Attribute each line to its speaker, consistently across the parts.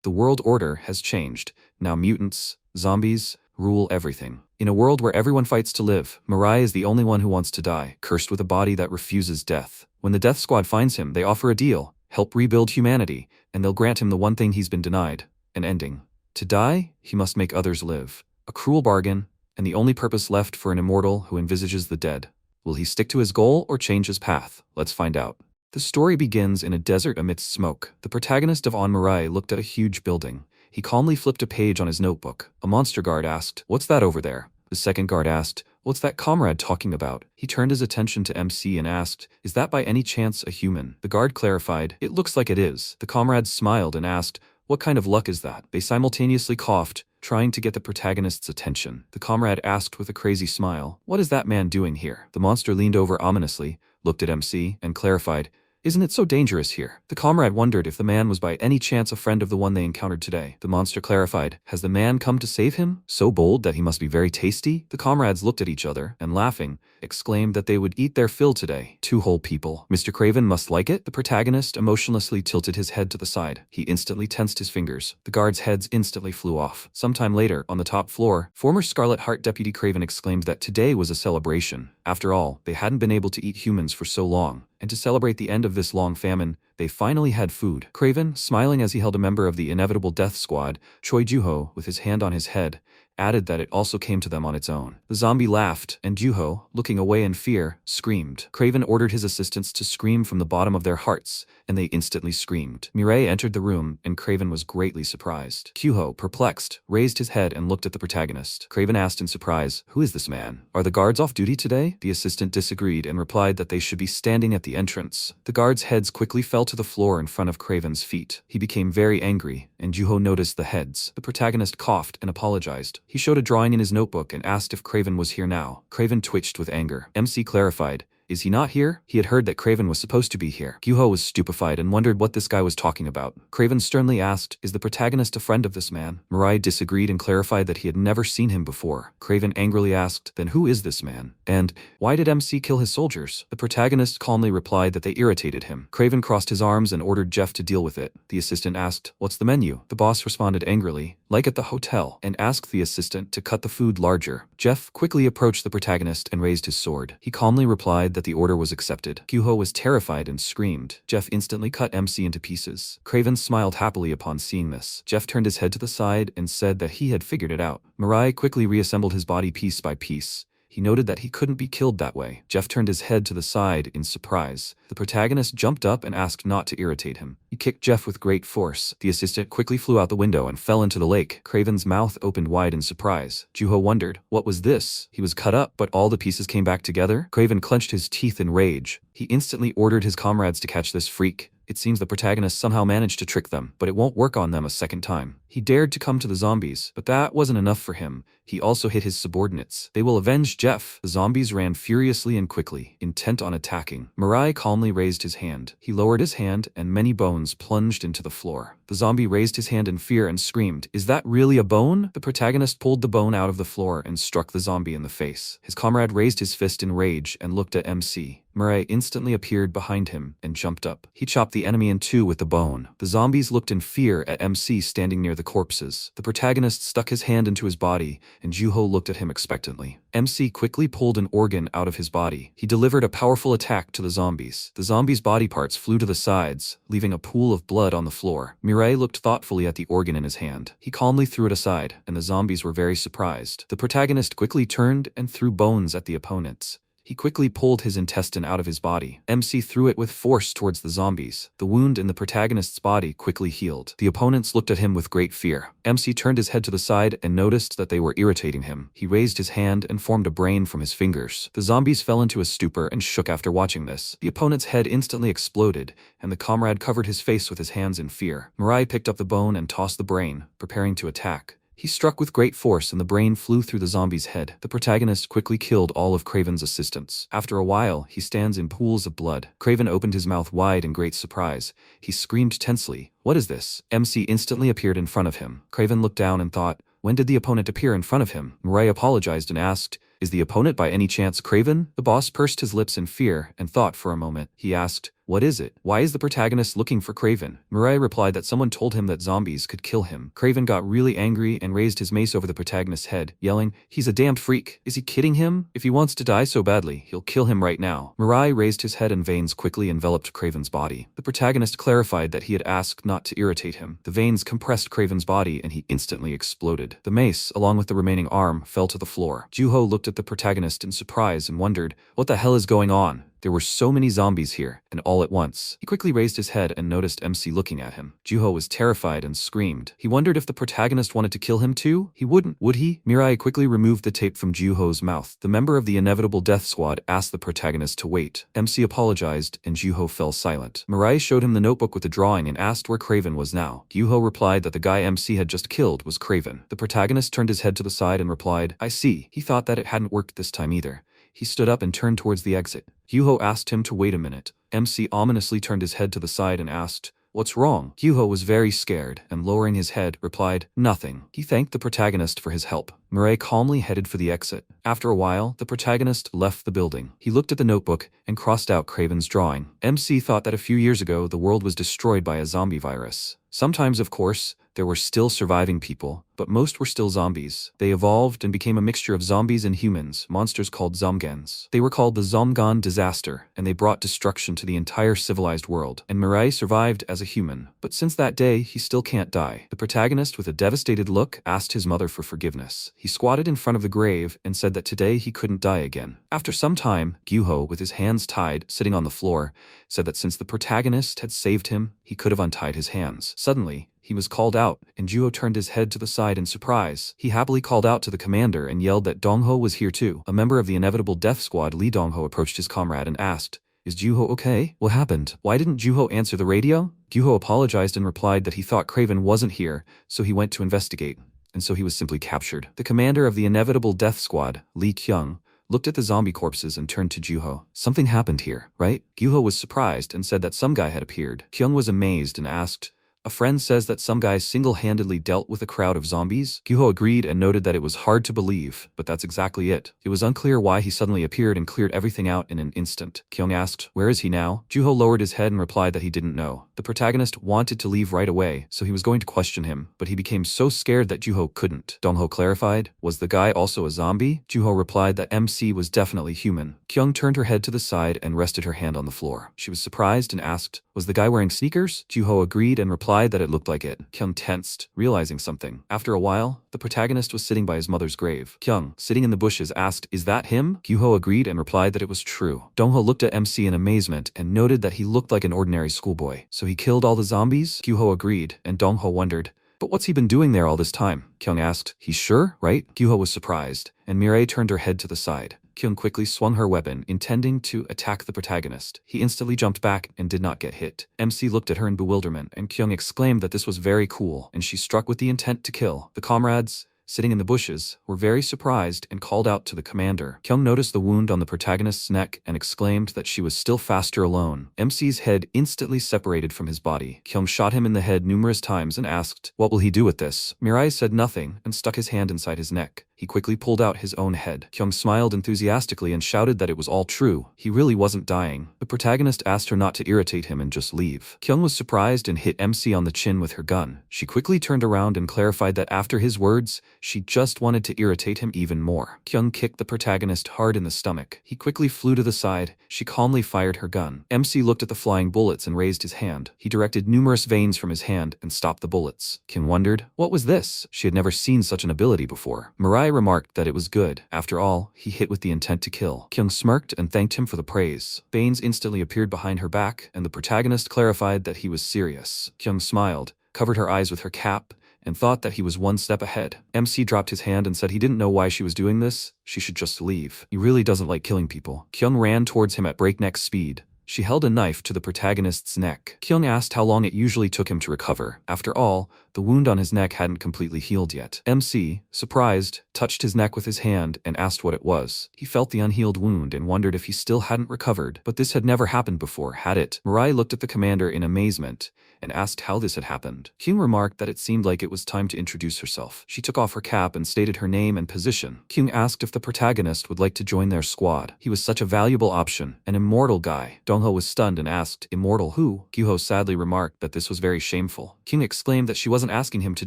Speaker 1: The world order has changed. Now mutants, zombies, rule everything. In a world where everyone fights to live, Mirai is the only one who wants to die, cursed with a body that refuses death. When the Death Squad finds him, they offer a deal, help rebuild humanity, and they'll grant him the one thing he's been denied, an ending. To die, he must make others live. A cruel bargain, and the only purpose left for an immortal who envisages the dead. Will he stick to his goal or change his path? Let's find out. The story begins in a desert amidst smoke. The protagonist of On Mirai looked at a huge building. He calmly flipped a page on his notebook. A monster guard asked, "What's that over there?" The second guard asked, "What's that comrade talking about?" He turned his attention to MC and asked, "Is that by any chance a human?" The guard clarified, "It looks like it is." The comrades smiled and asked, "What kind of luck is that?" They simultaneously coughed, trying to get the protagonist's attention. The comrade asked with a crazy smile, "What is that man doing here?" The monster leaned over ominously, looked at MC, and clarified, "Isn't it so dangerous here?" The comrade wondered if the man was by any chance a friend of the one they encountered today. The monster clarified, "Has the man come to save him? So bold that he must be very tasty?" The comrades looked at each other, and laughing, exclaimed that they would eat their fill today. Two whole people. Mr. Craven must like it? The protagonist emotionlessly tilted his head to the side. He instantly tensed his fingers. The guards' heads instantly flew off. Sometime later, on the top floor, former Scarlet Heart Deputy Craven exclaimed that today was a celebration. After all, they hadn't been able to eat humans for so long, and to celebrate the end of this long famine, they finally had food. Craven, smiling as he held a member of the inevitable death squad, Choi Juho, with his hand on his head, added that it also came to them on its own. The zombie laughed, and Juho, looking away in fear, screamed. Craven ordered his assistants to scream from the bottom of their hearts, and they instantly screamed. Mirai entered the room, and Craven was greatly surprised. Kyuho, perplexed, raised his head and looked at the protagonist. Craven asked in surprise, "Who is this man? Are the guards off duty today?" The assistant disagreed and replied that they should be standing at the entrance. The guards' heads quickly fell to the floor in front of Craven's feet. He became very angry, and Juho noticed the heads. The protagonist coughed and apologized. He showed a drawing in his notebook and asked if Craven was here now. Craven twitched with anger. MC clarified, "Is he not here?" He had heard that Craven was supposed to be here. Gyuho was stupefied and wondered what this guy was talking about. Craven sternly asked, "Is the protagonist a friend of this man?" Mirai disagreed and clarified that he had never seen him before. Craven angrily asked, "Then who is this man? And why did MC kill his soldiers?" The protagonist calmly replied that they irritated him. Craven crossed his arms and ordered Jeff to deal with it. The assistant asked, "What's the menu?" The boss responded angrily, "Like at the hotel," and asked the assistant to cut the food larger. Jeff quickly approached the protagonist and raised his sword. He calmly replied that the order was accepted. Gyuho was terrified and screamed. Jeff instantly cut MC into pieces. Craven smiled happily upon seeing this. Jeff turned his head to the side and said that he had figured it out. Mirai quickly reassembled his body piece by piece. He noted that he couldn't be killed that way. Jeff turned his head to the side in surprise. The protagonist jumped up and asked not to irritate him. He kicked Jeff with great force. The assistant quickly flew out the window and fell into the lake. Craven's mouth opened wide in surprise. Juho wondered, what was this? He was cut up, but all the pieces came back together? Craven clenched his teeth in rage. He instantly ordered his comrades to catch this freak. It seems the protagonist somehow managed to trick them, but it won't work on them a second time. He dared to come to the zombies, but that wasn't enough for him. He also hit his subordinates. They will avenge Jeff. The zombies ran furiously and quickly, intent on attacking. Mirai calmly raised his hand. He lowered his hand, and many bones plunged into the floor. The zombie raised his hand in fear and screamed, "Is that really a bone?" The protagonist pulled the bone out of the floor and struck the zombie in the face. His comrade raised his fist in rage and looked at MC. Mirai instantly appeared behind him and jumped up. He chopped the enemy in two with the bone. The zombies looked in fear at MC standing near the corpses. The protagonist stuck his hand into his body, and Juho looked at him expectantly. MC quickly pulled an organ out of his body. He delivered a powerful attack to the zombies. The zombies' body parts flew to the sides, leaving a pool of blood on the floor. Mirai looked thoughtfully at the organ in his hand. He calmly threw it aside, and the zombies were very surprised. The protagonist quickly turned and threw bones at the opponents. He quickly pulled his intestine out of his body. MC threw it with force towards the zombies. The wound in the protagonist's body quickly healed. The opponents looked at him with great fear. MC turned his head to the side and noticed that they were irritating him. He raised his hand and formed a brain from his fingers. The zombies fell into a stupor and shook after watching this. The opponent's head instantly exploded, and the comrade covered his face with his hands in fear. Mirai picked up the bone and tossed the brain, preparing to attack. He struck with great force and the brain flew through the zombie's head. The protagonist quickly killed all of Craven's assistants. After a while, he stands in pools of blood. Craven opened his mouth wide in great surprise. He screamed tensely, "What is this?" MC instantly appeared in front of him. Craven looked down and thought, when did the opponent appear in front of him? Mirai apologized and asked, "Is the opponent by any chance Craven?" The boss pursed his lips in fear and thought for a moment. He asked, "What is it? Why is the protagonist looking for Craven?" Mirai replied that someone told him that zombies could kill him. Craven got really angry and raised his mace over the protagonist's head, yelling, "He's a damned freak. Is he kidding him? If he wants to die so badly, he'll kill him right now." Mirai raised his head and veins quickly enveloped Craven's body. The protagonist clarified that he had asked not to irritate him. The veins compressed Craven's body and he instantly exploded. The mace, along with the remaining arm, fell to the floor. Juho looked at the protagonist in surprise and wondered, "What the hell is going on?" There were so many zombies here, and all at once. He quickly raised his head and noticed MC looking at him. Juho was terrified and screamed. He wondered if the protagonist wanted to kill him too? He wouldn't, would he? Mirai quickly removed the tape from Juho's mouth. The member of the inevitable death squad asked the protagonist to wait. MC apologized, and Juho fell silent. Mirai showed him the notebook with the drawing and asked where Craven was now. Juho replied that the guy MC had just killed was Craven. The protagonist turned his head to the side and replied, "I see." He thought that it hadn't worked this time either. He stood up and turned towards the exit. Yuho asked him to wait a minute. MC ominously turned his head to the side and asked, "What's wrong?" Yuho was very scared and, lowering his head, replied, "Nothing." He thanked the protagonist for his help. Mirai calmly headed for the exit. After a while, the protagonist left the building. He looked at the notebook and crossed out Craven's drawing. MC thought that a few years ago the world was destroyed by a zombie virus. Sometimes, of course, there were still surviving people, but most were still zombies. They evolved and became a mixture of zombies and humans, monsters called ZOMGANs. They were called the ZOMGAN disaster, and they brought destruction to the entire civilized world. And Mirai survived as a human. But since that day, he still can't die. The protagonist, with a devastated look, asked his mother for forgiveness. He squatted in front of the grave and said that today he couldn't die again. After some time, Gyuho, with his hands tied, sitting on the floor, said that since the protagonist had saved him, he could have untied his hands. Suddenly, he was called out, and Juho turned his head to the side in surprise. He happily called out to the commander and yelled that Dongho was here too. A member of the inevitable death squad, Lee Dongho, approached his comrade and asked, "Is Juho okay? What happened? Why didn't Juho answer the radio?" Juho apologized and replied that he thought Craven wasn't here, so he went to investigate, and so he was simply captured. The commander of the inevitable death squad, Lee Kyung, looked at the zombie corpses and turned to Juho. "Something happened here, right?" Juho was surprised and said that some guy had appeared. Kyung was amazed and asked, "A friend says that some guy single-handedly dealt with a crowd of zombies?" Gyuho agreed and noted that it was hard to believe, but that's exactly it. It was unclear why he suddenly appeared and cleared everything out in an instant. Kyung asked, "Where is he now?" Juho lowered his head and replied that he didn't know. The protagonist wanted to leave right away, so he was going to question him, but he became so scared that Juho couldn't. Dongho clarified, "Was the guy also a zombie?" Juho replied that MC was definitely human. Kyung turned her head to the side and rested her hand on the floor. She was surprised and asked, "Was the guy wearing sneakers?" Juho agreed and replied that it looked like it. Kyung tensed, realizing something. After a while, the protagonist was sitting by his mother's grave. Kyung, sitting in the bushes, asked, "Is that him?" Gyuho agreed and replied that it was true. Dongho looked at MC in amazement and noted that he looked like an ordinary schoolboy. "So he killed all the zombies?" Gyuho agreed, and Dongho wondered, "But what's he been doing there all this time?" Kyung asked, "He's sure, right?" Gyuho was surprised, and Mirai turned her head to the side. Kyung quickly swung her weapon, intending to attack the protagonist. He instantly jumped back and did not get hit. MC looked at her in bewilderment, and Kyung exclaimed that this was very cool, and she struck with the intent to kill. The comrades, sitting in the bushes, were very surprised and called out to the commander. Kyung noticed the wound on the protagonist's neck and exclaimed that she was still faster alone. MC's head instantly separated from his body. Kyung shot him in the head numerous times and asked, "What will he do with this?" Mirai said nothing and stuck his hand inside his neck. He quickly pulled out his own head. Kyung smiled enthusiastically and shouted that it was all true. He really wasn't dying. The protagonist asked her not to irritate him and just leave. Kyung was surprised and hit MC on the chin with her gun. She quickly turned around and clarified that after his words, she just wanted to irritate him even more. Kyung kicked the protagonist hard in the stomach. He quickly flew to the side. She calmly fired her gun. MC looked at the flying bullets and raised his hand. He directed numerous veins from his hand and stopped the bullets. Kyung wondered, what was this? She had never seen such an ability before. Mirai remarked that it was good. After all, he hit with the intent to kill. Kyung smirked and thanked him for the praise. Veins instantly appeared behind her back, and the protagonist clarified that he was serious. Kyung smiled, covered her eyes with her cap, and thought that he was one step ahead. MC dropped his hand and said he didn't know why she was doing this. She should just leave. He really doesn't like killing people. Kyung ran towards him at breakneck speed. She held a knife to the protagonist's neck. Kyung asked how long it usually took him to recover. After all, the wound on his neck hadn't completely healed yet. MC, surprised, touched his neck with his hand and asked what it was. He felt the unhealed wound and wondered if he still hadn't recovered. But this had never happened before, had it? Mirai looked at the commander in amazement and asked how this had happened. Kyung remarked that it seemed like it was time to introduce herself. She took off her cap and stated her name and position. Kyung asked if the protagonist would like to join their squad. He was such a valuable option, an immortal guy. Dongho was stunned and asked, "Immortal who?" Gyuho sadly remarked that this was very shameful. Kyung exclaimed that she wasn't asking him to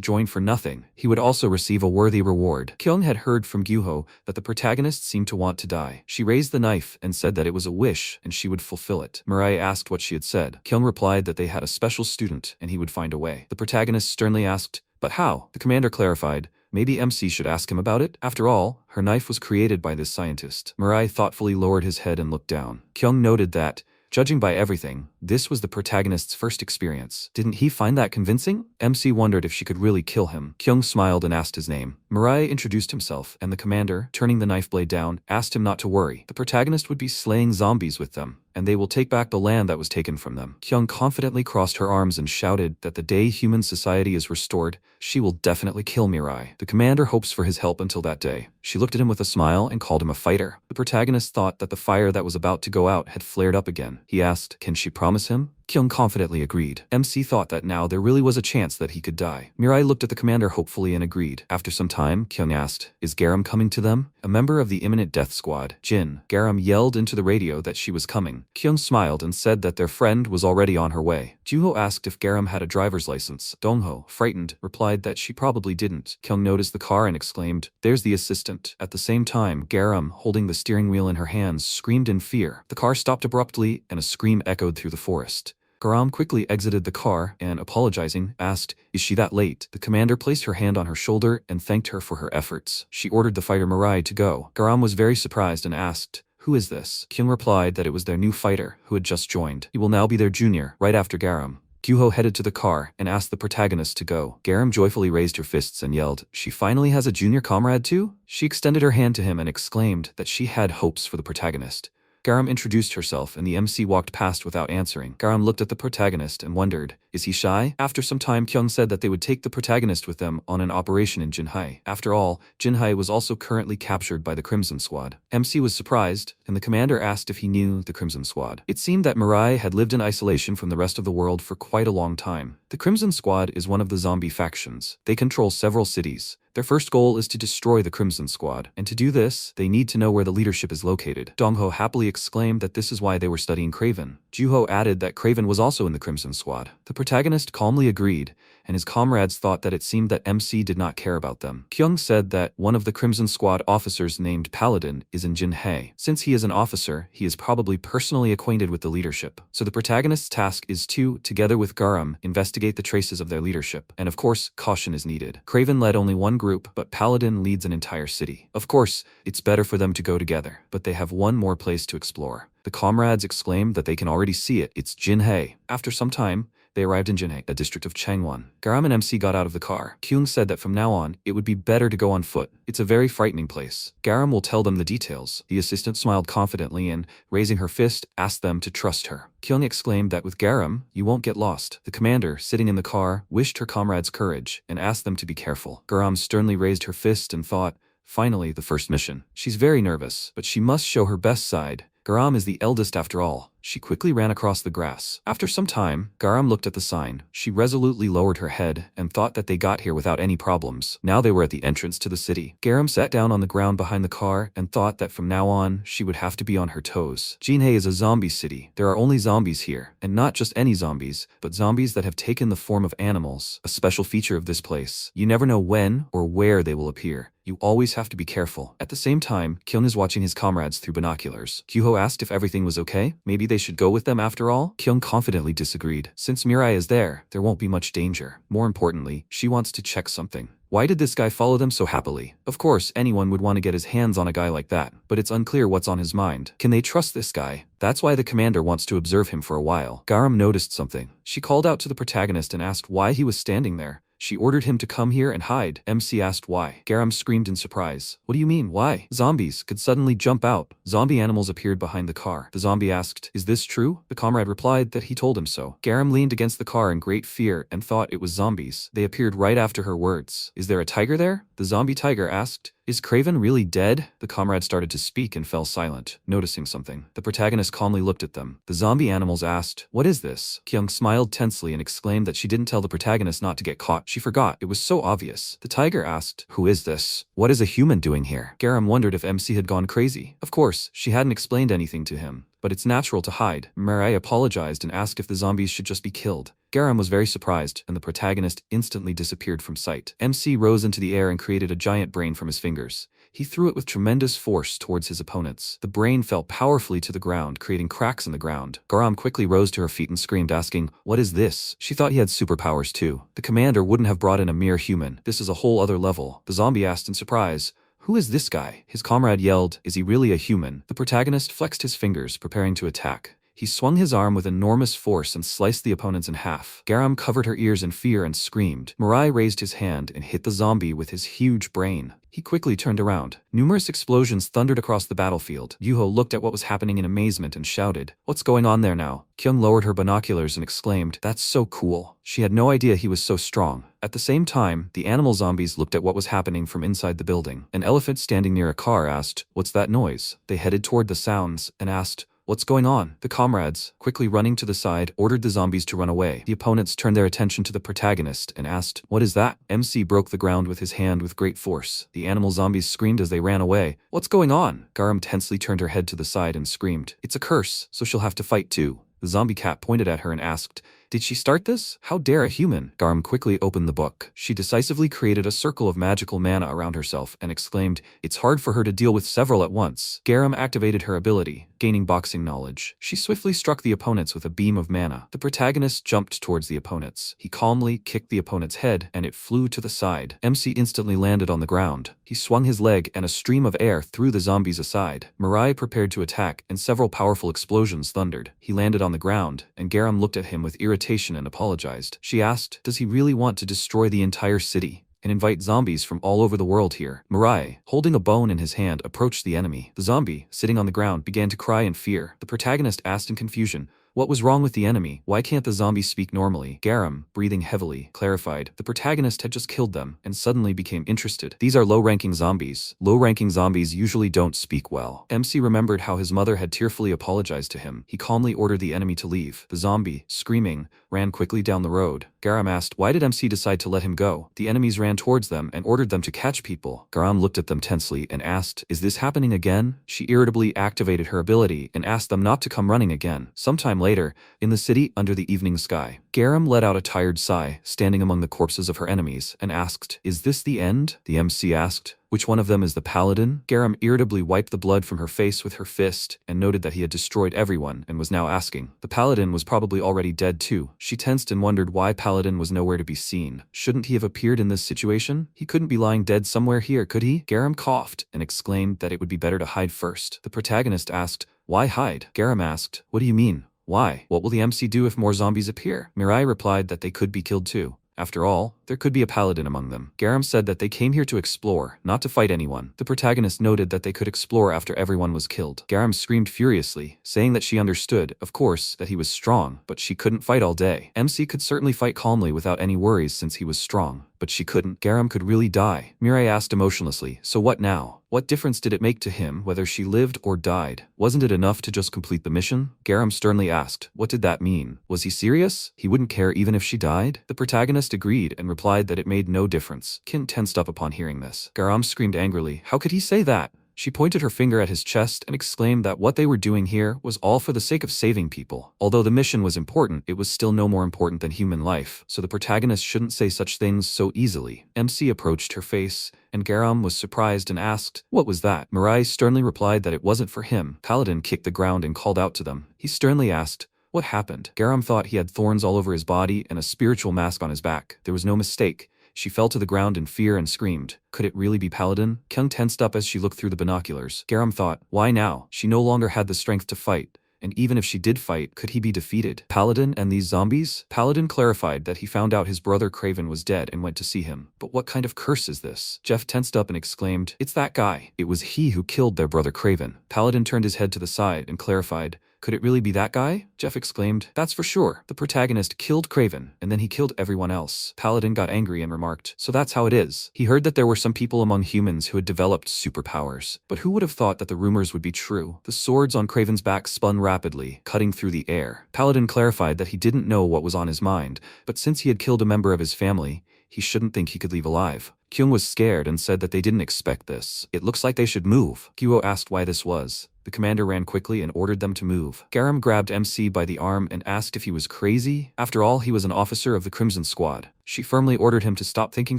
Speaker 1: join for nothing. He would also receive a worthy reward. Kyung had heard from Gyuho that the protagonist seemed to want to die. She raised the knife and said that it was a wish and she would fulfill it. Mirai asked what she had said. Kyung replied that they had a special student and he would find a way. The protagonist sternly asked, "But how?" The commander clarified, "Maybe MC should ask him about it. After all, her knife was created by this scientist." Mirai thoughtfully lowered his head and looked down. Kyung noted that, judging by everything, this was the protagonist's first experience. Didn't he find that convincing? MC wondered if she could really kill him. Kyung smiled and asked his name. Mirai introduced himself, and the commander, turning the knife blade down, asked him not to worry. The protagonist would be slaying zombies with them, and they will take back the land that was taken from them. Kyung confidently crossed her arms and shouted that the day human society is restored, she will definitely kill Mirai. The commander hopes for his help until that day. She looked at him with a smile and called him a fighter. The protagonist thought that the fire that was about to go out had flared up again. He asked, "Can she promise him?" Kyung confidently agreed. MC thought that now there really was a chance that he could die. Mirai looked at the commander hopefully and agreed. After some time, Kyung asked, "Is Garam coming to them?" A member of the imminent death squad, Jin, Garam yelled into the radio that she was coming. Kyung smiled and said that their friend was already on her way. Juho asked if Garam had a driver's license. Dongho, frightened, replied that she probably didn't. Kyung noticed the car and exclaimed, "There's the assistant." At the same time, Garam, holding the steering wheel in her hands, screamed in fear. The car stopped abruptly and a scream echoed through the forest. Garam quickly exited the car and, apologizing, asked, "Is she that late?" The commander placed her hand on her shoulder and thanked her for her efforts. She ordered the fighter Mirai to go. Garam was very surprised and asked, "Who is this?" Kyung replied that it was their new fighter, who had just joined. He will now be their junior, right after Garam. Gyuho headed to the car and asked the protagonist to go. Garam joyfully raised her fists and yelled, "She finally has a junior comrade too?" She extended her hand to him and exclaimed that she had hopes for the protagonist. Garam introduced herself and the MC walked past without answering. Garam looked at the protagonist and wondered, is he shy? After some time, Kyung said that they would take the protagonist with them on an operation in Jinhai. After all, Jinhai was also currently captured by the Crimson Squad. MC was surprised, and the commander asked if he knew the Crimson Squad. It seemed that Mirai had lived in isolation from the rest of the world for quite a long time. The Crimson Squad is one of the zombie factions. They control several cities. Their first goal is to destroy the Crimson Squad, and to do this, they need to know where the leadership is located. Dongho happily exclaimed that this is why they were studying Craven. Juho added that Craven was also in the Crimson Squad. The protagonist calmly agreed, and his comrades thought that it seemed that MC did not care about them. Kyung said that one of the Crimson Squad officers named Paladin is in Jinhai. Since he is an officer, he is probably personally acquainted with the leadership. So the protagonist's task is to, together with Garam, investigate the traces of their leadership. And of course, caution is needed. Craven led only one group, but Paladin leads an entire city. Of course, it's better for them to go together, but they have one more place to explore. The comrades exclaimed that they can already see it. It's Jinhai. After some time, they arrived in Jinhai, a district of Changwon. Garam and MC got out of the car. Kyung said that from now on, it would be better to go on foot. It's a very frightening place. Garam will tell them the details. The assistant smiled confidently and, raising her fist, asked them to trust her. Kyung exclaimed that with Garam, you won't get lost. The commander, sitting in the car, wished her comrades courage and asked them to be careful. Garam sternly raised her fist and thought, finally, the first mission. She's very nervous, but she must show her best side. Garam is the eldest after all. She quickly ran across the grass. After some time, Garam looked at the sign. She resolutely lowered her head and thought that they got here without any problems. Now they were at the entrance to the city. Garam sat down on the ground behind the car and thought that from now on, she would have to be on her toes. Jinhai is a zombie city. There are only zombies here, and not just any zombies, but zombies that have taken the form of animals. A special feature of this place. You never know when or where they will appear. You always have to be careful. At the same time, Kyung is watching his comrades through binoculars. Gyuho asked if everything was okay. Maybe they should go with them after all? Kyung confidently disagreed. Since Mirai is there won't be much danger. More importantly, she wants to check something. Why did this guy follow them so happily? Of course, anyone would want to get his hands on a guy like that, but it's unclear what's on his mind. Can they trust this guy? That's why the commander wants to observe him for a while. Garam noticed something. She called out to the protagonist and asked why he was standing there. She ordered him to come here and hide. MC asked why. Garam screamed in surprise. What do you mean, why? Zombies could suddenly jump out. Zombie animals appeared behind the car. The zombie asked, is this true? The comrade replied that he told him so. Garam leaned against the car in great fear and thought it was zombies. They appeared right after her words. Is there a tiger there? The zombie tiger asked. Is Craven really dead? The comrade started to speak and fell silent, noticing something. The protagonist calmly looked at them. The zombie animals asked, "What is this?" Kyung smiled tensely and exclaimed that she didn't tell the protagonist not to get caught. She forgot. It was so obvious. The tiger asked, "Who is this? What is a human doing here?" Garam wondered if MC had gone crazy. Of course, she hadn't explained anything to him. But it's natural to hide. Mirai apologized and asked if the zombies should just be killed. Garam was very surprised, and the protagonist instantly disappeared from sight. MC rose into the air and created a giant brain from his fingers. He threw it with tremendous force towards his opponents. The brain fell powerfully to the ground, creating cracks in the ground. Garam quickly rose to her feet and screamed, asking, "What is this?" She thought he had superpowers too. The commander wouldn't have brought in a mere human. This is a whole other level. The zombie asked in surprise, "Who is this guy?" His comrade yelled, "Is he really a human?" The protagonist flexed his fingers, preparing to attack. He swung his arm with enormous force and sliced the opponents in half. Garam covered her ears in fear and screamed. Mirai raised his hand and hit the zombie with his huge brain. He quickly turned around. Numerous explosions thundered across the battlefield. Yuho looked at what was happening in amazement and shouted, "What's going on there now?" Kyung lowered her binoculars and exclaimed, "That's so cool." She had no idea he was so strong. At the same time, the animal zombies looked at what was happening from inside the building. An elephant standing near a car asked, "What's that noise?" They headed toward the sounds and asked, "What's going on?" The comrades, quickly running to the side, ordered the zombies to run away. The opponents turned their attention to the protagonist and asked, "What is that?" MC broke the ground with his hand with great force. The animal zombies screamed as they ran away. "What's going on?" Garam tensely turned her head to the side and screamed, "It's a curse, so she'll have to fight too." The zombie cat pointed at her and asked, "Did she start this? How dare a human?" Garam quickly opened the book. She decisively created a circle of magical mana around herself and exclaimed, "It's hard for her to deal with several at once." Garam activated her ability, gaining boxing knowledge. She swiftly struck the opponents with a beam of mana. The protagonist jumped towards the opponents. He calmly kicked the opponent's head, and it flew to the side. MC instantly landed on the ground. He swung his leg, and a stream of air threw the zombies aside. Mirai prepared to attack, and several powerful explosions thundered. He landed on the ground, and Garam looked at him with irritation and apologized. She asked, "Does he really want to destroy the entire city and invite zombies from all over the world here?" Mirai, holding a bone in his hand, approached the enemy. The zombie, sitting on the ground, began to cry in fear. The protagonist asked in confusion, what was wrong with the enemy? Why can't the zombie speak normally? Garam, breathing heavily, clarified. The protagonist had just killed them and suddenly became interested. These are low-ranking zombies. Low-ranking zombies usually don't speak well. MC remembered how his mother had tearfully apologized to him. He calmly ordered the enemy to leave. The zombie, screaming, ran quickly down the road. Garam asked, why did MC decide to let him go? The enemies ran towards them and ordered them to catch people. Garam looked at them tensely and asked, is this happening again? She irritably activated her ability and asked them not to come running again. Sometime later, in the city under the evening sky, Garam let out a tired sigh, standing among the corpses of her enemies, and asked, is this the end? The MC asked, which one of them is the Paladin? Garam irritably wiped the blood from her face with her fist and noted that he had destroyed everyone and was now asking. The Paladin was probably already dead too. She tensed and wondered why Paladin was nowhere to be seen. Shouldn't he have appeared in this situation? He couldn't be lying dead somewhere here, could he? Garam coughed and exclaimed that it would be better to hide first. The protagonist asked, why hide? Garam asked, what do you mean? Why? What will the MC do if more zombies appear? Mirai replied that they could be killed too. After all, there could be a paladin among them. Garam said that they came here to explore, not to fight anyone. The protagonist noted that they could explore after everyone was killed. Garam screamed furiously, saying that she understood, of course, that he was strong, but she couldn't fight all day. MC could certainly fight calmly without any worries since he was strong, but she couldn't. Garam could really die. Mirai asked emotionlessly, so what now? What difference did it make to him whether she lived or died? Wasn't it enough to just complete the mission? Garam sternly asked, what did that mean? Was he serious? He wouldn't care even if she died? The protagonist agreed and replied that it made no difference. Kin tensed up upon hearing this. Garam screamed angrily, how could he say that? She pointed her finger at his chest and exclaimed that what they were doing here was all for the sake of saving people. Although the mission was important, it was still no more important than human life, so the protagonist shouldn't say such things so easily. MC approached her face, and Garam was surprised and asked, what was that? Mirai sternly replied that it wasn't for him. Paladin kicked the ground and called out to them. He sternly asked, what happened? Garam thought he had thorns all over his body and a spiritual mask on his back. There was no mistake. She fell to the ground in fear and screamed. Could it really be Paladin? Kyung tensed up as she looked through the binoculars. Garam thought, why now? She no longer had the strength to fight. And even if she did fight, could he be defeated? Paladin and these zombies? Paladin clarified that he found out his brother Craven was dead and went to see him. But what kind of curse is this? Jeff tensed up and exclaimed, it's that guy. It was he who killed their brother Craven. Paladin turned his head to the side and clarified, Could it really be that guy? Jeff exclaimed. That's for sure. The protagonist killed Craven, and then he killed everyone else. Paladin got angry and remarked, so that's how it is. He heard that there were some people among humans who had developed superpowers. But who would have thought that the rumors would be true? The swords on Craven's back spun rapidly, cutting through the air. Paladin clarified that he didn't know what was on his mind, but since he had killed a member of his family, he shouldn't think he could leave alive. Kyung was scared and said that they didn't expect this. It looks like they should move. Guo asked why this was. The commander ran quickly and ordered them to move. Garam grabbed MC by the arm and asked if he was crazy. After all, he was an officer of the Crimson Squad. She firmly ordered him to stop thinking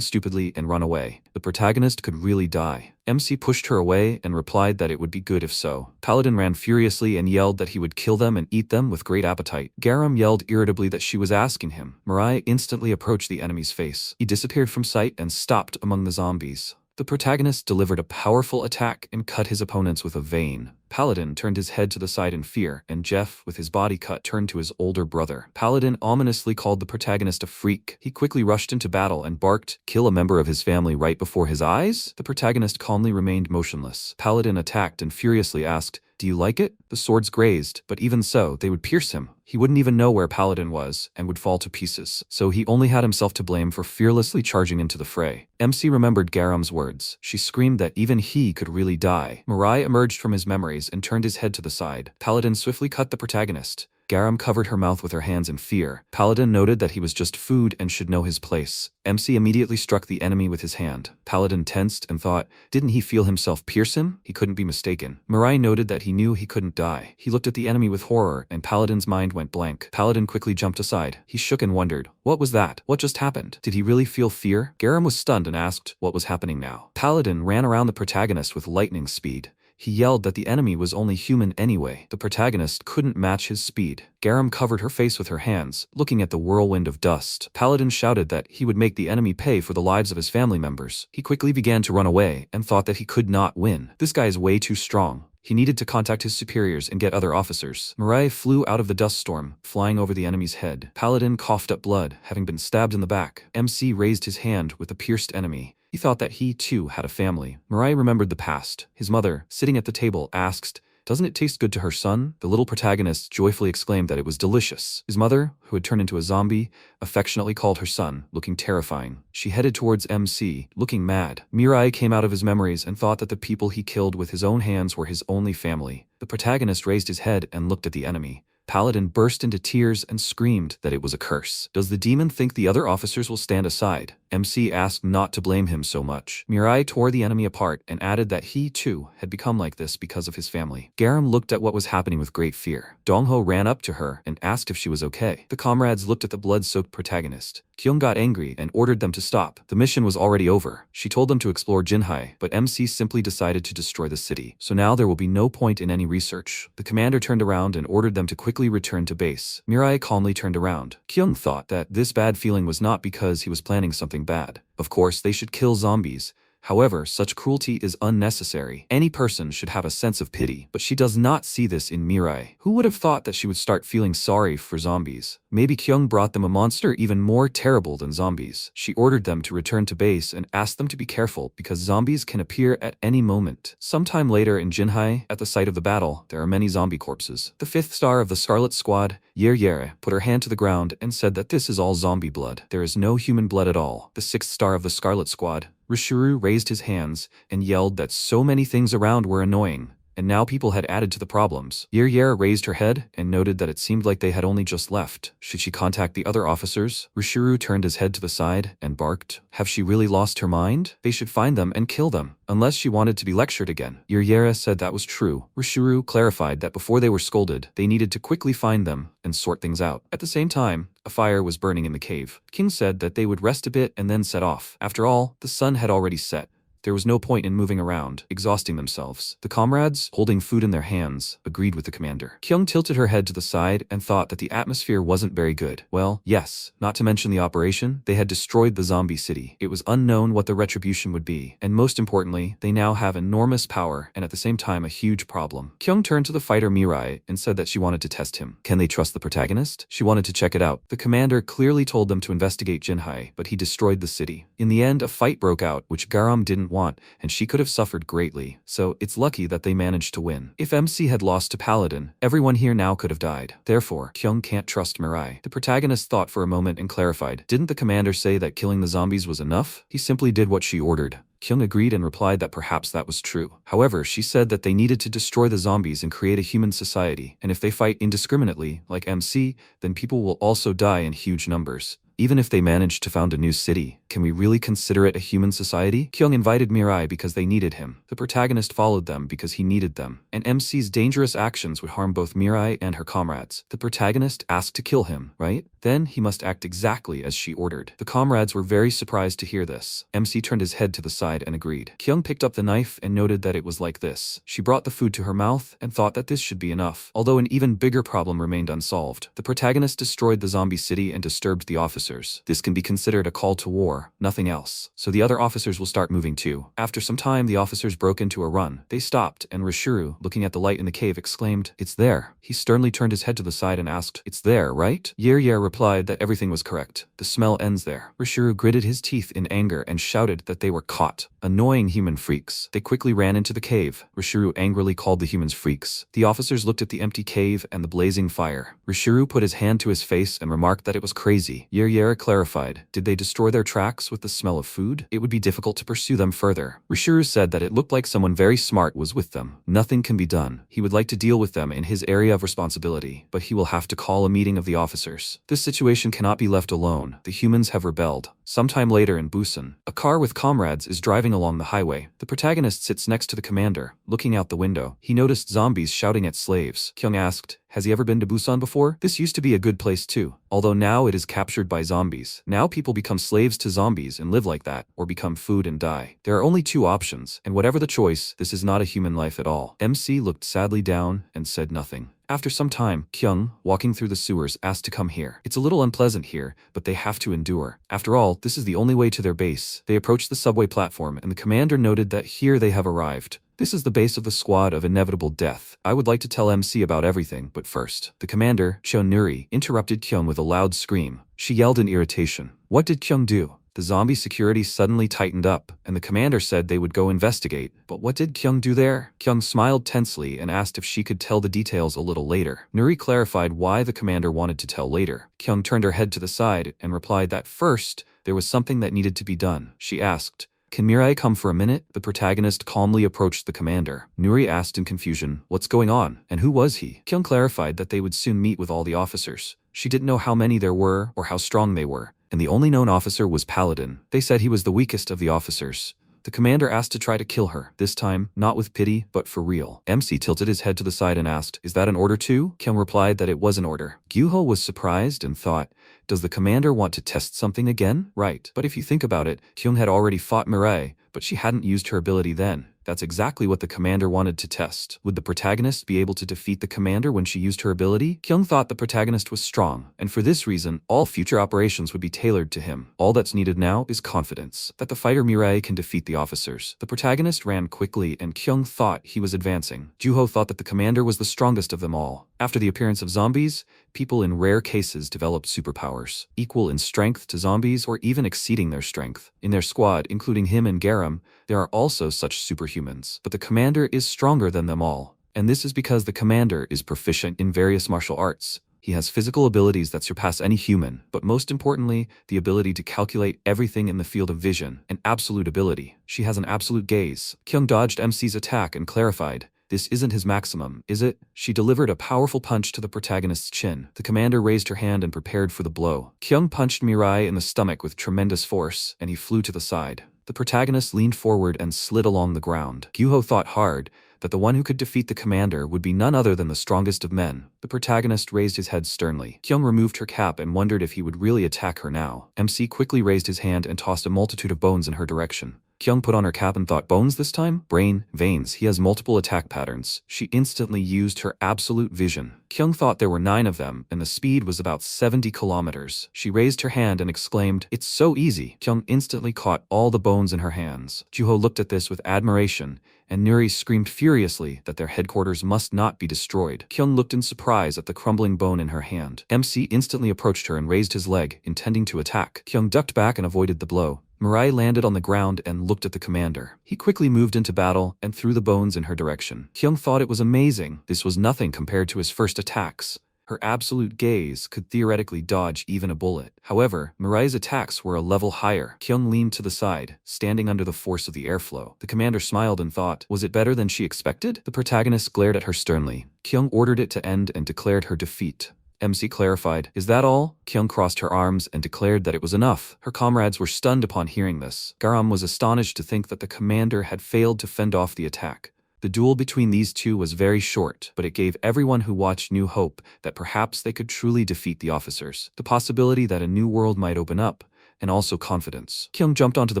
Speaker 1: stupidly and run away. The protagonist could really die. MC pushed her away and replied that it would be good if so. Paladin ran furiously and yelled that he would kill them and eat them with great appetite. Garam yelled irritably that she was asking him. Mirai instantly approached the enemy's face. He disappeared from sight and stopped among the zombies. The protagonist delivered a powerful attack and cut his opponents with a vein. Paladin turned his head to the side in fear, and Jeff, with his body cut, turned to his older brother. Paladin ominously called the protagonist a freak. He quickly rushed into battle and barked, "Kill a member of his family right before his eyes?" The protagonist calmly remained motionless. Paladin attacked and furiously asked, "Do you like it?" The swords grazed, but even so, they would pierce him. He wouldn't even know where Paladin was, and would fall to pieces, so he only had himself to blame for fearlessly charging into the fray. MC remembered Garam's words. She screamed that even he could really die. Mirai emerged from his memories and turned his head to the side. Paladin swiftly cut the protagonist. Garam covered her mouth with her hands in fear. Paladin noted that he was just food and should know his place. MC immediately struck the enemy with his hand. Paladin tensed and thought, didn't he feel himself pierce him? He couldn't be mistaken. Mirai noted that he knew he couldn't die. He looked at the enemy with horror, and Paladin's mind went blank. Paladin quickly jumped aside. He shook and wondered, what was that? What just happened? Did he really feel fear? Garam was stunned and asked, what was happening now? Paladin ran around the protagonist with lightning speed. He yelled that the enemy was only human anyway. The protagonist couldn't match his speed. Garam covered her face with her hands, looking at the whirlwind of dust. Paladin shouted that he would make the enemy pay for the lives of his family members. He quickly began to run away and thought that he could not win. This guy is way too strong. He needed to contact his superiors and get other officers. Mirai flew out of the dust storm, flying over the enemy's head. Paladin coughed up blood, having been stabbed in the back. MC raised his hand with the pierced enemy. He thought that he, too, had a family. Mirai remembered the past. His mother, sitting at the table, asked, "Doesn't it taste good to her son?" The little protagonist joyfully exclaimed that it was delicious. His mother, who had turned into a zombie, affectionately called her son, looking terrifying. She headed towards MC, looking mad. Mirai came out of his memories and thought that the people he killed with his own hands were his only family. The protagonist raised his head and looked at the enemy. Paladin burst into tears and screamed that it was a curse. Does the demon think the other officers will stand aside? MC asked not to blame him so much. Mirai tore the enemy apart and added that he, too, had become like this because of his family. Garam looked at what was happening with great fear. Dongho ran up to her and asked if she was okay. The comrades looked at the blood-soaked protagonist. Kyung got angry and ordered them to stop. The mission was already over. She told them to explore Jinhai, but MC simply decided to destroy the city. So now there will be no point in any research. The commander turned around and ordered them to quickly return to base. Mirai calmly turned around. Kyung thought that this bad feeling was not because he was planning something bad. Of course, they should kill zombies. However, such cruelty is unnecessary. Any person should have a sense of pity, but she does not see this in Mirai. Who would have thought that she would start feeling sorry for zombies? Maybe Kyung brought them a monster even more terrible than zombies. She ordered them to return to base and asked them to be careful because zombies can appear at any moment. Sometime later in Jinhai, at the site of the battle, there are many zombie corpses. The 5th star of the Scarlet Squad, Yere, put her hand to the ground and said that this is all zombie blood. There is no human blood at all. The 6th star of the Scarlet Squad, Rishuru, raised his hands and yelled that so many things around were annoying, and now people had added to the problems. Yere raised her head and noted that it seemed like they had only just left. Should she contact the other officers? Rishuru turned his head to the side and barked. Have she really lost her mind? They should find them and kill them, unless she wanted to be lectured again. Yere said that was true. Rishuru clarified that before they were scolded, they needed to quickly find them and sort things out. At the same time, a fire was burning in the cave. King said that they would rest a bit and then set off. After all, the sun had already set. There was no point in moving around, exhausting themselves. The comrades, holding food in their hands, agreed with the commander. Kyung tilted her head to the side and thought that the atmosphere wasn't very good. Well, yes, not to mention the operation, they had destroyed the zombie city. It was unknown what the retribution would be, and most importantly, they now have enormous power and at the same time a huge problem. Kyung turned to the fighter Mirai and said that she wanted to test him. Can they trust the protagonist? She wanted to check it out. The commander clearly told them to investigate Jinhai, but he destroyed the city. In the end, a fight broke out, which Garam didn't didn't want, and she could have suffered greatly, so it's lucky that they managed to win. If MC had lost to Paladin, everyone here now could have died. Therefore, Kyung can't trust Mirai. The protagonist thought for a moment and clarified, didn't the commander say that killing the zombies was enough? He simply did what she ordered. Kyung agreed and replied that perhaps that was true. However, she said that they needed to destroy the zombies and create a human society, and if they fight indiscriminately, like MC, then people will also die in huge numbers. Even if they managed to found a new city, can we really consider it a human society? Kyung invited Mirai because they needed him. The protagonist followed them because he needed them. And MC's dangerous actions would harm both Mirai and her comrades. The protagonist asked to kill him, right? Then he must act exactly as she ordered. The comrades were very surprised to hear this. MC turned his head to the side and agreed. Kyung picked up the knife and noted that it was like this. She brought the food to her mouth and thought that this should be enough. Although an even bigger problem remained unsolved. The protagonist destroyed the zombie city and disturbed the officers. This can be considered a call to war, nothing else. So the other officers will start moving too. After some time, the officers broke into a run. They stopped, and Rishuru, looking at the light in the cave, exclaimed, "It's there." He sternly turned his head to the side and asked, "It's there, right?" Yer replied that everything was correct. The smell ends there. Rishuru gritted his teeth in anger and shouted that they were caught. Annoying human freaks. They quickly ran into the cave. Rishuru angrily called the humans freaks. The officers looked at the empty cave and the blazing fire. Rishuru put his hand to his face and remarked that it was crazy. Yer clarified, did they destroy their tracks with the smell of food? It would be difficult to pursue them further. Rishuru said that it looked like someone very smart was with them. Nothing can be done. He would like to deal with them in his area of responsibility, but he will have to call a meeting of the officers. This situation cannot be left alone. The humans have rebelled. Sometime later in Busan, a car with comrades is driving along the highway. The protagonist sits next to the commander. Looking out the window, he noticed zombies shouting at slaves. Kyung asked, has he ever been to Busan before? This used to be a good place too. Although now it is captured by zombies. Now people become slaves to zombies and live like that, or become food and die. There are only two options, and whatever the choice, this is not a human life at all. MC looked sadly down and said nothing. After some time, Kyung, walking through the sewers, asked to come here. It's a little unpleasant here, but they have to endure. After all, this is the only way to their base. They approached the subway platform, and the commander noted that here they have arrived. This is the base of the squad of inevitable death. I would like to tell MC about everything, but first. The commander, Chonuri, interrupted Kyung with a loud scream. She yelled in irritation. What did Kyung do? The zombie security suddenly tightened up, and the commander said they would go investigate. But what did Kyung do there? Kyung smiled tensely and asked if she could tell the details a little later. Nuri clarified why the commander wanted to tell later. Kyung turned her head to the side and replied that first, there was something that needed to be done. She asked, can Mirai come for a minute? The protagonist calmly approached the commander. Nuri asked in confusion, what's going on, and who was he? Kyung clarified that they would soon meet with all the officers. She didn't know how many there were or how strong they were, and the only known officer was Paladin. They said he was the weakest of the officers. The commander asked to try to kill her, this time, not with pity, but for real. MC tilted his head to the side and asked, is that an order too? Kyung replied that it was an order. Gyuho was surprised and thought, does the commander want to test something again? Right. But if you think about it, Kyung had already fought Mirai, but she hadn't used her ability then. That's exactly what the commander wanted to test. Would the protagonist be able to defeat the commander when she used her ability? Kyung thought the protagonist was strong, and for this reason, all future operations would be tailored to him. All that's needed now is confidence, that the fighter Mirai can defeat the officers. The protagonist ran quickly, and Kyung thought he was advancing. Juho thought that the commander was the strongest of them all. After the appearance of zombies, people in rare cases developed superpowers, equal in strength to zombies or even exceeding their strength. In their squad, including him and Garam, there are also such superhumans. But the commander is stronger than them all. And this is because the commander is proficient in various martial arts. He has physical abilities that surpass any human, but most importantly, the ability to calculate everything in the field of vision, an absolute ability. She has an absolute gaze. Kyung dodged MC's attack and clarified, this isn't his maximum, is it? She delivered a powerful punch to the protagonist's chin. The commander raised her hand and prepared for the blow. Kyung punched Mirai in the stomach with tremendous force, and he flew to the side. The protagonist leaned forward and slid along the ground. Gyuho thought hard that the one who could defeat the commander would be none other than the strongest of men. The protagonist raised his head sternly. Kyung removed her cap and wondered if he would really attack her now. MC quickly raised his hand and tossed a multitude of bones in her direction. Kyung put on her cap and thought, bones this time? Brain, veins, he has multiple attack patterns. She instantly used her absolute vision. Kyung thought there were 9 of them, and the speed was about 70 kilometers. She raised her hand and exclaimed, it's so easy. Kyung instantly caught all the bones in her hands. Juho looked at this with admiration, and Nuri screamed furiously that their headquarters must not be destroyed. Kyung looked in surprise at the crumbling bone in her hand. MC instantly approached her and raised his leg, intending to attack. Kyung ducked back and avoided the blow. Mirai landed on the ground and looked at the commander. He quickly moved into battle and threw the bones in her direction. Kyung thought it was amazing. This was nothing compared to his first attacks. Her absolute gaze could theoretically dodge even a bullet. However, Mirai's attacks were a level higher. Kyung leaned to the side, standing under the force of the airflow. The commander smiled and thought, was it better than she expected? The protagonist glared at her sternly. Kyung ordered it to end and declared her defeat. MC clarified, is that all? Kyung crossed her arms and declared that it was enough. Her comrades were stunned upon hearing this. Garam was astonished to think that the commander had failed to fend off the attack. The duel between these two was very short, but it gave everyone who watched new hope that perhaps they could truly defeat the officers. The possibility that a new world might open up, and also confidence. Kyung jumped onto the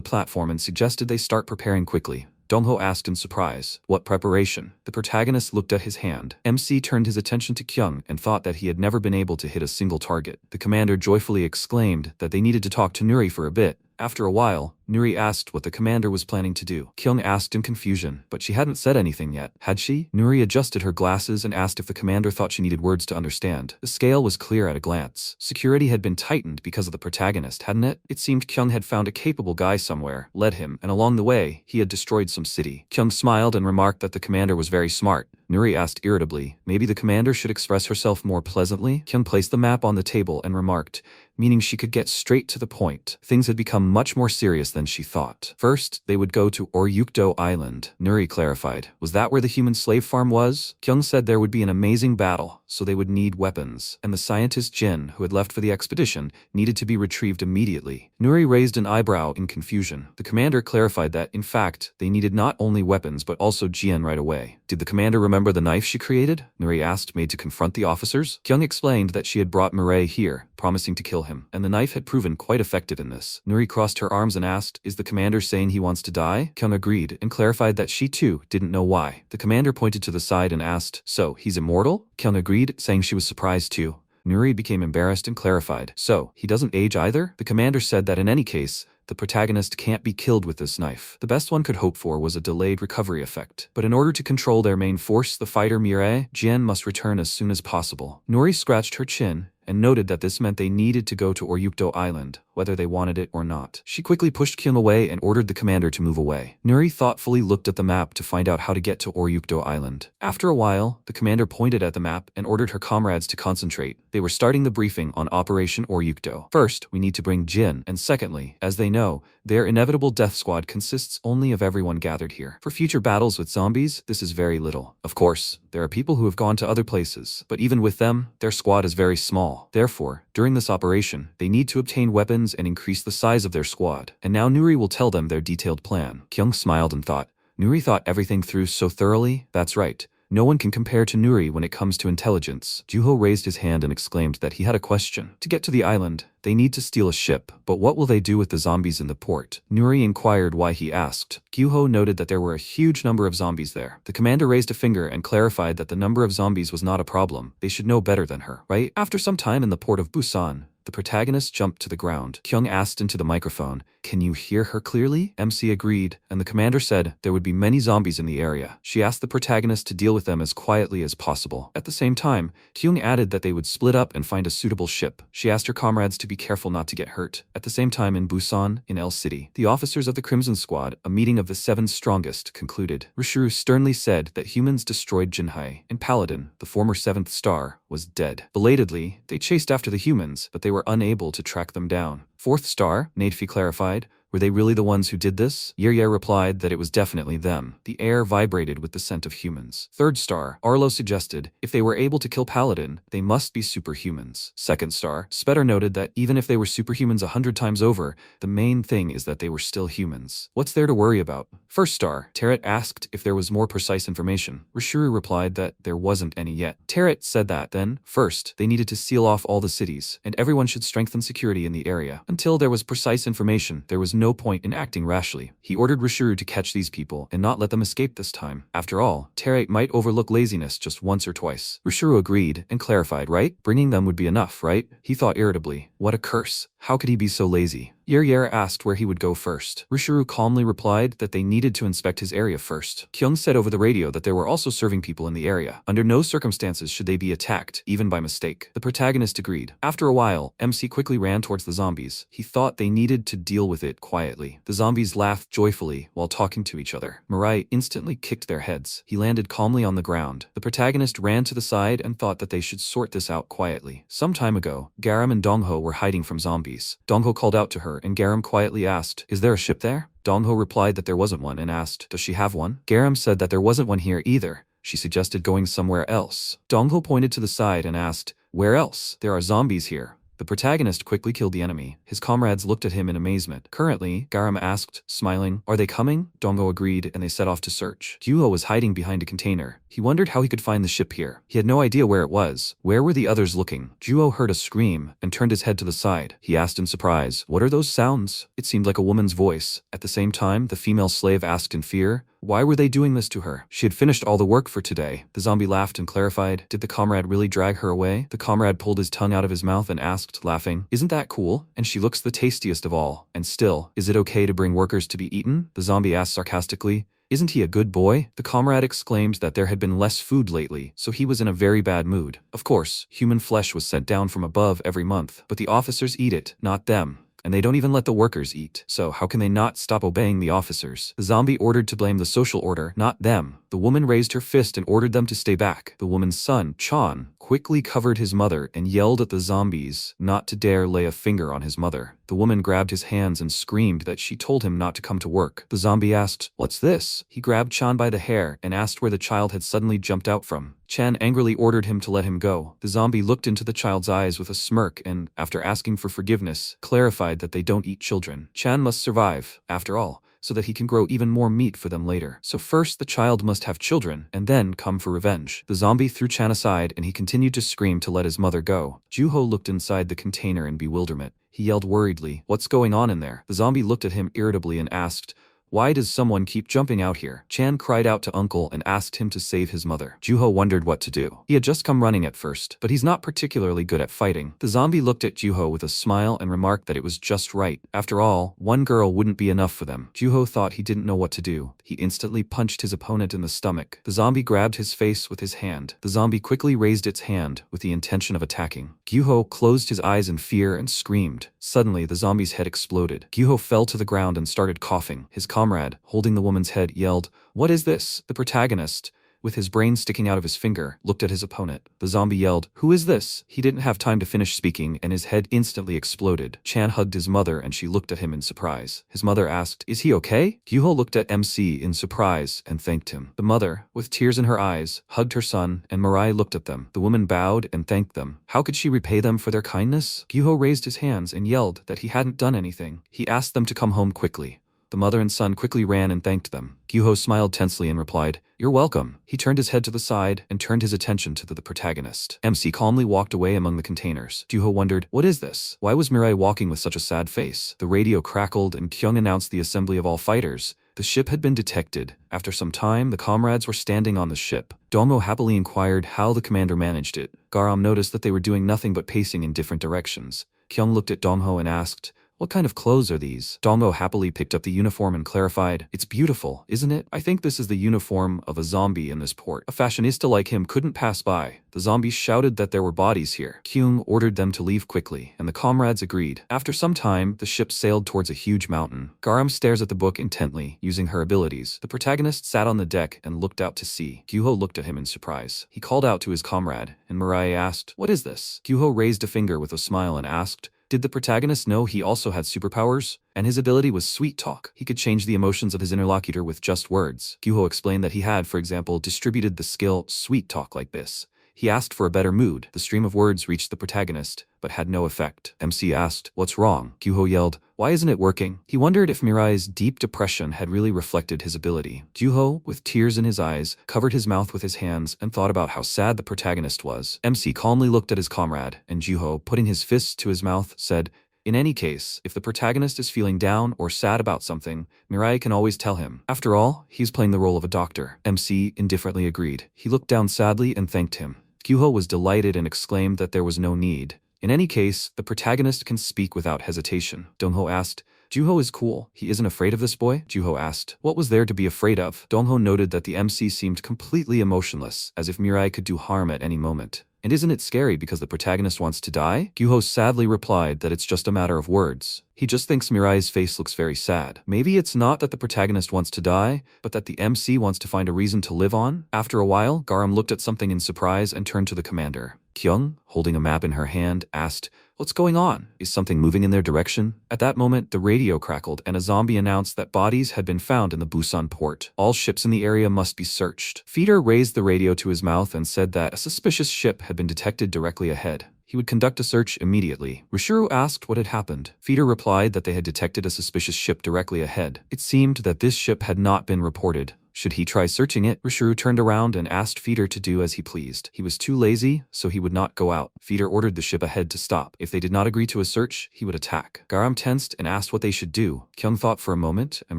Speaker 1: platform and suggested they start preparing quickly. Dongho asked in surprise, what preparation? The protagonist looked at his hand. MC turned his attention to Kyung and thought that he had never been able to hit a single target. The commander joyfully exclaimed that they needed to talk to Nuri for a bit. After a while, Nuri asked what the commander was planning to do. Kyung asked in confusion, but she hadn't said anything yet, had she? Nuri adjusted her glasses and asked if the commander thought she needed words to understand. The scale was clear at a glance. Security had been tightened because of the protagonist, hadn't it? It seemed Kyung had found a capable guy somewhere, led him, and along the way, he had destroyed some city. Kyung smiled and remarked that the commander was very smart. Nuri asked irritably, maybe the commander should express herself more pleasantly? Kyung placed the map on the table and remarked, meaning she could get straight to the point. Things had become much more serious than she thought. First, they would go to Orupto Island. Nuri clarified, was that where the human slave farm was? Kyung said there would be an amazing battle, so they would need weapons, and the scientist Jin, who had left for the expedition, needed to be retrieved immediately. Nuri raised an eyebrow in confusion. The commander clarified that, in fact, they needed not only weapons but also Jin right away. Did the commander remember the knife she created? Nuri asked, made to confront the officers. Kyung explained that she had brought Mirai here, promising to kill him, and the knife had proven quite effective in this. Nuri crossed her arms and asked, is the commander saying he wants to die? Kyung agreed and clarified that she too didn't know why. The commander pointed to the side and asked, so, he's immortal? Kyung agreed, saying she was surprised too. Nuri became embarrassed and clarified, so, he doesn't age either? The commander said that in any case, the protagonist can't be killed with this knife. The best one could hope for was a delayed recovery effect. But in order to control their main force, the fighter Mirai, Jian must return as soon as possible. Nuri scratched her chin and noted that this meant they needed to go to Orupto Island, whether they wanted it or not. She quickly pushed Kyung away and ordered the commander to move away. Nuri thoughtfully looked at the map to find out how to get to Orupto Island. After a while, the commander pointed at the map and ordered her comrades to concentrate. They were starting the briefing on Operation Orupto. First, we need to bring Jin, and secondly, as they know, their inevitable death squad consists only of everyone gathered here. For future battles with zombies, this is very little. Of course, there are people who have gone to other places, but even with them, their squad is very small. Therefore, during this operation, they need to obtain weapons and increase the size of their squad. And now Nuri will tell them their detailed plan. Kyung smiled and thought, Nuri thought everything through so thoroughly? That's right. No one can compare to Nuri when it comes to intelligence. Juho raised his hand and exclaimed that he had a question. To get to the island, they need to steal a ship, but what will they do with the zombies in the port? Nuri inquired why he asked. Gyuho noted that there were a huge number of zombies there. The commander raised a finger and clarified that the number of zombies was not a problem. They should know better than her, right? After some time in the port of Busan, the protagonist jumped to the ground. Kyung asked into the microphone, can you hear her clearly? MC agreed, and the commander said there would be many zombies in the area. She asked the protagonist to deal with them as quietly as possible. At the same time, Kyung added that they would split up and find a suitable ship. She asked her comrades to be careful not to get hurt. At the same time in Busan, in L City, the officers of the Crimson Squad, a meeting of the 7 strongest, concluded. Rishuru sternly said that humans destroyed Jinhai, and Paladin, the former 7th star, was dead. Belatedly, they chased after the humans, but they were unable to track them down. 4th star, Nadefi clarified, were they really the ones who did this? Yirye replied that it was definitely them. The air vibrated with the scent of humans. 3rd star, Arlo suggested, if they were able to kill Paladin, they must be superhumans. 2nd star, Spetter noted that even if they were superhumans 100 times over, the main thing is that they were still humans. What's there to worry about? 1st star, Terret asked if there was more precise information. Rishuru replied that there wasn't any yet. Terret said that, then, first, they needed to seal off all the cities, and everyone should strengthen security in the area. Until there was precise information, there was no point in acting rashly. He ordered Rishuru to catch these people and not let them escape this time. After all, Terret might overlook laziness just once or twice. Rishuru agreed and clarified, right? Bringing them would be enough, right? He thought irritably, what a curse. How could he be so lazy? Yer asked where he would go first. Rishiru calmly replied that they needed to inspect his area first. Kyung said over the radio that there were also serving people in the area. Under no circumstances should they be attacked, even by mistake. The protagonist agreed. After a while, MC quickly ran towards the zombies. He thought they needed to deal with it quietly. The zombies laughed joyfully while talking to each other. Mirai instantly kicked their heads. He landed calmly on the ground. The protagonist ran to the side and thought that they should sort this out quietly. Some time ago, Garam and Dongho were hiding from zombies. Dongho called out to her and Garam quietly asked, "Is there a ship there?" Dongho replied that there wasn't one and asked, "Does she have one?" Garam said that there wasn't one here either. She suggested going somewhere else. Dongho pointed to the side and asked, "Where else? There are zombies here." The protagonist quickly killed the enemy. His comrades looked at him in amazement. Currently, Garam asked, smiling, "Are they coming?" Dongho agreed and they set off to search. Juho was hiding behind a container. He wondered how he could find the ship here. He had no idea where it was. Where were the others looking? Juho heard a scream and turned his head to the side. He asked in surprise, "What are those sounds?" It seemed like a woman's voice. At the same time, the female slave asked in fear, why were they doing this to her? She had finished all the work for today. The zombie laughed and clarified, "Did the comrade really drag her away?" The comrade pulled his tongue out of his mouth and asked, laughing, "Isn't that cool? And she looks the tastiest of all. And still, is it okay to bring workers to be eaten?" The zombie asked sarcastically, "Isn't he a good boy?" The comrade exclaimed that there had been less food lately, so he was in a very bad mood. Of course, human flesh was sent down from above every month, but the officers eat it, not them. And they don't even let the workers eat. So how can they not stop obeying the officers? The zombie ordered to blame the social order, not them. The woman raised her fist and ordered them to stay back. The woman's son, Chan, quickly covered his mother and yelled at the zombies not to dare lay a finger on his mother. The woman grabbed his hands and screamed that she told him not to come to work. The zombie asked, "What's this?" He grabbed Chan by the hair and asked where the child had suddenly jumped out from. Chan angrily ordered him to let him go. The zombie looked into the child's eyes with a smirk and, after asking for forgiveness, clarified that they don't eat children. Chan must survive, after all, so that he can grow even more meat for them later. So first the child must have children, and then come for revenge. The zombie threw Chan aside and he continued to scream to let his mother go. Juho looked inside the container in bewilderment. He yelled worriedly, "What's going on in there?" The zombie looked at him irritably and asked, "Why does someone keep jumping out here?" Chan cried out to Uncle and asked him to save his mother. Juho wondered what to do. He had just come running at first, but he's not particularly good at fighting. The zombie looked at Juho with a smile and remarked that it was just right. After all, one girl wouldn't be enough for them. Juho thought he didn't know what to do. He instantly punched his opponent in the stomach. The zombie grabbed his face with his hand. The zombie quickly raised its hand with the intention of attacking. Juho closed his eyes in fear and screamed. Suddenly, the zombie's head exploded. Juho fell to the ground and started coughing. His comrade, holding the woman's head, yelled, "What is this?" The protagonist, with his brain sticking out of his finger, looked at his opponent. The zombie yelled, "Who is this?" He didn't have time to finish speaking and his head instantly exploded. Chan hugged his mother and she looked at him in surprise. His mother asked, "Is he okay?" Juho looked at MC in surprise and thanked him. The mother, with tears in her eyes, hugged her son and Mirai looked at them. The woman bowed and thanked them. How could she repay them for their kindness? Juho raised his hands and yelled that he hadn't done anything. He asked them to come home quickly. The mother and son quickly ran and thanked them. Gyuho smiled tensely and replied, "You're welcome." He turned his head to the side and turned his attention to the protagonist. MC calmly walked away among the containers. Gyuho wondered, what is this? Why was Mirai walking with such a sad face? The radio crackled and Kyung announced the assembly of all fighters. The ship had been detected. After some time, the comrades were standing on the ship. Domo happily inquired how the commander managed it. Garam noticed that they were doing nothing but pacing in different directions. Kyung looked at Dongho and asked, "What kind of clothes are these?" Dongho happily picked up the uniform and clarified, "It's beautiful, isn't it? I think this is the uniform of a zombie in this port. A fashionista like him couldn't pass by." The zombies shouted that there were bodies here. Kyung ordered them to leave quickly, and the comrades agreed. After some time, the ship sailed towards a huge mountain. Garam stares at the book intently, using her abilities. The protagonist sat on the deck and looked out to sea. Gyuho looked at him in surprise. He called out to his comrade, and Mirai asked, "What is this?" Gyuho raised a finger with a smile and asked, did the protagonist know he also had superpowers? And his ability was sweet talk. He could change the emotions of his interlocutor with just words. Gyuho explained that he had, for example, distributed the skill sweet talk like this. He asked for a better mood. The stream of words reached the protagonist, but had no effect. MC asked, "What's wrong?" Gyuho yelled, "Why isn't it working?" He wondered if Mirai's deep depression had really reflected his ability. Gyuho, with tears in his eyes, covered his mouth with his hands and thought about how sad the protagonist was. MC calmly looked at his comrade, and Gyuho, putting his fists to his mouth, said, "In any case, if the protagonist is feeling down or sad about something, Mirai can always tell him. After all, he's playing the role of a doctor." MC indifferently agreed. He looked down sadly and thanked him. Gyuho was delighted and exclaimed that there was no need In any case, the protagonist can speak without hesitation. Dongho asked, Juho is cool. He isn't afraid of this boy? Juho asked. What was there to be afraid of? Dongho noted that the MC seemed completely emotionless, as if Mirai could do harm at any moment. And isn't it scary because the protagonist wants to die? Gyuho sadly replied that it's just a matter of words. He just thinks Mirai's face looks very sad. Maybe it's not that the protagonist wants to die, but that the MC wants to find a reason to live on? After a while, Garam looked at something in surprise and turned to the commander. Kyung, holding a map in her hand, asked, What's going on? Is something moving in their direction? At that moment, the radio crackled and a zombie announced that bodies had been found in the Busan port. All ships in the area must be searched. Feeder raised the radio to his mouth and said that a suspicious ship had been detected directly ahead. He would conduct a search immediately. Rishuru asked what had happened. Feeder replied that they had detected a suspicious ship directly ahead. It seemed that this ship had not been reported. Should he try searching it? Rishuru turned around and asked Feeder to do as he pleased. He was too lazy, so he would not go out. Feeder ordered the ship ahead to stop. If they did not agree to a search, he would attack. Garam tensed and asked what they should do. Kyung thought for a moment and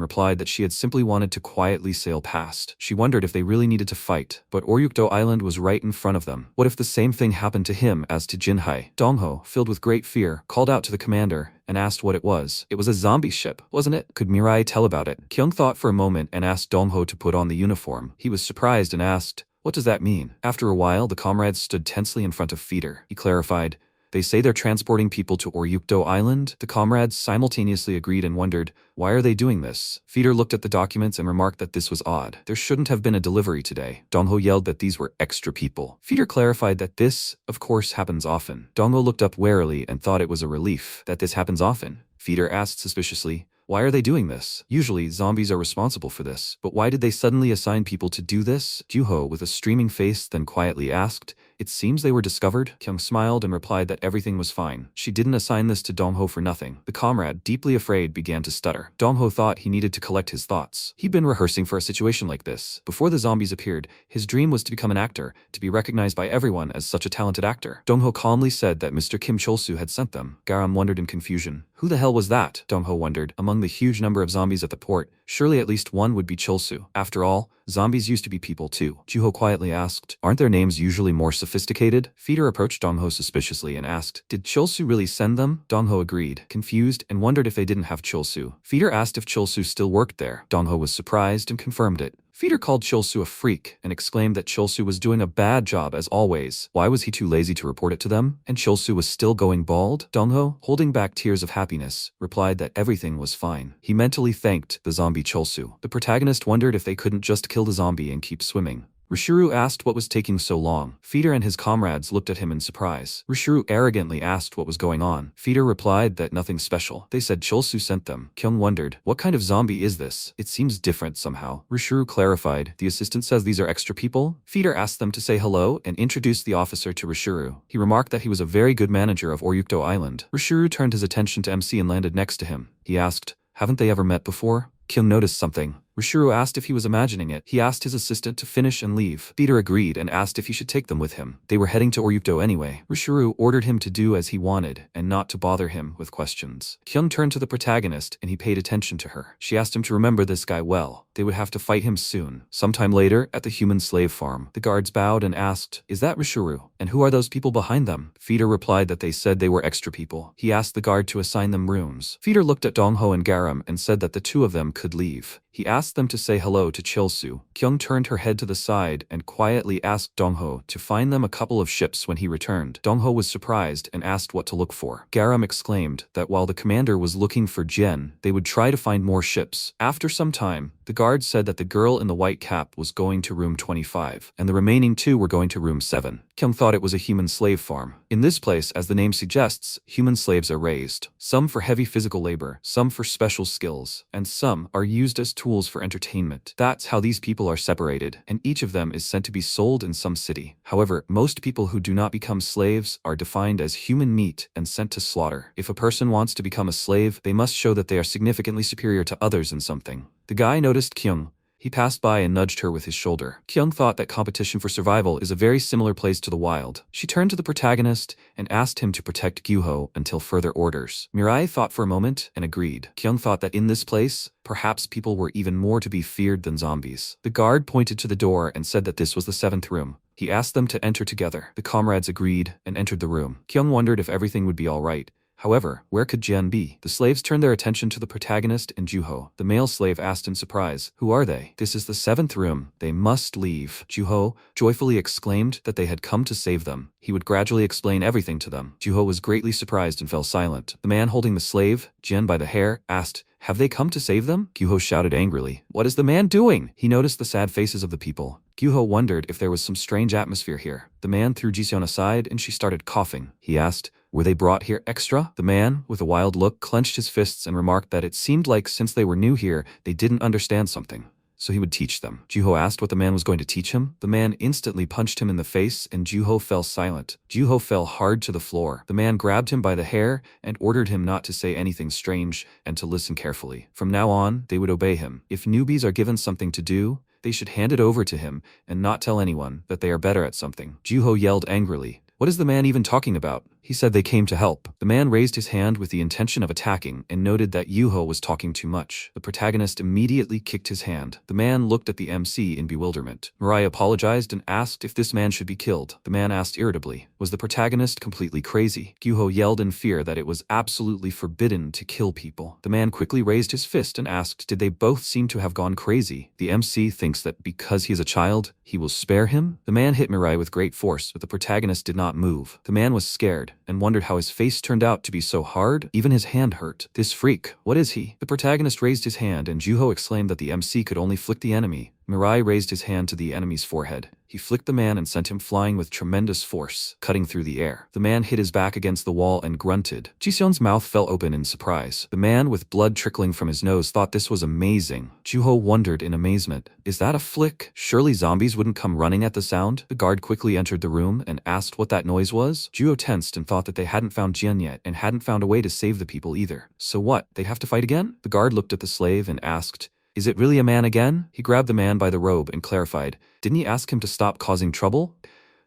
Speaker 1: replied that she had simply wanted to quietly sail past. She wondered if they really needed to fight, but Orupto Island was right in front of them. What if the same thing happened to him as to Jinhai? Dongho, filled with great fear, called out to the commander and asked what it was. It was a zombie ship, wasn't it? Could Mirai tell about it? Kyung thought for a moment and asked Dongho to put on the uniform. He was surprised and asked, What does that mean? After a while, the comrades stood tensely in front of Feeder. He clarified, They say they're transporting people to Orupto Island. The comrades simultaneously agreed and wondered, why are they doing this? Feeder looked at the documents and remarked that this was odd. There shouldn't have been a delivery today. Dongho yelled that these were extra people. Feeder clarified that this, of course, happens often. Dongho looked up warily and thought it was a relief that this happens often. Feeder asked suspiciously, Why are they doing this? Usually, zombies are responsible for this. But why did they suddenly assign people to do this? Juho, with a streaming face, then quietly asked, It seems they were discovered? Kyung smiled and replied that everything was fine. She didn't assign this to Dongho for nothing. The comrade, deeply afraid, began to stutter. Dongho thought he needed to collect his thoughts. He'd been rehearsing for a situation like this. Before the zombies appeared, his dream was to become an actor, to be recognized by everyone as such a talented actor. Dongho calmly said that Mr. Kim Cholsu had sent them. Garam wondered in confusion. Who the hell was that? Dongho wondered. Among the huge number of zombies at the port, surely at least one would be Cholsu. After all, zombies used to be people too. Juho quietly asked, Aren't their names usually more sophisticated? Feeder approached Dongho suspiciously and asked, Did Cholsu really send them? Dongho agreed, confused, and wondered if they didn't have Cholsu. Feeder asked if Cholsu still worked there. Dongho was surprised and confirmed it. Feeder called Cholsu a freak and exclaimed that Cholsu was doing a bad job as always. Why was he too lazy to report it to them? And Cholsu was still going bald? Dongho, holding back tears of happiness, replied that everything was fine. He mentally thanked the zombie Cholsu. The protagonist wondered if they couldn't just kill the zombie and keep swimming. Rishuru asked what was taking so long. Feeder and his comrades looked at him in surprise. Rishuru arrogantly asked what was going on. Feeder replied that nothing special. They said Cholsu sent them. Kyung wondered, what kind of zombie is this? It seems different somehow. Rishuru clarified, the assistant says these are extra people? Feeder asked them to say hello and introduced the officer to Rishuru. He remarked that he was a very good manager of Orupto Island. Rishuru turned his attention to MC and landed next to him. He asked, haven't they ever met before? Kyung noticed something. Rishuru asked if he was imagining it. He asked his assistant to finish and leave. Feeder agreed and asked if he should take them with him. They were heading to Orupto anyway. Rishuru ordered him to do as he wanted and not to bother him with questions. Kyung turned to the protagonist and he paid attention to her. She asked him to remember this guy well. They would have to fight him soon. Sometime later, at the human slave farm, the guards bowed and asked, Is that Rishuru? And who are those people behind them? Feeder replied that they said they were extra people. He asked the guard to assign them rooms. Feeder looked at Dongho and Garam and said that the two of them could leave. He asked them to say hello to Cholsu. Kyung turned her head to the side and quietly asked Dongho to find them a couple of ships when he returned. Dongho was surprised and asked what to look for. Garam exclaimed that while the commander was looking for Jen, they would try to find more ships. After some time, the guard said that the girl in the white cap was going to room 25, and the remaining two were going to room 7. Kyung thought it was a human slave farm. In this place, as the name suggests, human slaves are raised. Some for heavy physical labor, some for special skills, and some are used as tools for entertainment. That's how these people are separated, and each of them is sent to be sold in some city. However, most people who do not become slaves are defined as human meat and sent to slaughter. If a person wants to become a slave, they must show that they are significantly superior to others in something. The guy noticed Kyung. He passed by and nudged her with his shoulder. Kyung thought that competition for survival is a very similar place to the wild. She turned to the protagonist and asked him to protect Gyuho until further orders. Mirai thought for a moment and agreed. Kyung thought that in this place, perhaps people were even more to be feared than zombies. The guard pointed to the door and said that this was the 7th room. He asked them to enter together. The comrades agreed and entered the room. Kyung wondered if everything would be all right. However, where could Jian be? The slaves turned their attention to the protagonist and Juho. The male slave asked in surprise, "Who are they?" "This is the 7th room. They must leave." Juho joyfully exclaimed that they had come to save them. He would gradually explain everything to them. Juho was greatly surprised and fell silent. The man holding the slave, Jian by the hair, asked, "Have they come to save them?" Gyuho shouted angrily, "What is the man doing?" He noticed the sad faces of the people. Gyuho wondered if there was some strange atmosphere here. The man threw Jiseon aside and she started coughing. He asked, "Were they brought here extra?" The man, with a wild look, clenched his fists and remarked that it seemed like since they were new here, they didn't understand something, so he would teach them. Juho asked what the man was going to teach him. The man instantly punched him in the face and Juho fell silent. Juho fell hard to the floor. The man grabbed him by the hair and ordered him not to say anything strange and to listen carefully. From now on, they would obey him. If newbies are given something to do, they should hand it over to him and not tell anyone that they are better at something. Juho yelled angrily, "What is the man even talking about?" He said they came to help. The man raised his hand with the intention of attacking and noted that Yuho was talking too much. The protagonist immediately kicked his hand. The man looked at the MC in bewilderment. Mirai apologized and asked if this man should be killed. The man asked irritably, was the protagonist completely crazy? Gyuho yelled in fear that it was absolutely forbidden to kill people. The man quickly raised his fist and asked, did they both seem to have gone crazy? The MC thinks that because he is a child, he will spare him? The man hit Mirai with great force, but the protagonist did not move. The man was scared and wondered how his face turned out to be so hard. Even his hand hurt. This freak, what is he? The protagonist raised his hand and Juho exclaimed that the MC could only flick the enemy. Mirai raised his hand to the enemy's forehead. He flicked the man and sent him flying with tremendous force, cutting through the air. The man hit his back against the wall and grunted. Jiseon's mouth fell open in surprise. The man with blood trickling from his nose thought this was amazing. Juho wondered in amazement. Is that a flick? Surely zombies wouldn't come running at the sound? The guard quickly entered the room and asked what that noise was. Juho tensed and thought that they hadn't found Jian yet and hadn't found a way to save the people either. So what? They'd have to fight again? The guard looked at the slave and asked, is it really a man again? He grabbed the man by the robe and clarified, didn't he ask him to stop causing trouble?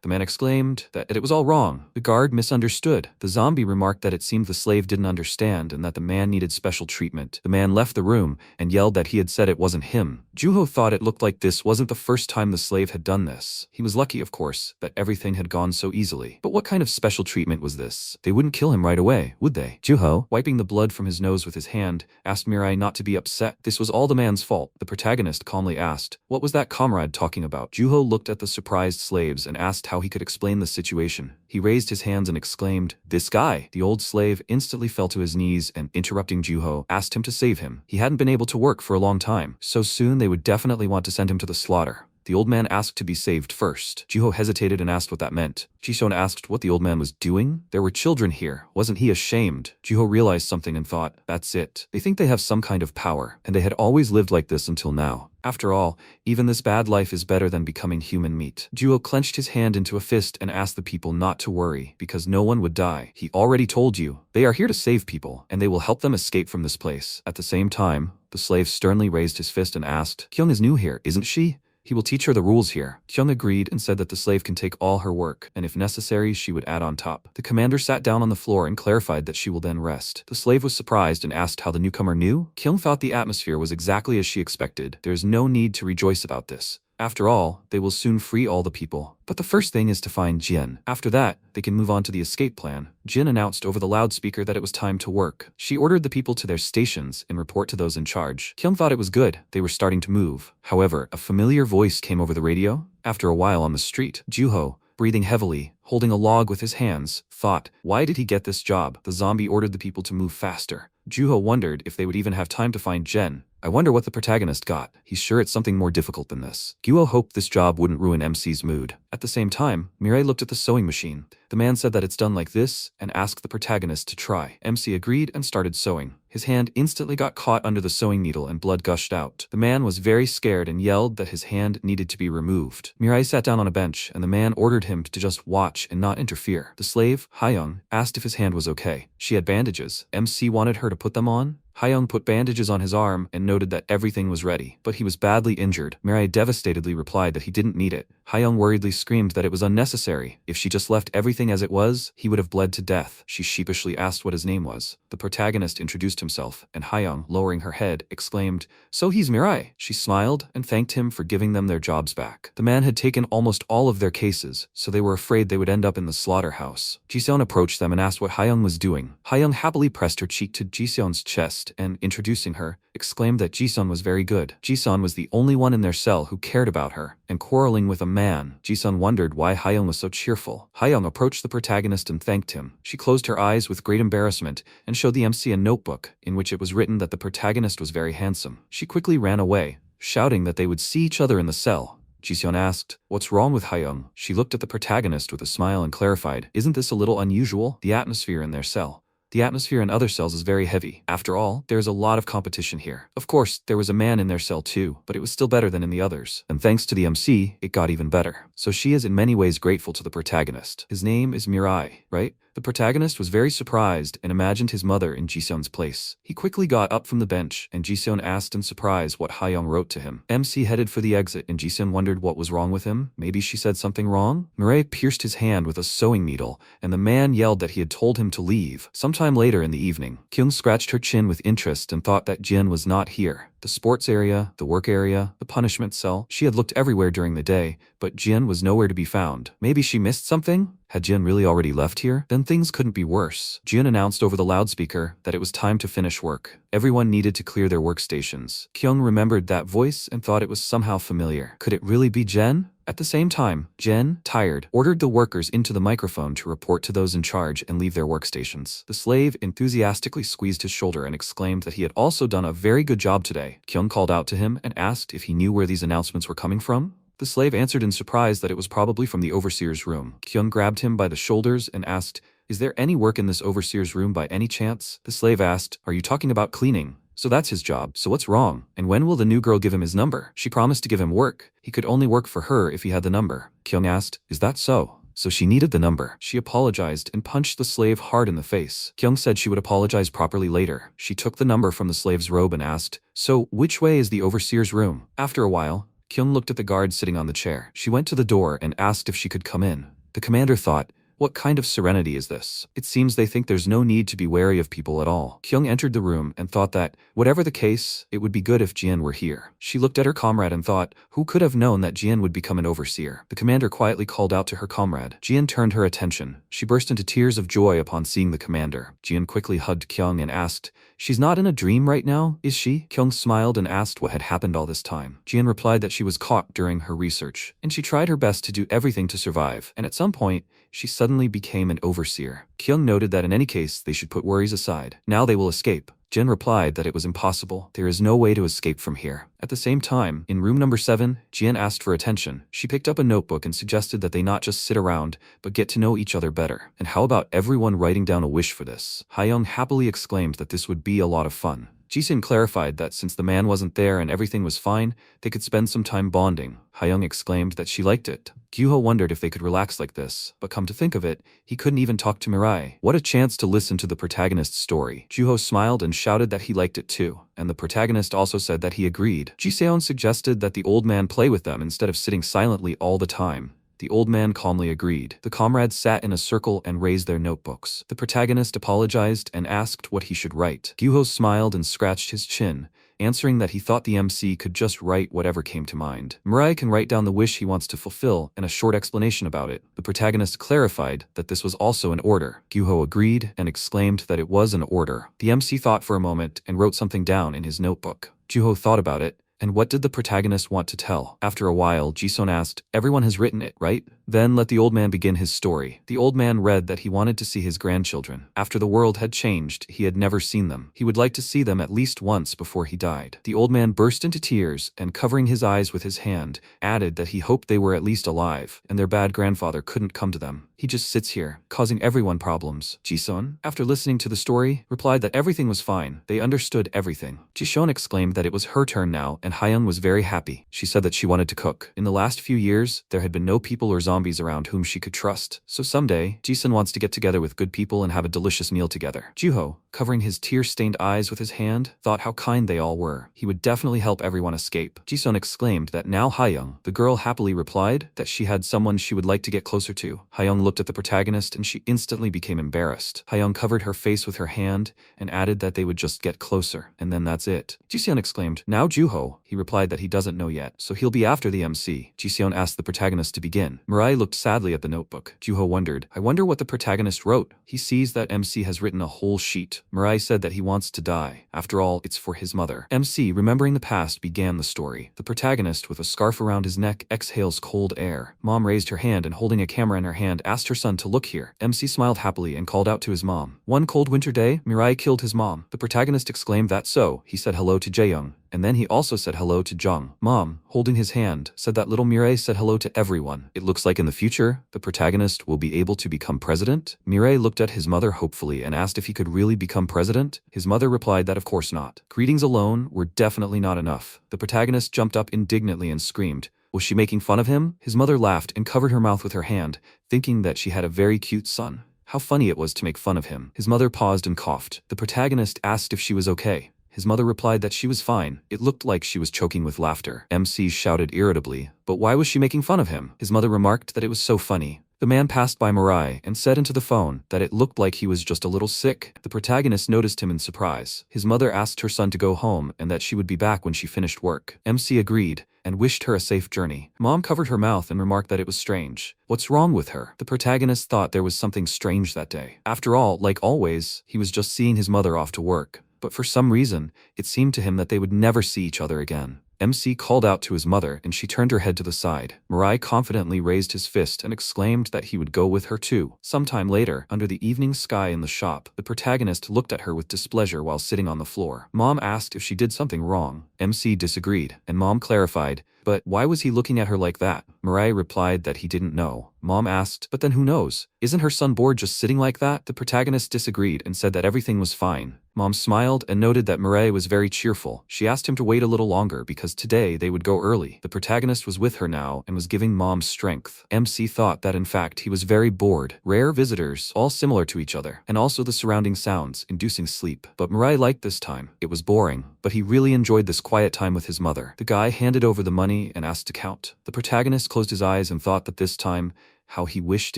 Speaker 1: The man exclaimed that it was all wrong. The guard misunderstood. The zombie remarked that it seemed the slave didn't understand and that the man needed special treatment. The man left the room and yelled that he had said it wasn't him. Juho thought it looked like this wasn't the first time the slave had done this. He was lucky, of course, that everything had gone so easily. But what kind of special treatment was this? They wouldn't kill him right away, would they? Juho, wiping the blood from his nose with his hand, asked Mirai not to be upset. This was all the man's fault. The protagonist calmly asked, what was that comrade talking about? Juho looked at the surprised slaves and asked how he could explain the situation. He raised his hands and exclaimed, this guy. The old slave instantly fell to his knees and, interrupting Juho, asked him to save him. He hadn't been able to work for a long time. So soon they would definitely want to send him to the slaughter. The old man asked to be saved first. Juho hesitated and asked what that meant. Jiseon asked what the old man was doing. There were children here. Wasn't he ashamed? Juho realized something and thought, that's it. They think they have some kind of power, and they had always lived like this until now. After all, even this bad life is better than becoming human meat. Juho clenched his hand into a fist and asked the people not to worry, because no one would die. He already told you. They are here to save people, and they will help them escape from this place. At the same time, the slave sternly raised his fist and asked, Kyung is new here, isn't she? He will teach her the rules here. Kyung agreed and said that the slave can take all her work, and if necessary, she would add on top. The commander sat down on the floor and clarified that she will then rest. The slave was surprised and asked how the newcomer knew. Kyung thought the atmosphere was exactly as she expected. There is no need to rejoice about this. After all, they will soon free all the people. But the first thing is to find Jin. After that, they can move on to the escape plan. Jin announced over the loudspeaker that it was time to work. She ordered the people to their stations and report to those in charge. Kyung thought it was good. They were starting to move. However, a familiar voice came over the radio. After a while on the street, Juho, breathing heavily, holding a log with his hands, thought, why did he get this job? The zombie ordered the people to move faster. Juho wondered if they would even have time to find Jen. I wonder what the protagonist got. He's sure it's something more difficult than this. Guo hoped this job wouldn't ruin MC's mood. At the same time, Mirai looked at the sewing machine. The man said that it's done like this and asked the protagonist to try. MC agreed and started sewing. His hand instantly got caught under the sewing needle and blood gushed out. The man was very scared and yelled that his hand needed to be removed. Mirai sat down on a bench and the man ordered him to just watch and not interfere. The slave, Hayoung, asked if his hand was okay. She had bandages. MC wanted her to put them on, Hyung put bandages on his arm and noted that everything was ready, but he was badly injured. Mirai devastatedly replied that he didn't need it. Hyung worriedly screamed that it was unnecessary. If she just left everything as it was, he would have bled to death. She sheepishly asked what his name was. The protagonist introduced himself, and Hyung, lowering her head, exclaimed, "So he's Mirai." She smiled and thanked him for giving them their jobs back. The man had taken almost all of their cases, so they were afraid they would end up in the slaughterhouse. Jiseon approached them and asked what Hyung was doing. Hyung happily pressed her cheek to Jiseon's chest and, introducing her, exclaimed that Jiseon was very good. Jiseon was the only one in their cell who cared about her, and quarreling with a man. Jiseon wondered why Hyung was so cheerful. Hyung approached the protagonist and thanked him. She closed her eyes with great embarrassment and showed the MC a notebook, in which it was written that the protagonist was very handsome. She quickly ran away, shouting that they would see each other in the cell. Jiseon asked, "What's wrong with Hyung?" She looked at the protagonist with a smile and clarified, "Isn't this a little unusual? The atmosphere in their cell. The atmosphere in other cells is very heavy. After all, there's a lot of competition here. Of course, there was a man in their cell too, but it was still better than in the others. And thanks to the MC, it got even better." So she is in many ways grateful to the protagonist. His name is Mirai, right? The protagonist was very surprised and imagined his mother in Jiseon's place. He quickly got up from the bench, and Jiseon asked in surprise what Hyung wrote to him. MC headed for the exit, and Jiseon wondered what was wrong with him. Maybe she said something wrong? Mirai pierced his hand with a sewing needle, and the man yelled that he had told him to leave. Sometime later in the evening, Kyung scratched her chin with interest and thought that Jin was not here. The sports area, the work area, the punishment cell. She had looked everywhere during the day, but Jin was nowhere to be found. Maybe she missed something? Had Jin really already left here? Then things couldn't be worse. Jin announced over the loudspeaker that it was time to finish work. Everyone needed to clear their workstations. Kyung remembered that voice and thought it was somehow familiar. Could it really be Jen? At the same time, Jen, tired, ordered the workers into the microphone to report to those in charge and leave their workstations. The slave enthusiastically squeezed his shoulder and exclaimed that he had also done a very good job today. Kyung called out to him and asked if he knew where these announcements were coming from. The slave answered in surprise that it was probably from the overseer's room. Kyung grabbed him by the shoulders and asked, "Is there any work in this overseer's room by any chance?" The slave asked, "Are you talking about cleaning? So that's his job. So what's wrong? And when will the new girl give him his number? She promised to give him work. He could only work for her if he had the number." Kyung asked, "Is that so?" So she needed the number. She apologized and punched the slave hard in the face. Kyung said she would apologize properly later. She took the number from the slave's robe and asked, "So which way is the overseer's room?" After a while, Kyung looked at the guard sitting on the chair. She went to the door and asked if she could come in. The commander thought, "What kind of serenity is this? It seems they think there's no need to be wary of people at all." Kyung entered the room and thought that, whatever the case, it would be good if Jian were here. She looked at her comrade and thought, who could have known that Jian would become an overseer? The commander quietly called out to her comrade. Jian turned her attention. She burst into tears of joy upon seeing the commander. Jian quickly hugged Kyung and asked, "She's not in a dream right now, is she?" Kyung smiled and asked what had happened all this time. Jian replied that she was caught during her research, and she tried her best to do everything to survive, and at some point, she suddenly became an overseer. Kyung noted that in any case, they should put worries aside. Now they will escape. Jin replied that it was impossible. There is no way to escape from here. At the same time, in room number 7, Jian asked for attention. She picked up a notebook and suggested that they not just sit around, but get to know each other better. And how about everyone writing down a wish for this? Hyung happily exclaimed that this would be a lot of fun. Jisun clarified that since the man wasn't there and everything was fine, they could spend some time bonding. Hyung exclaimed that she liked it. Gyuho wondered if they could relax like this, but come to think of it, he couldn't even talk to Mirai. What a chance to listen to the protagonist's story. Gyuho smiled and shouted that he liked it too, and the protagonist also said that he agreed. Jiseon suggested that the old man play with them instead of sitting silently all the time. The old man calmly agreed. The comrades sat in a circle and raised their notebooks. The protagonist apologized and asked what he should write. Gyuho smiled and scratched his chin, answering that he thought the MC could just write whatever came to mind. Mirai can write down the wish he wants to fulfill and a short explanation about it. The protagonist clarified that this was also an order. Gyuho agreed and exclaimed that it was an order. The MC thought for a moment and wrote something down in his notebook. Gyuho thought about it. And what did the protagonist want to tell? After a while, Jisun asked, "Everyone has written it, right? Then let the old man begin his story." The old man read that he wanted to see his grandchildren. After the world had changed, he had never seen them. He would like to see them at least once before he died. The old man burst into tears and, covering his eyes with his hand, added that he hoped they were at least alive and their bad grandfather couldn't come to them. He just sits here, causing everyone problems. Jisun, after listening to the story, replied that everything was fine. They understood everything. Jishon exclaimed that it was her turn now and Hyung was very happy. She said that she wanted to cook. In the last few years, there had been no people or zombies around whom she could trust. So someday, Jisun wants to get together with good people and have a delicious meal together. Juho, covering his tear-stained eyes with his hand, thought how kind they all were. He would definitely help everyone escape. Jisun exclaimed that now Hyung. The girl happily replied that she had someone she would like to get closer to. Hyung looked at the protagonist and she instantly became embarrassed. Hyung covered her face with her hand and added that they would just get closer, and then that's it. Jisun exclaimed, now Juho. He replied that he doesn't know yet, so he'll be after the MC. Jisun asked the protagonist to begin. Mirai looked sadly at the notebook. Juho wondered, I wonder what the protagonist wrote. He sees that MC has written a whole sheet. Mirai said that he wants to die. After all, it's for his mother. MC, remembering the past, began the story. The protagonist, with a scarf around his neck, exhales cold air. Mom raised her hand and holding a camera in her hand asked her son to look here. MC smiled happily and called out to his mom. One cold winter day, Mirai killed his mom. The protagonist exclaimed that so. He said hello to Jaeyoung, and then he also said hello to Jung. Mom, holding his hand, said that little Mirai said hello to everyone. It looks like in the future, the protagonist will be able to become president? Mirai looked at his mother hopefully and asked if he could really become president. His mother replied that of course not. Greetings alone were definitely not enough. The protagonist jumped up indignantly and screamed. Was she making fun of him? His mother laughed and covered her mouth with her hand, thinking that she had a very cute son. How funny it was to make fun of him. His mother paused and coughed. The protagonist asked if she was okay. His mother replied that she was fine. It looked like she was choking with laughter. MC shouted irritably, but why was she making fun of him? His mother remarked that it was so funny. The man passed by Mirai and said into the phone that it looked like he was just a little sick. The protagonist noticed him in surprise. His mother asked her son to go home and that she would be back when she finished work. MC agreed and wished her a safe journey. Mom covered her mouth and remarked that it was strange. What's wrong with her? The protagonist thought there was something strange that day. After all, like always, he was just seeing his mother off to work. But for some reason, it seemed to him that they would never see each other again. MC called out to his mother and she turned her head to the side. Mirai confidently raised his fist and exclaimed that he would go with her too. Sometime later, under the evening sky in the shop, the protagonist looked at her with displeasure while sitting on the floor. Mom asked if she did something wrong. MC disagreed, and Mom clarified, but why was he looking at her like that? Mirai replied that he didn't know. Mom asked, but then who knows? Isn't her son bored just sitting like that? The protagonist disagreed and said that everything was fine. Mom smiled and noted that Mirai was very cheerful. She asked him to wait a little longer because today they would go early. The protagonist was with her now and was giving Mom strength. MC thought that in fact he was very bored. Rare visitors, all similar to each other, and also the surrounding sounds, inducing sleep. But Mirai liked this time. It was boring, but he really enjoyed this quiet time with his mother. The guy handed over the money and asked to count. The protagonist closed his eyes and thought that this time, how he wished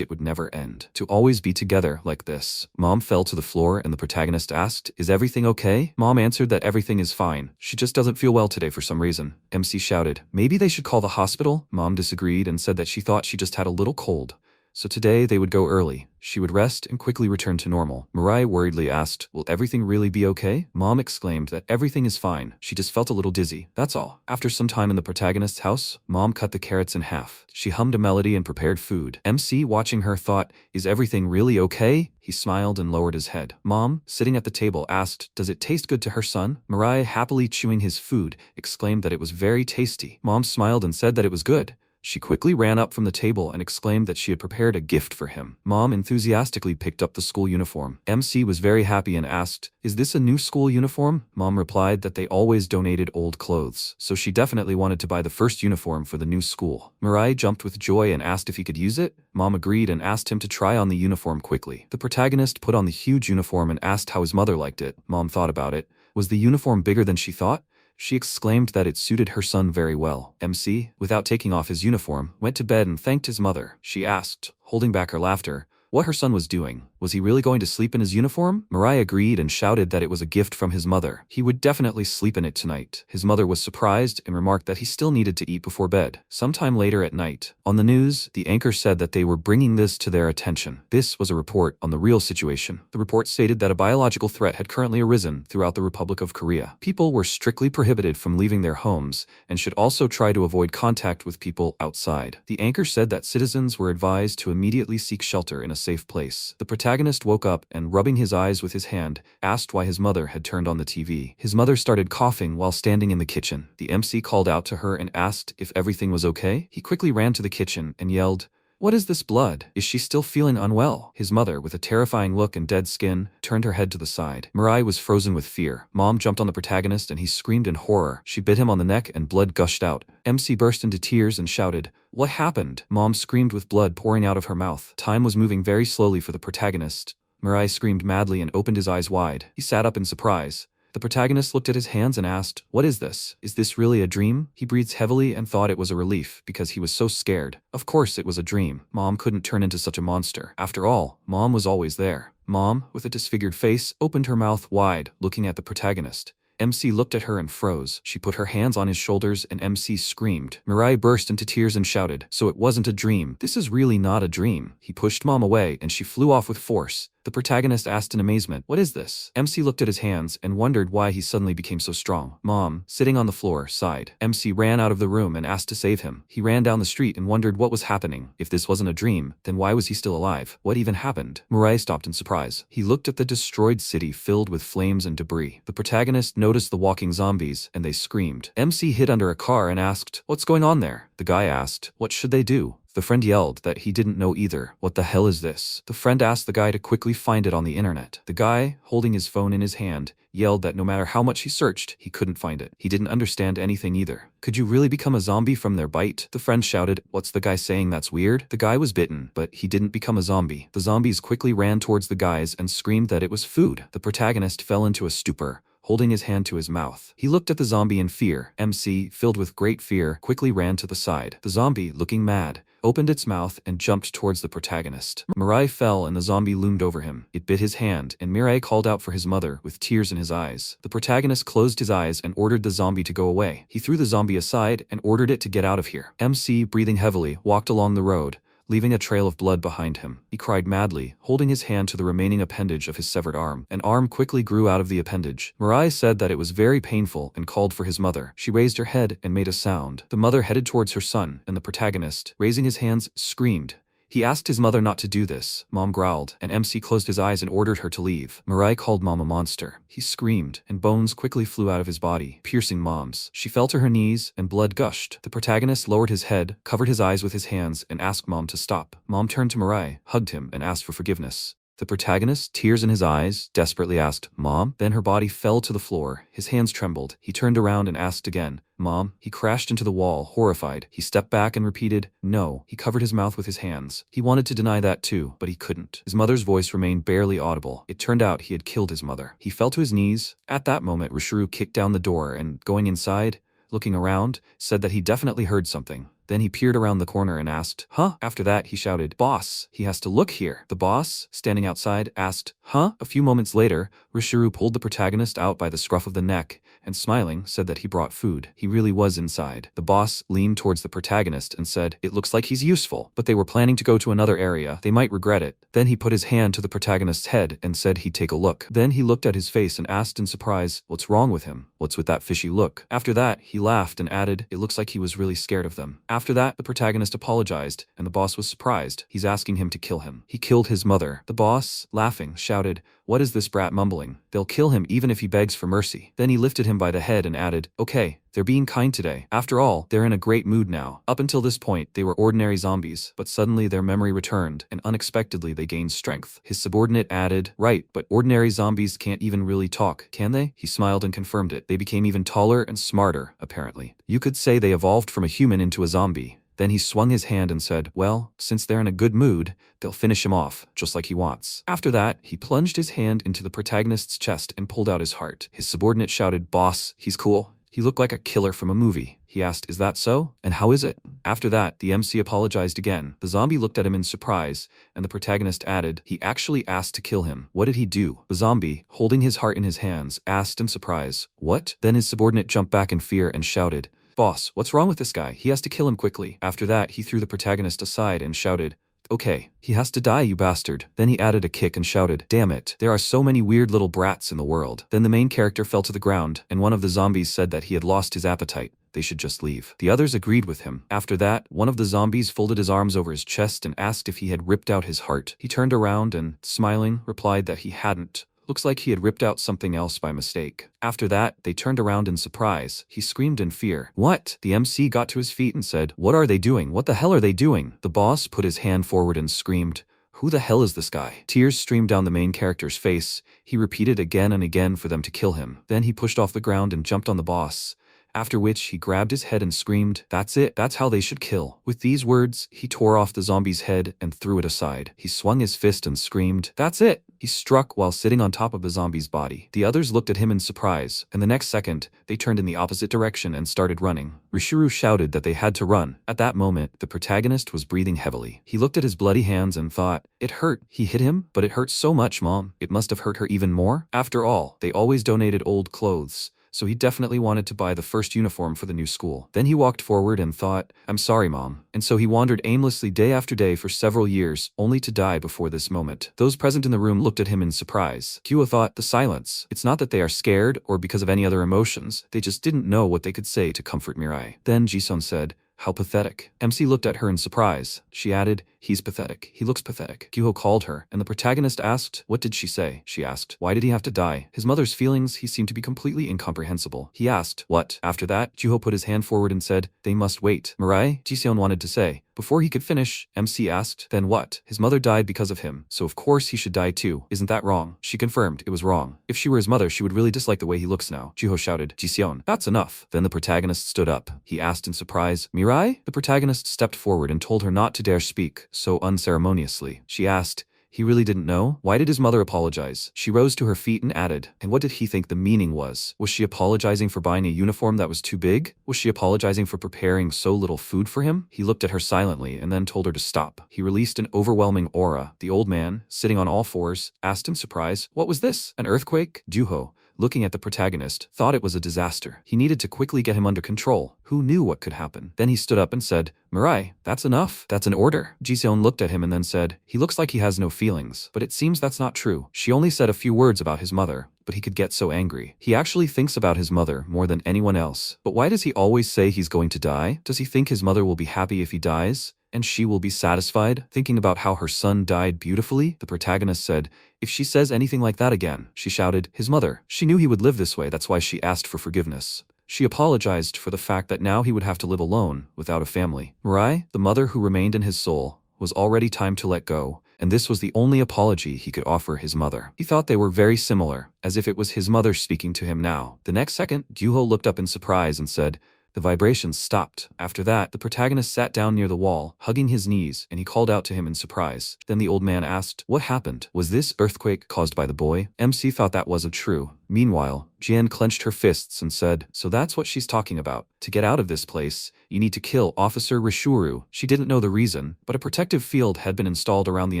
Speaker 1: it would never end. To always be together like this. Mom fell to the floor and the protagonist asked, is everything okay? Mom answered that everything is fine. She just doesn't feel well today for some reason. MC shouted, maybe they should call the hospital? Mom disagreed and said that she thought she just had a little cold. So today they would go early. She would rest and quickly return to normal. Mirai worriedly asked, will everything really be okay? Mom exclaimed that everything is fine. She just felt a little dizzy. That's all. After some time in the protagonist's house, Mom cut the carrots in half. She hummed a melody and prepared food. MC, watching her, thought, is everything really okay? He smiled and lowered his head. Mom, sitting at the table, asked, does it taste good to her son? Mirai, happily chewing his food, exclaimed that it was very tasty. Mom smiled and said that it was good. She quickly ran up from the table and exclaimed that she had prepared a gift for him. Mom enthusiastically picked up the school uniform. MC was very happy and asked, is this a new school uniform? Mom replied that they always donated old clothes, so she definitely wanted to buy the first uniform for the new school. Mirai jumped with joy and asked if he could use it. Mom agreed and asked him to try on the uniform quickly. The protagonist put on the huge uniform and asked how his mother liked it. Mom thought about it. Was the uniform bigger than she thought? She exclaimed that it suited her son very well. MC, without taking off his uniform, went to bed and thanked his mother. She asked, holding back her laughter, what her son was doing. Was he really going to sleep in his uniform? Mirai agreed and shouted that it was a gift from his mother. He would definitely sleep in it tonight. His mother was surprised and remarked that he still needed to eat before bed. Sometime later at night, on the news, the anchor said that they were bringing this to their attention. This was a report on the real situation. The report stated that a biological threat had currently arisen throughout the Republic of Korea. People were strictly prohibited from leaving their homes and should also try to avoid contact with people outside. The anchor said that citizens were advised to immediately seek shelter in a safe place. The protagonist woke up and, rubbing his eyes with his hand, asked why his mother had turned on the TV. His mother started coughing while standing in the kitchen. The MC called out to her and asked if everything was okay. He quickly ran to the kitchen and yelled, What is this blood? Is she still feeling unwell? His mother, with a terrifying look and dead skin, turned her head to the side. Mirai was frozen with fear. Mom jumped on the protagonist and he screamed in horror. She bit him on the neck and blood gushed out. MC burst into tears and shouted, "What happened?" Mom screamed with blood pouring out of her mouth. Time was moving very slowly for the protagonist. Mirai screamed madly and opened his eyes wide. He sat up in surprise. The protagonist looked at his hands and asked, "What is this? Is this really a dream?" He breathed heavily and thought it was a relief because he was so scared. Of course it was a dream. Mom couldn't turn into such a monster. After all, Mom was always there. Mom, with a disfigured face, opened her mouth wide, looking at the protagonist. MC looked at her and froze. She put her hands on his shoulders and MC screamed. Mirai burst into tears and shouted, "So it wasn't a dream. This is really not a dream." He pushed Mom away and she flew off with force. The protagonist asked in amazement, "What is this?" MC looked at his hands and wondered why he suddenly became so strong. Mom, sitting on the floor, sighed. MC ran out of the room and asked to save him. He ran down the street and wondered what was happening. If this wasn't a dream, then why was he still alive? What even happened? Mirai stopped in surprise. He looked at the destroyed city filled with flames and debris. The protagonist noticed the walking zombies and they screamed. MC hid under a car and asked, "What's going on there?" The guy asked, "What should they do?" The friend yelled that he didn't know either. "What the hell is this?" The friend asked the guy to quickly find it on the internet. The guy, holding his phone in his hand, yelled that no matter how much he searched, he couldn't find it. He didn't understand anything either. "Could you really become a zombie from their bite?" The friend shouted, "What's the guy saying? That's weird." The guy was bitten, but he didn't become a zombie. The zombies quickly ran towards the guys and screamed that it was food. The protagonist fell into a stupor, holding his hand to his mouth. He looked at the zombie in fear. MC, filled with great fear, quickly ran to the side. The zombie, looking mad, opened its mouth and jumped towards the protagonist. Mirai fell and the zombie loomed over him. It bit his hand, and Mirai called out for his mother with tears in his eyes. The protagonist closed his eyes and ordered the zombie to go away. He threw the zombie aside and ordered it to get out of here. MC, breathing heavily, walked along the road, leaving a trail of blood behind him. He cried madly, holding his hand to the remaining appendage of his severed arm. An arm quickly grew out of the appendage. Mirai said that it was very painful and called for his mother. She raised her head and made a sound. The mother headed towards her son, and the protagonist, raising his hands, screamed. He asked his mother not to do this. Mom growled, and MC closed his eyes and ordered her to leave. Mirai called Mom a monster. He screamed, and bones quickly flew out of his body, piercing Mom's. She fell to her knees, and blood gushed. The protagonist lowered his head, covered his eyes with his hands, and asked Mom to stop. Mom turned to Mirai, hugged him, and asked for forgiveness. The protagonist, tears in his eyes, desperately asked, "Mom?" Then her body fell to the floor. His hands trembled. He turned around and asked again, "Mom?" He crashed into the wall, horrified. He stepped back and repeated, "No." He covered his mouth with his hands. He wanted to deny that too, but he couldn't. His mother's voice remained barely audible. It turned out he had killed his mother. He fell to his knees. At that moment, Rishuru kicked down the door and, going inside, looking around, said that he definitely heard something. Then he peered around the corner and asked, "Huh?" After that, he shouted, "Boss, he has to look here." The boss, standing outside, asked, "Huh?" A few moments later, Rishuru pulled the protagonist out by the scruff of the neck and, smiling, said that he brought food. He really was inside. The boss leaned towards the protagonist and said, "It looks like he's useful, but they were planning to go to another area. They might regret it." Then he put his hand to the protagonist's head and said he'd take a look. Then he looked at his face and asked in surprise, "What's wrong with him? What's with that fishy look?" After that, he laughed and added, "It looks like he was really scared of them." After that, the protagonist apologized, and the boss was surprised. He's asking him to kill him. He killed his mother. The boss, laughing, shouted, "What is this brat mumbling? They'll kill him even if he begs for mercy." Then he lifted him by the head and added, "Okay, they're being kind today. After all, they're in a great mood now. Up until this point, they were ordinary zombies, but suddenly their memory returned, and unexpectedly they gained strength." His subordinate added, "Right, but ordinary zombies can't even really talk, can they?" He smiled and confirmed it. They became even taller and smarter, apparently. You could say they evolved from a human into a zombie. Then he swung his hand and said, "Well, since they're in a good mood, they'll finish him off, just like he wants." After that, he plunged his hand into the protagonist's chest and pulled out his heart. His subordinate shouted, "Boss, he's cool. He looked like a killer from a movie." He asked, "Is that so? And how is it?" After that, the MC apologized again. The zombie looked at him in surprise, and the protagonist added, "He actually asked to kill him. What did he do?" The zombie, holding his heart in his hands, asked in surprise, "What?" Then his subordinate jumped back in fear and shouted, "Boss, what's wrong with this guy? He has to kill him quickly." After that, he threw the protagonist aside and shouted, "Okay, he has to die, you bastard." Then he added a kick and shouted, "Damn it, there are so many weird little brats in the world." Then the main character fell to the ground, and one of the zombies said that he had lost his appetite. They should just leave. The others agreed with him. After that, one of the zombies folded his arms over his chest and asked if he had ripped out his heart. He turned around and, smiling, replied that he hadn't. Looks like he had ripped out something else by mistake. After that, they turned around in surprise. He screamed in fear. What? The MC got to his feet and said, "What are they doing? What the hell are they doing?" The boss put his hand forward and screamed, "Who the hell is this guy?" Tears streamed down the main character's face. He repeated again and again for them to kill him. Then he pushed off the ground and jumped on the boss. After which, he grabbed his head and screamed, "That's it, that's how they should kill." With these words, he tore off the zombie's head and threw it aside. He swung his fist and screamed, "That's it!" He struck while sitting on top of the zombie's body. The others looked at him in surprise, and the next second, they turned in the opposite direction and started running. Rishuru shouted that they had to run. At that moment, the protagonist was breathing heavily. He looked at his bloody hands and thought, "It hurt. He hit him, but it hurt so much, Mom. It must have hurt her even more." After all, they always donated old clothes, so he definitely wanted to buy the first uniform for the new school. Then he walked forward and thought, "I'm sorry, Mom." And so he wandered aimlessly day after day for several years, only to die before this moment. Those present in the room looked at him in surprise. Kyo thought, the silence. It's not that they are scared or because of any other emotions, they just didn't know what they could say to comfort Mirai. Then Jisun said, "How pathetic." MC looked at her in surprise. She added, "He's pathetic. He looks pathetic." Kyuho called her, and the protagonist asked, "What did she say?" She asked, "Why did he have to die?" His mother's feelings, he seemed to be completely incomprehensible. He asked, "What?" After that, Kyuho put his hand forward and said, "They must wait." Mirai, Jisun wanted to say. Before he could finish, MC asked, "Then what?" His mother died because of him, so of course he should die too. Isn't that wrong? She confirmed it was wrong. If she were his mother, she would really dislike the way he looks now. Juho shouted, "Jisun, that's enough." Then the protagonist stood up. He asked in surprise, "Mirai?" The protagonist stepped forward and told her not to dare speak so unceremoniously. She asked, "He really didn't know? Why did his mother apologize?" She rose to her feet and added, "And what did he think the meaning was? Was she apologizing for buying a uniform that was too big? Was she apologizing for preparing so little food for him?" He looked at her silently and then told her to stop. He released an overwhelming aura. The old man, sitting on all fours, asked in surprise, "What was this? An earthquake?" Juho, looking at the protagonist, thought it was a disaster. He needed to quickly get him under control. Who knew what could happen? Then he stood up and said, "Mirai, that's enough. That's an order." Jiseon looked at him and then said, "He looks like he has no feelings, but it seems that's not true. She only said a few words about his mother, but he could get so angry. He actually thinks about his mother more than anyone else. But why does he always say he's going to die? Does he think his mother will be happy if he dies? And she will be satisfied, thinking about how her son died beautifully?" The protagonist said, "If she says anything like that again," she shouted, "his mother. She knew he would live this way, that's why she asked for forgiveness. She apologized for the fact that now he would have to live alone, without a family." Mirai, the mother who remained in his soul, was already time to let go, and this was the only apology he could offer his mother. He thought they were very similar, as if it was his mother speaking to him now. The next second, Gyuho looked up in surprise and said, The vibrations stopped. After that, the protagonist sat down near the wall, hugging his knees, and he called out to him in surprise. Then the old man asked, "What happened? Was this earthquake caused by the boy?" MC thought that wasn't true. Meanwhile, Jian clenched her fists and said, "So that's what she's talking about. To get out of this place, you need to kill Officer Rishuru." She didn't know the reason, but a protective field had been installed around the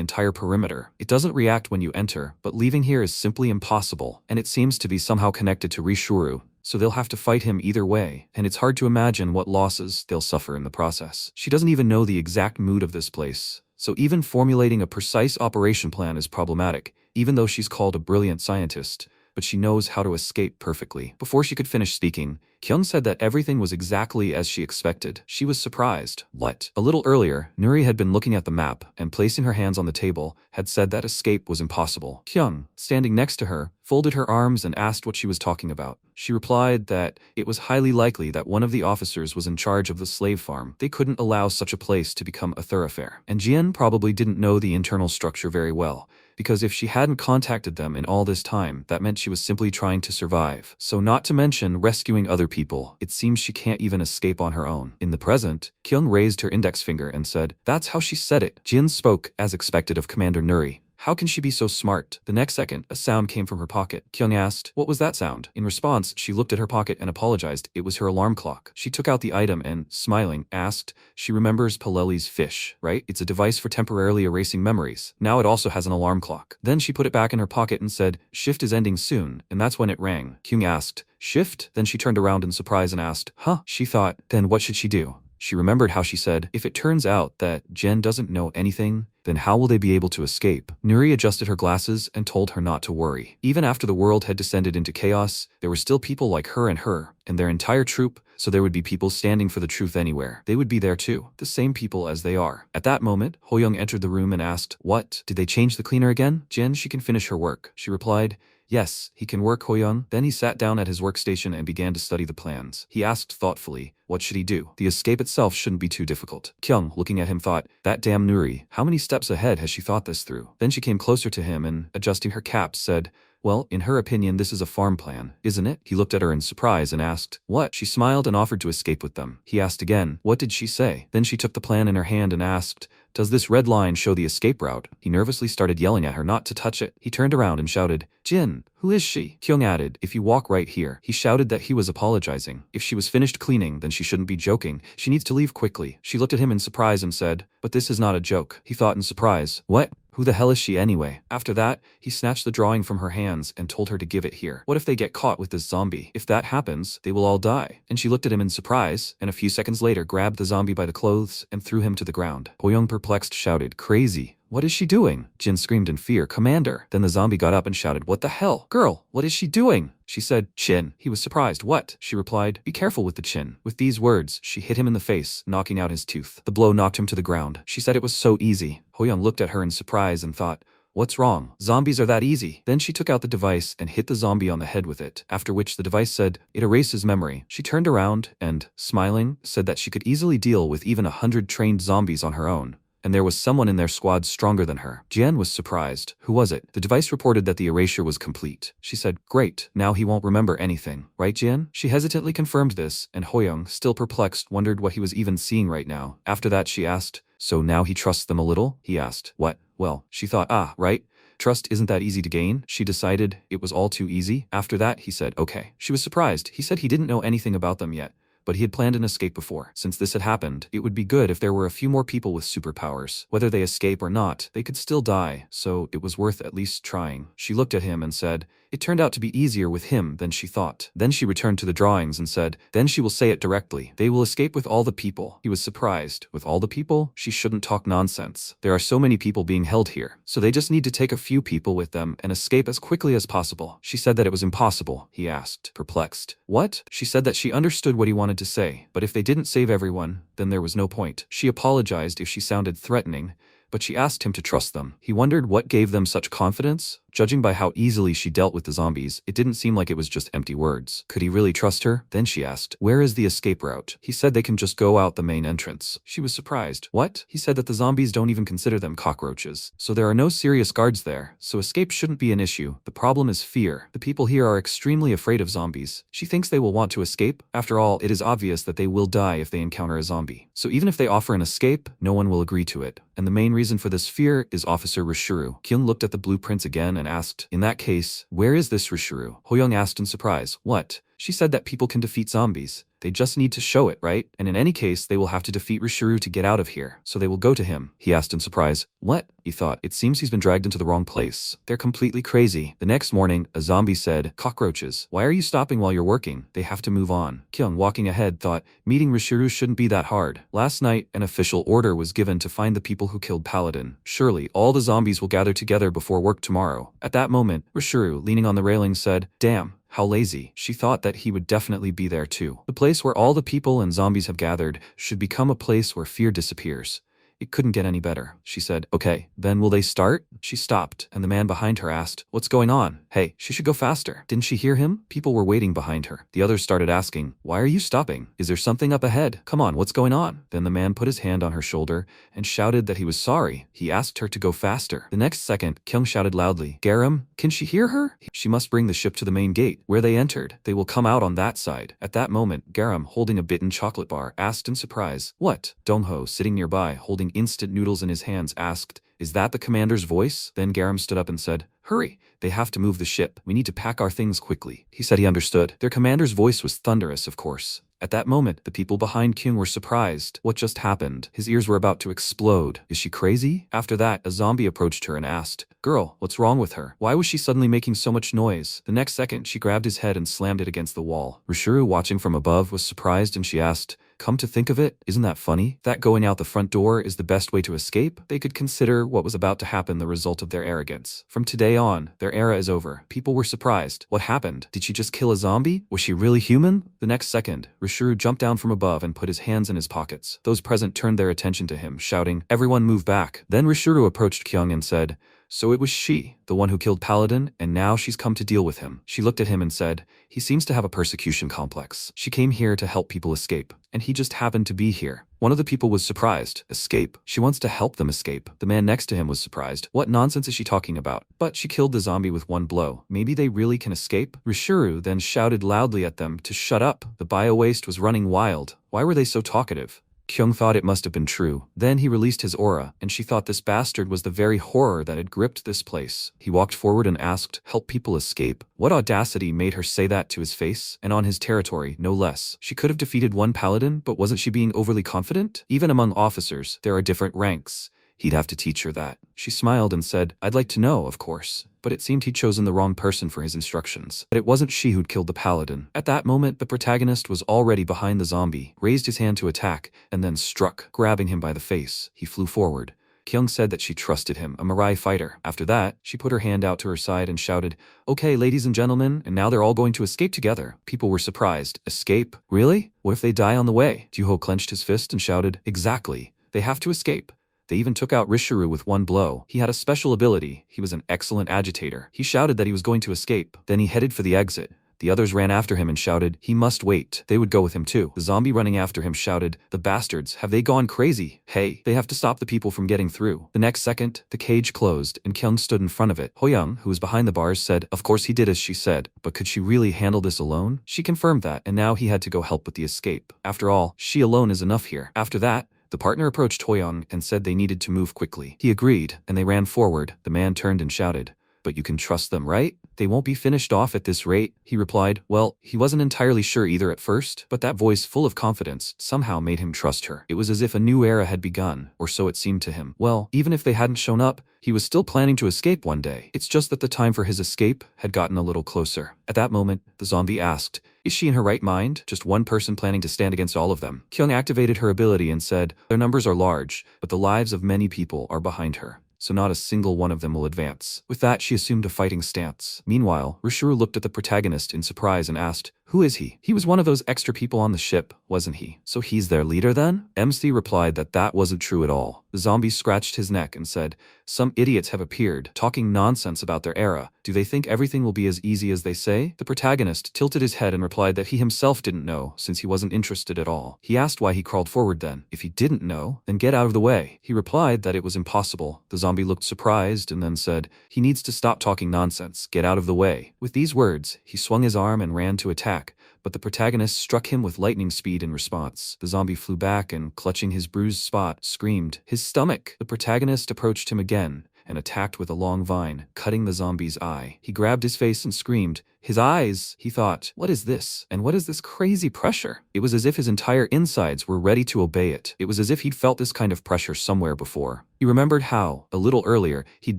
Speaker 1: entire perimeter. It doesn't react when you enter, but leaving here is simply impossible, and it seems to be somehow connected to Rishuru. So they'll have to fight him either way, and it's hard to imagine what losses they'll suffer in the process. She doesn't even know the exact mood of this place, so even formulating a precise operation plan is problematic, even though she's called a brilliant scientist. But she knows how to escape perfectly. Before she could finish speaking, Kyung said that everything was exactly as she expected. She was surprised. What? A little earlier, Nuri had been looking at the map, and placing her hands on the table, had said that escape was impossible. Kyung, standing next to her, folded her arms and asked what she was talking about. She replied that it was highly likely that one of the officers was in charge of the slave farm. They couldn't allow such a place to become a thoroughfare. And Jian probably didn't know the internal structure very well, because if she hadn't contacted them in all this time, that meant she was simply trying to survive. So not to mention rescuing other people, it seems she can't even escape on her own. In the present, Kyung raised her index finger and said, "That's how she said it." Jin spoke, as expected of Commander Nuri. How can she be so smart? The next second, a sound came from her pocket. Kyung asked, "What was that sound?" In response, she looked at her pocket and apologized. It was her alarm clock. She took out the item and, smiling, asked, "She remembers Paleli's fish, right? It's a device for temporarily erasing memories. Now it also has an alarm clock." Then she put it back in her pocket and said, "Shift is ending soon," and that's when it rang. Kyung asked, "Shift?" Then she turned around in surprise and asked, "Huh?" She thought, then what should she do? She remembered how she said, if it turns out that Jen doesn't know anything, then how will they be able to escape? Nuri adjusted her glasses and told her not to worry. Even after the world had descended into chaos, there were still people like her and their entire troop, so there would be people standing for the truth anywhere. They would be there too, the same people as they are. At that moment, Hoyoung entered the room and asked, "What? Did they change the cleaner again?" "Jen, she can finish her work," she replied. Yes, he can work, Hoyoung. Then he sat down at his workstation and began to study the plans. He asked thoughtfully, what should he do? The escape itself shouldn't be too difficult. Kyung, looking at him, thought, that damn Nuri, how many steps ahead has she thought this through? Then she came closer to him and, adjusting her caps, said, well, in her opinion, this is a farm plan, isn't it? He looked at her in surprise and asked, what? She smiled and offered to escape with them. He asked again, what did she say? Then she took the plan in her hand and asked, does this red line show the escape route? He nervously started yelling at her not to touch it. He turned around and shouted, Jin, who is she? Kyung added, if you walk right here. He shouted that he was apologizing. If she was finished cleaning, then she shouldn't be joking. She needs to leave quickly. She looked at him in surprise and said, but this is not a joke. He thought in surprise, what? Who the hell is she anyway? After that, he snatched the drawing from her hands and told her to give it here. What if they get caught with this zombie? If that happens, they will all die. And she looked at him in surprise, and a few seconds later grabbed the zombie by the clothes and threw him to the ground. Hoyoung, perplexed, shouted, crazy. What is she doing? Jin screamed in fear, Commander. Then the zombie got up and shouted, what the hell? Girl, what is she doing? She said, chin. He was surprised. What? She replied, be careful with the chin. With these words, she hit him in the face, knocking out his tooth. The blow knocked him to the ground. She said it was so easy. Hoyoung looked at her in surprise and thought, what's wrong? Zombies are that easy. Then she took out the device and hit the zombie on the head with it, after which the device said, it erases memory. She turned around and, smiling, said that she could easily deal with even 100 trained zombies on her own. And there was someone in their squad stronger than her. Jian was surprised. Who was it? The device reported that the erasure was complete. She said, great, now he won't remember anything. Right, Jian? She hesitantly confirmed this, and Hoyoung, still perplexed, wondered what he was even seeing right now. After that she asked, so now he trusts them a little? He asked, what? Well, she thought, right? Trust isn't that easy to gain. She decided it was all too easy. After that, he said, okay. She was surprised. He said he didn't know anything about them yet, but he had planned an escape before. Since this had happened, it would be good if there were a few more people with superpowers. Whether they escape or not, they could still die, so it was worth at least trying. She looked at him and said, it turned out to be easier with him than she thought. Then she returned to the drawings and said, then she will say it directly. They will escape with all the people. He was surprised. With all the people? She shouldn't talk nonsense. There are so many people being held here, so they just need to take a few people with them and escape as quickly as possible. She said that it was impossible, he asked, perplexed. What? She said that she understood what he wanted to say, but if they didn't save everyone, then there was no point. She apologized if she sounded threatening, but she asked him to trust them. He wondered what gave them such confidence. Judging by how easily she dealt with the zombies, it didn't seem like it was just empty words. Could he really trust her? Then she asked, where is the escape route? He said they can just go out the main entrance. She was surprised. What? He said that the zombies don't even consider them cockroaches, so there are no serious guards there, so escape shouldn't be an issue. The problem is fear. The people here are extremely afraid of zombies. She thinks they will want to escape. After all, it is obvious that they will die if they encounter a zombie. So even if they offer an escape, no one will agree to it. And the main reason for this fear is Officer Rishuru. Kyung looked at the blueprints again and asked, in that case, where is this Rishuru? Hoyoung asked in surprise, what? She said that people can defeat zombies. They just need to show it, right? And in any case, they will have to defeat Rishuru to get out of here, so they will go to him. He asked in surprise, what? He thought, it seems he's been dragged into the wrong place. They're completely crazy. The next morning, a zombie said, cockroaches, why are you stopping while you're working? They have to move on. Kyung, walking ahead, thought, meeting Rishuru shouldn't be that hard. Last night, an official order was given to find the people who killed Paladin. Surely, all the zombies will gather together before work tomorrow. At that moment, Rishuru, leaning on the railing, said, damn. How lazy. She thought that he would definitely be there too. The place where all the people and zombies have gathered should become a place where fear disappears. It couldn't get any better. She said, okay, then will they start? She stopped, and the man behind her asked, what's going on? Hey, she should go faster. Didn't she hear him? People were waiting behind her. The others started asking, why are you stopping? Is there something up ahead? Come on, what's going on? Then the man put his hand on her shoulder and shouted that he was sorry. He asked her to go faster. The next second, Kyung shouted loudly, Garam, can she hear her? She must bring the ship to the main gate, where they entered. They will come out on that side. At that moment, Garam, holding a bitten chocolate bar, asked in surprise, what? Dongho, sitting nearby, holding instant noodles in his hands, asked, is that the commander's voice? Then Garam stood up and said, hurry, they have to move the ship. We need to pack our things quickly. He said he understood. Their commander's voice was thunderous, of course. At that moment, the people behind Kyung were surprised. What just happened? His ears were about to explode. Is she crazy? After that, a zombie approached her and asked, girl, what's wrong with her? Why was she suddenly making so much noise? The next second, she grabbed his head and slammed it against the wall. Rishuru, watching from above, was surprised, and she asked, come to think of it, isn't that funny? That going out the front door is the best way to escape? They could consider what was about to happen the result of their arrogance. From today on, their era is over. People were surprised. What happened? Did she just kill a zombie? Was she really human? The next second, Rishuru jumped down from above and put his hands in his pockets. Those present turned their attention to him, shouting, everyone move back. Then Rishuru approached Kyung and said, So it was she, the one who killed Paladin, and now she's come to deal with him. She looked at him and said, he seems to have a persecution complex. She came here to help people escape, and he just happened to be here. One of the people was surprised. Escape? She wants to help them escape. The man next to him was surprised. What nonsense is she talking about? But she killed the zombie with one blow. Maybe they really can escape? Rishuru then shouted loudly at them to shut up. The bio-waste was running wild. Why were they so talkative? Kyung thought it must have been true. Then he released his aura, and she thought this bastard was the very horror that had gripped this place. He walked forward and asked, help people escape? What audacity made her say that to his face, and on his territory, no less? She could have defeated one paladin, but wasn't she being overly confident? Even among officers, there are different ranks. He'd have to teach her that. She smiled and said, I'd like to know, of course. But it seemed he'd chosen the wrong person for his instructions. But it wasn't she who'd killed the paladin. At that moment, the protagonist was already behind the zombie, raised his hand to attack, and then struck, grabbing him by the face. He flew forward. Kyung said that she trusted him, a Mirai fighter. After that, she put her hand out to her side and shouted, okay, ladies and gentlemen, and now they're all going to escape together. People were surprised. Escape? Really? What if they die on the way? Juho clenched his fist and shouted, exactly. They have to escape. They even took out Rishuru with one blow. He had a special ability. He was an excellent agitator. He shouted that he was going to escape. Then he headed for the exit. The others ran after him and shouted, he must wait. They would go with him too. The zombie running after him shouted, the bastards, have they gone crazy? Hey, they have to stop the people from getting through. The next second, the cage closed and Kyung stood in front of it. Hoyoung, who was behind the bars, said, of course he did as she said, but could she really handle this alone? She confirmed that, and now he had to go help with the escape. After all, she alone is enough here. After that, the partner approached Hoyoung and said they needed to move quickly. He agreed, and they ran forward. The man turned and shouted, but you can trust them, right? They won't be finished off at this rate. He replied, well, he wasn't entirely sure either at first, but that voice full of confidence somehow made him trust her. It was as if a new era had begun, or so it seemed to him. Well, even if they hadn't shown up, he was still planning to escape one day. It's just that the time for his escape had gotten a little closer. At that moment, the zombie asked, is she in her right mind? Just one person planning to stand against all of them. Kyung activated her ability and said, their numbers are large, but the lives of many people are behind her. So not a single one of them will advance. With that, she assumed a fighting stance. Meanwhile, Rishuru looked at the protagonist in surprise and asked, who is he? He was one of those extra people on the ship, wasn't he? So he's their leader then? MC replied that that wasn't true at all. The zombie scratched his neck and said, some idiots have appeared, talking nonsense about their era. Do they think everything will be as easy as they say? The protagonist tilted his head and replied that he himself didn't know, since he wasn't interested at all. He asked why he crawled forward then. If he didn't know, then get out of the way. He replied that it was impossible. The zombie looked surprised and then said, he needs to stop talking nonsense. Get out of the way. With these words, he swung his arm and ran to attack, but the protagonist struck him with lightning speed in response. The zombie flew back and, clutching his bruised spot, screamed, his stomach! The protagonist approached him again and attacked with a long vine, cutting the zombie's eye. He grabbed his face and screamed, his eyes! He thought, what is this? And what is this crazy pressure? It was as if his entire insides were ready to obey it. It was as if he'd felt this kind of pressure somewhere before. He remembered how, a little earlier, he'd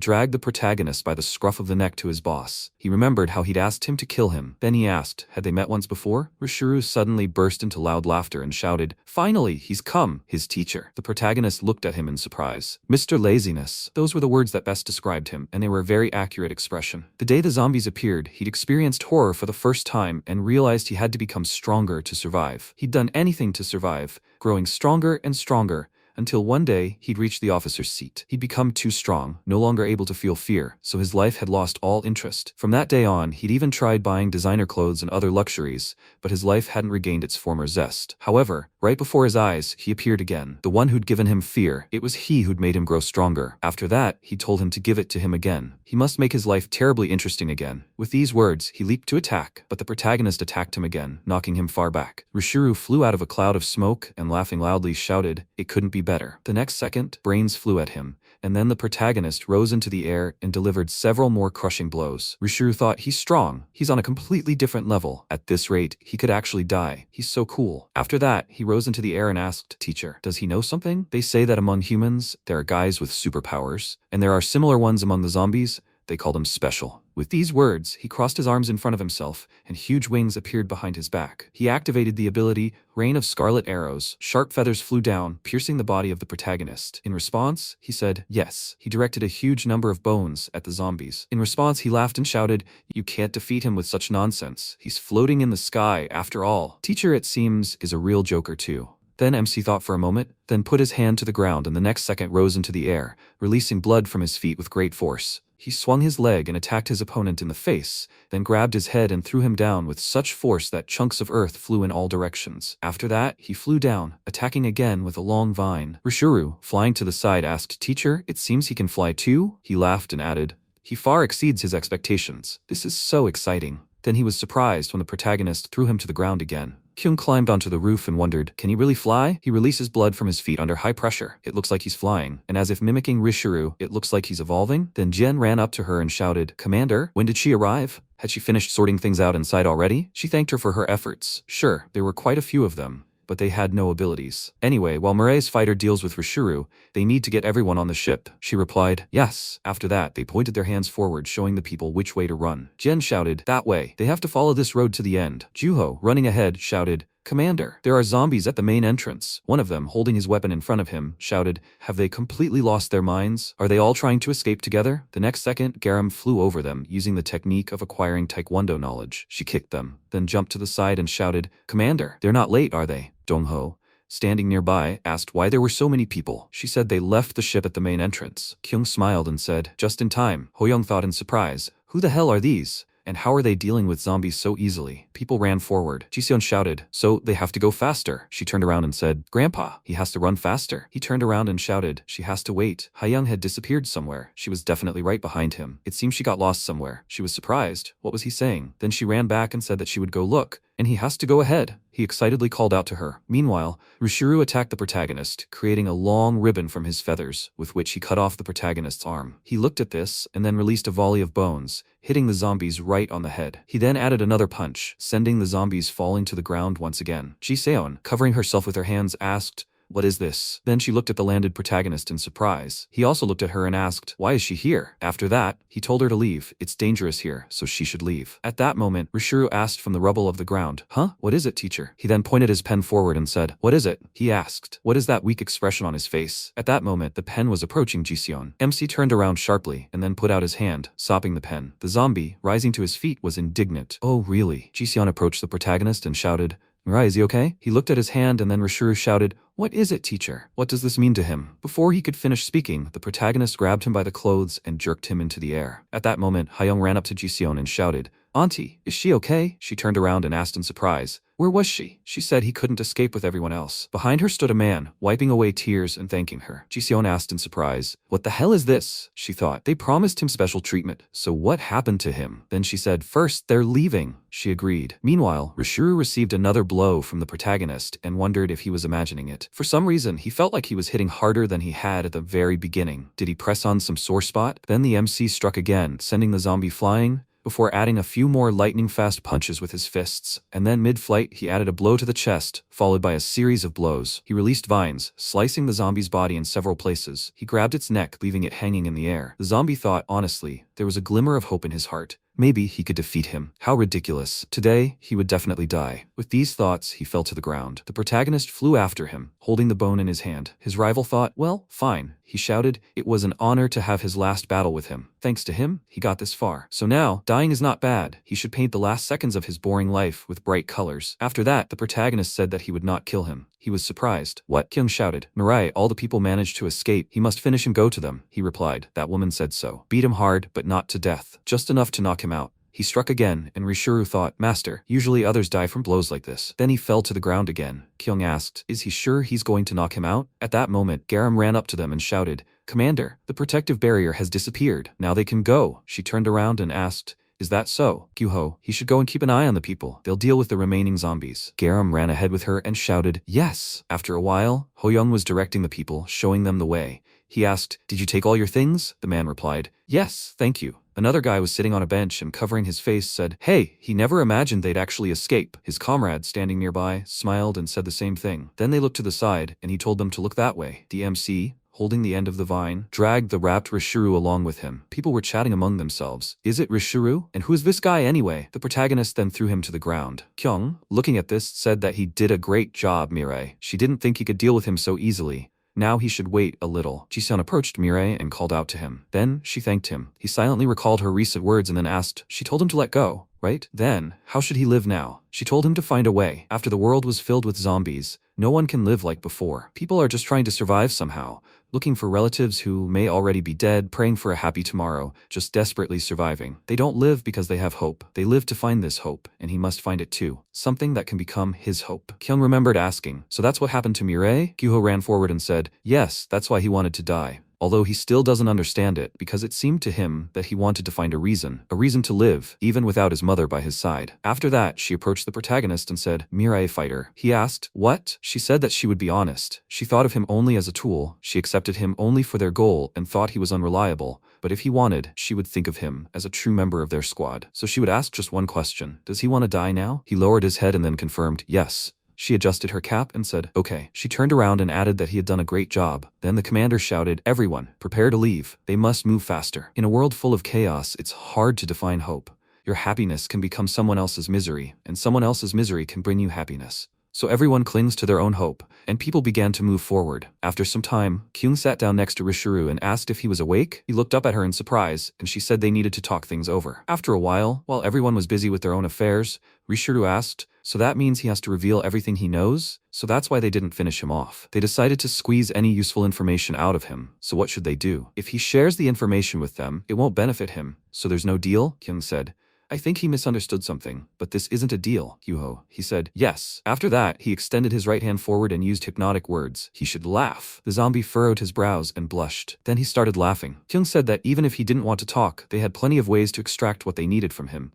Speaker 1: dragged the protagonist by the scruff of the neck to his boss. He remembered how he'd asked him to kill him. Then he asked, had they met once before? Rishuru suddenly burst into loud laughter and shouted, finally, he's come, his teacher. The protagonist looked at him in surprise. Mr. Laziness. Those were the words that best described him, and they were a very accurate expression. The day the zombies appeared, he'd experienced horror for the first time and realized he had to become stronger to survive. He'd done anything to survive, growing stronger and stronger, until one day he'd reached the officer's seat. He'd become too strong, no longer able to feel fear, so his life had lost all interest. From that day on, he'd even tried buying designer clothes and other luxuries, but his life hadn't regained its former zest. However, right before his eyes, he appeared again. The one who'd given him fear, it was he who'd made him grow stronger. After that, he told him to give it to him again. He must make his life terribly interesting again. With these words, he leaped to attack, but the protagonist attacked him again, knocking him far back. Rishuru flew out of a cloud of smoke and, laughing loudly, shouted, it couldn't be better. The next second, brains flew at him, and then the protagonist rose into the air and delivered several more crushing blows. Rishuru thought, he's strong. He's on a completely different level. At this rate, he could actually die. He's so cool. After that, he rose into the air and asked, teacher, does he know something? They say that among humans, there are guys with superpowers, and there are similar ones among the zombies. They call them special. With these words, he crossed his arms in front of himself, and huge wings appeared behind his back. He activated the ability, Rain of Scarlet Arrows. Sharp feathers flew down, piercing the body of the protagonist. In response, he said, yes. He directed a huge number of bones at the zombies. In response, he laughed and shouted, you can't defeat him with such nonsense. He's floating in the sky, after all. Teacher, it seems, is a real joker too. Then MC thought for a moment, then put his hand to the ground and the next second rose into the air, releasing blood from his feet with great force. He swung his leg and attacked his opponent in the face, then grabbed his head and threw him down with such force that chunks of earth flew in all directions. After that, he flew down, attacking again with a long vine. Rishuru, flying to the side, asked, "Teacher, it seems he can fly too?" He laughed and added, "He far exceeds his expectations. This is so exciting." Then he was surprised when the protagonist threw him to the ground again. Kyung climbed onto the roof and wondered, can he really fly? He releases blood from his feet under high pressure. It looks like he's flying. And as if mimicking Rishuru, it looks like he's evolving. Then Jen ran up to her and shouted, "Commander, when did she arrive? Had she finished sorting things out inside already?" She thanked her for her efforts. Sure, there were quite a few of them, but they had no abilities. Anyway, while Mireille's fighter deals with Rishuru, they need to get everyone on the ship. She replied, "Yes." After that, they pointed their hands forward, showing the people which way to run. Jen shouted, "That way. They have to follow this road to the end." Juho, running ahead, shouted, "Commander, there are zombies at the main entrance." One of them, holding his weapon in front of him, shouted, "Have they completely lost their minds? Are they all trying to escape together?" The next second, Garam flew over them, using the technique of acquiring taekwondo knowledge. She kicked them, then jumped to the side and shouted, "Commander, they're not late, are they?" Dongho, standing nearby, asked why there were so many people. She said they left the ship at the main entrance. Kyung smiled and said, "Just in time." Hoyoung thought in surprise, "Who the hell are these? And how are they dealing with zombies so easily?" People ran forward. Jiseon shouted, "So they have to go faster." She turned around and said, "Grandpa, he has to run faster." He turned around and shouted, "She has to wait." Hayoung had disappeared somewhere. She was definitely right behind him. It seemed she got lost somewhere. She was surprised. What was he saying? Then she ran back and said that she would go look. "And he has to go ahead," he excitedly called out to her. Meanwhile, Rishuru attacked the protagonist, creating a long ribbon from his feathers, with which he cut off the protagonist's arm. He looked at this, and then released a volley of bones, hitting the zombies right on the head. He then added another punch, sending the zombies falling to the ground once again. Jiseon, covering herself with her hands, asked, "What is this?" Then she looked at the landed protagonist in surprise. He also looked at her and asked, "Why is she here?" After that, he told her to leave. It's dangerous here, so she should leave. At that moment, Rishuru asked from the rubble of the ground, "Huh? What is it, teacher?" He then pointed his pen forward and said, "What is it?" He asked, "What is that weak expression on his face?" At that moment, the pen was approaching Jiseon. MC turned around sharply and then put out his hand, stopping the pen. The zombie, rising to his feet, was indignant. "Oh, really?" Jiseon approached the protagonist and shouted, "Mirai, is he okay?" He looked at his hand and then Rishuru shouted, "What is it, teacher? What does this mean to him?" Before he could finish speaking, the protagonist grabbed him by the clothes and jerked him into the air. At that moment, Hayoung ran up to Jiseon and shouted, "Auntie, is she okay?" She turned around and asked in surprise, "Where was she?" She said he couldn't escape with everyone else. Behind her stood a man, wiping away tears and thanking her. Jiseon asked in surprise, "What the hell is this?" She thought, they promised him special treatment, so what happened to him? Then she said, "First, they're leaving." She agreed. Meanwhile, Rishuru received another blow from the protagonist and wondered if he was imagining it. For some reason, he felt like he was hitting harder than he had at the very beginning. Did he press on some sore spot? Then the MC struck again, sending the zombie flying, before adding a few more lightning-fast punches with his fists. And then mid-flight, he added a blow to the chest, followed by a series of blows. He released vines, slicing the zombie's body in several places. He grabbed its neck, leaving it hanging in the air. The zombie thought, honestly, there was a glimmer of hope in his heart. Maybe he could defeat him. How ridiculous. Today, he would definitely die. With these thoughts, he fell to the ground. The protagonist flew after him, holding the bone in his hand. His rival thought, well, fine. He shouted, it was an honor to have his last battle with him. Thanks to him, he got this far. So now, dying is not bad. He should paint the last seconds of his boring life with bright colors. After that, the protagonist said that he would not kill him. He was surprised. What? Kyung shouted. Mirai, all the people managed to escape. He must finish and go to them. He replied. That woman said so. Beat him hard, but not to death. Just enough to knock him out. He struck again, and Rishuru thought, Master, usually others die from blows like this. Then he fell to the ground again. Kyung asked, is he sure he's going to knock him out? At that moment, Garam ran up to them and shouted, Commander, the protective barrier has disappeared. Now they can go. She turned around and asked, is that so? Gyuho, he should go and keep an eye on the people. They'll deal with the remaining zombies. Garam ran ahead with her and shouted, yes. After a while, Hoyoung was directing the people, showing them the way. He asked, did you take all your things? The man replied, yes, thank you. Another guy was sitting on a bench and covering his face said, hey, he never imagined they'd actually escape. His comrade standing nearby smiled and said the same thing. Then they looked to the side and he told them to look that way. The MC, holding the end of the vine, dragged the wrapped Rishuru along with him. People were chatting among themselves. Is it Rishuru? And who's this guy anyway? The protagonist then threw him to the ground. Kyung, looking at this, said that he did a great job, Mirai. She didn't think he could deal with him so easily. Now he should wait a little. Jiseon approached Mirai and called out to him. Then she thanked him. He silently recalled her recent words and then asked, she told him to let go. right? Then, how should he live now? She told him to find a way. After the world was filled with zombies, no one can live like before. People are just trying to survive somehow, looking for relatives who may already be dead, praying for a happy tomorrow, just desperately surviving. They don't live because they have hope. They live to find this hope, and he must find it too. Something that can become his hope. Kyung remembered asking, so that's what happened to Mireille? Gyuho ran forward and said, yes, that's why he wanted to die. Although he still doesn't understand it, because it seemed to him that he wanted to find a reason to live, even without his mother by his side. After that, she approached the protagonist and said, Mirai fighter. He asked, what? She said that she would be honest. She thought of him only as a tool, she accepted him only for their goal and thought he was unreliable, but if he wanted, she would think of him as a true member of their squad. So she would ask just one question, does he want to die now? He lowered his head and then confirmed, yes. She adjusted her cap and said, okay. She turned around and added that he had done a great job. Then the commander shouted, everyone, prepare to leave. They must move faster. In a world full of chaos, it's hard to define hope. Your happiness can become someone else's misery, and someone else's misery can bring you happiness. So everyone clings to their own hope, and people began to move forward. After some time, Kyung sat down next to Rishuru and asked if he was awake. He looked up at her in surprise, and she said they needed to talk things over. After a while everyone was busy with their own affairs, Rishuru asked, so that means he has to reveal everything he knows? So that's why they didn't finish him off. They decided to squeeze any useful information out of him. So what should they do? If he shares the information with them, it won't benefit him. So there's no deal? Kyung said. I think he misunderstood something, but this isn't a deal, Gyuho. He said, yes. After that, he extended his right hand forward and used hypnotic words. He should laugh. The zombie furrowed his brows and blushed. Then he started laughing. Kyung said that even if he didn't want to talk, they had plenty of ways to extract what they needed from him.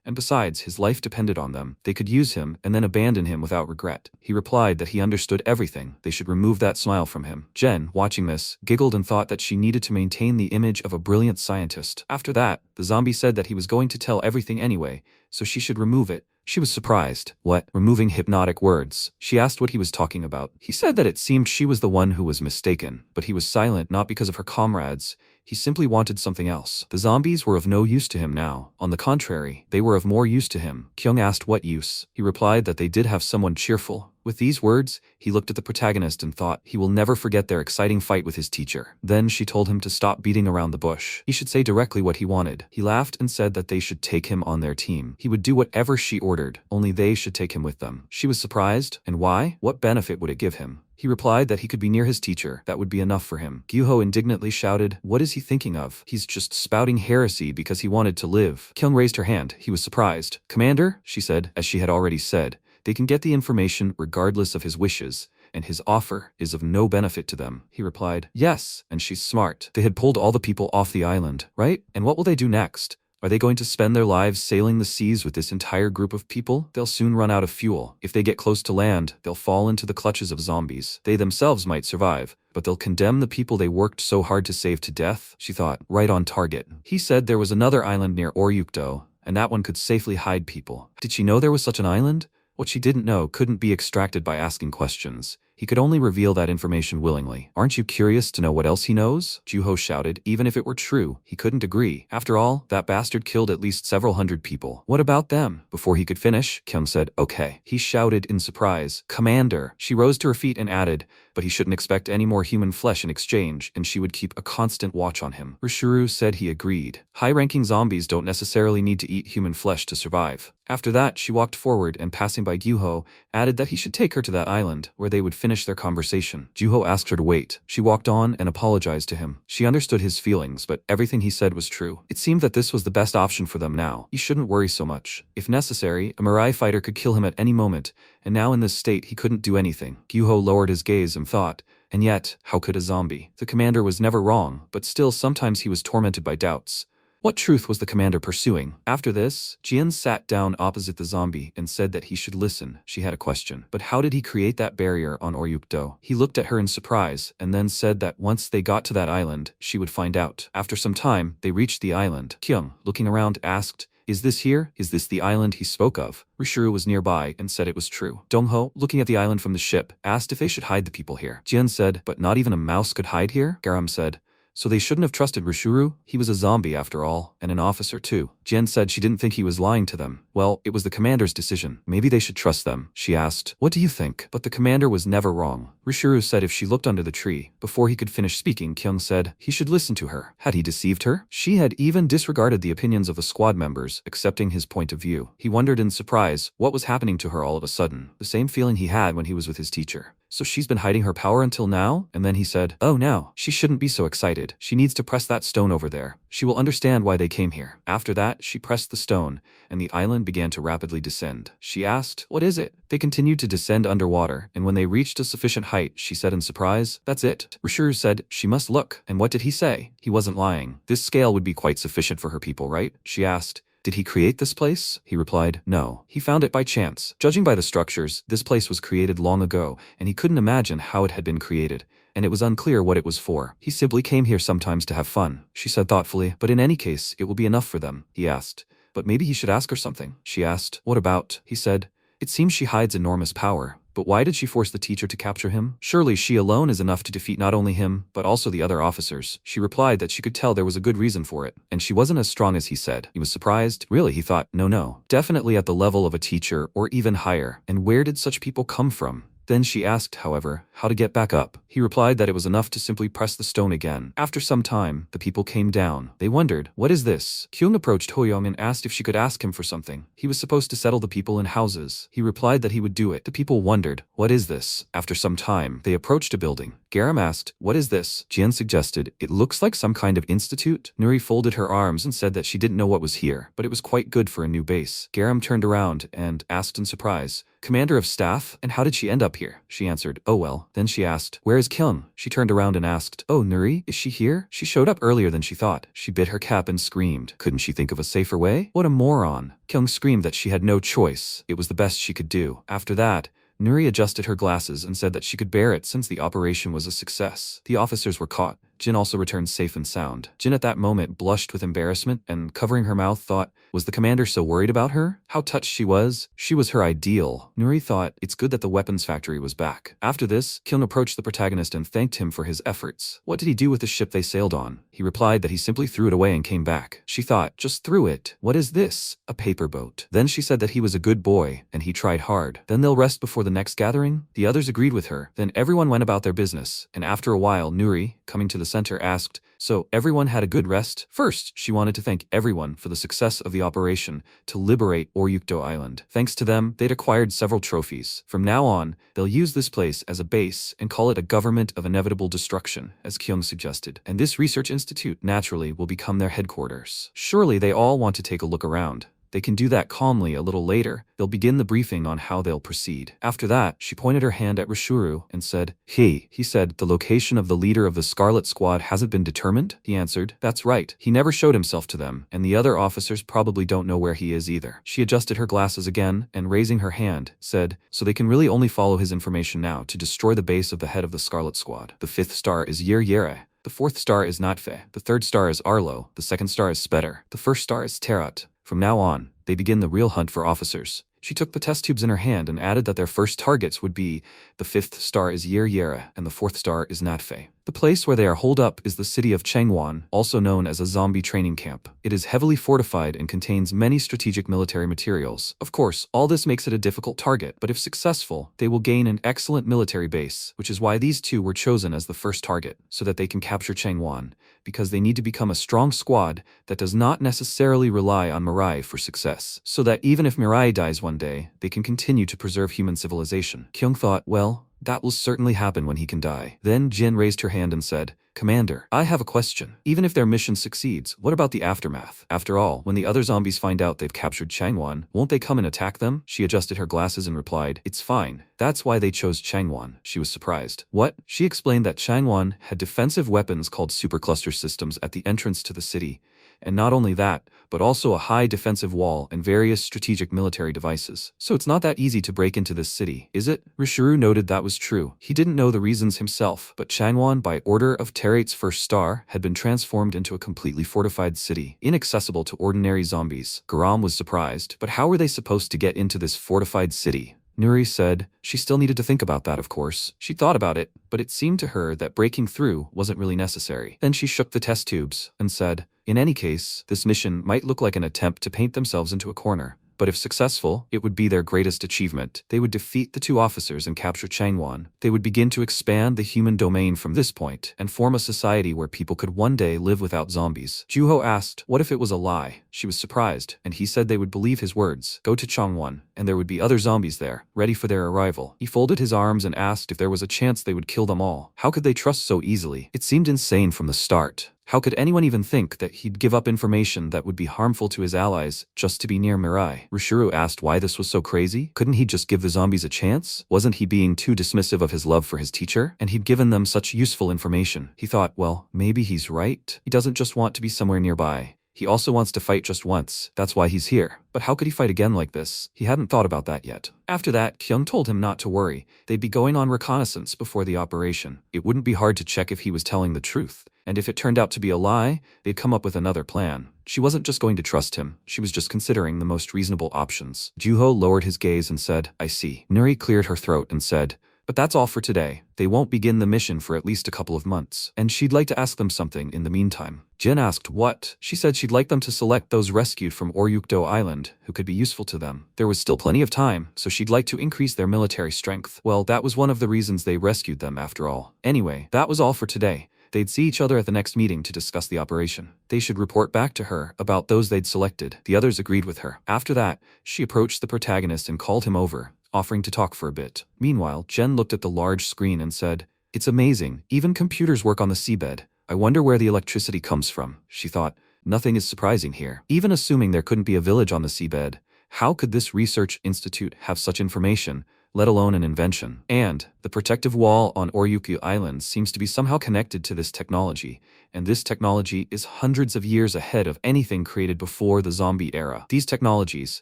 Speaker 1: And besides, his life depended on them. They could use him and then abandon him without regret. He replied that he understood everything. They should remove that smile from him. Jen, watching this, giggled and thought that she needed to maintain the image of a brilliant scientist. After that, the zombie said that he was going to tell everything anyway, so she should remove it. She was surprised. What? Removing hypnotic words? She asked what he was talking about. He said that it seemed she was the one who was mistaken, but he was silent not because of her comrades. He simply wanted something else. The zombies were of no use to him now. On the contrary, they were of more use to him. Kyung asked what use. He replied that they did have someone cheerful. With these words, he looked at the protagonist and thought he will never forget their exciting fight with his teacher. Then she told him to stop beating around the bush. He should say directly what he wanted. He laughed and said that they should take him on their team. He would do whatever she ordered, only they should take him with them. She was surprised. And why? What benefit would it give him? He replied that he could be near his teacher. That would be enough for him. Gyuho indignantly shouted, what is he thinking of? He's just spouting heresy because he wanted to live. Kyung raised her hand. He was surprised. Commander, she said, as she had already said, they can get the information regardless of his wishes, and his offer is of no benefit to them. He replied, yes, and she's smart. They had pulled all the people off the island, right? And what will they do next? Are they going to spend their lives sailing the seas with this entire group of people? They'll soon run out of fuel. If they get close to land, they'll fall into the clutches of zombies. They themselves might survive, but they'll condemn the people they worked so hard to save to death. She thought, right on target. He said there was another island near Orupto, and that one could safely hide people. Did she know there was such an island? What she didn't know couldn't be extracted by asking questions. He could only reveal that information willingly. Aren't you curious to know what else he knows? Juho shouted. Even if it were true, he couldn't agree. After all, that bastard killed at least several hundred people. What about them? Before he could finish, Kyung said, okay. He shouted in surprise, Commander. She rose to her feet and added, but he shouldn't expect any more human flesh in exchange, and she would keep a constant watch on him. Rishuru said he agreed. High-ranking zombies don't necessarily need to eat human flesh to survive. After that, she walked forward and passing by Gyuho, added that he should take her to that island, where they would finish their conversation. Gyuho asked her to wait. She walked on and apologized to him. She understood his feelings, but everything he said was true. It seemed that this was the best option for them now. He shouldn't worry so much. If necessary, a Mirai fighter could kill him at any moment, and now in this state he couldn't do anything. Gyuho lowered his gaze and thought, and yet, how could a zombie? The commander was never wrong, but still sometimes he was tormented by doubts. What truth was the commander pursuing? After this, Jian sat down opposite the zombie and said that he should listen. She had a question. But how did he create that barrier on Orupto? He looked at her in surprise and then said that once they got to that island, she would find out. After some time, they reached the island. Kyung, looking around, asked, is this here? Is this the island he spoke of? Rishuru was nearby and said it was true. Dongho, looking at the island from the ship, asked if they should hide the people here. Jian said, but not even a mouse could hide here? Garam said, So they shouldn't have trusted Rishuru? He was a zombie after all, and an officer too. Jen said she didn't think he was lying to them. Well, it was the commander's decision. Maybe they should trust them. She asked, "What do you think?" But the commander was never wrong. Rishuru said if she looked under the tree. Before he could finish speaking, Kyung said he should listen to her. Had he deceived her? She had even disregarded the opinions of the squad members, accepting his point of view. He wondered in surprise what was happening to her all of a sudden. The same feeling he had when he was with his teacher. So she's been hiding her power until now? And then he said, "Oh, now, she shouldn't be so excited. She needs to press that stone over there. She will understand why they came here." After that, she pressed the stone, and the island began to rapidly descend. She asked, "What is it?" They continued to descend underwater, and when they reached a sufficient height, she said in surprise, "That's it." Rishuru said she must look. And what did he say? He wasn't lying. This scale would be quite sufficient for her people, right? She asked. "Did he create this place?" He replied, "No. He found it by chance. Judging by the structures, this place was created long ago, and he couldn't imagine how it had been created, and it was unclear what it was for. He simply came here sometimes to have fun," she said thoughtfully. "But in any case, it will be enough for them," he asked. "But maybe he should ask her something," she asked. "What about?" He said. "It seems she hides enormous power. But why did she force the teacher to capture him? Surely she alone is enough to defeat not only him, but also the other officers." She replied that she could tell there was a good reason for it, and she wasn't as strong as he said. He was surprised. Really, he thought, no. Definitely at the level of a teacher, or even higher. And where did such people come from? Then she asked, however, how to get back up. He replied that it was enough to simply press the stone again. After some time, the people came down. They wondered, "What is this?" Kyung approached Hoyoung and asked if she could ask him for something. He was supposed to settle the people in houses. He replied that he would do it. The people wondered, "What is this?" After some time, they approached a building. Garam asked, "What is this?" Jian suggested, "It looks like some kind of institute." Nuri folded her arms and said that she didn't know what was here, but it was quite good for a new base. Garam turned around and asked in surprise, "Commander of staff? And how did she end up here?" She answered, "Oh well." Then she asked, "Where is Kyung?" She turned around and asked, "Oh, Nuri, is she here?" She showed up earlier than she thought. She bit her cap and screamed. Couldn't she think of a safer way? What a moron. Kyung screamed that she had no choice. It was the best she could do. After that, Nuri adjusted her glasses and said that she could bear it since the operation was a success. The officers were caught. Jin also returned safe and sound. Jin at that moment blushed with embarrassment and, covering her mouth, thought, was the commander so worried about her? How touched she was. She was her ideal. Nuri thought, it's good that the weapons factory was back. After this, Kyung approached the protagonist and thanked him for his efforts. What did he do with the ship they sailed on? He replied that he simply threw it away and came back. She thought, just threw it. What is this? A paper boat. Then she said that he was a good boy, and he tried hard. Then they'll rest before the next gathering? The others agreed with her. Then everyone went about their business, and after a while, Nuri, coming to the center, asked, "So everyone had a good rest?" First, she wanted to thank everyone for the success of the operation to liberate Orupto Island. Thanks to them, they'd acquired several trophies. From now on, they'll use this place as a base and call it a government of inevitable destruction, as Kyung suggested. And this research institute, naturally, will become their headquarters. Surely they all want to take a look around. They can do that calmly a little later. They'll begin the briefing on how they'll proceed. After that, she pointed her hand at Rishuru and said, He said, the location of the leader of the Scarlet Squad hasn't been determined? He answered, that's right. He never showed himself to them, and the other officers probably don't know where he is either. She adjusted her glasses again, and raising her hand, said, so they can really only follow his information now to destroy the base of the head of the Scarlet Squad. The 5th star is Yere. The 4th star is Natfe. The 3rd star is Arlo. The 2nd star is Spetter. The 1st star is Terrat. From now on, they begin the real hunt for officers. She took the test tubes in her hand and added that their first targets would be the 5th star is Yere and the 4th star is Natfe. The place where they are holed up is the city of Changwon, also known as a zombie training camp. It is heavily fortified and contains many strategic military materials. Of course, all this makes it a difficult target, but if successful, they will gain an excellent military base, which is why these two were chosen as the first target, so that they can capture Changwon, because they need to become a strong squad that does not necessarily rely on Mirai for success, so that even if Mirai dies one day, they can continue to preserve human civilization. Kyung thought, well, that will certainly happen when he can die. Then Jin raised her hand and said, Commander, I have a question. Even if their mission succeeds, what about the aftermath? After all, when the other zombies find out they've captured Changwon, won't they come and attack them? She adjusted her glasses and replied, it's fine. That's why they chose Changwon. She was surprised. What? She explained that Changwon had defensive weapons called supercluster systems at the entrance to the city. And not only that, but also a high defensive wall and various strategic military devices. So it's not that easy to break into this city, is it? Rishuru noted that was true. He didn't know the reasons himself, but Changwon, by order of Terrate's 1st star, had been transformed into a completely fortified city, inaccessible to ordinary zombies. Garam was surprised, but how were they supposed to get into this fortified city? Nuri said. She still needed to think about that, of course. She thought about it, but it seemed to her that breaking through wasn't really necessary. Then she shook the test tubes and said, in any case, this mission might look like an attempt to paint themselves into a corner. But if successful, it would be their greatest achievement. They would defeat the 2 officers and capture Changwon. They would begin to expand the human domain from this point and form a society where people could one day live without zombies. Juho asked, what if it was a lie? She was surprised, and he said they would believe his words. Go to Changwon, and there would be other zombies there, ready for their arrival. He folded his arms and asked if there was a chance they would kill them all. How could they trust so easily? It seemed insane from the start. How could anyone even think that he'd give up information that would be harmful to his allies just to be near Mirai? Rushuru asked why this was so crazy. Couldn't he just give the zombies a chance? Wasn't he being too dismissive of his love for his teacher? And he'd given them such useful information. He thought, well, maybe he's right. He doesn't just want to be somewhere nearby. He also wants to fight just once. That's why he's here. But how could he fight again like this? He hadn't thought about that yet. After that, Kyung told him not to worry. They'd be going on reconnaissance before the operation. It wouldn't be hard to check if he was telling the truth. And if it turned out to be a lie, they'd come up with another plan. She wasn't just going to trust him. She was just considering the most reasonable options. Juho lowered his gaze and said, I see. Nuri cleared her throat and said, but that's all for today. They won't begin the mission for at least a couple of months. And she'd like to ask them something in the meantime. Jin asked what? She said she'd like them to select those rescued from Orupto Island who could be useful to them. There was still plenty of time, so she'd like to increase their military strength. Well, that was one of the reasons they rescued them after all. Anyway, that was all for today. They'd see each other at the next meeting to discuss the operation. They should report back to her about those they'd selected. The others agreed with her. After that, she approached the protagonist and called him over, offering to talk for a bit. Meanwhile, Jen looked at the large screen and said, it's amazing. Even computers work on the seabed. I wonder where the electricity comes from. She thought, nothing is surprising here. Even assuming there couldn't be a village on the seabed, how could this research institute have such information, let alone an invention? And the protective wall on Orupto Island seems to be somehow connected to this technology, and this technology is hundreds of years ahead of anything created before the zombie era. These technologies,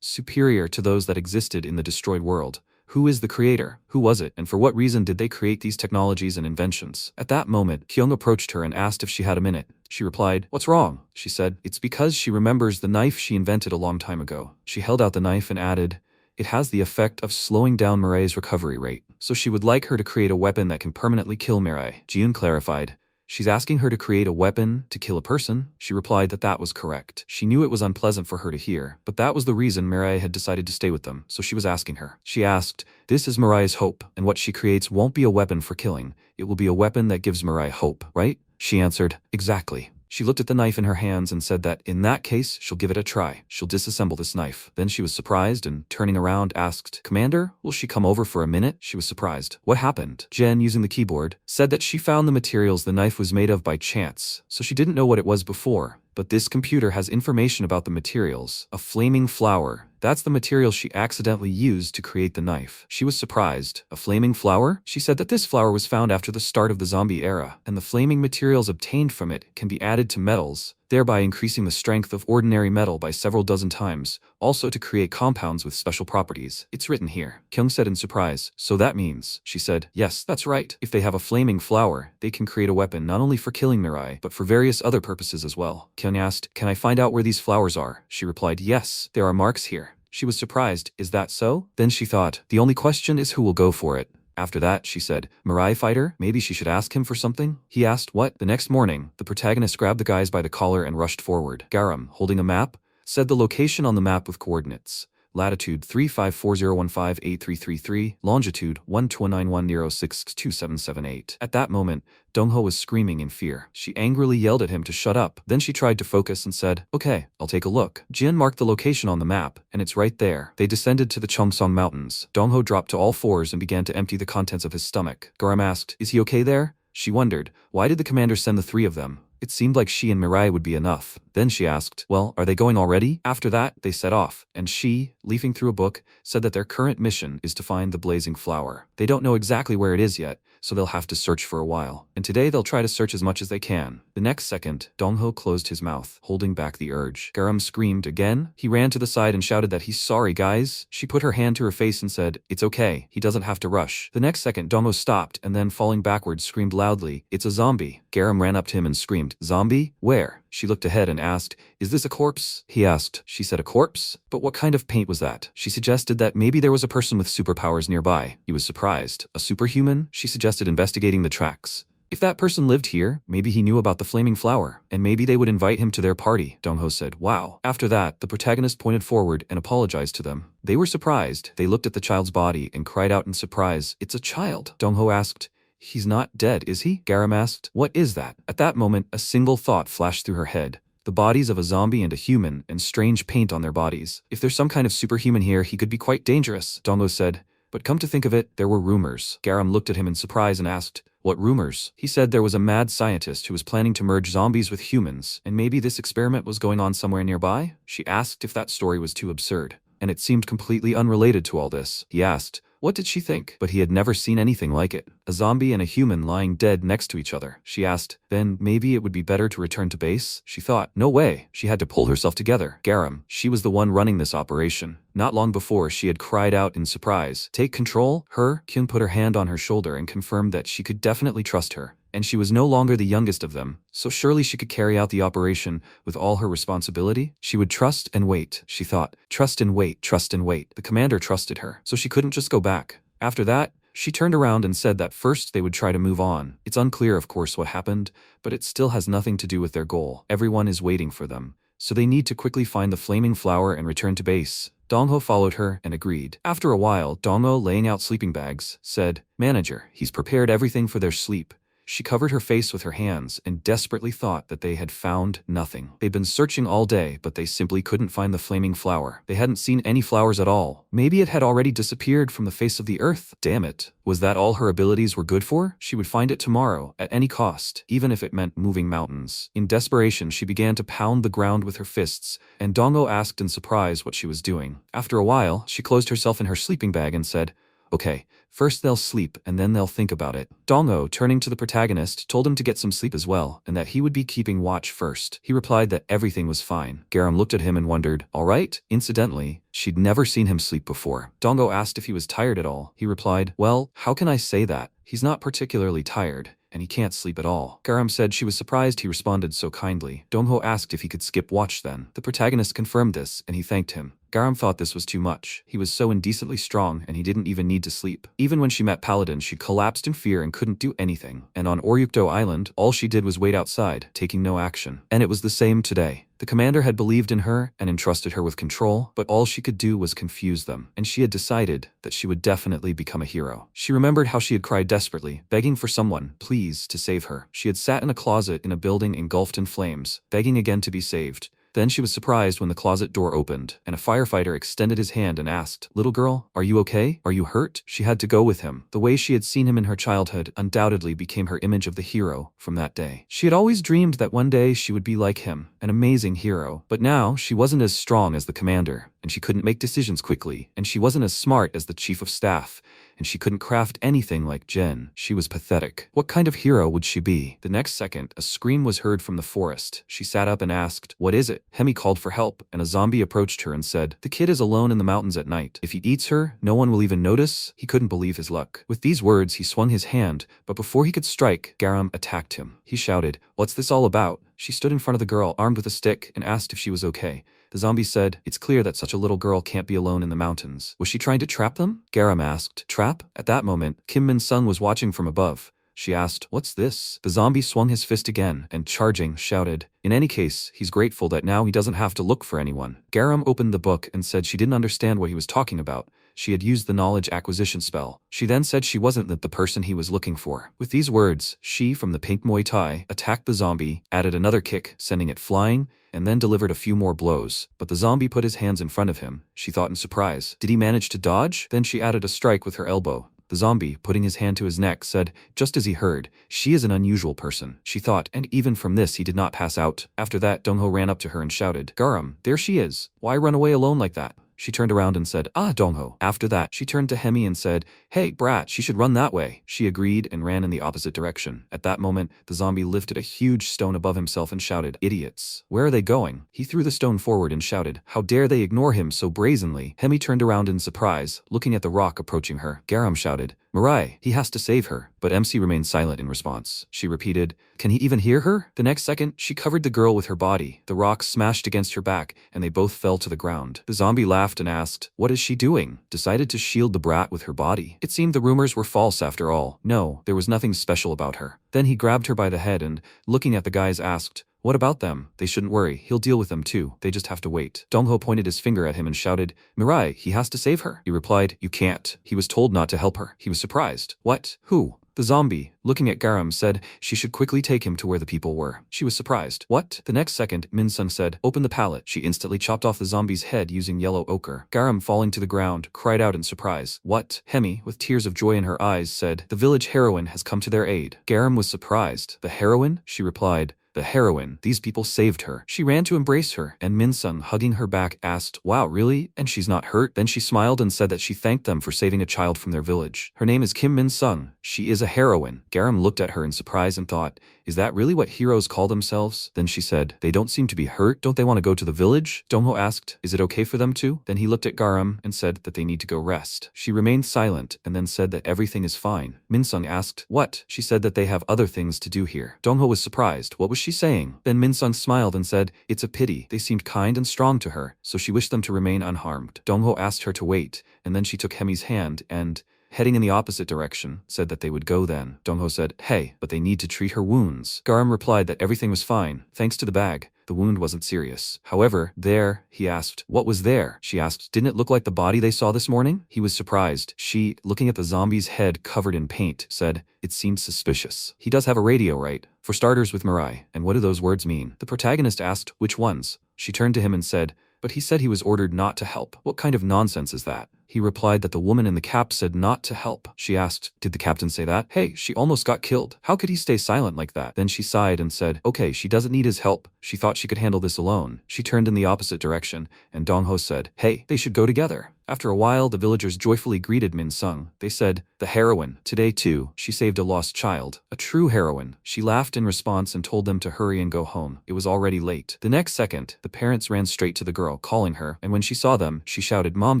Speaker 1: superior to those that existed in the destroyed world. Who is the creator? Who was it? And for what reason did they create these technologies and inventions? At that moment, Kyung approached her and asked if she had a minute. She replied, what's wrong? She said, it's because she remembers the knife she invented a long time ago. She held out the knife and added, it has the effect of slowing down Mirai's recovery rate. So she would like her to create a weapon that can permanently kill Mirai. Jiun clarified, she's asking her to create a weapon to kill a person? She replied that that was correct. She knew it was unpleasant for her to hear, but that was the reason Mirai had decided to stay with them, so she was asking her. She asked, this is Mirai's hope, and what she creates won't be a weapon for killing. It will be a weapon that gives Mirai hope, right? She answered, exactly. She looked at the knife in her hands and said that, in that case, she'll give it a try. She'll disassemble this knife. Then she was surprised and, turning around, asked, Commander, will she come over for a minute? She was surprised. What happened? Jen, using the keyboard, said that she found the materials the knife was made of by chance, so she didn't know what it was before. But this computer has information about the materials. A flaming flower. That's the material she accidentally used to create the knife. She was surprised. A flaming flower? She said that this flower was found after the start of the zombie era, and the flaming materials obtained from it can be added to metals, thereby increasing the strength of ordinary metal by several dozen times, also to create compounds with special properties. It's written here. Kyung said in surprise, so that means, she said, yes, that's right. If they have a flaming flower, they can create a weapon not only for killing Mirai, but for various other purposes as well. Kyung asked, can I find out where these flowers are? She replied, yes, there are marks here. She was surprised, is that so? Then she thought, the only question is who will go for it. After that, she said, Mirai fighter? Maybe she should ask him for something? He asked, what? The next morning, the protagonist grabbed the guys by the collar and rushed forward. Garam, holding a map, said the location on the map with coordinates. Latitude 3540158333, longitude 1291062778. At that moment, Dongho was screaming in fear. She angrily yelled at him to shut up. Then she tried to focus and said, okay, I'll take a look. Jin marked the location on the map, and it's right there. They descended to the Cheongsong Mountains. Dongho dropped to all fours and began to empty the contents of his stomach. Garam asked, is he okay there? She wondered, why did the commander send the 3 of them? It seemed like she and Mirai would be enough. Then she asked, well, are they going already? After that, they set off, and she, leafing through a book, said that their current mission is to find the blazing flower. They don't know exactly where it is yet, so they'll have to search for a while. And today they'll try to search as much as they can. The next second, Dongho closed his mouth, holding back the urge. Garam screamed again. He ran to the side and shouted that he's sorry, guys. She put her hand to her face and said, it's okay, he doesn't have to rush. The next second, Dongho stopped and then, falling backwards, screamed loudly, it's a zombie. Garam ran up to him and screamed, zombie? Where? She looked ahead and asked, "Is this a corpse?" He asked. She said, "A corpse? But what kind of paint was that?" She suggested that maybe there was a person with superpowers nearby. He was surprised. "A superhuman?" She suggested, investigating the tracks. "If that person lived here, maybe he knew about the flaming flower, and maybe they would invite him to their party," Dong-ho said. "Wow." After that, the protagonist pointed forward and apologized to them. They were surprised. They looked at the child's body and cried out in surprise, "It's a child." Dong-ho asked, "He's not dead, is he?" Garam asked, "What is that?" At that moment, a single thought flashed through her head. The bodies of a zombie and a human, and strange paint on their bodies. "If there's some kind of superhuman here, he could be quite dangerous," Dong-ho said. "But come to think of it, there were rumors." Garam looked at him in surprise and asked, "What rumors?" He said there was a mad scientist who was planning to merge zombies with humans, and maybe this experiment was going on somewhere nearby? She asked if that story was too absurd. And it seemed completely unrelated to all this. He asked, what did she think? But he had never seen anything like it. A zombie and a human lying dead next to each other. She asked, then maybe it would be better to return to base? She thought, no way. She had to pull herself together. Garam, she was the one running this operation. Not long before, she had cried out in surprise, "Take control?" Kyun put her hand on her shoulder and confirmed that she could definitely trust her. And she was no longer the youngest of them, so surely she could carry out the operation with all her responsibility. She would trust and wait, she thought. Trust and wait, trust and wait. The commander trusted her, so she couldn't just go back. After that, she turned around and said that first they would try to move on. It's unclear, of course, what happened, but it still has nothing to do with their goal. Everyone is waiting for them, so they need to quickly find the flaming flower and return to base. Dong-ho followed her and agreed. After a while, Dong-ho, laying out sleeping bags, said, "Manager, he's prepared everything for their sleep." She covered her face with her hands and desperately thought that they had found nothing. They'd been searching all day, but they simply couldn't find the flaming flower. They hadn't seen any flowers at all. Maybe it had already disappeared from the face of the earth. Damn it. Was that all her abilities were good for? She would find it tomorrow, at any cost, even if it meant moving mountains. In desperation, she began to pound the ground with her fists, and Dong-ho asked in surprise what she was doing. After a while, she closed herself in her sleeping bag and said, "Okay, first they'll sleep and then they'll think about it." Dong-ho, turning to the protagonist, told him to get some sleep as well, and that he would be keeping watch first. He replied that everything was fine. Garam looked at him and wondered, all right? Incidentally, she'd never seen him sleep before. Dong-ho asked if he was tired at all. He replied, well, how can I say that? He's not particularly tired, and he can't sleep at all. Garam said she was surprised he responded so kindly. Dong-ho asked if he could skip watch then. The protagonist confirmed this, and he thanked him. Garam thought this was too much. He was so indecently strong, and he didn't even need to sleep. Even when she met Paladin, she collapsed in fear and couldn't do anything. And on Orupto Island, all she did was wait outside, taking no action. And it was the same today. The commander had believed in her and entrusted her with control, but all she could do was confuse them. And she had decided that she would definitely become a hero. She remembered how she had cried desperately, begging for someone, please, to save her. She had sat in a closet in a building engulfed in flames, begging again to be saved. Then she was surprised when the closet door opened, and a firefighter extended his hand and asked, "Little girl, are you okay? Are you hurt?" She had to go with him. The way she had seen him in her childhood undoubtedly became her image of the hero from that day. She had always dreamed that one day she would be like him, an amazing hero. But now, she wasn't as strong as the commander, and she couldn't make decisions quickly, and she wasn't as smart as the chief of staff, and she couldn't craft anything like Jen. She was pathetic. What kind of hero would she be? The next second, a scream was heard from the forest. She sat up and asked, "What is it?" Hemi called for help, and a zombie approached her and said, "The kid is alone in the mountains at night. If he eats her, no one will even notice." He couldn't believe his luck. With these words, he swung his hand, but before he could strike, Garam attacked him. He shouted, "What's this all about?" She stood in front of the girl, armed with a stick, and asked if she was okay. The zombie said, "It's clear that such a little girl can't be alone in the mountains. Was she trying to trap them?" Garam asked, "Trap?" At that moment, Kim Min-sung was watching from above. She asked, "What's this?" The zombie swung his fist again, and charging, shouted, "In any case, he's grateful that now he doesn't have to look for anyone." Garam opened the book and said she didn't understand what he was talking about. She had used the knowledge acquisition spell. She then said she wasn't the person he was looking for. With these words, she, from the pink Muay Thai, attacked the zombie, added another kick, sending it flying, and then delivered a few more blows. But the zombie put his hands in front of him, she thought in surprise. Did he manage to dodge? Then she added a strike with her elbow. The zombie, putting his hand to his neck, said, just as he heard, "She is an unusual person," she thought, and even from this he did not pass out. After that, Dong-ho ran up to her and shouted, "Garam, there she is. Why run away alone like that?" She turned around and said, "Ah, Dong-ho." After that, she turned to Hemi and said, "Hey, brat, she should run that way." She agreed and ran in the opposite direction. At that moment, the zombie lifted a huge stone above himself and shouted, "Idiots. Where are they going?" He threw the stone forward and shouted, "How dare they ignore him so brazenly?" Hemi turned around in surprise, looking at the rock approaching her. Garam shouted, Mirai, he has to save her. But MC remained silent in response. She repeated, can he even hear her? The next second, she covered the girl with her body. The rocks smashed against her back, and they both fell to the ground. The zombie laughed and asked, what is she doing? Decided to shield the brat with her body. It seemed the rumors were false after all. No, there was nothing special about her. Then he grabbed her by the head and, looking at the guys, asked, what about them? They shouldn't worry. He'll deal with them too. They just have to wait. Dongho pointed his finger at him and shouted, Mirai, he has to save her. He replied, you can't. He was told not to help her. He was surprised. What? Who? The zombie, looking at Garam, said she should quickly take him to where the people were. She was surprised. What? The next second, Min-sung said, open the pallet. She instantly chopped off the zombie's head using yellow ochre. Garam, falling to the ground, cried out in surprise. What? Hemi, with tears of joy in her eyes, said, the village heroine has come to their aid. Garam was surprised. The heroine? She replied, the heroine. These people saved her. She ran to embrace her, and Min-sung, hugging her back, asked, wow, really? And she's not hurt? Then she smiled and said that she thanked them for saving a child from their village. Her name is Kim Min-sung. She is a heroine. Garam looked at her in surprise and thought, is that really what heroes call themselves? Then she said, they don't seem to be hurt. Don't they want to go to the village? Dongho asked, is it okay for them to? Then he looked at Garam and said that they need to go rest. She remained silent and then said that everything is fine. Min-sung asked, what? She said that they have other things to do here. Dongho was surprised. What was she saying? Then Min-sung smiled and said, it's a pity. They seemed kind and strong to her, so she wished them to remain unharmed. Dongho asked her to wait, and then she took Hemi's hand and, heading in the opposite direction, said that they would go then. Dongho said, hey, but they need to treat her wounds. Garam replied that everything was fine, thanks to the bag. The wound wasn't serious. However, there, he asked, what was there? She asked, didn't it look like the body they saw this morning? He was surprised. She, looking at the zombie's head covered in paint, said, it seemed suspicious. He does have a radio, right? For starters with Mirai. And what do those words mean? The protagonist asked, which ones? She turned to him and said, but he said he was ordered not to help. What kind of nonsense is that? He replied that the woman in the cap said not to help. She asked, did the captain say that? Hey, she almost got killed. How could he stay silent like that? Then she sighed and said, okay, she doesn't need his help. She thought she could handle this alone. She turned in the opposite direction, and Dongho said, hey, they should go together. After a while, the villagers joyfully greeted Min-sung. They said, the heroine. Today too, she saved a lost child. A true heroine. She laughed in response and told them to hurry and go home. It was already late. The next second, the parents ran straight to the girl, calling her, and when she saw them, she shouted, Mom,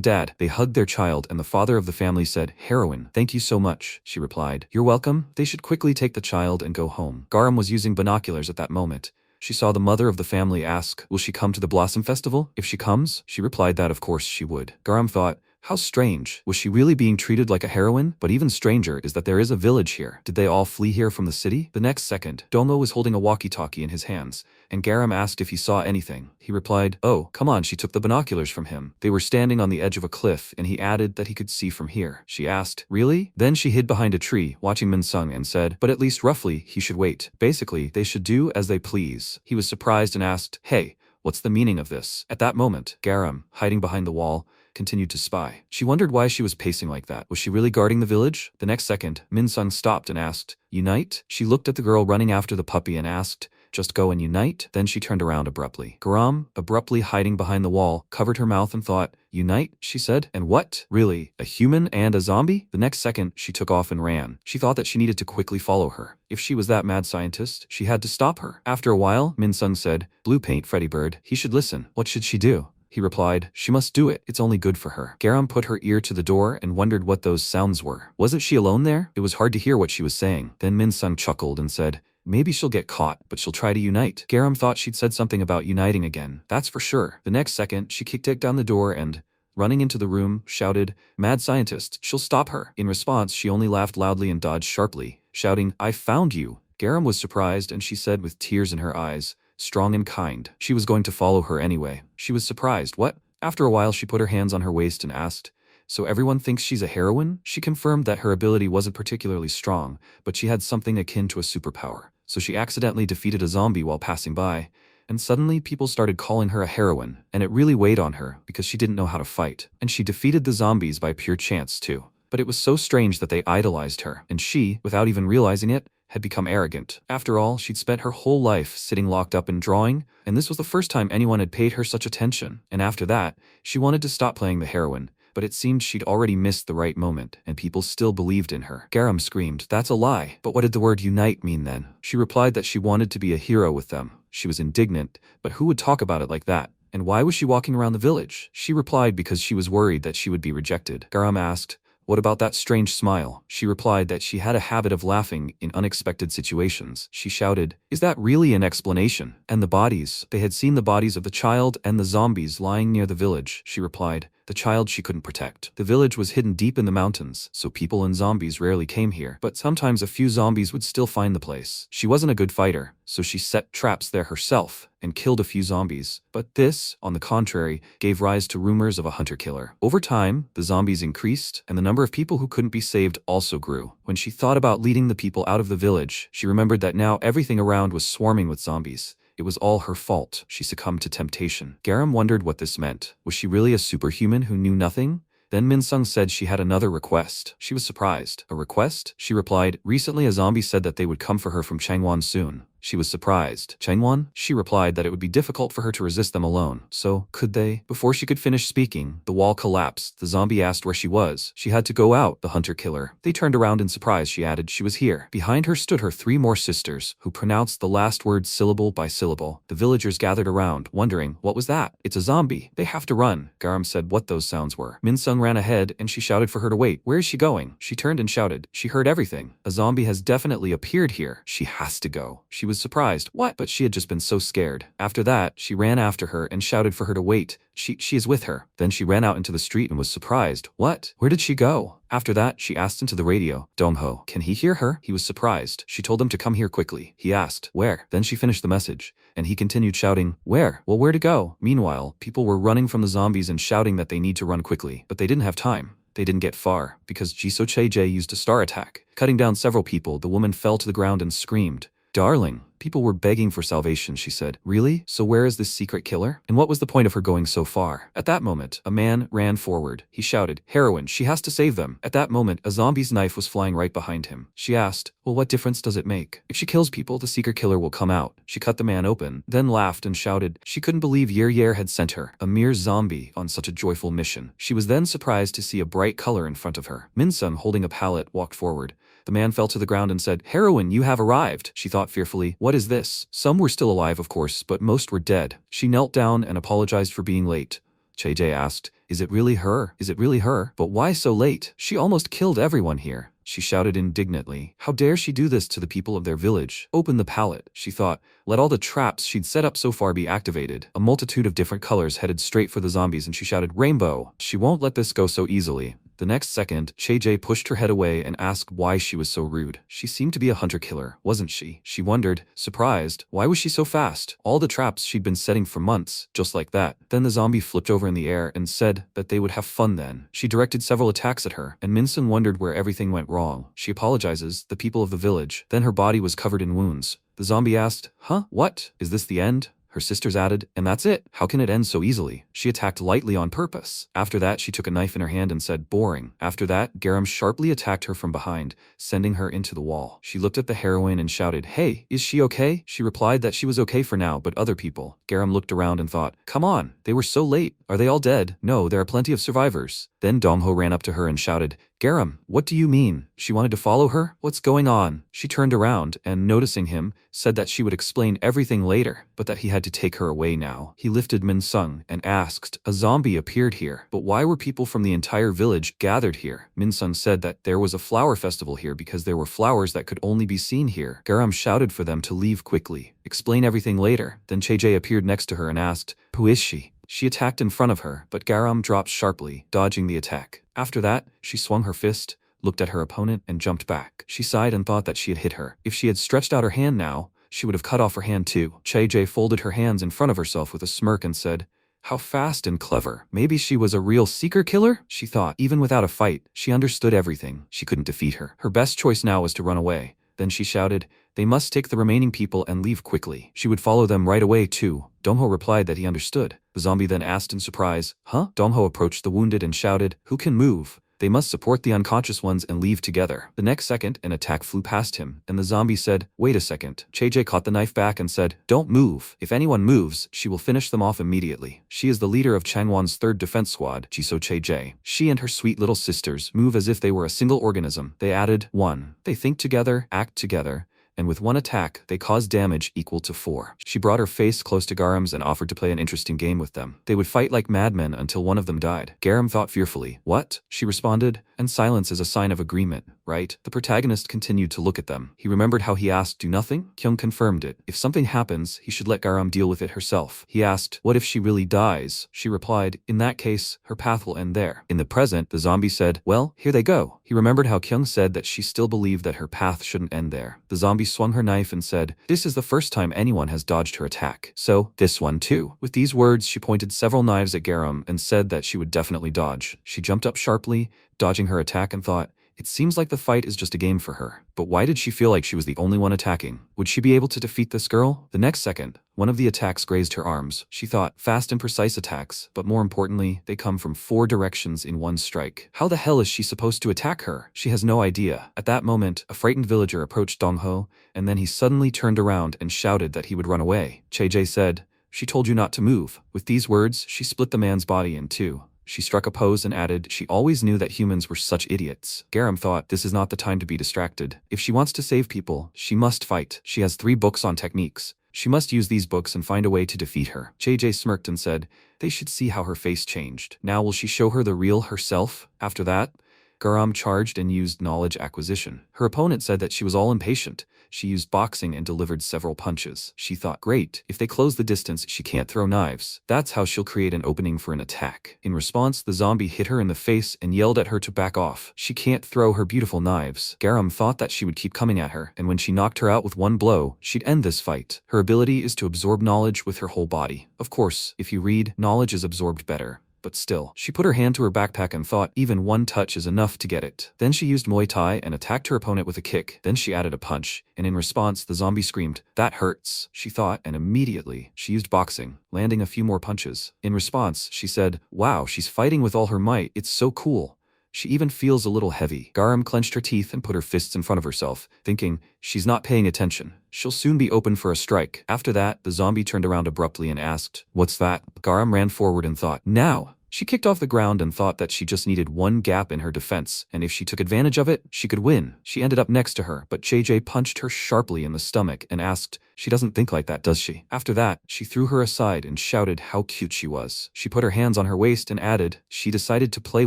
Speaker 1: Dad. They hugged their child, and the father of the family said, heroine, thank you so much. She replied, you're welcome. They should quickly take the child and go home. Garam was using binoculars at that moment. She saw the mother of the family ask, will she come to the Blossom Festival? If she comes, she replied that of course she would. Garam thought, how strange. Was she really being treated like a heroine? But even stranger is that there is a village here. Did they all flee here from the city? The next second, Dongho was holding a walkie-talkie in his hands, and Garam asked if he saw anything. He replied, oh, come on. She took the binoculars from him. They were standing on the edge of a cliff, and he added that he could see from here. She asked, really? Then she hid behind a tree, watching Min-sung, and said, but at least roughly, he should wait. Basically, they should do as they please. He was surprised and asked, hey, what's the meaning of this? At that moment, Garam, hiding behind the wall, continued to spy. She wondered why she was pacing like that. Was she really guarding the village? The next second, Min-sung stopped and asked, unite? She looked at the girl running after the puppy and asked, just go and unite? Then she turned around abruptly. Garam, abruptly hiding behind the wall, covered her mouth and thought, unite? She said, and what? Really? A human and a zombie? The next second, she took off and ran. She thought that she needed to quickly follow her. If she was that mad scientist, she had to stop her. After a while, Min-sung said, blue paint, Freddy Bird. He should listen. What should she do? He replied, she must do it. It's only good for her. Garam put her ear to the door and wondered what those sounds were. Wasn't she alone there? It was hard to hear what she was saying. Then Min-sung chuckled and said, maybe she'll get caught, but she'll try to unite. Garam thought she'd said something about uniting again. That's for sure. The next second, she kicked it down the door and, running into the room, shouted, mad scientist, she'll stop her. In response, she only laughed loudly and dodged sharply, shouting, I found you. Garam was surprised and she said with tears in her eyes, strong and kind. She was going to follow her anyway. She was surprised. What? After a while, she put her hands on her waist and asked, so everyone thinks she's a heroine? She confirmed that her ability wasn't particularly strong, but she had something akin to a superpower. So she accidentally defeated a zombie while passing by, and suddenly people started calling her a heroine, and it really weighed on her because she didn't know how to fight. And she defeated the zombies by pure chance too. But it was so strange that they idolized her, and she, without even realizing it, had become arrogant. After all, she'd spent her whole life sitting locked up and drawing, and this was the first time anyone had paid her such attention. And after that, she wanted to stop playing the heroine, but it seemed she'd already missed the right moment, and people still believed in her. Garam screamed, that's a lie. But what did the word unite mean then? She replied that she wanted to be a hero with them. She was indignant, but who would talk about it like that? And why was she walking around the village? She replied because she was worried that she would be rejected. Garam asked, What about that strange smile? She replied that she had a habit of laughing in unexpected situations. She shouted, is that really an explanation? And the bodies? They had seen the bodies of the child and the zombies lying near the village. She replied, the child she couldn't protect. The village was hidden deep in the mountains, so people and zombies rarely came here, but sometimes a few zombies would still find the place. She wasn't a good fighter, so she set traps there herself and killed a few zombies. But this, on the contrary, gave rise to rumors of a hunter-killer. Over time, the zombies increased, and the number of people who couldn't be saved also grew. When she thought about leading the people out of the village, she remembered that now everything around was swarming with zombies. It was all her fault. She succumbed to temptation. Garam wondered what this meant. Was she really a superhuman who knew nothing? Then Minsung said she had another request. She was surprised. A request? She replied, recently a zombie said that they would come for her from Changwon soon. She was surprised. Changwon? She replied that it would be difficult for her to resist them alone. So, could they? Before she could finish speaking, the wall collapsed. The zombie asked where she was. She had to go out, the hunter-killer. They turned around in surprise. She added she was here. Behind her stood her 3 more sisters, who pronounced the last word syllable by syllable. The villagers gathered around, wondering, what was that? It's a zombie. They have to run. Garam said what those sounds were. Minsung ran ahead, and she shouted for her to wait. Where is she going? She turned and shouted. She heard everything. A zombie has definitely appeared here. She has to go. She was surprised. What? But she had just been so scared. After that, she ran after her and shouted for her to wait. She is with her. Then she ran out into the street and was surprised. What? Where did she go? After that, she asked into the radio, Dongho, can he hear her? He was surprised. She told him to come here quickly. He asked, where? Then she finished the message, and he continued shouting, where? Well, where to go? Meanwhile, people were running from the zombies and shouting that they need to run quickly, but they didn't have time. They didn't get far, because Jisoo Chae-jae used a star attack. Cutting down several people, the woman fell to the ground and screamed, darling. People were begging for salvation, she said. Really? So where is this secret killer? And what was the point of her going so far? At that moment, a man ran forward. He shouted, heroine, she has to save them. At that moment, a zombie's knife was flying right behind him. She asked, well, what difference does it make? If she kills people, the secret killer will come out. She cut the man open, then laughed and shouted. She couldn't believe Yer had sent her, a mere zombie, on such a joyful mission. She was then surprised to see a bright color in front of her. Minsung, holding a pallet, walked forward. The man fell to the ground and said, heroine, you have arrived. She thought fearfully, what is this? Some were still alive, of course, but most were dead. She knelt down and apologized for being late. Chae-jae asked, is it really her? Is it really her? But why so late? She almost killed everyone here. She shouted indignantly. How dare she do this to the people of their village? Open the pallet, she thought. Let all the traps she'd set up so far be activated. A multitude of different colors headed straight for the zombies, and she shouted, rainbow. She won't let this go so easily. The next second, Chae-jae pushed her head away and asked why she was so rude. She seemed to be a hunter-killer, wasn't she? She wondered, surprised, why was she so fast? All the traps she'd been setting for months, just like that. Then the zombie flipped over in the air and said that they would have fun then. She directed several attacks at her, and Minsung wondered where everything went wrong. She apologizes, the people of the village. Then her body was covered in wounds. The zombie asked, huh? What? Is this the end? Her sisters added, and that's it. How can it end so easily? She attacked lightly on purpose. After that, she took a knife in her hand and said, boring. After that, Garam sharply attacked her from behind, sending her into the wall. She looked at the heroine and shouted, hey, is she okay? She replied that she was okay for now, but other people. Garam looked around and thought, come on, they were so late. Are they all dead? No, there are plenty of survivors. Then Dongho ran up to her and shouted, Garam, what do you mean? She wanted to follow her? What's going on? She turned around and, noticing him, said that she would explain everything later, but that he had to take her away now. He lifted Minsung and asked, a zombie appeared here, but why were people from the entire village gathered here? Minsung said that there was a flower festival here because there were flowers that could only be seen here. Garam shouted for them to leave quickly. Explain everything later. Then Chae-jae appeared next to her and asked, who is she? She attacked in front of her, but Garam dropped sharply, dodging the attack. After that, she swung her fist, looked at her opponent, and jumped back. She sighed and thought that she had hit her. If she had stretched out her hand now, she would have cut off her hand too. Chae-jae folded her hands in front of herself with a smirk and said, how fast and clever. Maybe she was a real seeker killer? She thought. Even without a fight, she understood everything. She couldn't defeat her. Her best choice now was to run away. Then she shouted, they must take the remaining people and leave quickly. She would follow them right away too. Dongho replied that he understood. The zombie then asked in surprise, huh? Dongho approached the wounded and shouted, who can move? They must support the unconscious ones and leave together. The next second, an attack flew past him, and the zombie said, wait a second. Chae-jae caught the knife back and said, don't move. If anyone moves, she will finish them off immediately. She is the leader of Changwon's 3rd defense squad, Jisoo Chae-jae. She and her sweet little sisters move as if they were a single organism. They added, 1. They think together, act together, and with one attack, they caused damage equal to 4. She brought her face close to Garam's and offered to play an interesting game with them. They would fight like madmen until one of them died. Garam thought fearfully. What? She responded, and silence is a sign of agreement, right? The protagonist continued to look at them. He remembered how he asked, do nothing? Kyung confirmed it. If something happens, he should let Garam deal with it herself. He asked, what if she really dies? She replied, in that case, her path will end there. In the present, the zombie said, well, here they go. He remembered how Kyung said that she still believed that her path shouldn't end there. The zombie swung her knife and said, this is the first time anyone has dodged her attack. So, this one too. With these words, she pointed several knives at Garam and said that she would definitely dodge. She jumped up sharply, dodging her attack, and thought, it seems like the fight is just a game for her. But why did she feel like she was the only one attacking? Would she be able to defeat this girl? The next second, one of the attacks grazed her arms. She thought, fast and precise attacks, but more importantly, they come from 4 directions in one strike. How the hell is she supposed to attack her? She has no idea. At that moment, a frightened villager approached Dongho, and then he suddenly turned around and shouted that he would run away. Chejae said, she told you not to move. With these words, she split the man's body in 2. She struck a pose and added, she always knew that humans were such idiots. Garam thought, this is not the time to be distracted. If she wants to save people, she must fight. She has 3 books on techniques. She must use these books and find a way to defeat her. JJ smirked and said, they should see how her face changed. Now will she show her the real herself? After that, Garam charged and used knowledge acquisition. Her opponent said that she was all impatient. She used boxing and delivered several punches. She thought, great, if they close the distance, she can't throw knives. That's how she'll create an opening for an attack. In response, the zombie hit her in the face and yelled at her to back off. She can't throw her beautiful knives. Garam thought that she would keep coming at her, and when she knocked her out with one blow, she'd end this fight. Her ability is to absorb knowledge with her whole body. Of course, if you read, knowledge is absorbed better. But still, she put her hand to her backpack and thought even one touch is enough to get it. Then she used Muay Thai and attacked her opponent with a kick. Then she added a punch, and in response, the zombie screamed, that hurts, she thought, and immediately, she used boxing, landing a few more punches. In response, she said, wow, she's fighting with all her might, it's so cool. She even feels a little heavy. Garam clenched her teeth and put her fists in front of herself, thinking, she's not paying attention. She'll soon be open for a strike. After that, the zombie turned around abruptly and asked, what's that? Garam ran forward and thought, now. She kicked off the ground and thought that she just needed one gap in her defense, and if she took advantage of it, she could win. She ended up next to her, but JJ punched her sharply in the stomach and asked, she doesn't think like that, does she? After that, she threw her aside and shouted how cute she was. She put her hands on her waist and added, she decided to play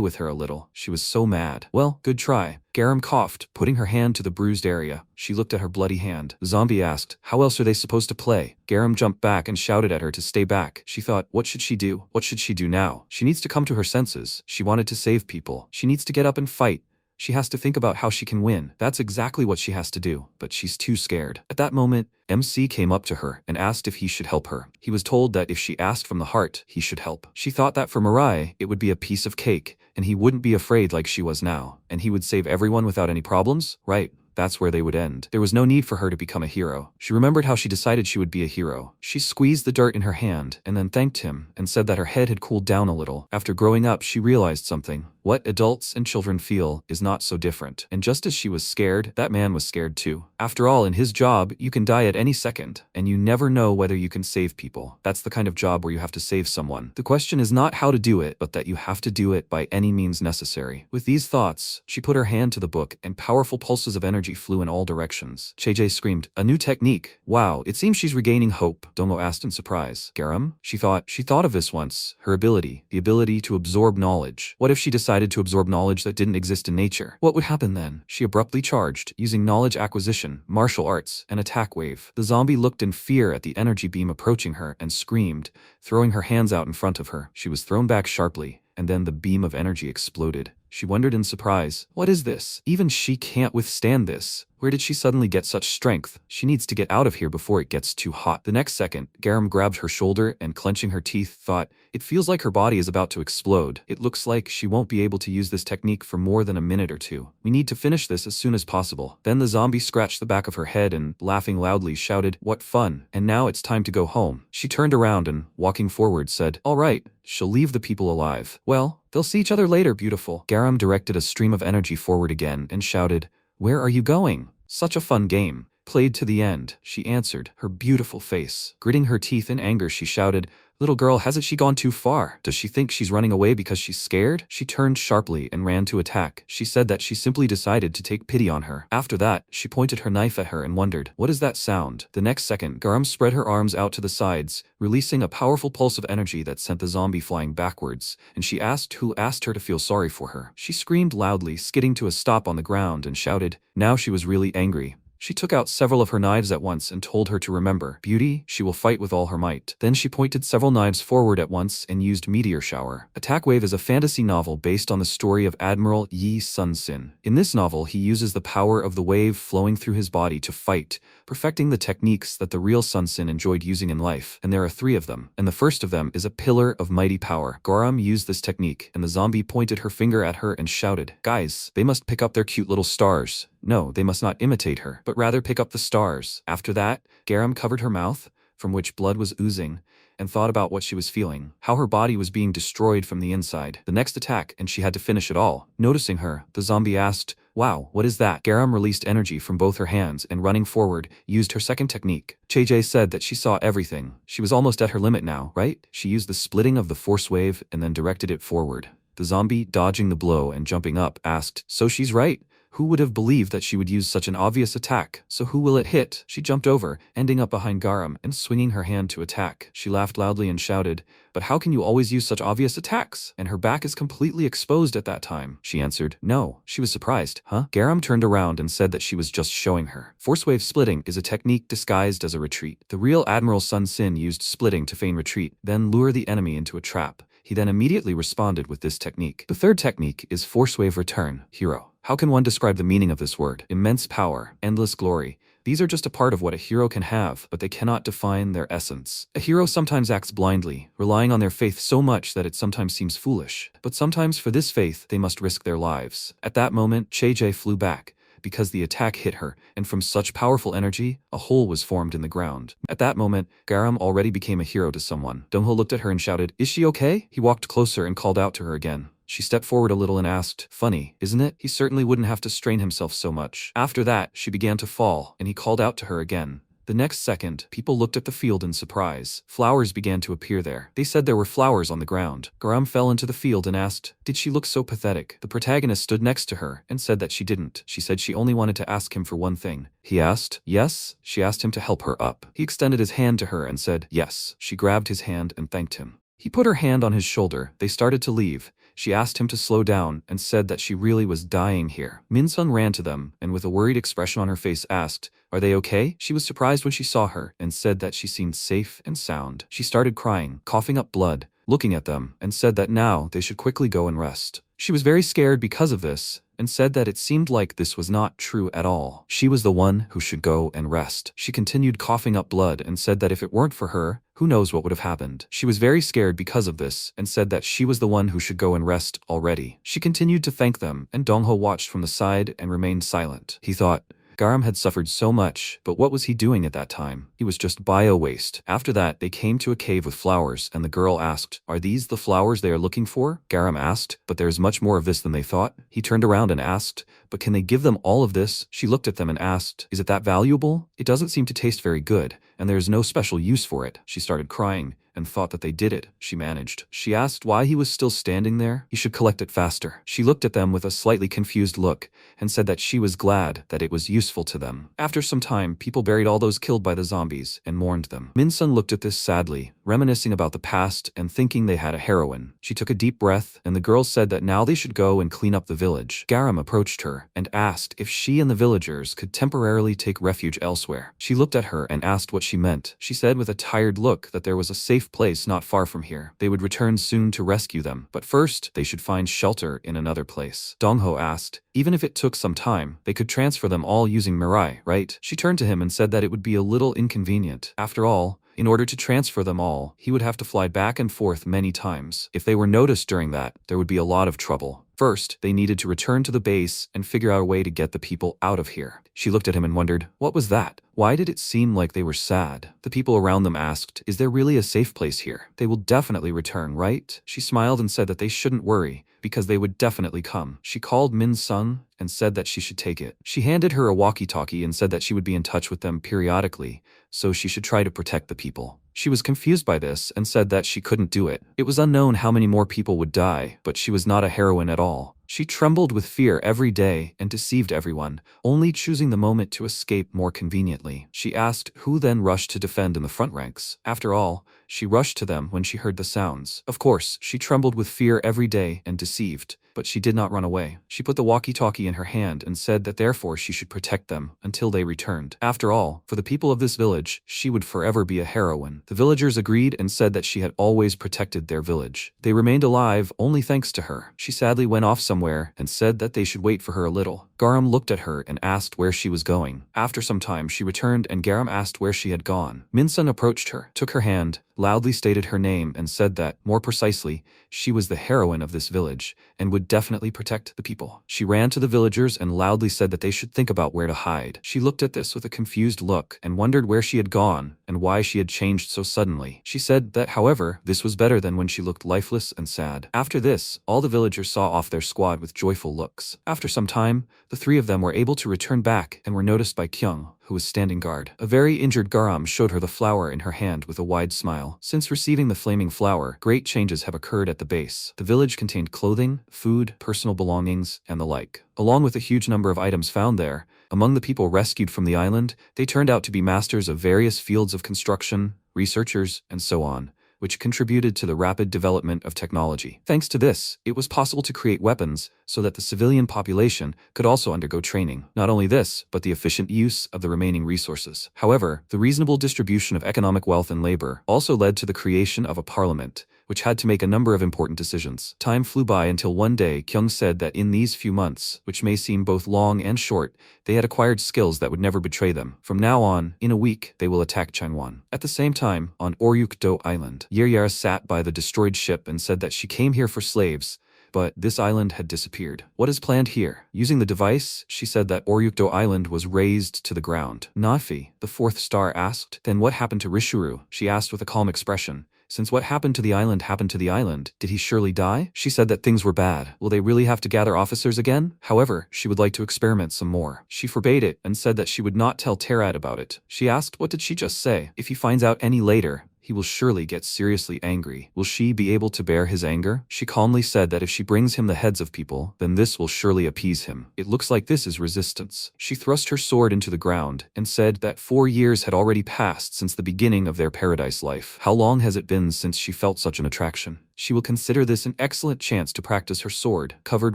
Speaker 1: with her a little. She was so mad. Well, good try. Garam coughed, putting her hand to the bruised area. She looked at her bloody hand. The zombie asked, how else are they supposed to play? Garam jumped back and shouted at her to stay back. She thought, what should she do? What should she do now? She needs to come to her senses. She wanted to save people. She needs to get up and fight. She has to think about how she can win. That's exactly what she has to do, but she's too scared. At that moment, MC came up to her and asked if he should help her. He was told that if she asked from the heart, he should help. She thought that for Mirai, it would be a piece of cake, and he wouldn't be afraid like she was now, and he would save everyone without any problems, right? That's where they would end. There was no need for her to become a hero. She remembered how she decided she would be a hero. She squeezed the dirt in her hand and then thanked him and said that her head had cooled down a little. After growing up, she realized something. What adults and children feel is not so different. And just as she was scared, that man was scared too. After all, in his job, you can die at any second, and you never know whether you can save people. That's the kind of job where you have to save someone. The question is not how to do it, but that you have to do it by any means necessary. With these thoughts, she put her hand to the book, and powerful pulses of energy flew in all directions. Chejae screamed, a new technique. Wow, it seems she's regaining hope, Domo asked in surprise. Garam? She thought of this once. Her ability, the ability to absorb knowledge. What if she decided to absorb knowledge that didn't exist in nature? What would happen then? She abruptly charged, using knowledge acquisition, martial arts, and attack wave. The zombie looked in fear at the energy beam approaching her and screamed, throwing her hands out in front of her. She was thrown back sharply, and then the beam of energy exploded. She wondered in surprise, what is this? Even she can't withstand this. Where did she suddenly get such strength? She needs to get out of here before it gets too hot. The next second, Garam grabbed her shoulder and clenching her teeth thought, it feels like her body is about to explode. It looks like she won't be able to use this technique for more than a minute or two. We need to finish this as soon as possible. Then the zombie scratched the back of her head and, laughing loudly, shouted, what fun. And now it's time to go home. She turned around and, walking forward, said, all right, she'll leave the people alive. Well, they'll see each other later, beautiful. Garam directed a stream of energy forward again and shouted, where are you going? Such a fun game. Played to the end, she answered, her beautiful face. Gritting her teeth in anger, she shouted, Little girl, hasn't she gone too far? Does she think she's running away because she's scared? She turned sharply and ran to attack. She said that she simply decided to take pity on her. After that, she pointed her knife at her and wondered, what is that sound? The next second, Garam spread her arms out to the sides, releasing a powerful pulse of energy that sent the zombie flying backwards, and she asked who asked her to feel sorry for her. She screamed loudly, skidding to a stop on the ground, and shouted. Now she was really angry. She took out several of her knives at once and told her to remember, Beauty, she will fight with all her might. Then she pointed several knives forward at once and used Meteor Shower. Attack Wave is a fantasy novel based on the story of Admiral Yi Sun-sin. In this novel, he uses the power of the wave flowing through his body to fight, perfecting the techniques that the real Sun-sin enjoyed using in life, and there are 3 of them, and the first of them is a pillar of mighty power. Garam used this technique, and the zombie pointed her finger at her and shouted, Guys, they must pick up their cute little stars. No, they must not imitate her, but rather pick up the stars. After that, Garam covered her mouth, from which blood was oozing, and thought about what she was feeling, how her body was being destroyed from the inside. The next attack, and she had to finish it all. Noticing her, the zombie asked, Wow, what is that? Garam released energy from both her hands and running forward, used her second technique. JJ said that she saw everything. She was almost at her limit now, right? She used the splitting of the force wave and then directed it forward. The zombie, dodging the blow and jumping up, asked, So she's right? Who would have believed that she would use such an obvious attack? So who will it hit? She jumped over, ending up behind Garam and swinging her hand to attack. She laughed loudly and shouted, But how can you always use such obvious attacks? And her back is completely exposed at that time. She answered, No. She was surprised. Huh? Garam turned around and said that she was just showing her. Force wave splitting is a technique disguised as a retreat. The real Admiral Sun-sin used splitting to feign retreat, then lure the enemy into a trap. He then immediately responded with this technique. The third technique is force wave return, hero. How can one describe the meaning of this word? Immense power, endless glory. These are just a part of what a hero can have, but they cannot define their essence. A hero sometimes acts blindly, relying on their faith so much that it sometimes seems foolish. But sometimes for this faith, they must risk their lives. At that moment, Chejae flew back, because the attack hit her, and from such powerful energy, a hole was formed in the ground. At that moment, Garam already became a hero to someone. Dongho looked at her and shouted, Is she okay? He walked closer and called out to her again. She stepped forward a little and asked, Funny, isn't it? He certainly wouldn't have to strain himself so much. After that, she began to fall, and he called out to her again. The next second, people looked at the field in surprise. Flowers began to appear there. They said there were flowers on the ground. Garam fell into the field and asked, Did she look so pathetic? The protagonist stood next to her and said that she didn't. She said she only wanted to ask him for one thing. He asked, Yes? She asked him to help her up. He extended his hand to her and said, Yes. She grabbed his hand and thanked him. He put her hand on his shoulder. They started to leave. She asked him to slow down and said that she really was dying here. Min-sun ran to them and with a worried expression on her face asked, Are they okay? She was surprised when she saw her and said that she seemed safe and sound. She started crying, coughing up blood, looking at them, and said that now they should quickly go and rest. She was very scared because of this, and said that it seemed like this was not true at all. She was the one who should go and rest. She continued coughing up blood and said that if it weren't for her, who knows what would have happened. She was very scared because of this, and said that she was the one who should go and rest already. She continued to thank them, and Dongho watched from the side and remained silent. He thought, Garam had suffered so much, but what was he doing at that time? He was just bio-waste. After that, they came to a cave with flowers, and the girl asked, Are these the flowers they are looking for? Garam asked, But there's much more of this than they thought. He turned around and asked, But can they give them all of this? She looked at them and asked, Is it that valuable? It doesn't seem to taste very good, and there is no special use for it. She started crying, and thought that they did it. She managed. She asked why he was still standing there. He should collect it faster. She looked at them with a slightly confused look, and said that she was glad that it was useful to them. After some time, people buried all those killed by the zombies, and mourned them. Min-sun looked at this sadly, reminiscing about the past and thinking they had a heroine. She took a deep breath, and the girls said that now they should go and clean up the village. Garam approached her, and asked if she and the villagers could temporarily take refuge elsewhere. She looked at her and asked what she meant. She said with a tired look that there was a safe place not far from here. They would return soon to rescue them, but first, they should find shelter in another place. Dongho asked, even if it took some time, they could transfer them all using Mirai, right? She turned to him and said that it would be a little inconvenient. After all, in order to transfer them all, he would have to fly back and forth many times. If they were noticed during that, there would be a lot of trouble. First, they needed to return to the base and figure out a way to get the people out of here. She looked at him and wondered, what was that? Why did it seem like they were sad? The people around them asked, is there really a safe place here? They will definitely return, right? She smiled and said that they shouldn't worry, because they would definitely come. She called Min-sun and said that she should take it. She handed her a walkie-talkie and said that she would be in touch with them periodically, so she should try to protect the people. She was confused by this and said that she couldn't do it. It was unknown how many more people would die, but she was not a heroine at all. She trembled with fear every day and deceived everyone, only choosing the moment to escape more conveniently. She asked who then rushed to defend in the front ranks. After all, she rushed to them when she heard the sounds. Of course, she trembled with fear every day and deceived, but she did not run away. She put the walkie-talkie in her hand and said that therefore she should protect them until they returned. After all, for the people of this village, she would forever be a heroine. The villagers agreed and said that she had always protected their village. They remained alive only thanks to her. She sadly went off somewhere and said that they should wait for her a little. Garam looked at her and asked where she was going. After some time she returned and Garam asked where she had gone. Minsun approached her, took her hand, loudly stated her name and said that, more precisely, she was the heroine of this village and would definitely protect the people. She ran to the villagers and loudly said that they should think about where to hide. She looked at this with a confused look and wondered where she had gone and why she had changed so suddenly. She said that, however, this was better than when she looked lifeless and sad. After this, all the villagers saw off their squad with joyful looks. After some time, the three of them were able to return back and were noticed by Kyung, who was standing guard. A very injured Garam showed her the flower in her hand with a wide smile. Since receiving the flaming flower, great changes have occurred at the base. The village contained clothing, food, personal belongings, and the like. Along with a huge number of items found there, among the people rescued from the island, they turned out to be masters of various fields of construction, researchers, and so on, which contributed to the rapid development of technology. Thanks to this, it was possible to create weapons so that the civilian population could also undergo training. Not only this, but the efficient use of the remaining resources. However, the reasonable distribution of economic wealth and labor also led to the creation of a parliament, which had to make a number of important decisions. Time flew by until one day Kyung said that in these few months, which may seem both long and short, they had acquired skills that would never betray them. From now on, in a week, they will attack Changwon. At the same time, on Orupto Island, Yeryera sat by the destroyed ship and said that she came here for slaves, but this island had disappeared. What is planned here? Using the device, she said that Orupto Island was razed to the ground. Nafi, the fourth star, asked, then what happened to Rishuru? She asked with a calm expression. Since what happened to the island, did he surely die? She said that things were bad. Will they really have to gather officers again? However, she would like to experiment some more. She forbade it and said that she would not tell Terad about it. She asked, what did she just say? If he finds out any later, he will surely get seriously angry. Will she be able to bear his anger? She calmly said that if she brings him the heads of people, then this will surely appease him. It looks like this is resistance. She thrust her sword into the ground and said that 4 years had already passed since the beginning of their paradise life. How long has it been since she felt such an attraction? She will consider this an excellent chance to practice her sword, covered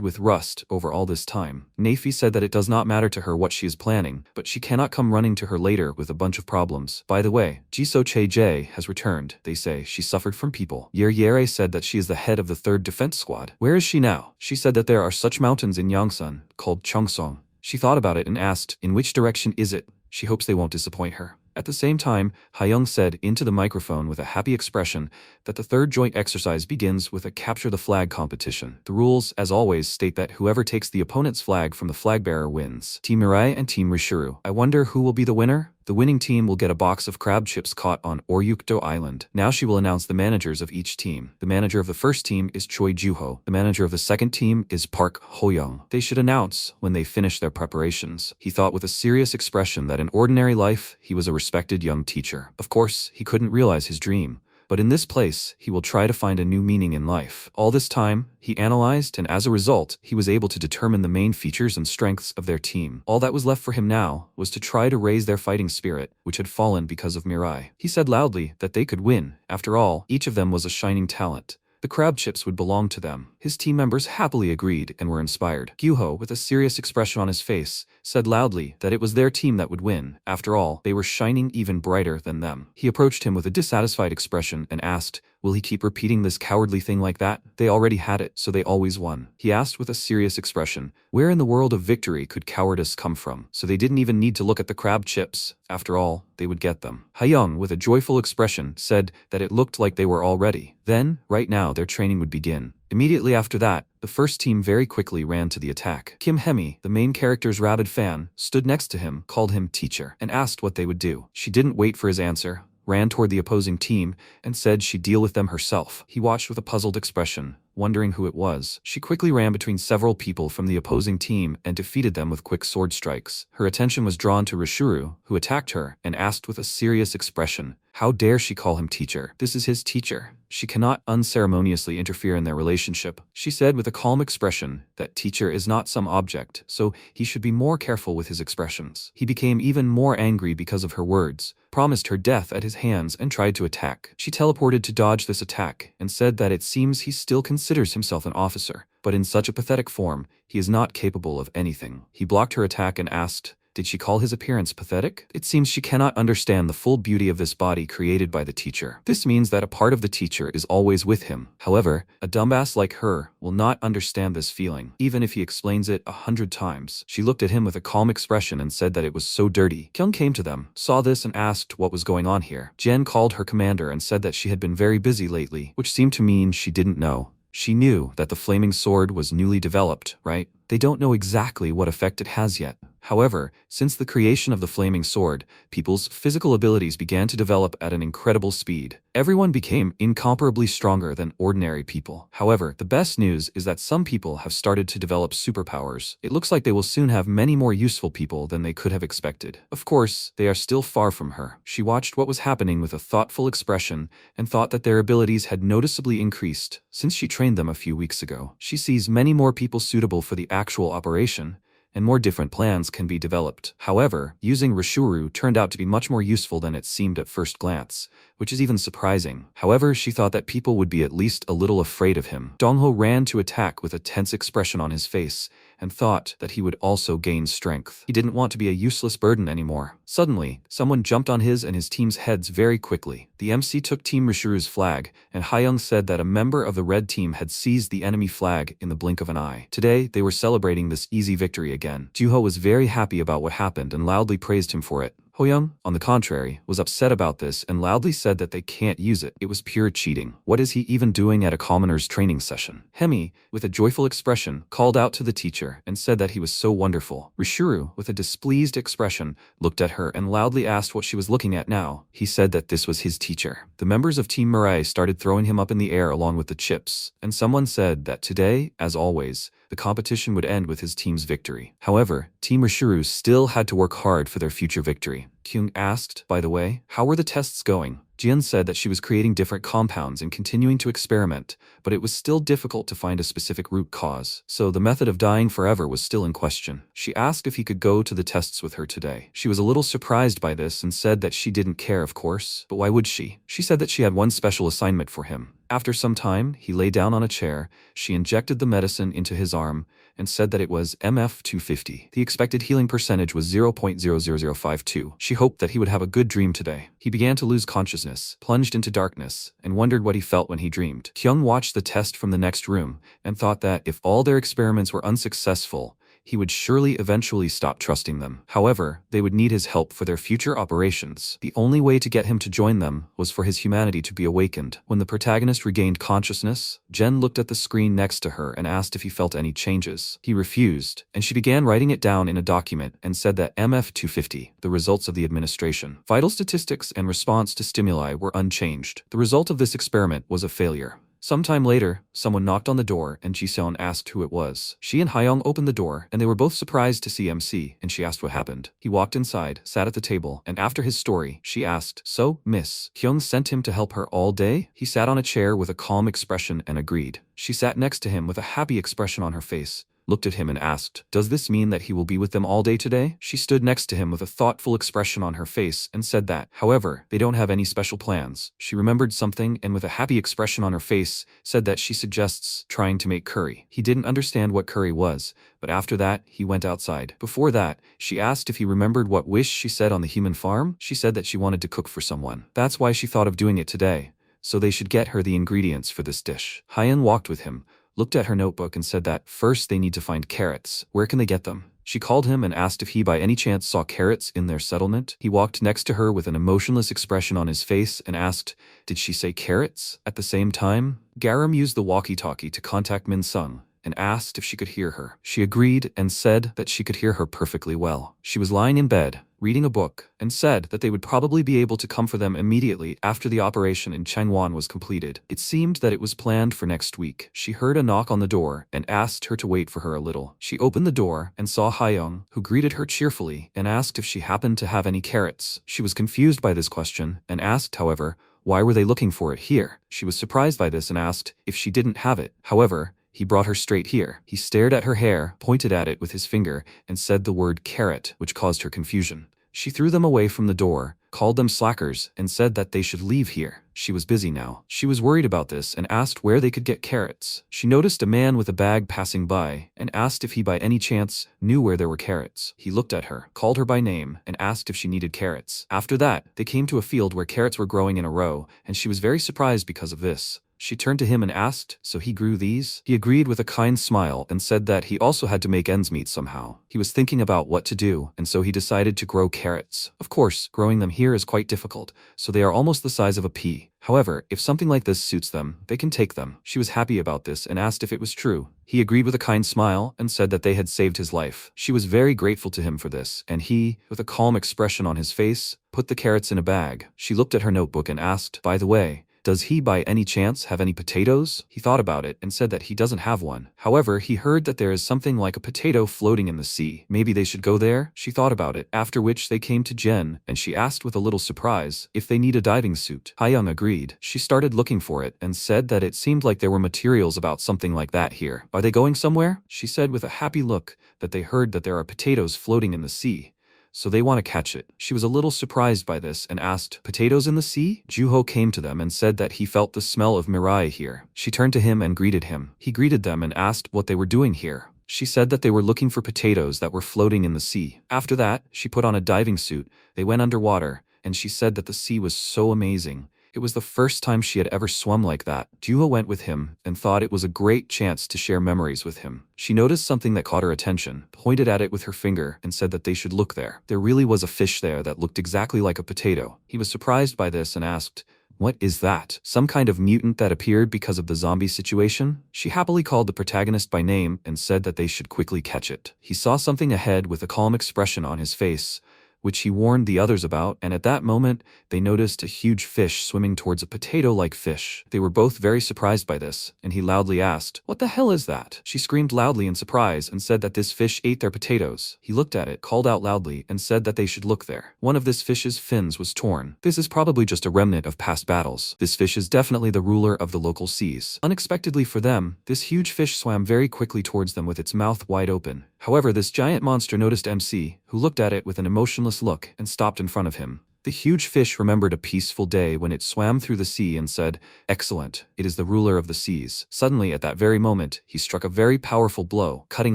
Speaker 1: with rust, over all this time. Nafi said that it does not matter to her what she is planning, but she cannot come running to her later with a bunch of problems. By the way, Jisoo Chae-jae has returned. They say she suffered from people. Yeryera said that she is the head of the 3rd Defense Squad. Where is she now? She said that there are such mountains in Yangsan, called Cheongsong. She thought about it and asked, in which direction is it? She hopes they won't disappoint her. At the same time, Hayoung said into the microphone with a happy expression that the 3rd joint exercise begins with a capture the flag competition. The rules, as always, state that whoever takes the opponent's flag from the flag bearer wins. Team Mirai and Team Rishuru. I wonder who will be the winner? The winning team will get a box of crab chips caught on Orupto Island. Now she will announce the managers of each team. The manager of the first team is Choi Juho. The manager of the second team is Park Hoyoung. They should announce when they finish their preparations. He thought with a serious expression that in ordinary life, he was a respected young teacher. Of course, he couldn't realize his dream. But in this place, he will try to find a new meaning in life. All this time, he analyzed, and as a result, he was able to determine the main features and strengths of their team. All that was left for him now was to try to raise their fighting spirit, which had fallen because of Mirai. He said loudly that they could win. After all, each of them was a shining talent. The crab chips would belong to them. His team members happily agreed and were inspired. Gyuho, with a serious expression on his face, said loudly that it was their team that would win. After all, they were shining even brighter than them. He approached him with a dissatisfied expression and asked, will he keep repeating this cowardly thing like that? They already had it, so they always won. He asked with a serious expression, where in the world of victory could cowardice come from? So they didn't even need to look at the crab chips. After all, they would get them. Hayoung, with a joyful expression, said that it looked like they were all ready. Then, right now, their training would begin. Immediately after that, the first team very quickly ran to the attack. Kim Hemi, the main character's rabid fan, stood next to him, called him teacher, and asked what they would do. She didn't wait for his answer, ran toward the opposing team, and said she'd deal with them herself. He watched with a puzzled expression. wondering who it was. She quickly ran between several people from the opposing team and defeated them with quick sword strikes. Her attention was drawn to Rishuru, who attacked her and asked with a serious expression, "How dare she call him teacher? This is his teacher. She cannot unceremoniously interfere in their relationship." She said with a calm expression that teacher is not some object, so he should be more careful with his expressions. He became even more angry because of her words, promised her death at his hands and tried to attack. She teleported to dodge this attack and said that it seems he still considers himself an officer, but in such a pathetic form, he is not capable of anything. He blocked her attack and asked, did she call his appearance pathetic? It seems she cannot understand the full beauty of this body created by the teacher. This means that a part of the teacher is always with him. However, a dumbass like her will not understand this feeling, even if he explains it 100 times. She looked at him with a calm expression and said that it was so dirty. Kyung came to them, saw this and asked what was going on here. Jen called her commander and said that she had been very busy lately, which seemed to mean she didn't know. She knew that the flaming sword was newly developed, right? They don't know exactly what effect it has yet. However, since the creation of the flaming sword, people's physical abilities began to develop at an incredible speed. Everyone became incomparably stronger than ordinary people. However, the best news is that some people have started to develop superpowers. It looks like they will soon have many more useful people than they could have expected. Of course, they are still far from her. She watched what was happening with a thoughtful expression and thought that their abilities had noticeably increased since she trained them a few weeks ago. She sees many more people suitable for the actual operation, and more different plans can be developed. However, using Rishuru turned out to be much more useful than it seemed at first glance, which is even surprising. However, she thought that people would be at least a little afraid of him. Dongho ran to attack with a tense expression on his face and thought that he would also gain strength. He didn't want to be a useless burden anymore. Suddenly, someone jumped on his and his team's heads very quickly. The MC took Team Rishuru's flag, and Hayoung said that a member of the red team had seized the enemy flag in the blink of an eye. Today, they were celebrating this easy victory again. Juho was very happy about what happened and loudly praised him for it. Hoyoung, on the contrary, was upset about this and loudly said that they can't use it. It was pure cheating. What is he even doing at a commoner's training session? Hemi, with a joyful expression, called out to the teacher and said that he was so wonderful. Rishuru, with a displeased expression, looked at her and loudly asked what she was looking at now. He said that this was his teacher. The members of Team Mirai started throwing him up in the air along with the chips, and someone said that today, as always, the competition would end with his team's victory. However, Team Rishuru still had to work hard for their future victory. Kyung asked, by the way, how were the tests going? Jian said that she was creating different compounds and continuing to experiment, but it was still difficult to find a specific root cause, so the method of dying forever was still in question. She asked if he could go to the tests with her today. She was a little surprised by this and said that she didn't care, of course, but why would she? She said that she had one special assignment for him. After some time, he lay down on a chair, she injected the medicine into his arm, and said that it was MF250. The expected healing percentage was 0.00052. She hoped that he would have a good dream today. He began to lose consciousness, plunged into darkness, and wondered what he felt when he dreamed. Kyung watched the test from the next room and thought that if all their experiments were unsuccessful, he would surely eventually stop trusting them. However, they would need his help for their future operations. The only way to get him to join them was for his humanity to be awakened. When the protagonist regained consciousness, Jen looked at the screen next to her and asked if he felt any changes. He refused, and she began writing it down in a document and said that MF250, the results of the administration, vital statistics and response to stimuli were unchanged. The result of this experiment was a failure. Sometime later, someone knocked on the door and Ji-seon asked who it was. She and Hayoung opened the door and they were both surprised to see MC, and she asked what happened. He walked inside, sat at the table, and after his story, she asked, "So, Miss, Kyung sent him to help her all day?" He sat on a chair with a calm expression and agreed. She sat next to him with a happy expression on her face, looked at him and asked, "Does this mean that he will be with them all day today?" She stood next to him with a thoughtful expression on her face and said that, however, they don't have any special plans. She remembered something and with a happy expression on her face said that she suggests trying to make curry. He didn't understand what curry was, but after that, he went outside. Before that, she asked if he remembered what wish she said on the human farm. She said that she wanted to cook for someone. That's why she thought of doing it today, so they should get her the ingredients for this dish. Hyun walked with him, looked at her notebook and said that first they need to find carrots. Where can they get them? She called him and asked if he by any chance saw carrots in their settlement. He walked next to her with an emotionless expression on his face and asked, "Did she say carrots?" At the same time, Garam used the walkie-talkie to contact Min Sung and asked if she could hear her. She agreed and said that she could hear her perfectly well. She was lying in bed, reading a book, and said that they would probably be able to come for them immediately after the operation in Changwon was completed. It seemed that it was planned for next week. She heard a knock on the door and asked her to wait for her a little. She opened the door and saw Hayoung, who greeted her cheerfully and asked if she happened to have any carrots. She was confused by this question and asked, however, why were they looking for it here? She was surprised by this and asked if she didn't have it. However, he brought her straight here. He stared at her hair, pointed at it with his finger, and said the word carrot, which caused her confusion. She threw them away from the door, called them slackers, and said that they should leave here. She was busy now. She was worried about this and asked where they could get carrots. She noticed a man with a bag passing by and asked if he by any chance knew where there were carrots. He looked at her, called her by name, and asked if she needed carrots. After that, they came to a field where carrots were growing in a row, and she was very surprised because of this. She turned to him and asked, "So he grew these?" He agreed with a kind smile and said that he also had to make ends meet somehow. He was thinking about what to do, and so he decided to grow carrots. Of course, growing them here is quite difficult, so they are almost the size of a pea. However, if something like this suits them, they can take them. She was happy about this and asked if it was true. He agreed with a kind smile and said that they had saved his life. She was very grateful to him for this, and he, with a calm expression on his face, put the carrots in a bag. She looked at her notebook and asked, "By the way, does he by any chance have any potatoes?" He thought about it and said that he doesn't have one. However, he heard that there is something like a potato floating in the sea. Maybe they should go there? She thought about it, after which they came to Jen, and she asked with a little surprise if they need a diving suit. Hayoung agreed. She started looking for it and said that it seemed like there were materials about something like that here. "Are they going somewhere?" She said with a happy look that they heard that there are potatoes floating in the sea, so they want to catch it. She was a little surprised by this and asked, "Potatoes in the sea?" Juho came to them and said that he felt the smell of mirai here. She turned to him and greeted him. He greeted them and asked what they were doing here. She said that they were looking for potatoes that were floating in the sea. After that, she put on a diving suit. They went underwater, and she said that the sea was so amazing. It was the first time she had ever swum like that. Juho went with him and thought it was a great chance to share memories with him. She noticed something that caught her attention, pointed at it with her finger, and said that they should look there. There really was a fish there that looked exactly like a potato. He was surprised by this and asked, "What is that? Some kind of mutant that appeared because of the zombie situation?" She happily called the protagonist by name and said that they should quickly catch it. He saw something ahead with a calm expression on his face, which he warned the others about, and at that moment, they noticed a huge fish swimming towards a potato-like fish. They were both very surprised by this, and he loudly asked, "What the hell is that?" She screamed loudly in surprise and said that this fish ate their potatoes. He looked at it, called out loudly, and said that they should look there. One of this fish's fins was torn. This is probably just a remnant of past battles. This fish is definitely the ruler of the local seas. Unexpectedly for them, this huge fish swam very quickly towards them with its mouth wide open. However, this giant monster noticed MC, who looked at it with an emotionless look and stopped in front of him. The huge fish remembered a peaceful day when it swam through the sea and said, "Excellent, it is the ruler of the seas." Suddenly, at that very moment, he struck a very powerful blow, cutting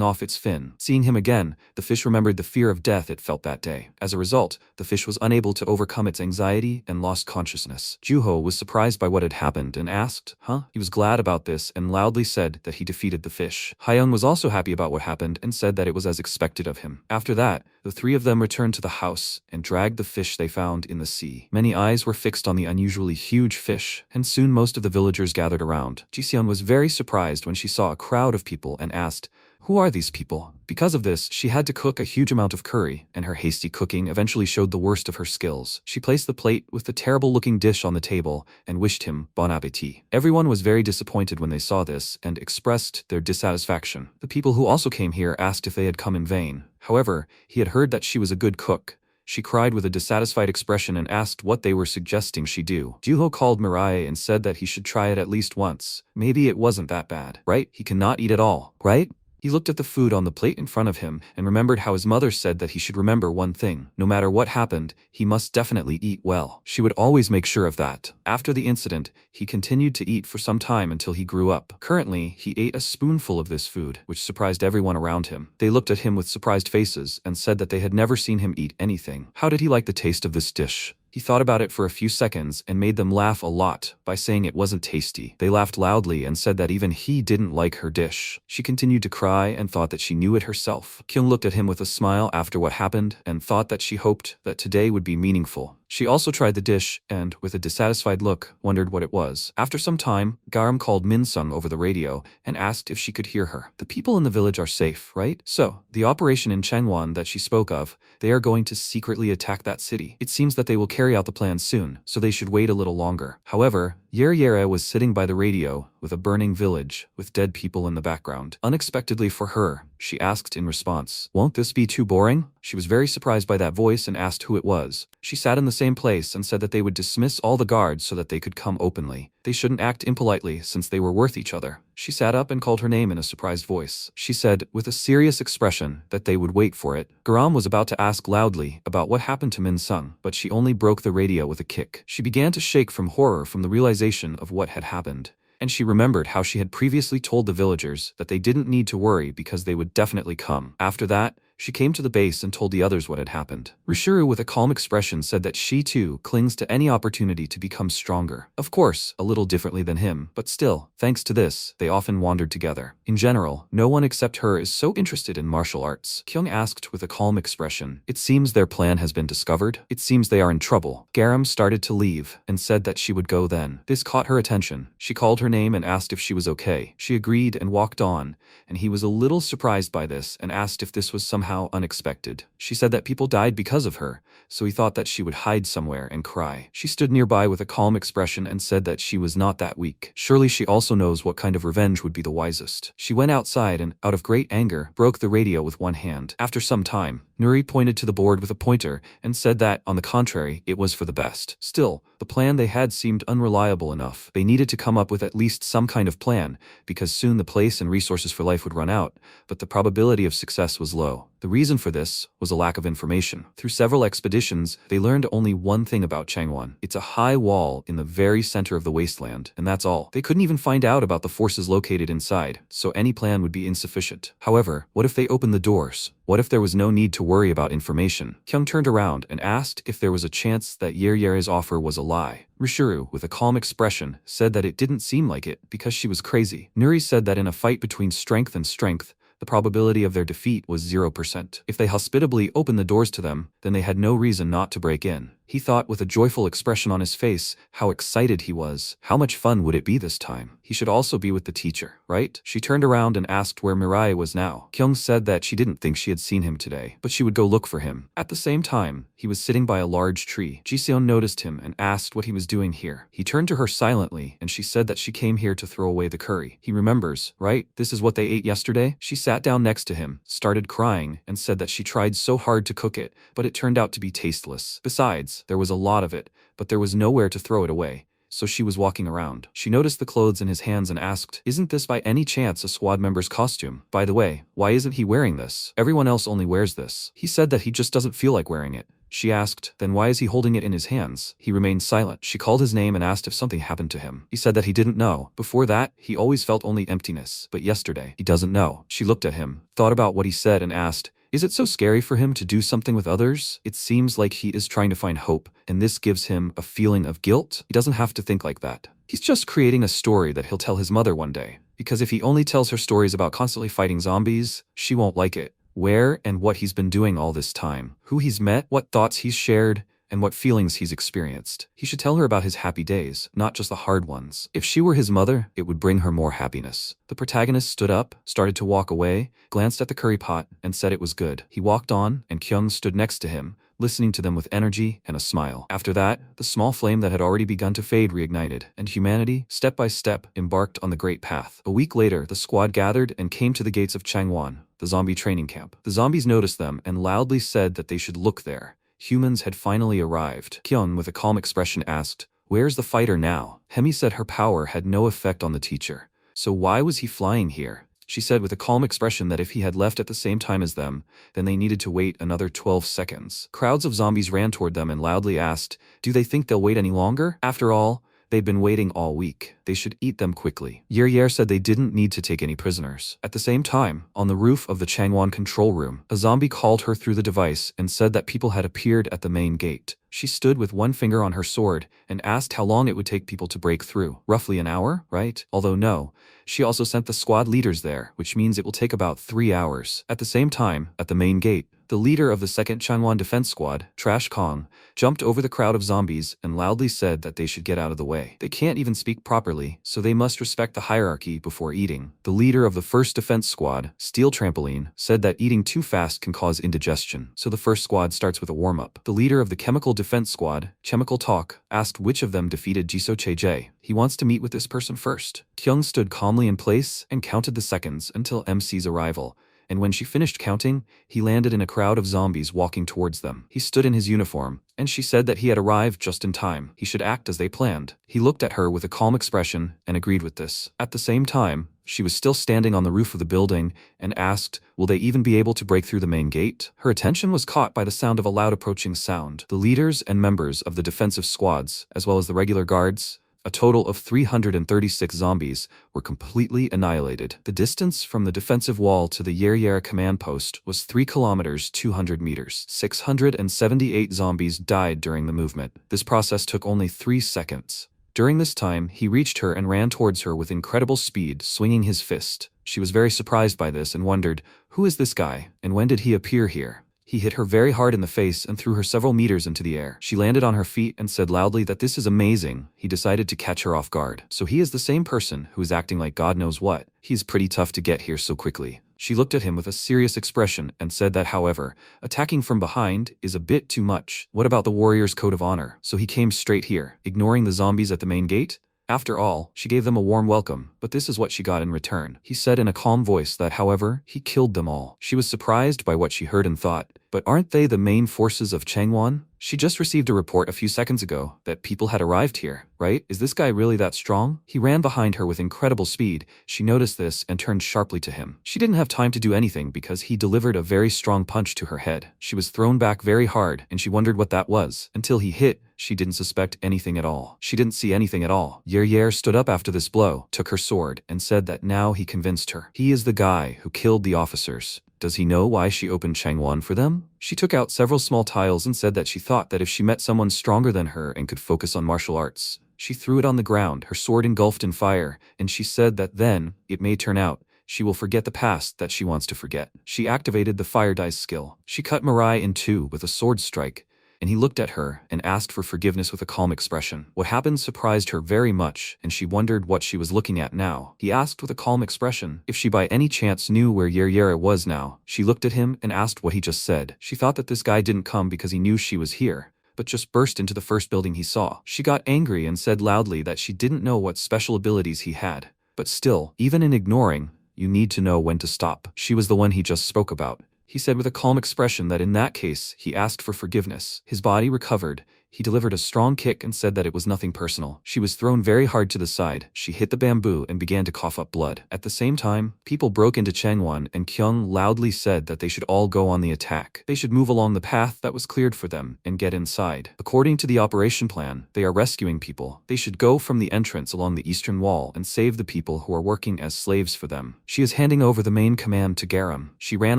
Speaker 1: off its fin. Seeing him again, the fish remembered the fear of death it felt that day. As a result, the fish was unable to overcome its anxiety and lost consciousness. Juho was surprised by what had happened and asked, "Huh?" He was glad about this and loudly said that he defeated the fish. Hayoung was also happy about what happened and said that it was as expected of him. After that, the three of them returned to the house and dragged the fish they found in the sea. Many eyes were fixed on the unusually huge fish, and soon most of the villagers gathered around. Jiseon was very surprised when she saw a crowd of people and asked, "Who are these people?" Because of this, she had to cook a huge amount of curry, and her hasty cooking eventually showed the worst of her skills. She placed the plate with the terrible-looking dish on the table and wished him bon appétit. Everyone was very disappointed when they saw this and expressed their dissatisfaction. The people who also came here asked if they had come in vain. However, he had heard that she was a good cook. She cried with a dissatisfied expression and asked what they were suggesting she do. Juho called Mirai and said that he should try it at least once. Maybe it wasn't that bad, right? He cannot eat at all, right? He looked at the food on the plate in front of him and remembered how his mother said that he should remember one thing. No matter what happened, he must definitely eat well. She would always make sure of that. After the incident, he continued to eat for some time until he grew up. Currently, he ate a spoonful of this food, which surprised everyone around him. They looked at him with surprised faces and said that they had never seen him eat anything. How did he like the taste of this dish? He thought about it for a few seconds and made them laugh a lot by saying it wasn't tasty. They laughed loudly and said that even he didn't like her dish. She continued to cry and thought that she knew it herself. Kyung looked at him with a smile after what happened and thought that she hoped that today would be meaningful. She also tried the dish and, with a dissatisfied look, wondered what it was. After some time, Garam called Min-sung over the radio and asked if she could hear her. The people in the village are safe, right? So, the operation in Changwon that she spoke of, they are going to secretly attack that city. It seems that they will carry out the plan soon, so they should wait a little longer. However, Yere was sitting by the radio with a burning village with dead people in the background. Unexpectedly for her, she asked in response, "Won't this be too boring?" She was very surprised by that voice and asked who it was. She sat in the same place and said that they would dismiss all the guards so that they could come openly. They shouldn't act impolitely since they were worth each other. She sat up and called her name in a surprised voice. She said, with a serious expression, that they would wait for it. Garam was about to ask loudly about what happened to Min-sung, but she only broke the radio with a kick. She began to shake from horror from the realization of what had happened. And she remembered how she had previously told the villagers that they didn't need to worry because they would definitely come. After that, she came to the base and told the others what had happened. Rishuru, with a calm expression, said that she too clings to any opportunity to become stronger. Of course, a little differently than him, but still, thanks to this, they often wandered together. In general, no one except her is so interested in martial arts. Kyung asked with a calm expression. It seems their plan has been discovered. It seems they are in trouble. Garam started to leave and said that she would go then. This caught her attention. She called her name and asked if she was okay. She agreed and walked on, and he was a little surprised by this and asked if this was somehow unexpected. She said that people died because of her, so he thought that she would hide somewhere and cry. She stood nearby with a calm expression and said that she was not that weak. Surely she also knows what kind of revenge would be the wisest. She went outside and, out of great anger, broke the radio with one hand. After some time, Nuri pointed to the board with a pointer and said that, on the contrary, it was for the best. Still, the plan they had seemed unreliable enough. They needed to come up with at least some kind of plan, because soon the place and resources for life would run out, but the probability of success was low. The reason for this was a lack of information. Through several expeditions, they learned only one thing about Changwon. It's a high wall in the very center of the wasteland, and that's all. They couldn't even find out about the forces located inside, so any plan would be insufficient. However, what if they opened the doors? What if there was no need to worry about information? Kyung turned around and asked if there was a chance that Yere's offer was a lie. Rishuru, with a calm expression, said that it didn't seem like it because she was crazy. Nuri said that in a fight between strength and strength, the probability of their defeat was 0%. If they hospitably opened the doors to them, then they had no reason not to break in. He thought with a joyful expression on his face how excited he was. How much fun would it be this time? He should also be with the teacher, right? She turned around and asked where Mirai was now. Kyung said that she didn't think she had seen him today, but she would go look for him. At the same time, he was sitting by a large tree. Jiseon noticed him and asked what he was doing here. He turned to her silently, and she said that she came here to throw away the curry. He remembers, right? This is what they ate yesterday? She sat down next to him, started crying, and said that she tried so hard to cook it, but it turned out to be tasteless. Besides, there was a lot of it, but there was nowhere to throw it away. So she was walking around. She noticed the clothes in his hands and asked, "Isn't this by any chance a squad member's costume? By the way, why isn't he wearing this? Everyone else only wears this." He said that he just doesn't feel like wearing it. She asked, "Then why is he holding it in his hands?" He remained silent. She called his name and asked if something happened to him. He said that he didn't know. Before that, he always felt only emptiness. But yesterday, he doesn't know. She looked at him, thought about what he said and asked, "Is it so scary for him to do something with others?" It seems like he is trying to find hope, and this gives him a feeling of guilt. He doesn't have to think like that. He's just creating a story that he'll tell his mother one day. Because if he only tells her stories about constantly fighting zombies, she won't like it. Where and what he's been doing all this time, who he's met, what thoughts he's shared, and what feelings he's experienced. He should tell her about his happy days, not just the hard ones. If she were his mother, it would bring her more happiness. The protagonist stood up, started to walk away, glanced at the curry pot, and said it was good. He walked on, and Kyung stood next to him, listening to them with energy and a smile. After that, the small flame that had already begun to fade reignited, and humanity, step by step, embarked on the great path. A week later, the squad gathered and came to the gates of Changwon, the zombie training camp. The zombies noticed them and loudly said that they should look there. Humans had finally arrived. Kyung, with a calm expression, asked, "Where's the fighter now?" Hemi said her power had no effect on the teacher. So why was he flying here? She said with a calm expression that if he had left at the same time as them, then they needed to wait another 12 seconds. Crowds of zombies ran toward them and loudly asked, "Do they think they'll wait any longer? After all, They'd been waiting all week. They should eat them quickly. Yer said they didn't need to take any prisoners. At the same time, on the roof of the Changwon control room, a zombie called her through the device and said that people had appeared at the main gate. She stood with one finger on her sword and asked how long it would take people to break through. Roughly an hour, right? Although no. She also sent the squad leaders there, which means it will take about 3 hours. At the same time, at the main gate, the leader of the 2nd Changwon Defense Squad, Trash Kong, jumped over the crowd of zombies and loudly said that they should get out of the way. They can't even speak properly, so they must respect the hierarchy before eating. The leader of the 1st Defense Squad, Steel Trampoline, said that eating too fast can cause indigestion, so the 1st squad starts with a warm-up. The leader of the Chemical Defense Squad, Chemical Talk, asked which of them defeated Jisoo Chae-jae. He wants to meet with this person first. Kyung stood calmly in place and counted the seconds until MC's arrival. And when she finished counting, he landed in a crowd of zombies walking towards them. He stood in his uniform, and she said that he had arrived just in time. He should act as they planned. He looked at her with a calm expression and agreed with this. At the same time, she was still standing on the roof of the building and asked, will they even be able to break through the main gate? Her attention was caught by the sound of a loud approaching sound. The leaders and members of the defensive squads, as well as the regular guards, a total of 336 zombies, were completely annihilated. The distance from the defensive wall to the Yer command post was 3 kilometers 200 meters. 678 zombies died during the movement. This process took only 3 seconds. During this time, he reached her and ran towards her with incredible speed, swinging his fist. She was very surprised by this and wondered, who is this guy, and when did he appear here? He hit her very hard in the face and threw her several meters into the air. She landed on her feet and said loudly that this is amazing. He decided to catch her off guard. So he is the same person who is acting like God knows what. He's pretty tough to get here so quickly. She looked at him with a serious expression and said that, however, attacking from behind is a bit too much. What about the warrior's code of honor? So he came straight here, ignoring the zombies at the main gate? After all, she gave them a warm welcome, but this is what she got in return. He said in a calm voice that, however, he killed them all. She was surprised by what she heard and thought, but aren't they the main forces of Changwon? She just received a report a few seconds ago that people had arrived here, right? Is this guy really that strong? He ran behind her with incredible speed. She noticed this and turned sharply to him. She didn't have time to do anything because he delivered a very strong punch to her head. She was thrown back very hard and she wondered what that was. Until he hit, she didn't suspect anything at all. She didn't see anything at all. Yer stood up after this blow, took her sword, and said that now he convinced her. He is the guy who killed the officers. Does he know why she opened Changwon for them? She took out several small tiles and said that she thought that if she met someone stronger than her and could focus on martial arts, she threw it on the ground, her sword engulfed in fire, and she said that then, it may turn out, she will forget the past that she wants to forget. She activated the fire dice skill. She cut Mirai in two with a sword strike, and he looked at her and asked for forgiveness with a calm expression. What happened surprised her very much, and she wondered what she was looking at now. He asked with a calm expression if she by any chance knew where Yer was now. She looked at him and asked what he just said. She thought that this guy didn't come because he knew she was here, but just burst into the first building he saw. She got angry and said loudly that she didn't know what special abilities he had. But still, even in ignoring, you need to know when to stop. She was the one he just spoke about. He said with a calm expression that in that case, he asked for forgiveness. His body recovered. He delivered a strong kick and said that it was nothing personal. She was thrown very hard to the side. She hit the bamboo and began to cough up blood. At the same time, people broke into Changwon and Kyung loudly said that they should all go on the attack. They should move along the path that was cleared for them and get inside. According to the operation plan, they are rescuing people. They should go from the entrance along the eastern wall and save the people who are working as slaves for them. She is handing over the main command to Garam. She ran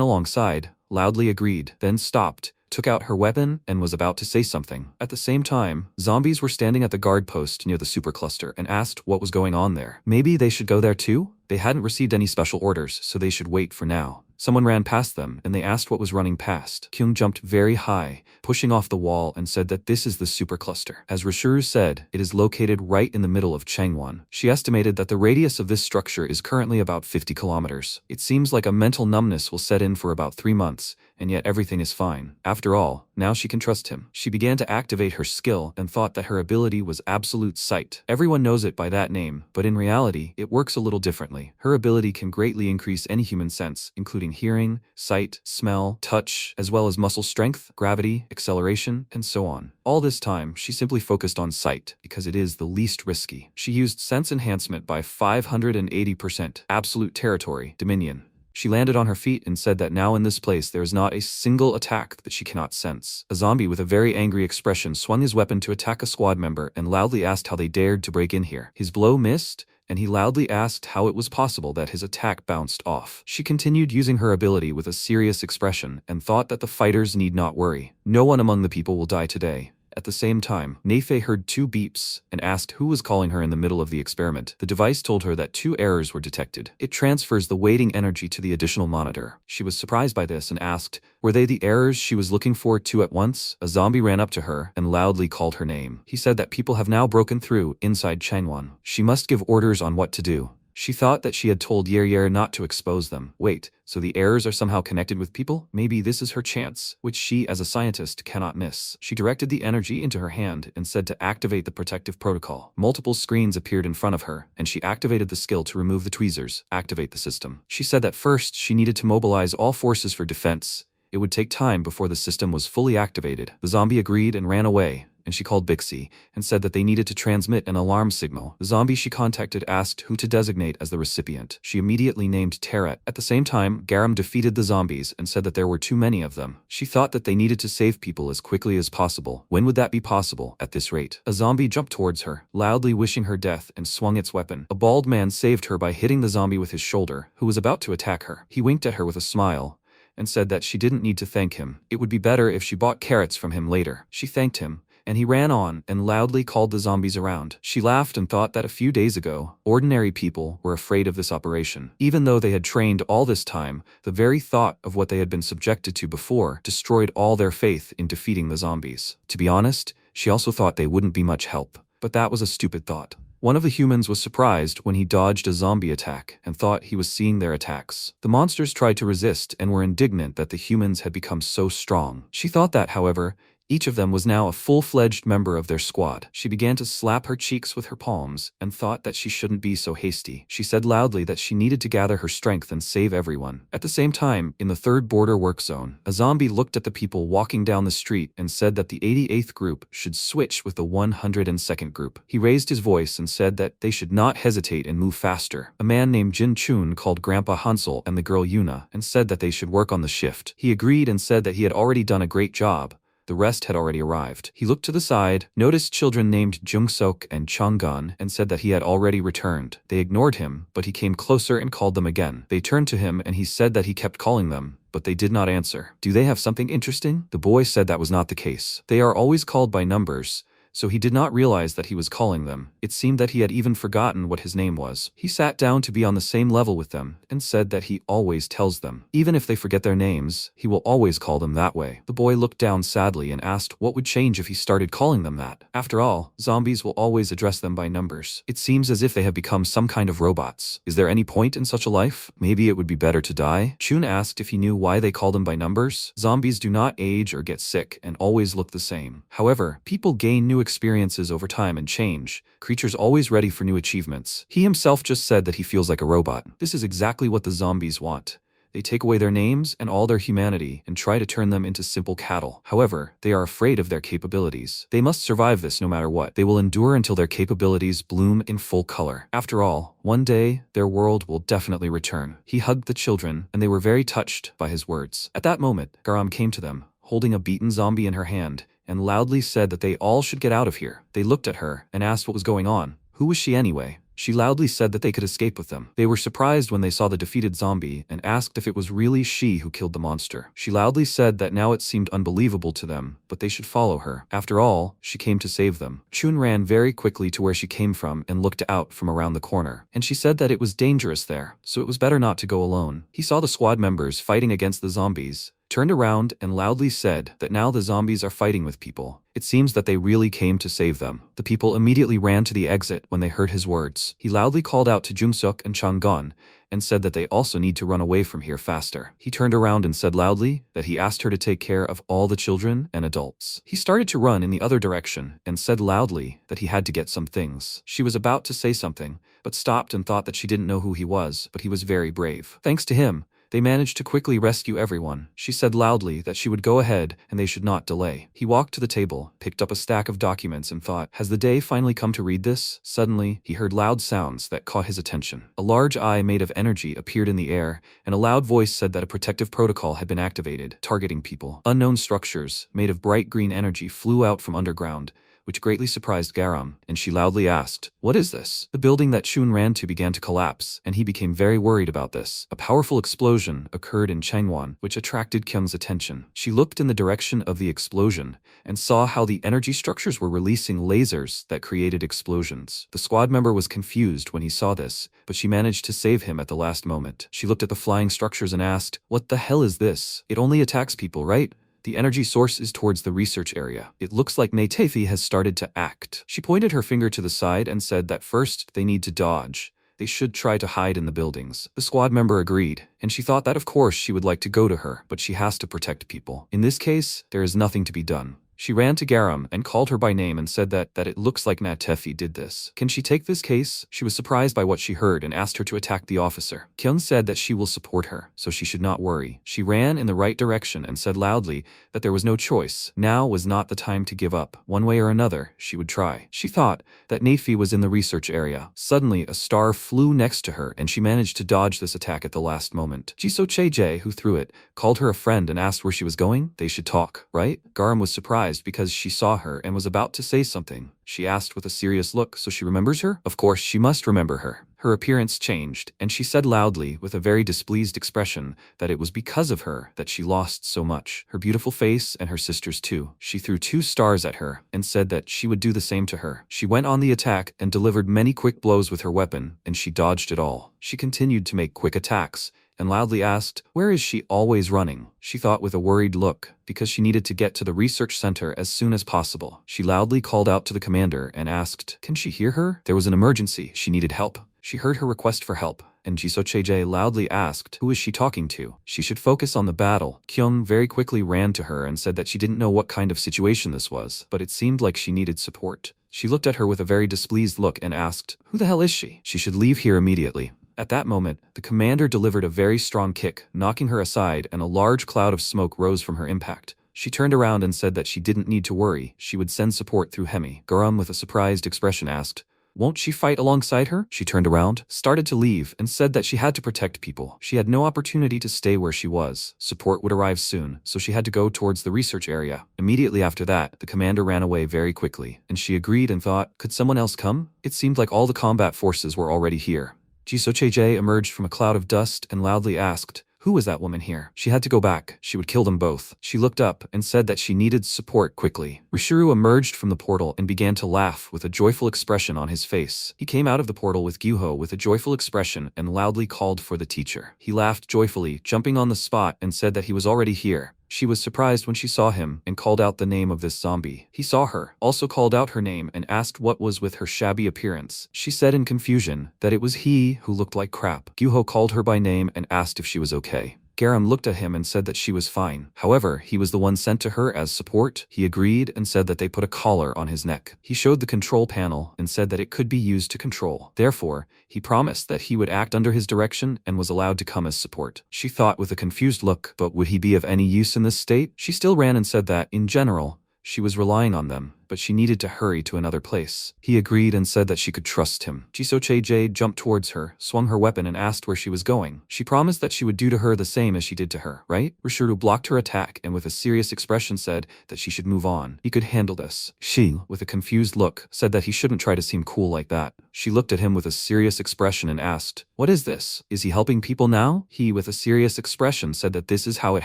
Speaker 1: alongside, loudly agreed, then stopped, took out her weapon, and was about to say something. At the same time, zombies were standing at the guard post near the supercluster and asked what was going on there. Maybe they should go there too? They hadn't received any special orders, so they should wait for now. Someone ran past them, and they asked what was running past. Kyung jumped very high, pushing off the wall, and said that this is the supercluster. As Rishuru said, it is located right in the middle of Changwon. She estimated that the radius of this structure is currently about 50 kilometers. It seems like a mental numbness will set in for about 3 months, and yet everything is fine. After all, now she can trust him. She began to activate her skill and thought that her ability was Absolute Sight. Everyone knows it by that name, but in reality, it works a little differently. Her ability can greatly increase any human sense, including hearing, sight, smell, touch, as well as muscle strength, gravity, acceleration, and so on. All this time, she simply focused on sight, because it is the least risky. She used sense enhancement by 580%, absolute territory, dominion. She landed on her feet and said that now in this place there is not a single attack that she cannot sense. A zombie with a very angry expression swung his weapon to attack a squad member and loudly asked how they dared to break in here. His blow missed, and he loudly asked how it was possible that his attack bounced off. She continued using her ability with a serious expression and thought that the fighters need not worry. No one among the people will die today. At the same time, Neifei heard 2 beeps and asked who was calling her in the middle of the experiment. The device told her that 2 errors were detected. It transfers the waiting energy to the additional monitor. She was surprised by this and asked, were they the errors she was looking for 2 at once? A zombie ran up to her and loudly called her name. He said that people have now broken through inside Changwon. She must give orders on what to do. She thought that she had told Yer not to expose them. Wait, so the errors are somehow connected with people? Maybe this is her chance, which she as a scientist cannot miss. She directed the energy into her hand and said to activate the protective protocol. Multiple screens appeared in front of her, and she activated the skill to remove the tweezers, activate the system. She said that first she needed to mobilize all forces for defense. It would take time before the system was fully activated. The zombie agreed and ran away, and she called Bixie and said that they needed to transmit an alarm signal. The zombie she contacted asked who to designate as the recipient. She immediately named Teret. At the same time, Garam defeated the zombies and said that there were too many of them. She thought that they needed to save people as quickly as possible. When would that be possible at this rate? A zombie jumped towards her, loudly wishing her death, and swung its weapon. A bald man saved her by hitting the zombie with his shoulder, who was about to attack her. He winked at her with a smile and said that she didn't need to thank him. It would be better if she bought carrots from him later. She thanked him, and he ran on and loudly called the zombies around. She laughed and thought that a few days ago, ordinary people were afraid of this operation. Even though they had trained all this time, the very thought of what they had been subjected to before destroyed all their faith in defeating the zombies. To be honest, she also thought they wouldn't be much help. But that was a stupid thought. One of the humans was surprised when he dodged a zombie attack and thought he was seeing their attacks. The monsters tried to resist and were indignant that the humans had become so strong. She thought that, however, each of them was now a full-fledged member of their squad. She began to slap her cheeks with her palms and thought that she shouldn't be so hasty. She said loudly that she needed to gather her strength and save everyone. At the same time, in the 3rd border work zone, a zombie looked at the people walking down the street and said that the 88th group should switch with the 102nd group. He raised his voice and said that they should not hesitate and move faster. A man named Jin Chun called Grandpa Hansel and the girl Yuna and said that they should work on the shift. He agreed and said that he had already done a great job. The rest had already arrived. He looked to the side, noticed children named Jungsok and Changgan, and said that he had already returned. They ignored him, but he came closer and called them again. They turned to him and he said that he kept calling them, but they did not answer. Do they have something interesting? The boy said that was not the case. They are always called by numbers, so he did not realize that he was calling them. It seemed that he had even forgotten what his name was. He sat down to be on the same level with them and said that he always tells them. Even if they forget their names, he will always call them that way. The boy looked down sadly and asked what would change if he started calling them that. After all, zombies will always address them by numbers. It seems as if they have become some kind of robots. Is there any point in such a life? Maybe it would be better to die? Chun asked if he knew why they call them by numbers. Zombies do not age or get sick and always look the same. However, people gain new experiences over time and change. Creatures always ready for new achievements. He himself just said that he feels like a robot. This is exactly what the zombies want. They take away their names and all their humanity and try to turn them into simple cattle. However, they are afraid of their capabilities. They must survive this no matter what. They will endure until their capabilities bloom in full color. After all, one day, their world will definitely return. He hugged the children, and they were very touched by his words. At that moment, Garam came to them, holding a beaten zombie in her hand, and loudly said that they all should get out of here. They looked at her and asked what was going on. Who was she anyway? She loudly said that they could escape with them. They were surprised when they saw the defeated zombie and asked if it was really she who killed the monster. She loudly said that now it seemed unbelievable to them, but they should follow her. After all, she came to save them. Chun ran very quickly to where she came from and looked out from around the corner. And she said that it was dangerous there, so it was better not to go alone. He saw the squad members fighting against the zombies, turned around and loudly said that now the zombies are fighting with people. It seems that they really came to save them. The people immediately ran to the exit when they heard his words. He loudly called out to Jungsuk and Changgan and said that they also need to run away from here faster. He turned around and said loudly that he asked her to take care of all the children and adults. He started to run in the other direction and said loudly that he had to get some things. She was about to say something, but stopped and thought that she didn't know who he was, but he was very brave. Thanks to him, They managed to quickly rescue everyone. She said loudly that she would go ahead and they should not delay. He walked to the table, picked up a stack of documents and thought, has the day finally come to read this? Suddenly, he heard loud sounds that caught his attention. A large eye made of energy appeared in the air, and a loud voice said that a protective protocol had been activated, targeting people. Unknown structures, made of bright green energy, flew out from underground, which greatly surprised Garam, and she loudly asked, "What is this?" The building that Shun ran to began to collapse, and he became very worried about this. A powerful explosion occurred in Changwon, which attracted Kyung's attention. She looked in the direction of the explosion, and saw how the energy structures were releasing lasers that created explosions. The squad member was confused when he saw this, but she managed to save him at the last moment. She looked at the flying structures and asked, "What the hell is this? It only attacks people, right?" The energy source is towards the research area. It looks like Natefi has started to act. She pointed her finger to the side and said that first they need to dodge. They should try to hide in the buildings. The squad member agreed, and she thought that of course she would like to go to her, but she has to protect people. In this case, there is nothing to be done. She ran to Garam and called her by name and said that it looks like Natefi did this. Can she take this case? She was surprised by what she heard and asked her to attack the officer. Kyung said that she will support her, so she should not worry. She ran in the right direction and said loudly that there was no choice. Now was not the time to give up. One way or another, she would try. She thought that Natefi was in the research area. Suddenly, a star flew next to her and she managed to dodge this attack at the last moment. Jisoo Chae-jae, who threw it, called her a friend and asked where she was going. They should talk, right? Garam was surprised because she saw her and was about to say something. She asked with a serious look, so she remembers her? Of course, she must remember her. Her appearance changed, and she said loudly with a very displeased expression that it was because of her that she lost so much. Her beautiful face and her sister's too. She threw 2 stars at her and said that she would do the same to her. She went on the attack and delivered many quick blows with her weapon, and she dodged it all. She continued to make quick attacks, and loudly asked, "Where is she always running?" She thought with a worried look, because she needed to get to the research center as soon as possible. She loudly called out to the commander and asked, can she hear her? There was an emergency. She needed help. She heard her request for help, and Jisoo Chae-jae loudly asked, who is she talking to? She should focus on the battle. Kyung very quickly ran to her and said that she didn't know what kind of situation this was, but it seemed like she needed support. She looked at her with a very displeased look and asked, who the hell is she? She should leave here immediately. At that moment, the commander delivered a very strong kick, knocking her aside, and a large cloud of smoke rose from her impact. She turned around and said that she didn't need to worry, she would send support through Hemi. Garam with a surprised expression asked, won't she fight alongside her? She turned around, started to leave, and said that she had to protect people. She had no opportunity to stay where she was. Support would arrive soon, so she had to go towards the research area. Immediately after that, the commander ran away very quickly, and she agreed and thought, could someone else come? It seemed like all the combat forces were already here. Jisoo Chae-jae emerged from a cloud of dust and loudly asked, who was that woman here? She had to go back. She would kill them both. She looked up and said that she needed support quickly. Rishuru emerged from the portal and began to laugh with a joyful expression on his face. He came out of the portal with Gyuho with a joyful expression and loudly called for the teacher. He laughed joyfully, jumping on the spot, and said that he was already here. She was surprised when she saw him and called out the name of this zombie. He saw her, also called out her name and asked what was with her shabby appearance. She said in confusion that it was he who looked like crap. Gyuho called her by name and asked if she was okay. Garam looked at him and said that she was fine. However, he was the one sent to her as support. He agreed and said that they put a collar on his neck. He showed the control panel and said that it could be used to control. Therefore, he promised that he would act under his direction and was allowed to come as support. She thought with a confused look, but would he be of any use in this state? She still ran and said that, in general, she was relying on them, but she needed to hurry to another place. He agreed and said that she could trust him. Jisoo Chae-jae jumped towards her, swung her weapon and asked where she was going. She promised that she would do to her the same as she did to her, right? Rishuru blocked her attack and with a serious expression said that she should move on. He could handle this. She, with a confused look, said that he shouldn't try to seem cool like that. She looked at him with a serious expression and asked, what is this? Is he helping people now? He, with a serious expression, said that this is how it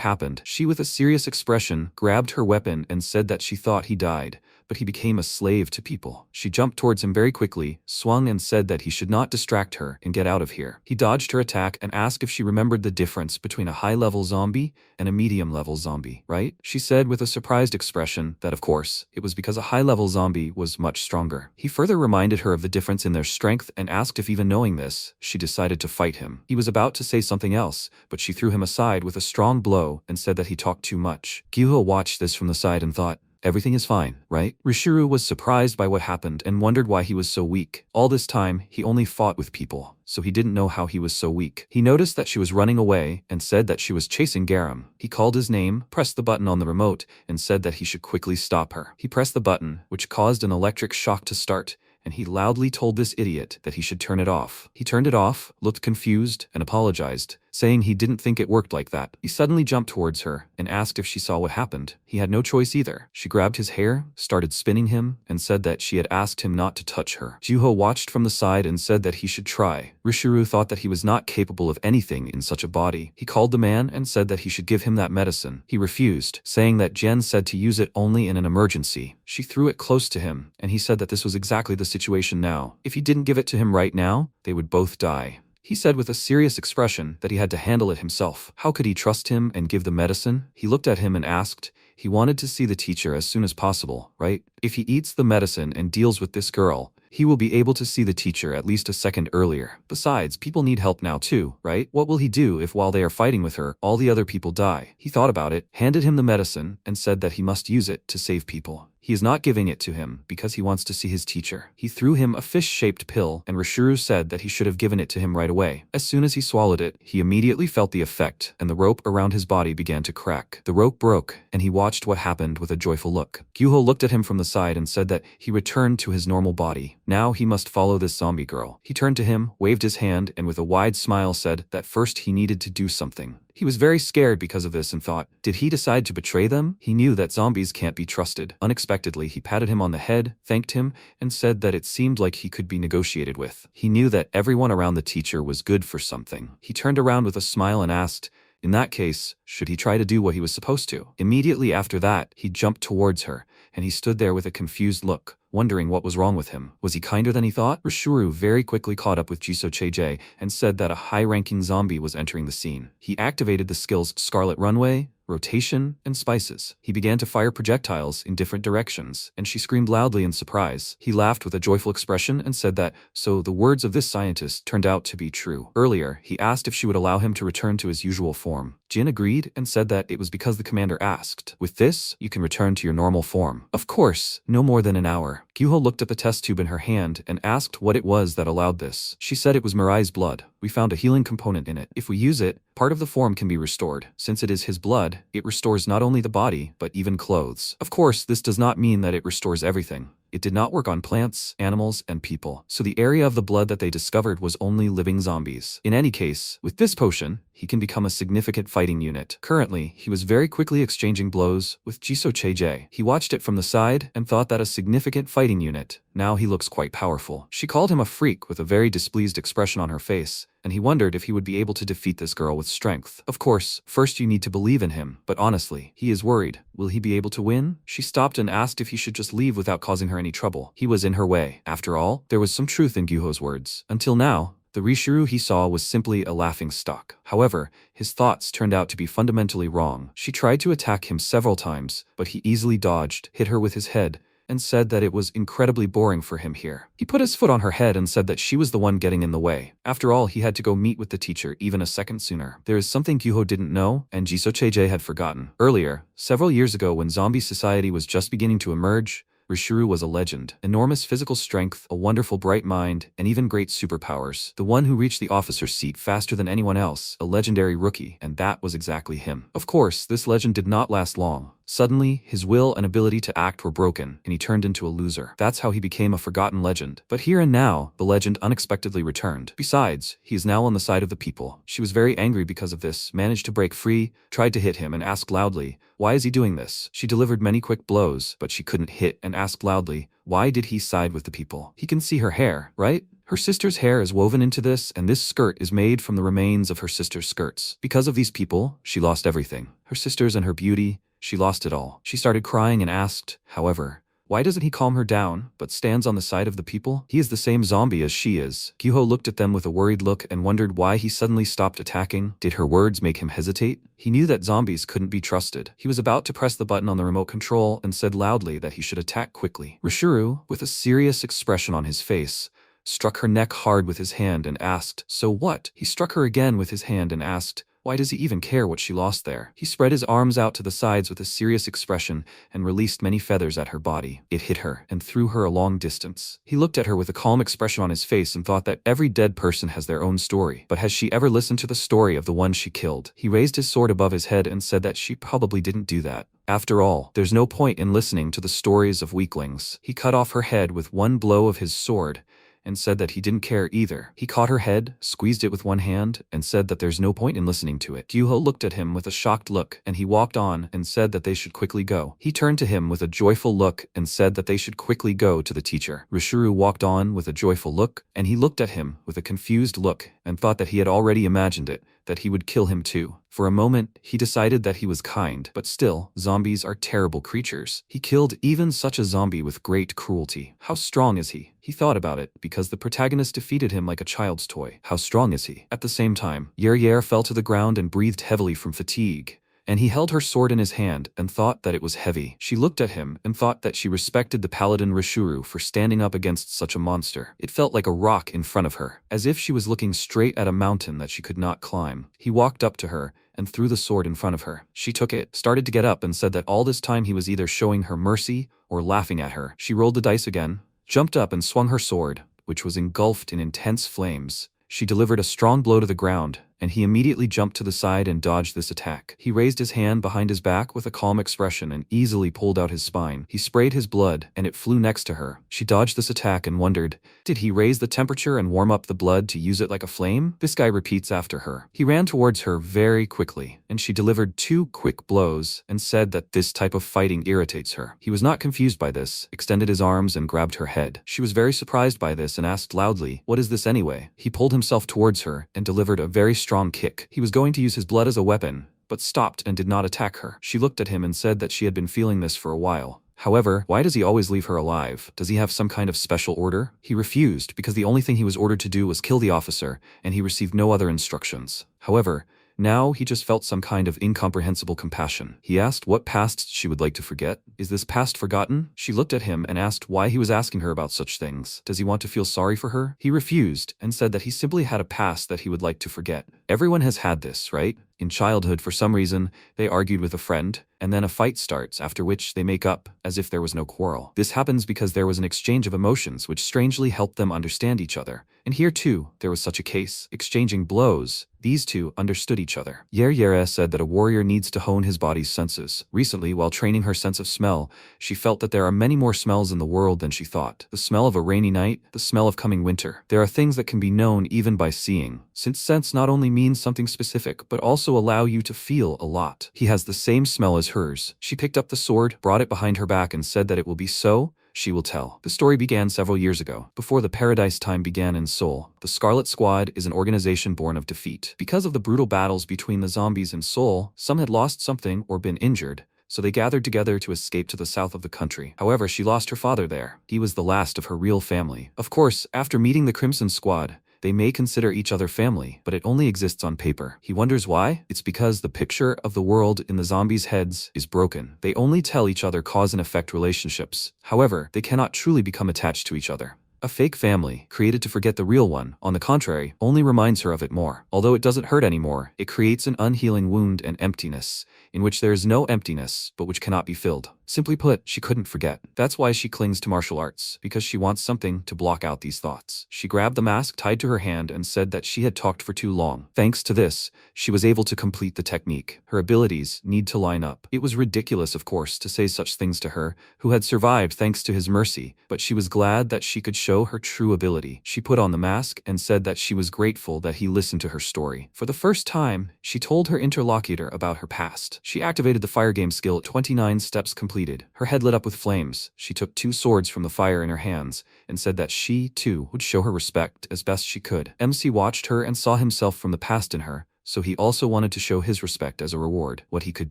Speaker 1: happened. She, with a serious expression, grabbed her weapon and said that she thought he died, but he became a slave to people. She jumped towards him very quickly, swung and said that he should not distract her and get out of here. He dodged her attack and asked if she remembered the difference between a high-level zombie and a medium-level zombie, right? She said with a surprised expression that of course, it was because a high-level zombie was much stronger. He further reminded her of the difference in their strength and asked if even knowing this, she decided to fight him. He was about to say something else, but she threw him aside with a strong blow and said that he talked too much. Gyuho watched this from the side and thought, everything is fine, right? Rishuru was surprised by what happened and wondered why he was so weak. All this time, he only fought with people, so he didn't know how he was so weak. He noticed that she was running away and said that she was chasing Garam. He called his name, pressed the button on the remote, and said that he should quickly stop her. He pressed the button, which caused an electric shock to start, and he loudly told this idiot that he should turn it off. He turned it off, looked confused, and apologized, saying he didn't think it worked like that. He suddenly jumped towards her and asked if she saw what happened. He had no choice either. She grabbed his hair, started spinning him, and said that she had asked him not to touch her. Juho watched from the side and said that he should try. Rishuru thought that he was not capable of anything in such a body. He called the man and said that he should give him that medicine. He refused, saying that Jen said to use it only in an emergency. She threw it close to him, and he said that this was exactly the situation now. If he didn't give it to him right now, they would both die. He said with a serious expression that he had to handle it himself. How could he trust him and give the medicine? He looked at him and asked. He wanted to see the teacher as soon as possible, right? If he eats the medicine and deals with this girl, he will be able to see the teacher at least a second earlier. Besides, people need help now too, right? What will he do if while they are fighting with her, all the other people die? He thought about it, handed him the medicine, and said that he must use it to save people. He is not giving it to him because he wants to see his teacher. He threw him a fish-shaped pill, and Rishuru said that he should have given it to him right away. As soon as he swallowed it, he immediately felt the effect, and the rope around his body began to crack. The rope broke, and he watched what happened with a joyful look. Gyuho looked at him from the side and said that he returned to his normal body. Now he must follow this zombie girl. He turned to him, waved his hand, and with a wide smile said that first he needed to do something. He was very scared because of this and thought, did he decide to betray them? He knew that zombies can't be trusted. Unexpectedly, he patted him on the head, thanked him, and said that it seemed like he could be negotiated with. He knew that everyone around the teacher was good for something. He turned around with a smile and asked, in that case, should he try to do what he was supposed to? Immediately after that, he jumped towards her, and he stood there with a confused look, wondering what was wrong with him. Was he kinder than he thought? Rishuru very quickly caught up with Jisoo Chejae and said that a high-ranking zombie was entering the scene. He activated the skills Scarlet Runway, Rotation, and Spices. He began to fire projectiles in different directions, and she screamed loudly in surprise. He laughed with a joyful expression and said that, so the words of this scientist turned out to be true. Earlier, he asked if she would allow him to return to his usual form. Jin agreed and said that it was because the commander asked. With this, you can return to your normal form. Of course, no more than an hour. Gyuho looked at the test tube in her hand and asked what it was that allowed this. She said it was Mirai's blood. We found a healing component in it. If we use it, part of the form can be restored. Since it is his blood, it restores not only the body, but even clothes. Of course, this does not mean that it restores everything. It did not work on plants, animals, and people. So the area of the blood that they discovered was only living zombies. In any case, with this potion, he can become a significant fighting unit. Currently, he was very quickly exchanging blows with Jisoo Chejae. He watched it from the side and thought that a significant fighting unit. Now he looks quite powerful. She called him a freak with a very displeased expression on her face, and he wondered if he would be able to defeat this girl with strength. Of course, first you need to believe in him, but honestly, he is worried. Will he be able to win? She stopped and asked if he should just leave without causing her any trouble. He was in her way. After all, there was some truth in Gyuho's words. Until now, the Rishuru he saw was simply a laughing stock. However, his thoughts turned out to be fundamentally wrong. She tried to attack him several times, but he easily dodged, hit her with his head, and said that it was incredibly boring for him here. He put his foot on her head and said that she was the one getting in the way. After all, he had to go meet with the teacher even a second sooner. There is something Gyuho didn't know, and Jisoo Chejae had forgotten. Earlier, several years ago when zombie society was just beginning to emerge, Rishuru was a legend. Enormous physical strength, a wonderful bright mind, and even great superpowers. The one who reached the officer's seat faster than anyone else, a legendary rookie, and that was exactly him. Of course, this legend did not last long. Suddenly, his will and ability to act were broken, and he turned into a loser. That's how he became a forgotten legend. But here and now, the legend unexpectedly returned. Besides, he is now on the side of the people. She was very angry because of this, managed to break free, tried to hit him, and asked loudly, why is he doing this? She delivered many quick blows, but she couldn't hit, and asked loudly, why did he side with the people? He can see her hair, right? Her sister's hair is woven into this, and this skirt is made from the remains of her sister's skirts. Because of these people, she lost everything. Her sisters and her beauty, she lost it all. She started crying and asked, however, why doesn't he calm her down, but stands on the side of the people? He is the same zombie as she is. Gyuho looked at them with a worried look and wondered why he suddenly stopped attacking. Did her words make him hesitate? He knew that zombies couldn't be trusted. He was about to press the button on the remote control and said loudly that he should attack quickly. Rishuru, with a serious expression on his face, struck her neck hard with his hand and asked, so what? He struck her again with his hand and asked, Why does he even care what she lost there? He spread his arms out to the sides with a serious expression and released many feathers at her body. It hit her and threw her a long distance. He looked at her with a calm expression on his face and thought that every dead person has their own story. But has she ever listened to the story of the one she killed? He raised his sword above his head and said that she probably didn't do that. After all, there's no point in listening to the stories of weaklings. He cut off her head with one blow of his sword and said that he didn't care either. He caught her head, squeezed it with one hand, and said that there's no point in listening to it. Gyuho looked at him with a shocked look, and he walked on and said that they should quickly go. He turned to him with a joyful look and said that they should quickly go to the teacher. Rishuru walked on with a joyful look, and he looked at him with a confused look and thought that he had already imagined it, that he would kill him too. For a moment, he decided that he was kind, but still, zombies are terrible creatures. He killed even such a zombie with great cruelty. How strong is he? He thought about it, because the protagonist defeated him like a child's toy. How strong is he? At the same time, Yer fell to the ground and breathed heavily from fatigue. And he held her sword in his hand and thought that it was heavy. She looked at him and thought that she respected the Paladin Rishuru for standing up against such a monster. It felt like a rock in front of her, as if she was looking straight at a mountain that she could not climb. He walked up to her and threw the sword in front of her. She took it, started to get up, and said that all this time he was either showing her mercy or laughing at her. She rolled the dice again, jumped up and swung her sword, which was engulfed in intense flames. She delivered a strong blow to the ground, and he immediately jumped to the side and dodged this attack. He raised his hand behind his back with a calm expression and easily pulled out his spine. He sprayed his blood, and it flew next to her. She dodged this attack and wondered, did he raise the temperature and warm up the blood to use it like a flame? This guy repeats after her. He ran towards her very quickly, and she delivered 2 quick blows and said that this type of fighting irritates her. He was not confused by this, extended his arms and grabbed her head. She was very surprised by this and asked loudly, what is this anyway? He pulled himself towards her and delivered a very strong kick. He was going to use his blood as a weapon, but stopped and did not attack her. She looked at him and said that she had been feeling this for a while. However, why does he always leave her alive? Does he have some kind of special order? He refused because the only thing he was ordered to do was kill the officer, and he received no other instructions. However, now he just felt some kind of incomprehensible compassion. He asked what past she would like to forget. Is this past forgotten? She looked at him and asked why he was asking her about such things. Does he want to feel sorry for her? He refused and said that he simply had a past that he would like to forget. Everyone has had this, right? In childhood, for some reason, they argued with a friend, and then a fight starts, after which they make up, as if there was no quarrel. This happens because there was an exchange of emotions which strangely helped them understand each other. And here too, there was such a case. Exchanging blows, these two understood each other. Yer said that a warrior needs to hone his body's senses. Recently, while training her sense of smell, she felt that there are many more smells in the world than she thought. The smell of a rainy night, the smell of coming winter. There are things that can be known even by seeing, since sense not only means something specific, but also allow you to feel a lot. He has the same smell as hers. She picked up the sword, brought it behind her back, and said that it will be so. She will tell. The story began several years ago, before the Paradise Time began in Seoul. The Scarlet Squad is an organization born of defeat. Because of the brutal battles between the zombies in Seoul, some had lost something or been injured, so they gathered together to escape to the south of the country. However, she lost her father there. He was the last of her real family. Of course, after meeting the Crimson Squad, they may consider each other family, but it only exists on paper. He wonders why? It's because the picture of the world in the zombies' heads is broken. They only tell each other cause and effect relationships. However, they cannot truly become attached to each other. A fake family, created to forget the real one, on the contrary, only reminds her of it more. Although it doesn't hurt anymore, it creates an unhealing wound and emptiness, in which there is no emptiness, but which cannot be filled. Simply put, she couldn't forget. That's why she clings to martial arts, because she wants something to block out these thoughts. She grabbed the mask tied to her hand and said that she had talked for too long. Thanks to this, she was able to complete the technique. Her abilities need to line up. It was ridiculous, of course, to say such things to her, who had survived thanks to his mercy, but she was glad that she could show her true ability. She put on the mask and said that she was grateful that he listened to her story. For the first time, she told her interlocutor about her past. She activated the fire game skill at 29 steps completed. Her head lit up with flames. She took 2 swords from the fire in her hands and said that she, too, would show her respect as best she could. MC watched her and saw himself from the past in her, so he also wanted to show his respect as a reward. What he could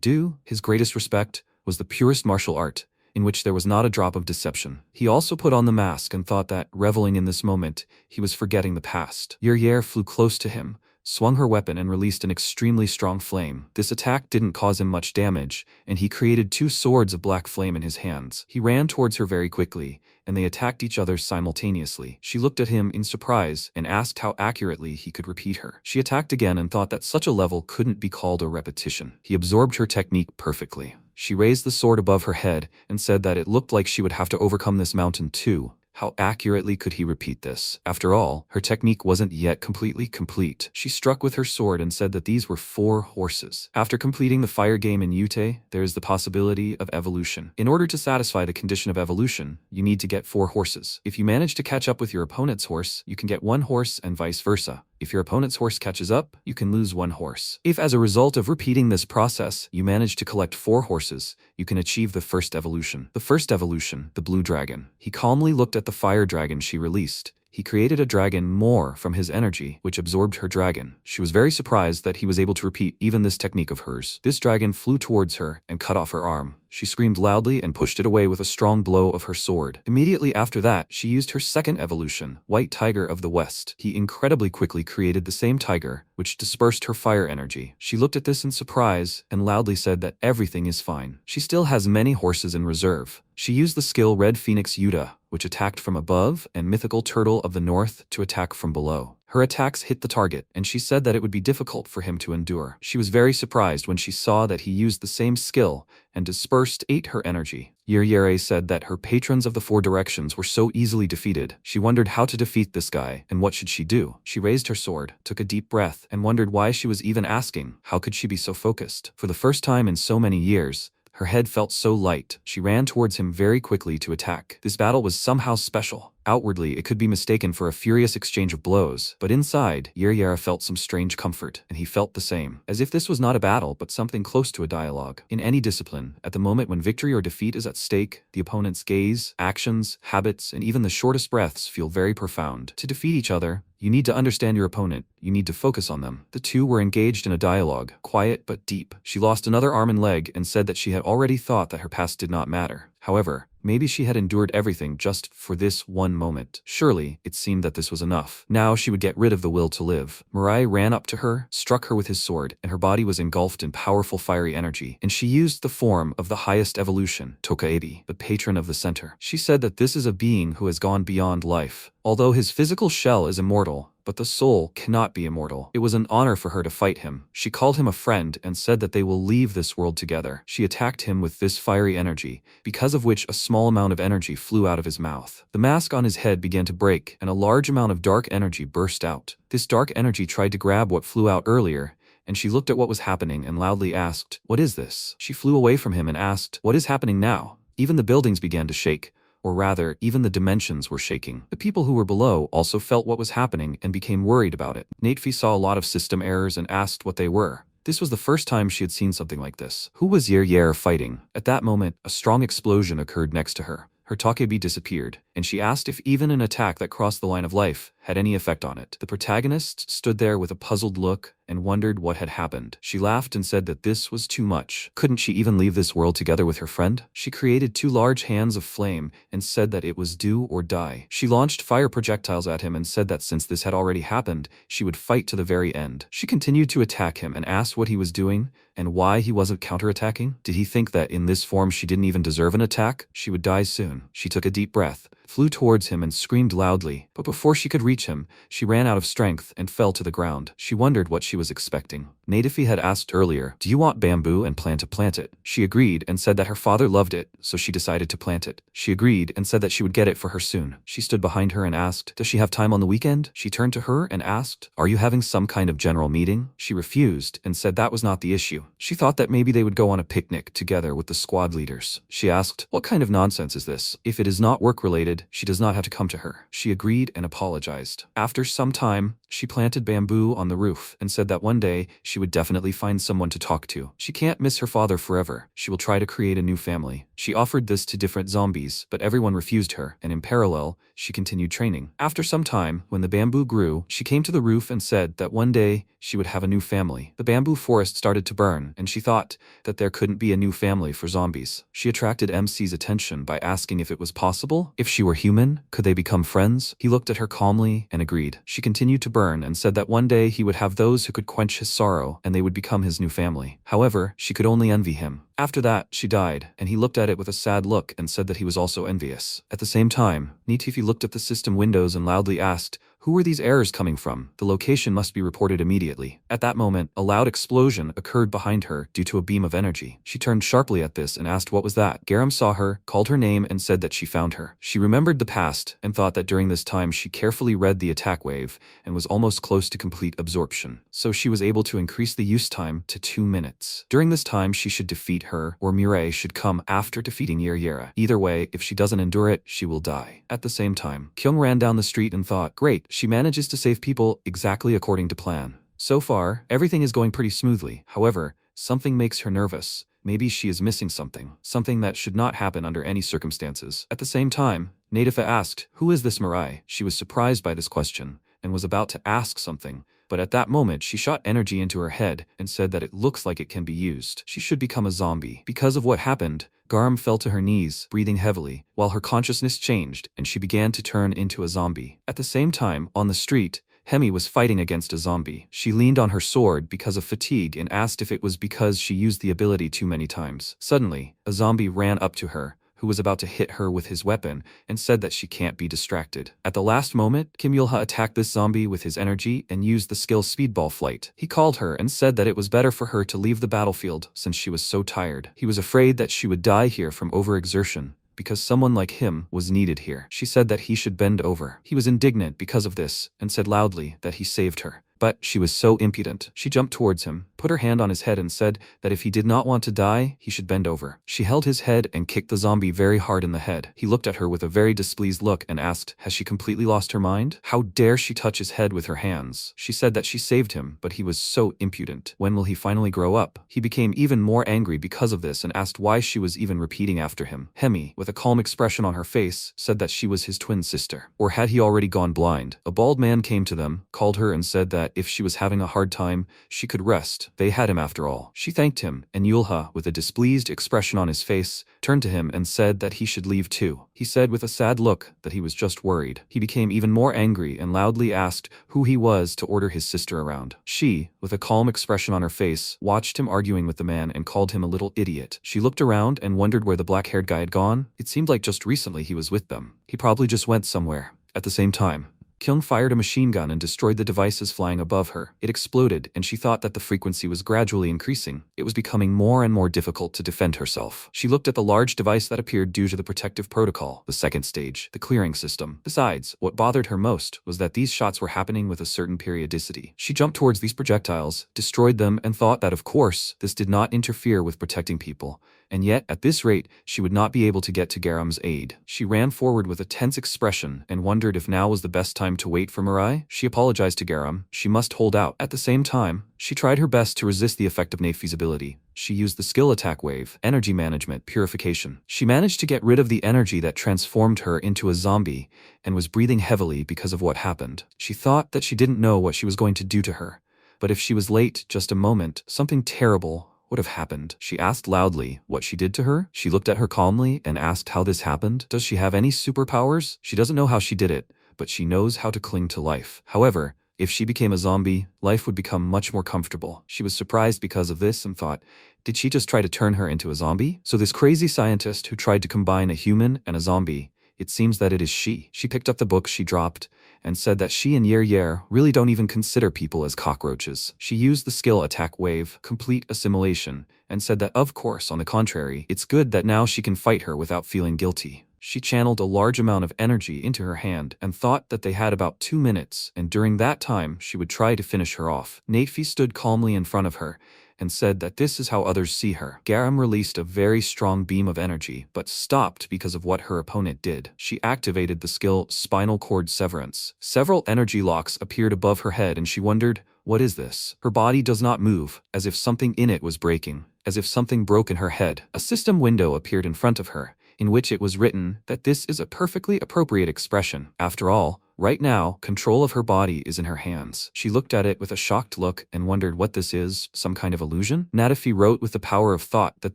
Speaker 1: do, his greatest respect, was the purest martial art, in which there was not a drop of deception. He also put on the mask and thought that, reveling in this moment, he was forgetting the past. Yer flew close to him, swung her weapon and released an extremely strong flame. This attack didn't cause him much damage, and he created 2 swords of black flame in his hands. He ran towards her very quickly, and they attacked each other simultaneously. She looked at him in surprise and asked how accurately he could repeat her. She attacked again and thought that such a level couldn't be called a repetition. He absorbed her technique perfectly. She raised the sword above her head and said that it looked like she would have to overcome this mountain too. How accurately could he repeat this? After all, her technique wasn't yet completely complete. She struck with her sword and said that these were 4 horses. After completing the fire game in Yute, there is the possibility of evolution. In order to satisfy the condition of evolution, you need to get 4 horses. If you manage to catch up with your opponent's horse, you can get 1 horse and vice versa. If your opponent's horse catches up, you can lose 1 horse. If as a result of repeating this process, you manage to collect 4 horses, you can achieve the first evolution. The first evolution, the blue dragon. He calmly looked at the fire dragon she released. He created a dragon more from his energy, which absorbed her dragon. She was very surprised that he was able to repeat even this technique of hers. This dragon flew towards her and cut off her arm. She screamed loudly and pushed it away with a strong blow of her sword. Immediately after that, she used her second evolution, White Tiger of the West. He incredibly quickly created the same tiger, which dispersed her fire energy. She looked at this in surprise and loudly said that everything is fine. She still has many horses in reserve. She used the skill Red Phoenix Yuta, which attacked from above, and Mythical Turtle of the North to attack from below. Her attacks hit the target, and she said that it would be difficult for him to endure. She was very surprised when she saw that he used the same skill and dispersed her energy. Yere said that her patrons of the 4 directions were so easily defeated. She wondered how to defeat this guy, and what should she do? She raised her sword, took a deep breath, and wondered why she was even asking. How could she be so focused? For the first time in so many years, her head felt so light. She ran towards him very quickly to attack. This battle was somehow special. Outwardly, it could be mistaken for a furious exchange of blows, but inside, Yere felt some strange comfort, and he felt the same, as if this was not a battle but something close to a dialogue. In any discipline, at the moment when victory or defeat is at stake, the opponent's gaze, actions, habits, and even the shortest breaths feel very profound. To defeat each other, you need to understand your opponent, you need to focus on them. The two were engaged in a dialogue, quiet but deep. She lost another arm and leg and said that she had already thought that her past did not matter. However, maybe she had endured everything just for this one moment. Surely, it seemed that this was enough. Now she would get rid of the will to live. Mirai ran up to her, struck her with his sword, and her body was engulfed in powerful fiery energy. And she used the form of the highest evolution, Tokaedi, the patron of the center. She said that this is a being who has gone beyond life. Although his physical shell is immortal, but the soul cannot be immortal. It was an honor for her to fight him. She called him a friend and said that they will leave this world together. She attacked him with this fiery energy, because of which a small amount of energy flew out of his mouth. The mask on his head began to break, and a large amount of dark energy burst out. This dark energy tried to grab what flew out earlier, and she looked at what was happening and loudly asked, "What is this?" She flew away from him and asked, "What is happening now?" Even the buildings began to shake. Or rather, even the dimensions were shaking. The people who were below also felt what was happening and became worried about it. Natefi saw a lot of system errors and asked what they were. This was the first time she had seen something like this. Who was Yer fighting? At that moment, a strong explosion occurred next to her. Her takebi disappeared, and she asked if even an attack that crossed the line of life had any effect on it. The protagonist stood there with a puzzled look and wondered what had happened. She laughed and said that this was too much. Couldn't she even leave this world together with her friend? She created 2 large hands of flame and said that it was do or die. She launched fire projectiles at him and said that since this had already happened, she would fight to the very end. She continued to attack him and asked what he was doing and why he wasn't counterattacking. Did he think that in this form she didn't even deserve an attack? She would die soon. She took a deep breath, flew towards him and screamed loudly, but before she could reach him, she ran out of strength and fell to the ground. She wondered what she was expecting. Nadefi had asked earlier, "Do you want bamboo and plan to plant it?" She agreed and said that her father loved it, so she decided to plant it. She agreed and said that she would get it for her soon. She stood behind her and asked, "Does she have time on the weekend?" She turned to her and asked, "Are you having some kind of general meeting?" She refused and said that was not the issue. She thought that maybe they would go on a picnic together with the squad leaders. She asked, "What kind of nonsense is this? If it is not work-related, she does not have to come to her." She agreed and apologized. After some time, she planted bamboo on the roof and said that one day she would definitely find someone to talk to. She can't miss her father forever. She will try to create a new family. She offered this to different zombies, but everyone refused her, and in parallel, she continued training. After some time, when the bamboo grew, she came to the roof and said that one day she would have a new family. The bamboo forest started to burn, and she thought that there couldn't be a new family for zombies. She attracted MC's attention by asking if it was possible. If she were human, could they become friends? He looked at her calmly and agreed. She continued to burn and said that one day he would have those who could quench his sorrow and they would become his new family. However, she could only envy him. After that, she died, and he looked at it with a sad look and said that he was also envious. At the same time, Nitifi looked at the system windows and loudly asked, "Who were these errors coming from? The location must be reported immediately." At that moment, a loud explosion occurred behind her due to a beam of energy. She turned sharply at this and asked what was that. Garam saw her, called her name and said that she found her. She remembered the past and thought that during this time she carefully read the attack wave and was almost close to complete absorption. So she was able to increase the use time to 2 minutes. During this time she should defeat her, or Mirai should come after defeating Yera. Either way, if she doesn't endure it, she will die. At the same time, Kyung ran down the street and thought, great, she manages to save people exactly according to plan. So far, everything is going pretty smoothly. However, something makes her nervous. Maybe she is missing something that should not happen under any circumstances. At the same time, Natifa asked, "Who is this Mirai?" She was surprised by this question and was about to ask something, but at that moment she shot energy into her head and said that it looks like it can be used. She should become a zombie. Because of what happened, Garam fell to her knees, breathing heavily, while her consciousness changed and she began to turn into a zombie. At the same time, on the street, Hemi was fighting against a zombie. She leaned on her sword because of fatigue and asked if it was because she used the ability too many times. Suddenly, a zombie ran up to her, who was about to hit her with his weapon, and said that she can't be distracted. At the last moment, Kim Yulha attacked this zombie with his energy and used the skill Speedball Flight. He called her and said that it was better for her to leave the battlefield since she was so tired. He was afraid that she would die here from overexertion, because someone like him was needed here. She said that he should bend over. He was indignant because of this and said loudly that he saved her. But she was so impudent. She jumped towards him, put her hand on his head and said that if he did not want to die, he should bend over. She held his head and kicked the zombie very hard in the head. He looked at her with a very displeased look and asked, has she completely lost her mind? How dare she touch his head with her hands? She said that she saved him, but he was so impudent. When will he finally grow up? He became even more angry because of this and asked why she was even repeating after him. Hemi, with a calm expression on her face, said that she was his twin sister. Or had he already gone blind? A bald man came to them, called her and said that if she was having a hard time, she could rest. They had him after all. She thanked him, and Yulha, with a displeased expression on his face, turned to him and said that he should leave too. He said with a sad look that he was just worried. He became even more angry and loudly asked who he was to order his sister around. She, with a calm expression on her face, watched him arguing with the man and called him a little idiot. She looked around and wondered where the black-haired guy had gone. It seemed like just recently he was with them. He probably just went somewhere. At the same time, Kyung fired a machine gun and destroyed the devices flying above her. It exploded, and she thought that the frequency was gradually increasing. It was becoming more and more difficult to defend herself. She looked at the large device that appeared due to the protective protocol, the second stage, the clearing system. Besides, what bothered her most was that these shots were happening with a certain periodicity. She jumped towards these projectiles, destroyed them, and thought that of course, this did not interfere with protecting people. And yet, at this rate, she would not be able to get to Garam's aid. She ran forward with a tense expression and wondered if now was the best time to wait for Mirai. She apologized to Garam. She must hold out. At the same time, she tried her best to resist the effect of Neifi's ability. She used the skill attack wave, energy management, purification. She managed to get rid of the energy that transformed her into a zombie and was breathing heavily because of what happened. She thought that she didn't know what she was going to do to her. But if she was late just a moment, something terrible would have happened. She asked loudly what she did to her. She looked at her calmly and asked how this happened. Does she have any superpowers? She doesn't know how she did it, but she knows how to cling to life. However, if she became a zombie, life would become much more comfortable. She was surprised because of this and thought, did she just try to turn her into a zombie? So this crazy scientist who tried to combine a human and a zombie, it seems that it is she. She picked up the book she dropped and said that she and Yer really don't even consider people as cockroaches. She used the skill attack wave, complete assimilation, and said that of course, on the contrary, it's good that now she can fight her without feeling guilty. She channeled a large amount of energy into her hand and thought that they had about 2 minutes, and during that time she would try to finish her off. Neifi stood calmly in front of her and said that this is how others see her. Garam released a very strong beam of energy, but stopped because of what her opponent did. She activated the skill Spinal Cord Severance. Several energy locks appeared above her head and she wondered, what is this? Her body does not move, as if something in it was breaking. as if something broke in her head. A system window appeared in front of her, in which it was written that this is a perfectly appropriate expression. After all, right now, control of her body is in her hands. She looked at it with a shocked look and wondered what this is, some kind of illusion? Natafi wrote with the power of thought that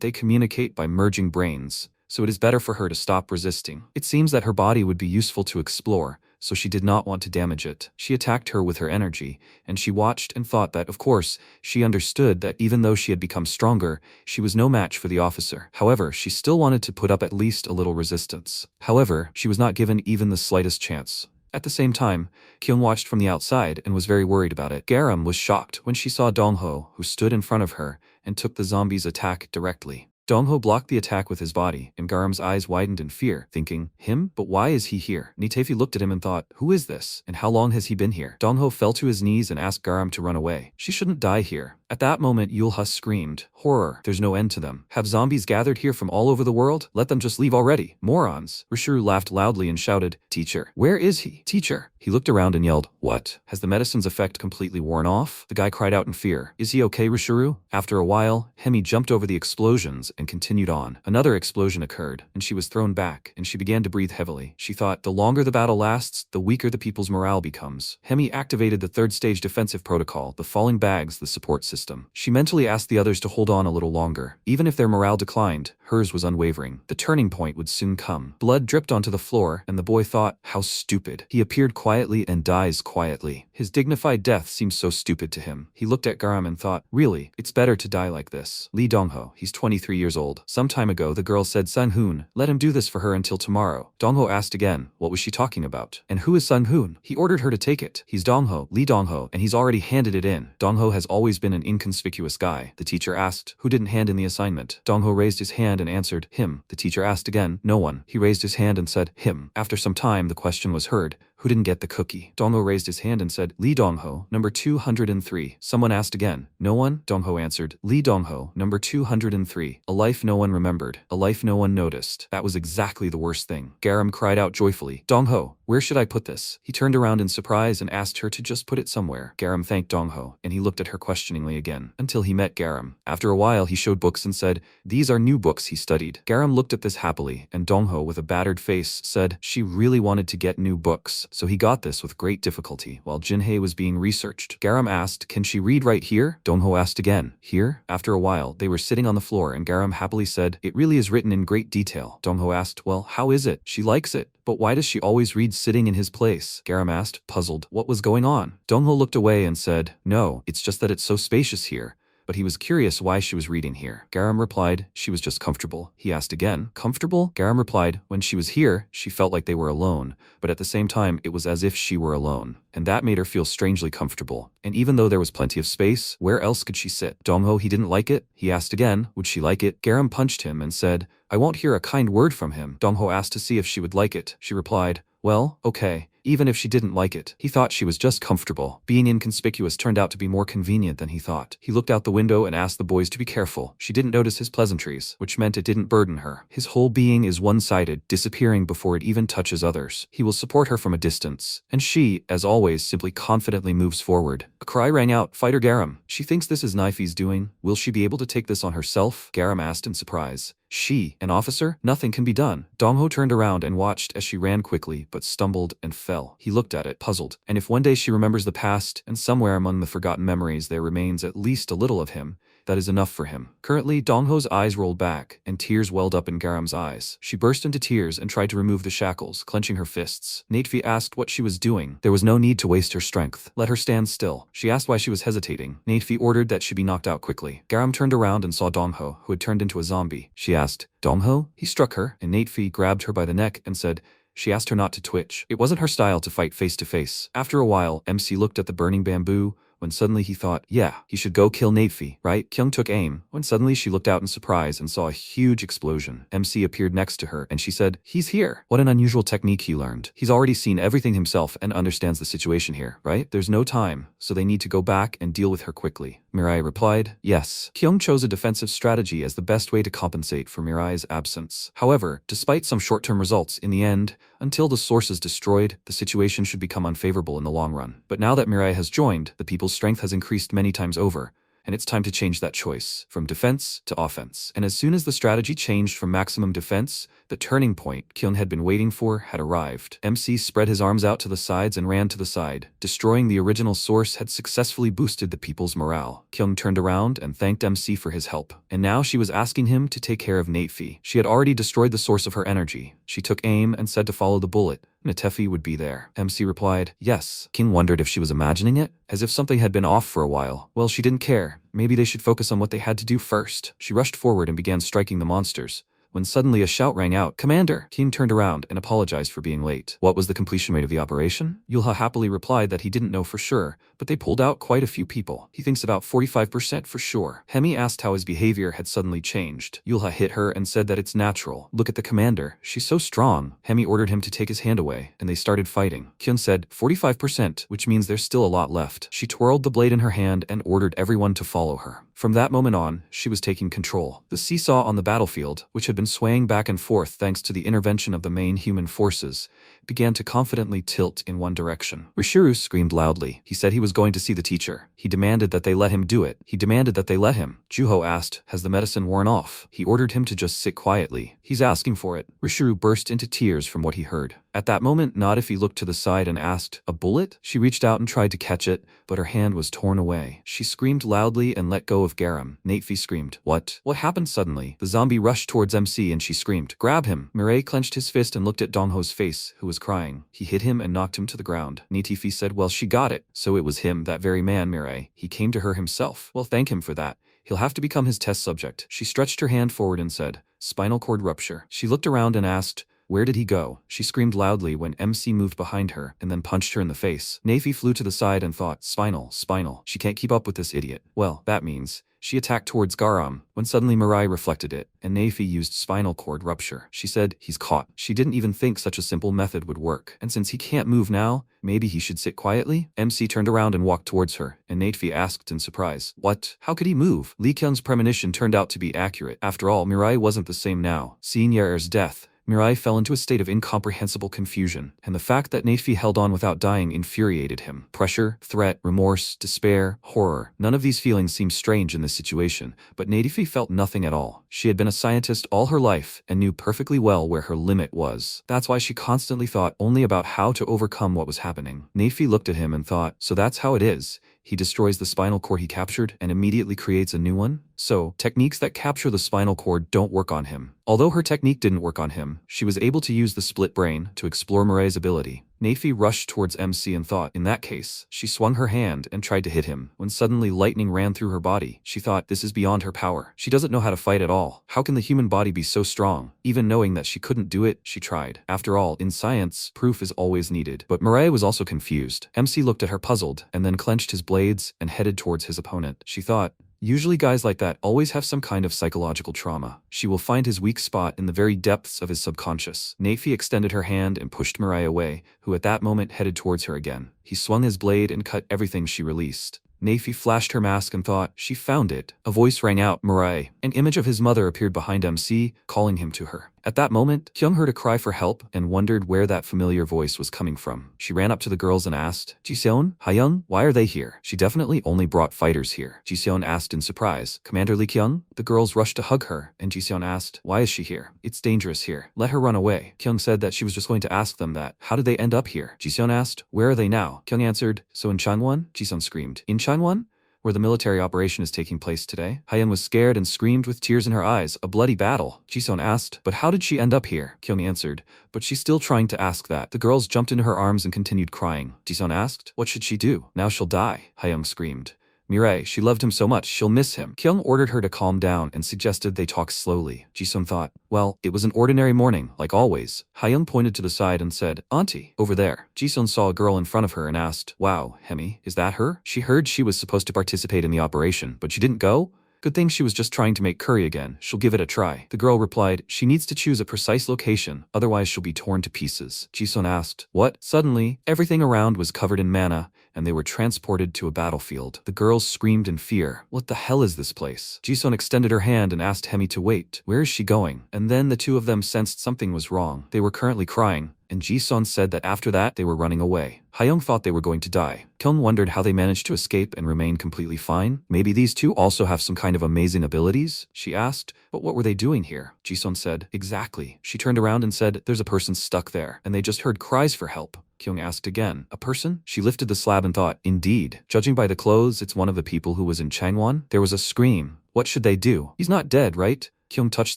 Speaker 1: they communicate by merging brains, so it is better for her to stop resisting. It seems that her body would be useful to explore, so she did not want to damage it. She attacked her with her energy, and she watched and thought that, of course, she understood that even though she had become stronger, she was no match for the officer. However, she still wanted to put up at least a little resistance. However, she was not given even the slightest chance. At the same time, Kyung watched from the outside and was very worried about it. Garam was shocked when she saw Dongho, who stood in front of her, and took the zombie's attack directly. Dongho blocked the attack with his body, and Garam's eyes widened in fear, thinking, him? But why is he here? Nitefi looked at him and thought, who is this? And how long has he been here? Dongho fell to his knees and asked Garam to run away. She shouldn't die here. At that moment, Yulha screamed, horror, there's no end to them. Have zombies gathered here from all over the world? Let them just leave already. Morons. Rishuru laughed loudly and shouted, teacher, where is he? Teacher. He looked around and yelled, what? Has the medicine's effect completely worn off? The guy cried out in fear. Is he okay, Rishuru? After a while, Hemi jumped over the explosions and continued on. Another explosion occurred, and she was thrown back, and she began to breathe heavily. She thought, the longer the battle lasts, the weaker the people's morale becomes. Hemi activated the third stage defensive protocol, the falling bags, the support system. She mentally asked the others to hold on a little longer. Even if their morale declined, hers was unwavering. The turning point would soon come. Blood dripped onto the floor, and the boy thought, how stupid. He appeared quietly and dies quietly. His dignified death seemed so stupid to him. He looked at Garam and thought, really, it's better to die like this. Lee Dongho, he's 23 years old. Some time ago, the girl said Sun-hoon, let him do this for her until tomorrow. Dongho asked again, what was she talking about? And who is Sun-hoon? He ordered her to take it. He's Dongho, Lee Dongho, and he's already handed it in. Dongho has always been an inconspicuous guy. The teacher asked, who didn't hand in the assignment? Dongho raised his hand and answered, him. The teacher asked again, no one. He raised his hand and said, him. After some time, the question was heard, who didn't get the cookie? Dongho raised his hand and said, Lee Dongho, number 203. Someone asked again, no one? Dongho answered, Lee Dongho, number 203. A life no one remembered, a life no one noticed. That was exactly the worst thing. Garam cried out joyfully, Dongho, where should I put this? He turned around in surprise and asked her to just put it somewhere. Garam thanked Dongho, and he looked at her questioningly again, until he met Garam. After a while, he showed books and said, these are new books he studied. Garam looked at this happily, and Dongho, with a battered face, said, she really wanted to get new books, so he got this with great difficulty. While Jinhei was being researched, Garam asked, can she read right here? Dongho asked again, here? After a while, they were sitting on the floor, and Garam happily said, it really is written in great detail. Dongho asked, well, how is it? She likes it. But why does she always read sitting in his place? Garam asked, puzzled, what was going on? Dongho looked away and said, no, it's just that it's so spacious here. But he was curious why she was reading here. Garam replied, she was just comfortable. He asked again, comfortable? Garam replied, when she was here, she felt like they were alone, but at the same time, it was as if she were alone. And that made her feel strangely comfortable. And even though there was plenty of space, where else could she sit? Dongho, he didn't like it. He asked again, would she like it? Garam punched him and said, I won't hear a kind word from him. Dongho asked to see if she would like it. She replied, well, okay. Even if she didn't like it, he thought she was just comfortable. Being inconspicuous turned out to be more convenient than he thought. He looked out the window and asked the boys to be careful. She didn't notice his pleasantries, which meant it didn't burden her. His whole being is one-sided, disappearing before it even touches others. He will support her from a distance. And she, as always, simply confidently moves forward. A cry rang out, Fighter Garam. She thinks this is Naifi's doing. Will she be able to take this on herself? Garam asked in surprise. She, an officer? Nothing can be done. Dongho turned around and watched as she ran quickly, but stumbled and fell. He looked at it, puzzled. And if one day she remembers the past, and somewhere among the forgotten memories there remains at least a little of him, that is enough for him. Currently, Dongho's eyes rolled back, and tears welled up in Garam's eyes. She burst into tears and tried to remove the shackles, clenching her fists. Natefi asked what she was doing. There was no need to waste her strength. Let her stand still. She asked why she was hesitating. Natefi ordered that she be knocked out quickly. Garam turned around and saw Dongho, who had turned into a zombie. She asked, Dongho? He struck her, and Natefi grabbed her by the neck and said, she asked her not to twitch. It wasn't her style to fight face to face. After a while, MC looked at the burning bamboo, when suddenly he thought, yeah, he should go kill Natefi, right? Kyung took aim, when suddenly she looked out in surprise and saw a huge explosion. MC appeared next to her, and she said, he's here. What an unusual technique he learned. He's already seen everything himself and understands the situation here, right? There's no time, so they need to go back and deal with her quickly. Mirai replied, yes. Kyung chose a defensive strategy as the best way to compensate for Mirai's absence. However, despite some short-term results, in the end, until the source is destroyed, the situation should become unfavorable in the long run. But now that Mirai has joined, the people's strength has increased many times over, and it's time to change that choice from defense to offense. And as soon as the strategy changed from maximum defense, the turning point Kyung had been waiting for had arrived. MC spread his arms out to the sides and ran to the side. Destroying the original source had successfully boosted the people's morale. Kyung turned around and thanked MC for his help. And now she was asking him to take care of Natefi. She had already destroyed the source of her energy. She took aim and said to follow the bullet. Natefi would be there. MC replied, yes. King wondered if she was imagining it, as if something had been off for a while. Well, she didn't care. Maybe they should focus on what they had to do first. She rushed forward and began striking the monsters, when suddenly a shout rang out, Commander! King turned around and apologized for being late. What was the completion rate of the operation? Yulha happily replied that he didn't know for sure, but they pulled out quite a few people. He thinks about 45% for sure. Hemi asked how his behavior had suddenly changed. Yulha hit her and said that it's natural. Look at the commander. She's so strong. Hemi ordered him to take his hand away, and they started fighting. Kyun said, 45%, which means there's still a lot left. She twirled the blade in her hand and ordered everyone to follow her. From that moment on, she was taking control. The seesaw on the battlefield, which had been swaying back and forth thanks to the intervention of the main human forces, began to confidently tilt in one direction. Rishiru screamed loudly. He said he was going to see the teacher. He demanded that they let him do it. He demanded that they let him. Juho asked, has the medicine worn off? He ordered him to just sit quietly. He's asking for it. Rishiru burst into tears from what he heard. At that moment, Nadifi looked to the side and asked, a bullet? She reached out and tried to catch it, but her hand was torn away. She screamed loudly and let go of Garam. Natefi screamed, what? What happened suddenly? The zombie rushed towards MC and she screamed, grab him. Mireille clenched his fist and looked at Dongho's face, who was crying. He hit him and knocked him to the ground. Natefi said, well, she got it. So it was him, that very man, Mireille. He came to her himself. Well, thank him for that. He'll have to become his test subject. She stretched her hand forward and said, spinal cord rupture. She looked around and asked, where did he go? She screamed loudly when MC moved behind her and then punched her in the face. Nafi flew to the side and thought, spinal. She can't keep up with this idiot. Well, that means she attacked towards Garam, when suddenly Mirai reflected it, and Nafi used spinal cord rupture. She said, he's caught. She didn't even think such a simple method would work. And since he can't move now, maybe he should sit quietly? MC turned around and walked towards her, and Natefi asked in surprise, what? How could he move? Lee Kyung's premonition turned out to be accurate. After all, Mirai wasn't the same now. Seeing Yair's death, Mirai fell into a state of incomprehensible confusion, and the fact that Natefi held on without dying infuriated him. Pressure, threat, remorse, despair, horror. None of these feelings seemed strange in this situation, but Natefi felt nothing at all. She had been a scientist all her life and knew perfectly well where her limit was. That's why she constantly thought only about how to overcome what was happening. Natefi looked at him and thought, so that's how it is. He destroys the spinal cord he captured and immediately creates a new one? So, techniques that capture the spinal cord don't work on him. Although her technique didn't work on him, she was able to use the split brain to explore Mirai's ability. Nafi rushed towards MC and thought, in that case, she swung her hand and tried to hit him, when suddenly lightning ran through her body. She thought, this is beyond her power. She doesn't know how to fight at all. How can the human body be so strong? Even knowing that she couldn't do it, she tried. After all, in science, proof is always needed. But Mirai was also confused. MC looked at her puzzled, and then clenched his blades and headed towards his opponent. She thought, usually guys like that always have some kind of psychological trauma. She will find his weak spot in the very depths of his subconscious. Nafi extended her hand and pushed Mirai away, who at that moment headed towards her again. He swung his blade and cut everything she released. Nafi flashed her mask and thought, she found it. A voice rang out, Mirai. An image of his mother appeared behind MC, calling him to her. At that moment, Kyung heard a cry for help and wondered where that familiar voice was coming from. She ran up to the girls and asked, Jiseon, Hayoung, why are they here? She definitely only brought fighters here. Jiseon asked in surprise, Commander Lee Kyung? The girls rushed to hug her, and Jiseon asked, why is she here? It's dangerous here. Let her run away. Kyung said that she was just going to ask them that. How did they end up here? Jiseon asked, where are they now? Kyung answered, so in Changwon? Jiseon screamed, in Changwon? Where the military operation is taking place today? Hayan was scared and screamed with tears in her eyes, a bloody battle. Jiseon asked, but how did she end up here? Kyung answered, but she's still trying to ask that. The girls jumped into her arms and continued crying. Jiseon asked, what should she do? Now she'll die. Hayoung screamed. Mirai, she loved him so much, she'll miss him. Kyung ordered her to calm down and suggested they talk slowly. Jiseon thought, well, it was an ordinary morning, like always. Hayoung pointed to the side and said, Auntie, over there. Jiseon saw a girl in front of her and asked, wow, Hemi, is that her? She heard she was supposed to participate in the operation, but she didn't go? Good thing she was just trying to make curry again. She'll give it a try. The girl replied, she needs to choose a precise location, otherwise she'll be torn to pieces. Jiseon asked, what? Suddenly, everything around was covered in mana, and they were transported to a battlefield. The girls screamed in fear. What the hell is this place? Jiseon extended her hand and asked Hemi to wait. Where is she going? And then the two of them sensed something was wrong. They were currently crying, and Ji-sun said that after that they were running away. Hyung thought they were going to die. Kyung wondered how they managed to escape and remain completely fine. Maybe these two also have some kind of amazing abilities? She asked. But what were they doing here? Ji-sun said. Exactly. She turned around and said, there's a person stuck there, and they just heard cries for help. Kyung asked again, a person? She lifted the slab and thought, indeed. Judging by the clothes, it's one of the people who was in Changwon. There was a scream. What should they do? He's not dead, right? Kyung touched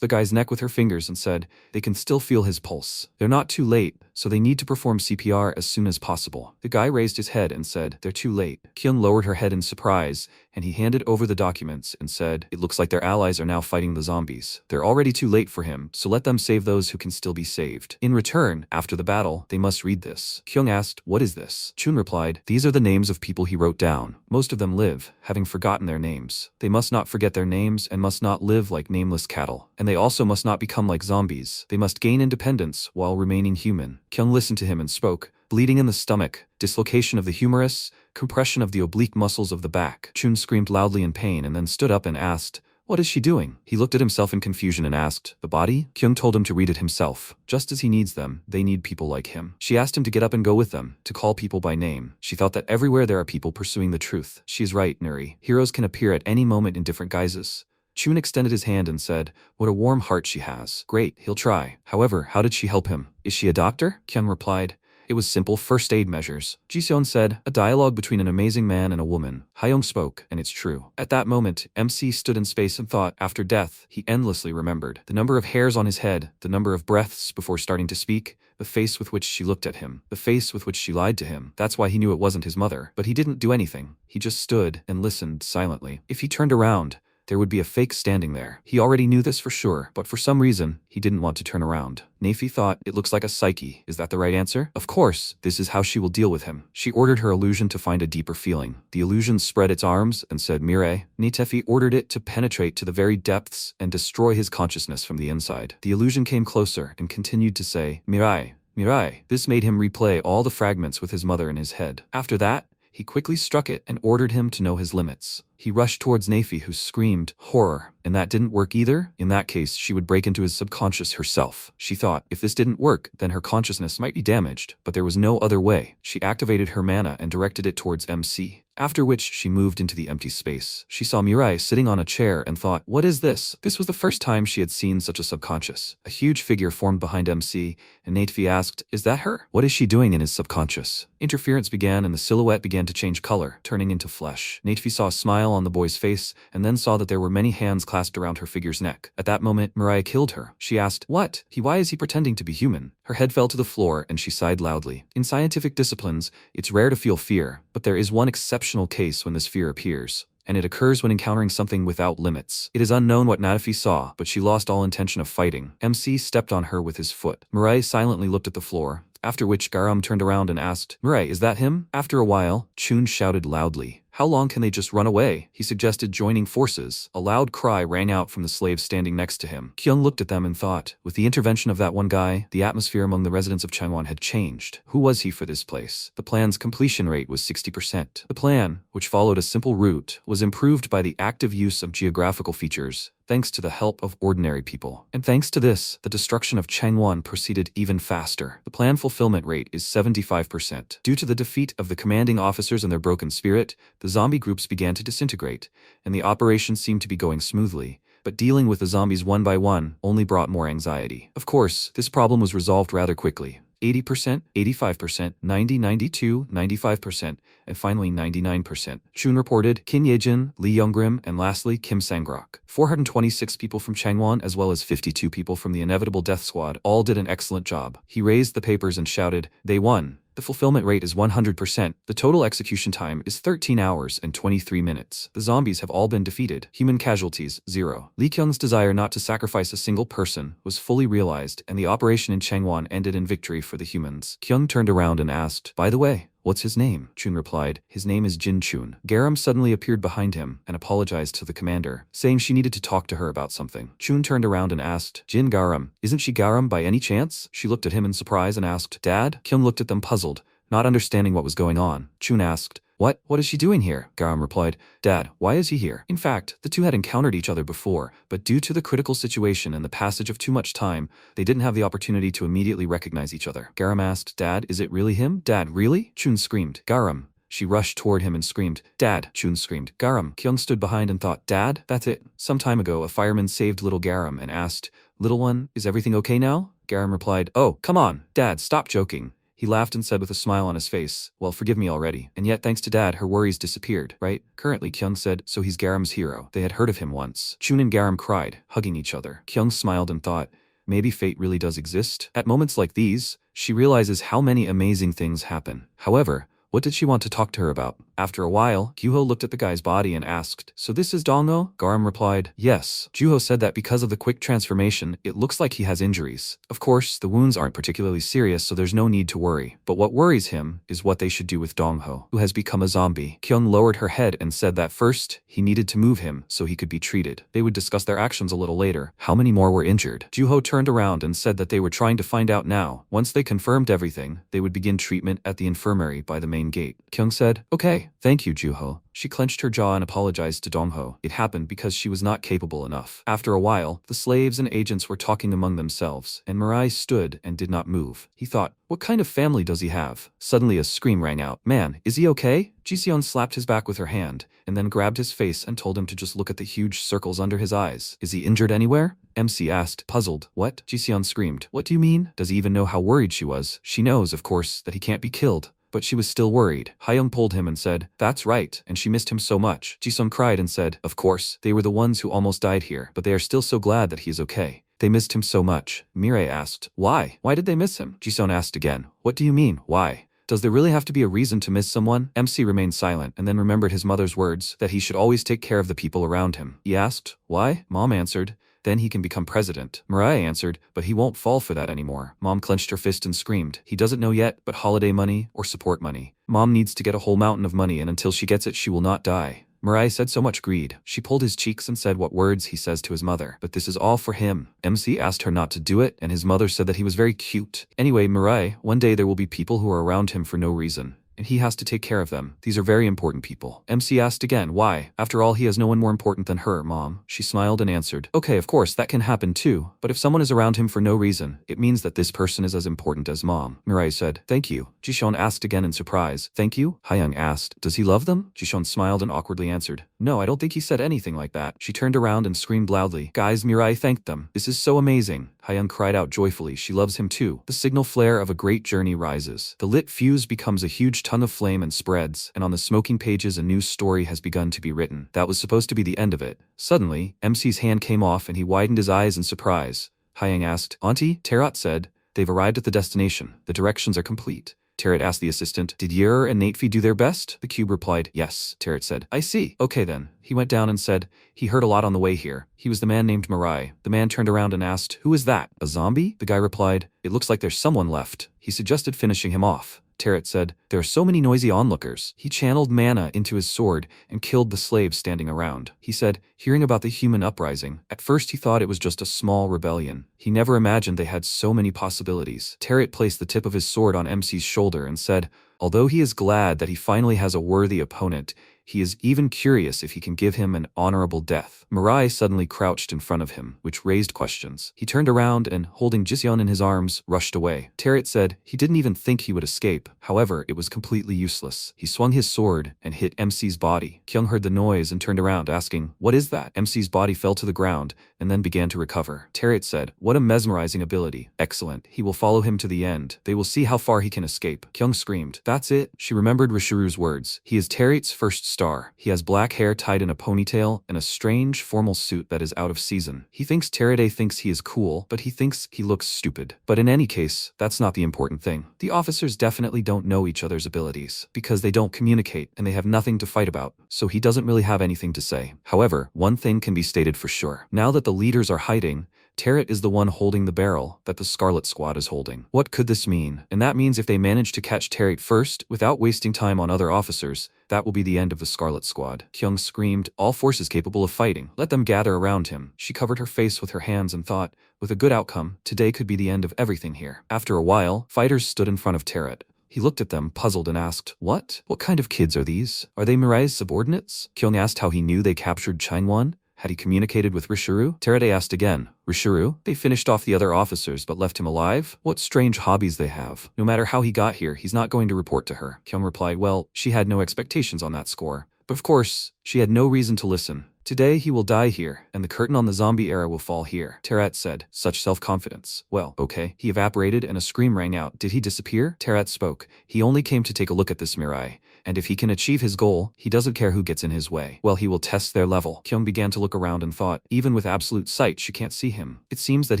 Speaker 1: the guy's neck with her fingers and said, they can still feel his pulse. They're not too late, so they need to perform CPR as soon as possible. The guy raised his head and said, they're too late. Kyung lowered her head in surprise, and he handed over the documents and said, it looks like their allies are now fighting the zombies. They're already too late for him, so let them save those who can still be saved. In return, after the battle, they must read this. Kyung asked, what is this? Chun replied, these are the names of people he wrote down. Most of them live, having forgotten their names. They must not forget their names and must not live like nameless cattle. And they also must not become like zombies. They must gain independence while remaining human. Kyung listened to him and spoke. Bleeding in the stomach, dislocation of the humerus, compression of the oblique muscles of the back. Chun screamed loudly in pain and then stood up and asked, what is she doing? He looked at himself in confusion and asked, the body? Kyung told him to read it himself. Just as he needs them, they need people like him. She asked him to get up and go with them, to call people by name. She thought that everywhere there are people pursuing the truth. She is right, Nuri. Heroes can appear at any moment in different guises. Chun extended his hand and said, what a warm heart she has. Great, he'll try. However, how did she help him? Is she a doctor? Kyung replied. It was simple first aid measures. Ji-seon said, a dialogue between an amazing man and a woman. Hyung spoke, and it's true. At that moment, MC stood in space and thought, after death, he endlessly remembered. The number of hairs on his head, the number of breaths before starting to speak, the face with which she looked at him, the face with which she lied to him. That's why he knew it wasn't his mother. But he didn't do anything. He just stood and listened silently. If he turned around, there would be a fake standing there. He already knew this for sure, but for some reason, he didn't want to turn around. Nafi thought, it looks like a psyche. Is that the right answer? Of course, this is how she will deal with him. She ordered her illusion to find a deeper feeling. The illusion spread its arms and said, Mire. Nitefi ordered it to penetrate to the very depths and destroy his consciousness from the inside. The illusion came closer and continued to say, Mirai, Mirai. This made him replay all the fragments with his mother in his head. After that, he quickly struck it and ordered him to know his limits. He rushed towards Nafi, who screamed, horror, and that didn't work either? In that case, she would break into his subconscious herself. She thought, if this didn't work, then her consciousness might be damaged, but there was no other way. She activated her mana and directed it towards MC. After which, she moved into the empty space. She saw Mirai sitting on a chair and thought, what is this? This was the first time she had seen such a subconscious. A huge figure formed behind MC, and Natefi asked, is that her? What is she doing in his subconscious? Interference began and the silhouette began to change color, turning into flesh. Natefi saw a smile on the boy's face, and then saw that there were many hands clasped around her figure's neck. At that moment, Mirai killed her. She asked, what? Why is he pretending to be human? Her head fell to the floor and she sighed loudly. In scientific disciplines, it's rare to feel fear, but there is one exceptional case when this fear appears, and it occurs when encountering something without limits. It is unknown what Nadafi saw, but she lost all intention of fighting. MC stepped on her with his foot. Mirai silently looked at the floor, after which Garam turned around and asked, Mirai, is that him? After a while, Chun shouted loudly, how long can they just run away? He suggested joining forces. A loud cry rang out from the slaves standing next to him. Kyung looked at them and thought, with the intervention of that one guy, the atmosphere among the residents of Changwon had changed. Who was he for this place? The plan's completion rate was 60%. The plan, which followed a simple route, was improved by the active use of geographical features, thanks to the help of ordinary people. And thanks to this, the destruction of Changwon proceeded even faster. The plan fulfillment rate is 75%. Due to the defeat of the commanding officers and their broken spirit, the zombie groups began to disintegrate, and the operation seemed to be going smoothly. But dealing with the zombies one by one only brought more anxiety. Of course, this problem was resolved rather quickly. 80%, 85%, 90, 92, 95%, and finally 99%. Chun reported Kim Yejin, Lee Younggrim, and lastly Kim Sangrok. 426 people from Changwon as well as 52 people from the Inevitable Death Squad all did an excellent job. He raised the papers and shouted, they won. The fulfillment rate is 100%. The total execution time is 13 hours and 23 minutes. The zombies have all been defeated. Human casualties, 0. Lee Kyung's desire not to sacrifice a single person was fully realized, and the operation in Changwon ended in victory for the humans. Kyung turned around and asked, by the way, what's his name? Chun replied, his name is Jin Chun. Garam suddenly appeared behind him and apologized to the commander, saying she needed to talk to her about something. Chun turned around and asked, Jin Garam, isn't she Garam by any chance? She looked at him in surprise and asked, Dad? Kyung looked at them puzzled, not understanding what was going on. Chun asked, What? What is she doing here? Garam replied. Dad, why is he here? In fact, the two had encountered each other before, but due to the critical situation and the passage of too much time, they didn't have the opportunity to immediately recognize each other. Garam asked, Dad, is it really him? Dad, really? Chun screamed. Garam. She rushed toward him and screamed, Dad! Chun screamed. Garam. Kyung stood behind and thought, Dad? That's it. Some time ago, a fireman saved little Garam and asked, Little one, is everything okay now? Garam replied, Oh, come on, Dad, stop joking. He laughed and said with a smile on his face, Well, forgive me already. And yet, thanks to Dad, her worries disappeared, right? Currently, Kyung said, So he's Garam's hero. They had heard of him once. Chun and Garam cried, hugging each other. Kyung smiled and thought, Maybe fate really does exist? At moments like these, she realizes how many amazing things happen. However, what did she want to talk to her about? After a while, Gyuho looked at the guy's body and asked, So this is Dongho? Garam replied, Yes. Gyuho said that because of the quick transformation, it looks like he has injuries. Of course, the wounds aren't particularly serious, so there's no need to worry. But what worries him is what they should do with Dongho, who has become a zombie. Kyung lowered her head and said that first, he needed to move him so he could be treated. They would discuss their actions a little later. How many more were injured? Gyuho turned around and said that they were trying to find out now. Once they confirmed everything, they would begin treatment at the infirmary by the main gate. Kyung said, Okay, thank you, Gyuho. She clenched her jaw and apologized to Dongho. It happened because she was not capable enough. After a while, the slaves and agents were talking among themselves, and Mirai stood and did not move. He thought, What kind of family does he have? Suddenly a scream rang out. Man, is he okay? Jiseon slapped his back with her hand, and then grabbed his face and told him to just look at the huge circles under his eyes. Is he injured anywhere? MC asked, puzzled. What? Jiseon screamed. What do you mean? Does he even know how worried she was? She knows, of course, that he can't be killed. But she was still worried. Hayoung pulled him and said, That's right, and she missed him so much. Jisung cried and said, Of course, they were the ones who almost died here, but they are still so glad that he is okay. They missed him so much. Mirai asked, Why? Why did they miss him? Jisung asked again, What do you mean, why? Does there really have to be a reason to miss someone? MC remained silent and then remembered his mother's words that he should always take care of the people around him. He asked, Why? Mom answered, Then he can become president. Mariah answered, But he won't fall for that anymore. Mom clenched her fist and screamed, He doesn't know yet, but holiday money or support money. Mom needs to get a whole mountain of money, and until she gets it, she will not die. Mariah said so much greed. She pulled his cheeks and said what words he says to his mother. But this is all for him. MC asked her not to do it, and his mother said that he was very cute. Anyway, Mariah, one day there will be people who are around him for no reason, and he has to take care of them. These are very important people. MC asked again, Why? After all, he has no one more important than her, Mom. She smiled and answered, Okay, of course, that can happen too. But if someone is around him for no reason, it means that this person is as important as Mom. Mirai said, Thank you. Jishon asked again in surprise, Thank you? Hayoung asked, Does he love them? Jishon smiled and awkwardly answered, No, I don't think he said anything like that. She turned around and screamed loudly, Guys, Mirai thanked them. This is so amazing. Hayoung cried out joyfully, She loves him too. The signal flare of a great journey rises. The lit fuse becomes a huge tongue of flame and spreads, and on the smoking pages a new story has begun to be written. That was supposed to be the end of it. Suddenly, MC's hand came off and he widened his eyes in surprise. Hayoung asked, Auntie? Tarot said, They've arrived at the destination. The directions are complete. Tarot asked the assistant, Did Yer and Natefee do their best? The cube replied, Yes. Tarot said, I see. Okay then. He went down and said, He heard a lot on the way here. He was the man named Mirai. The man turned around and asked, Who is that? A zombie? The guy replied, It looks like there's someone left. He suggested finishing him off. Tarot said, There are so many noisy onlookers. He channeled mana into his sword and killed the slaves standing around. He said, hearing about the human uprising, at first he thought it was just a small rebellion. He never imagined they had so many possibilities. Tarot placed the tip of his sword on MC's shoulder and said, Although he is glad that he finally has a worthy opponent, he is even curious if he can give him an honorable death. Mirai suddenly crouched in front of him, which raised questions. He turned around and, holding Jiseon in his arms, rushed away. Tarot said he didn't even think he would escape. However, it was completely useless. He swung his sword and hit MC's body. Kyung heard the noise and turned around, asking, What is that? MC's body fell to the ground and then began to recover. Tarot said, What a mesmerizing ability. Excellent. He will follow him to the end. They will see how far he can escape. Kyung screamed, That's it. She remembered Rishiru's words. He is Tarot's first star. He has black hair tied in a ponytail and a strange formal suit that is out of season. He thinks Tarot thinks he is cool, but he thinks he looks stupid. But in any case, that's not the important thing. The officers definitely don't know each other's abilities, because they don't communicate and they have nothing to fight about, so he doesn't really have anything to say. However, one thing can be stated for sure. Now that the leaders are hiding, Tarot is the one holding the barrel that the Scarlet Squad is holding. What could this mean? And that means if they manage to catch Tarot first, without wasting time on other officers, that will be the end of the Scarlet Squad. Kyung screamed, All forces capable of fighting. Let them gather around him. She covered her face with her hands and thought, with a good outcome, today could be the end of everything here. After a while, fighters stood in front of Tarot. He looked at them, puzzled, and asked, "What? What kind of kids are these? Are they Mirai's subordinates?" Kyung asked how he knew they captured Changwon. Had he communicated with Rishuru? Terade asked again. Rishuru? They finished off the other officers but left him alive? What strange hobbies they have. No matter how he got here, he's not going to report to her. Kyung replied, well, she had no expectations on that score. But of course, she had no reason to listen. Today he will die here, and the curtain on the zombie era will fall here. Tarat said, such self-confidence. Well, okay. He evaporated and a scream rang out. Did he disappear? Tarat spoke. He only came to take a look at this Mirai. And if he can achieve his goal, he doesn't care who gets in his way. Well, he will test their level. Kyung began to look around and thought, even with absolute sight, she can't see him. It seems that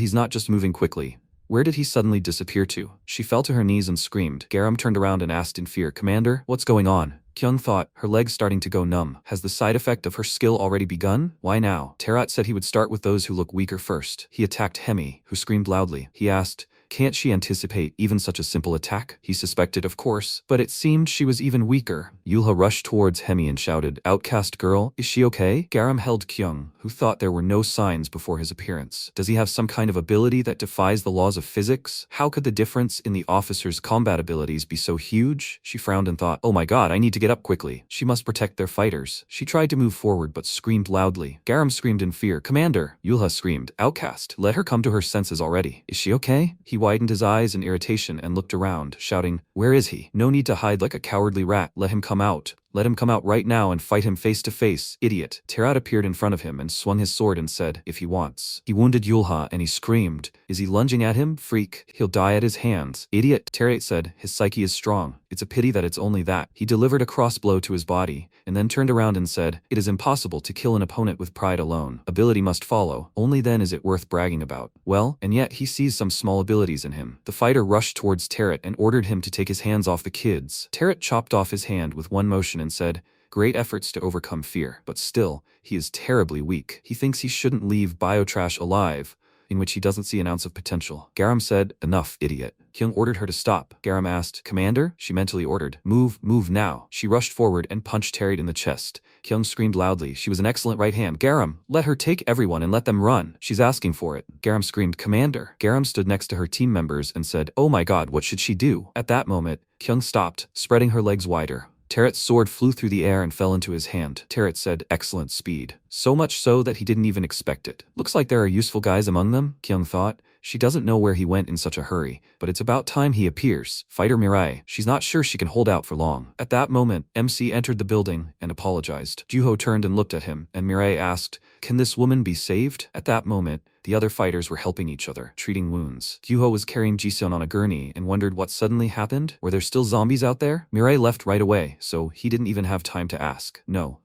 Speaker 1: he's not just moving quickly. Where did he suddenly disappear to? She fell to her knees and screamed. Garam turned around and asked in fear, Commander, what's going on? Kyung thought, her legs starting to go numb. Has the side effect of her skill already begun? Why now? Tarat said he would start with those who look weaker first. He attacked Hemi, who screamed loudly. He asked, can't she anticipate even such a simple attack? He suspected, of course, but it seemed she was even weaker. Yulha rushed towards Hemi and shouted, outcast girl, is she okay? Garam held Kyung, who thought there were no signs before his appearance. Does he have some kind of ability that defies the laws of physics? How could the difference in the officer's combat abilities be so huge? She frowned and thought, oh my god, I need to get up quickly. She must protect their fighters. She tried to move forward but screamed loudly. Garam screamed in fear, Commander! Yulha screamed, outcast, let her come to her senses already. Is she okay? He widened his eyes in irritation and looked around, shouting, where is he? No need to hide like a cowardly rat. Let him come out. Let him come out right now and fight him face to face, idiot. Tarat appeared in front of him and swung his sword and said, if he wants. He wounded Yulha and he screamed. Is he lunging at him? Freak. He'll die at his hands. Idiot. Tarat said, his psyche is strong. It's a pity that it's only that. He delivered a crossblow to his body, and then turned around and said, it is impossible to kill an opponent with pride alone. Ability must follow. Only then is it worth bragging about. Well, and yet he sees some small abilities in him. The fighter rushed towards Tarat and ordered him to take his hands off the kids. Tarat chopped off his hand with one motion and said, great efforts to overcome fear, but still, he is terribly weak. He thinks he shouldn't leave Biotrash alive, in which he doesn't see an ounce of potential. Garam said, enough, idiot. Kyung ordered her to stop. Garam asked, Commander? She mentally ordered, move now. She rushed forward and punched Tarat in the chest. Kyung screamed loudly, she was an excellent right hand. Garam, let her take everyone and let them run. She's asking for it. Garam screamed, Commander. Garam stood next to her team members and said, oh my god, what should she do? At that moment, Kyung stopped, spreading her legs wider. Tarat's sword flew through the air and fell into his hand. Tarat said, excellent speed. So much so that he didn't even expect it. Looks like there are useful guys among them, Kyung thought. She doesn't know where he went in such a hurry, but it's about time he appears. Fighter Mirai, she's not sure she can hold out for long. At that moment, MC entered the building and apologized. Juho turned and looked at him, and Mirai asked, can this woman be saved? At that moment, the other fighters were helping each other, treating wounds. Juho was carrying Jisun on a gurney and wondered what suddenly happened. Were there still zombies out there? Mirai left right away, so he didn't even have time to ask. No,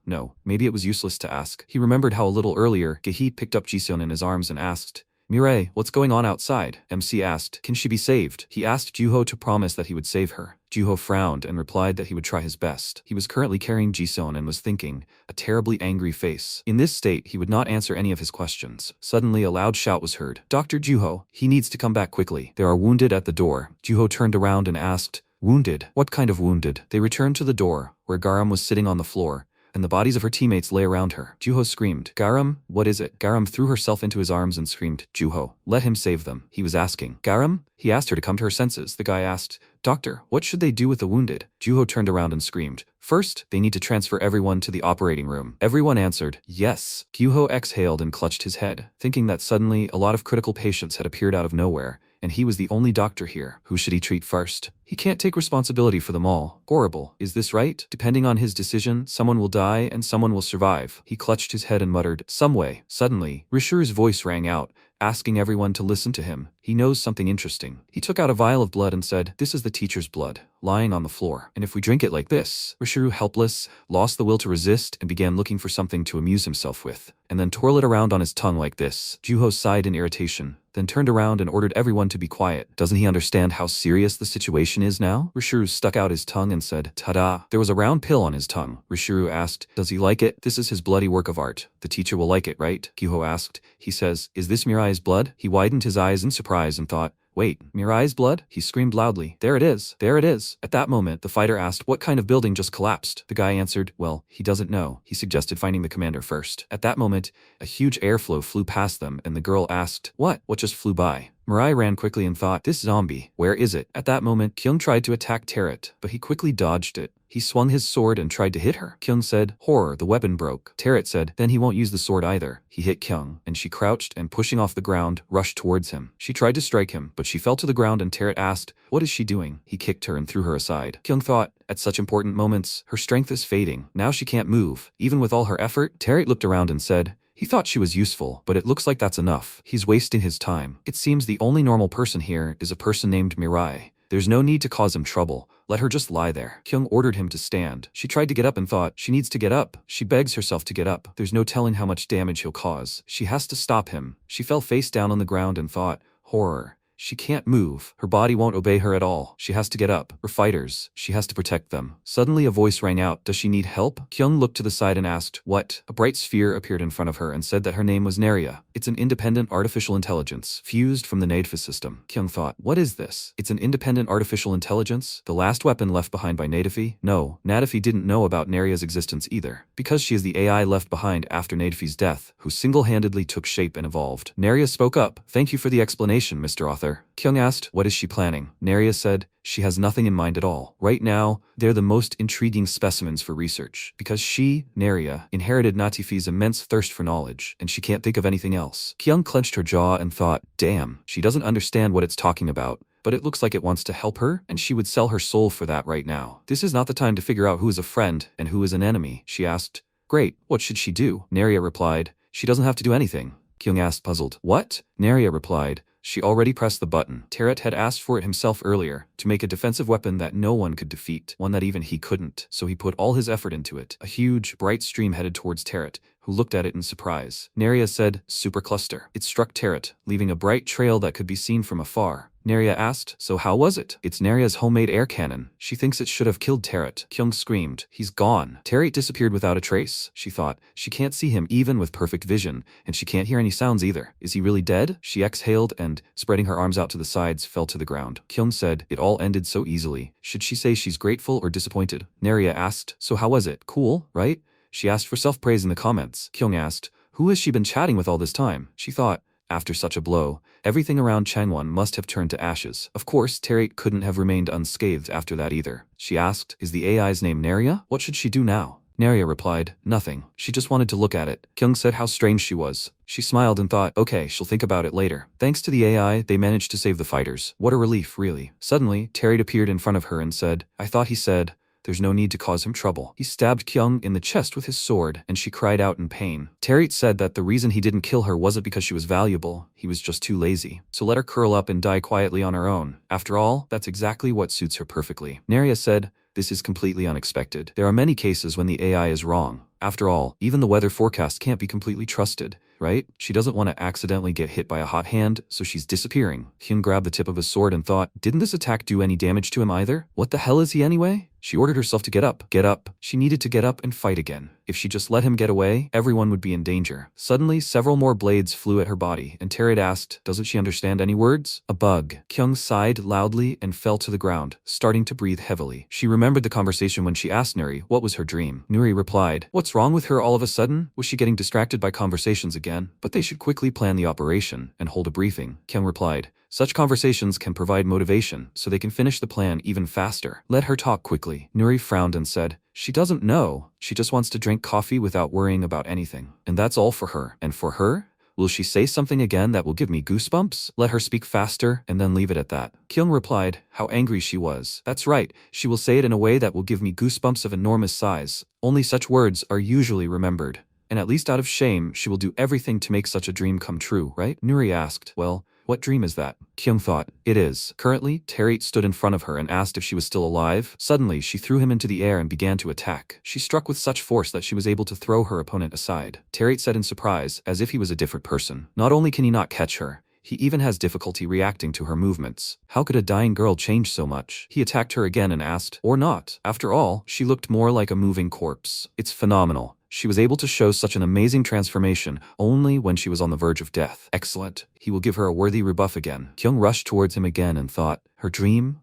Speaker 1: maybe it was useless to ask. He remembered how a little earlier, Gehi picked up Jisun in his arms and asked, Mirai, what's going on outside? MC asked, can she be saved? He asked Juho to promise that he would save her. Juho frowned and replied that he would try his best. He was currently carrying Jisun and was thinking, a terribly angry face. In this state, he would not answer any of his questions. Suddenly, a loud shout was heard. Dr. Juho, he needs to come back quickly. There are wounded at the door. Juho turned around and asked, wounded? What kind of wounded? They returned to the door, where Garam was sitting on the floor, and the bodies of her teammates lay around her. Juho screamed, Garam, what is it? Garam threw herself into his arms and screamed, Juho, let him save them. He was asking, Garam? He asked her to come to her senses. The guy asked, Doctor, what should they do with the wounded? Juho turned around and screamed, first, they need to transfer everyone to the operating room. Everyone answered, yes. Juho exhaled and clutched his head, thinking that suddenly a lot of critical patients had appeared out of nowhere, and he was the only doctor here. Who should he treat first? He can't take responsibility for them all. Horrible. Is this right? Depending on his decision, someone will die and someone will survive. He clutched his head and muttered, some way. Suddenly, Rishuru's voice rang out, asking everyone to listen to him. He knows something interesting. He took out a vial of blood and said, this is the teacher's blood, lying on the floor. And if we drink it like this, Rishuru, helpless, lost the will to resist and began looking for something to amuse himself with, and then twirl it around on his tongue like this. Juho sighed in irritation, then turned around and ordered everyone to be quiet. Doesn't he understand how serious the situation is now? Rishuru stuck out his tongue and said, ta-da. There was a round pill on his tongue. Rishuru asked, does he like it? This is his bloody work of art. The teacher will like it, right? Juho asked. He says, is this Mirai's blood? He widened his eyes in surprise and thought, Wait, Mirai's blood? He screamed loudly. There it is. There it is. At that moment, the fighter asked, what kind of building just collapsed? The guy answered, well, he doesn't know. He suggested finding the commander first. At that moment, a huge airflow flew past them and the girl asked, what? What just flew by? Mirai ran quickly and thought, this zombie, where is it? At that moment, Kyung tried to attack Terret, but he quickly dodged it. He swung his sword and tried to hit her. Kyung said, horror, the weapon broke. Terret said, then he won't use the sword either. He hit Kyung, and she crouched and pushing off the ground, rushed towards him. She tried to strike him, but she fell to the ground and Terret asked, what is she doing? He kicked her and threw her aside. Kyung thought, at such important moments, her strength is fading. Now she can't move. Even with all her effort, Terret looked around and said, he thought she was useful, but it looks like that's enough. He's wasting his time. It seems the only normal person here is a person named Mirai. There's no need to cause him trouble. Let her just lie there. Kyung ordered him to stand. She tried to get up and thought, she needs to get up. She begs herself to get up. There's no telling how much damage he'll cause. She has to stop him. She fell face down on the ground and thought, horror. She can't move. Her body won't obey her at all. She has to get up. We're fighters. She has to protect them. Suddenly a voice rang out. Does she need help? Kyung looked to the side and asked, what? A bright sphere appeared in front of her and said that her name was Naria. It's an independent artificial intelligence, fused from the Nadfa system. Kyung thought, what is this? It's an independent artificial intelligence? The last weapon left behind by Nadafi? No, Nadafi didn't know about Naria's existence either, because she is the AI left behind after Nadafi's death, who single-handedly took shape and evolved. Naria spoke up. Thank you for the explanation, Mr. Author. Kyung asked, what is she planning? Naria said, she has nothing in mind at all. Right now, they're the most intriguing specimens for research, because she, Naria, inherited Natifi's immense thirst for knowledge, and she can't think of anything else. Kyung clenched her jaw and thought, damn, she doesn't understand what it's talking about, but it looks like it wants to help her, and she would sell her soul for that right now. This is not the time to figure out who is a friend and who is an enemy, she asked. Great, what should she do? Naria replied, she doesn't have to do anything. Kyung asked, puzzled. What? Naria replied, she already pressed the button. Terret had asked for it himself earlier, to make a defensive weapon that no one could defeat, one that even he couldn't, so he put all his effort into it. A huge, bright stream headed towards Terret, who looked at it in surprise. Naria said, super cluster. It struck Terret, leaving a bright trail that could be seen from afar. Naria asked, so how was it? It's Naria's homemade air cannon. She thinks it should have killed Terret. Kyung screamed, he's gone. Terret disappeared without a trace, she thought. She can't see him even with perfect vision, and she can't hear any sounds either. Is he really dead? She exhaled and, spreading her arms out to the sides, fell to the ground. Kyung said, it all ended so easily. Should she say she's grateful or disappointed? Naria asked, so how was it? Cool, right? She asked for self-praise in the comments. Kyung asked, who has she been chatting with all this time? She thought, after such a blow, everything around Changwon must have turned to ashes. Of course, Terret couldn't have remained unscathed after that either. She asked, is the AI's name Naria? What should she do now? Naria replied, nothing. She just wanted to look at it. Kyung said how strange she was. She smiled and thought, okay, she'll think about it later. Thanks to the AI, they managed to save the fighters. What a relief, really. Suddenly, Terret appeared in front of her and said, I thought he said, there's no need to cause him trouble. He stabbed Kyung in the chest with his sword, and she cried out in pain. Terret said that the reason he didn't kill her wasn't because she was valuable, he was just too lazy. So let her curl up and die quietly on her own. After all, that's exactly what suits her perfectly. Naria said, this is completely unexpected. There are many cases when the AI is wrong. After all, even the weather forecast can't be completely trusted, right? She doesn't want to accidentally get hit by a hot hand, so she's disappearing. Hyun grabbed the tip of his sword and thought, didn't this attack do any damage to him either? What the hell is he anyway? She ordered herself to get up. Get up. She needed to get up and fight again. If she just let him get away, everyone would be in danger. Suddenly, several more blades flew at her body, and Terret asked, doesn't she understand any words? A bug. Kyung sighed loudly and fell to the ground, starting to breathe heavily. She remembered the conversation when she asked Nuri what was her dream. Nuri replied, what's wrong with her all of a sudden? Was she getting distracted by conversations again? But they should quickly plan the operation and hold a briefing. Kyung replied, such conversations can provide motivation, so they can finish the plan even faster. Let her talk quickly. Nuri frowned and said, she doesn't know. She just wants to drink coffee without worrying about anything. And that's all for her. And for her? Will she say something again that will give me goosebumps? Let her speak faster and then leave it at that. Kyung replied, how angry she was. That's right, she will say it in a way that will give me goosebumps of enormous size. Only such words are usually remembered. And at least out of shame, she will do everything to make such a dream come true, right? Nuri asked, well, what dream is that? Kyung thought, it is. Currently, Terret stood in front of her and asked if she was still alive. Suddenly, she threw him into the air and began to attack. She struck with such force that she was able to throw her opponent aside. Terret said in surprise, as if he was a different person. Not only can he not catch her, he even has difficulty reacting to her movements. How could a dying girl change so much? He attacked her again and asked, or not? After all, she looked more like a moving corpse. It's phenomenal. She was able to show such an amazing transformation only when she was on the verge of death. Excellent. He will give her a worthy rebuff again. Kyung rushed towards him again and thought, her dream.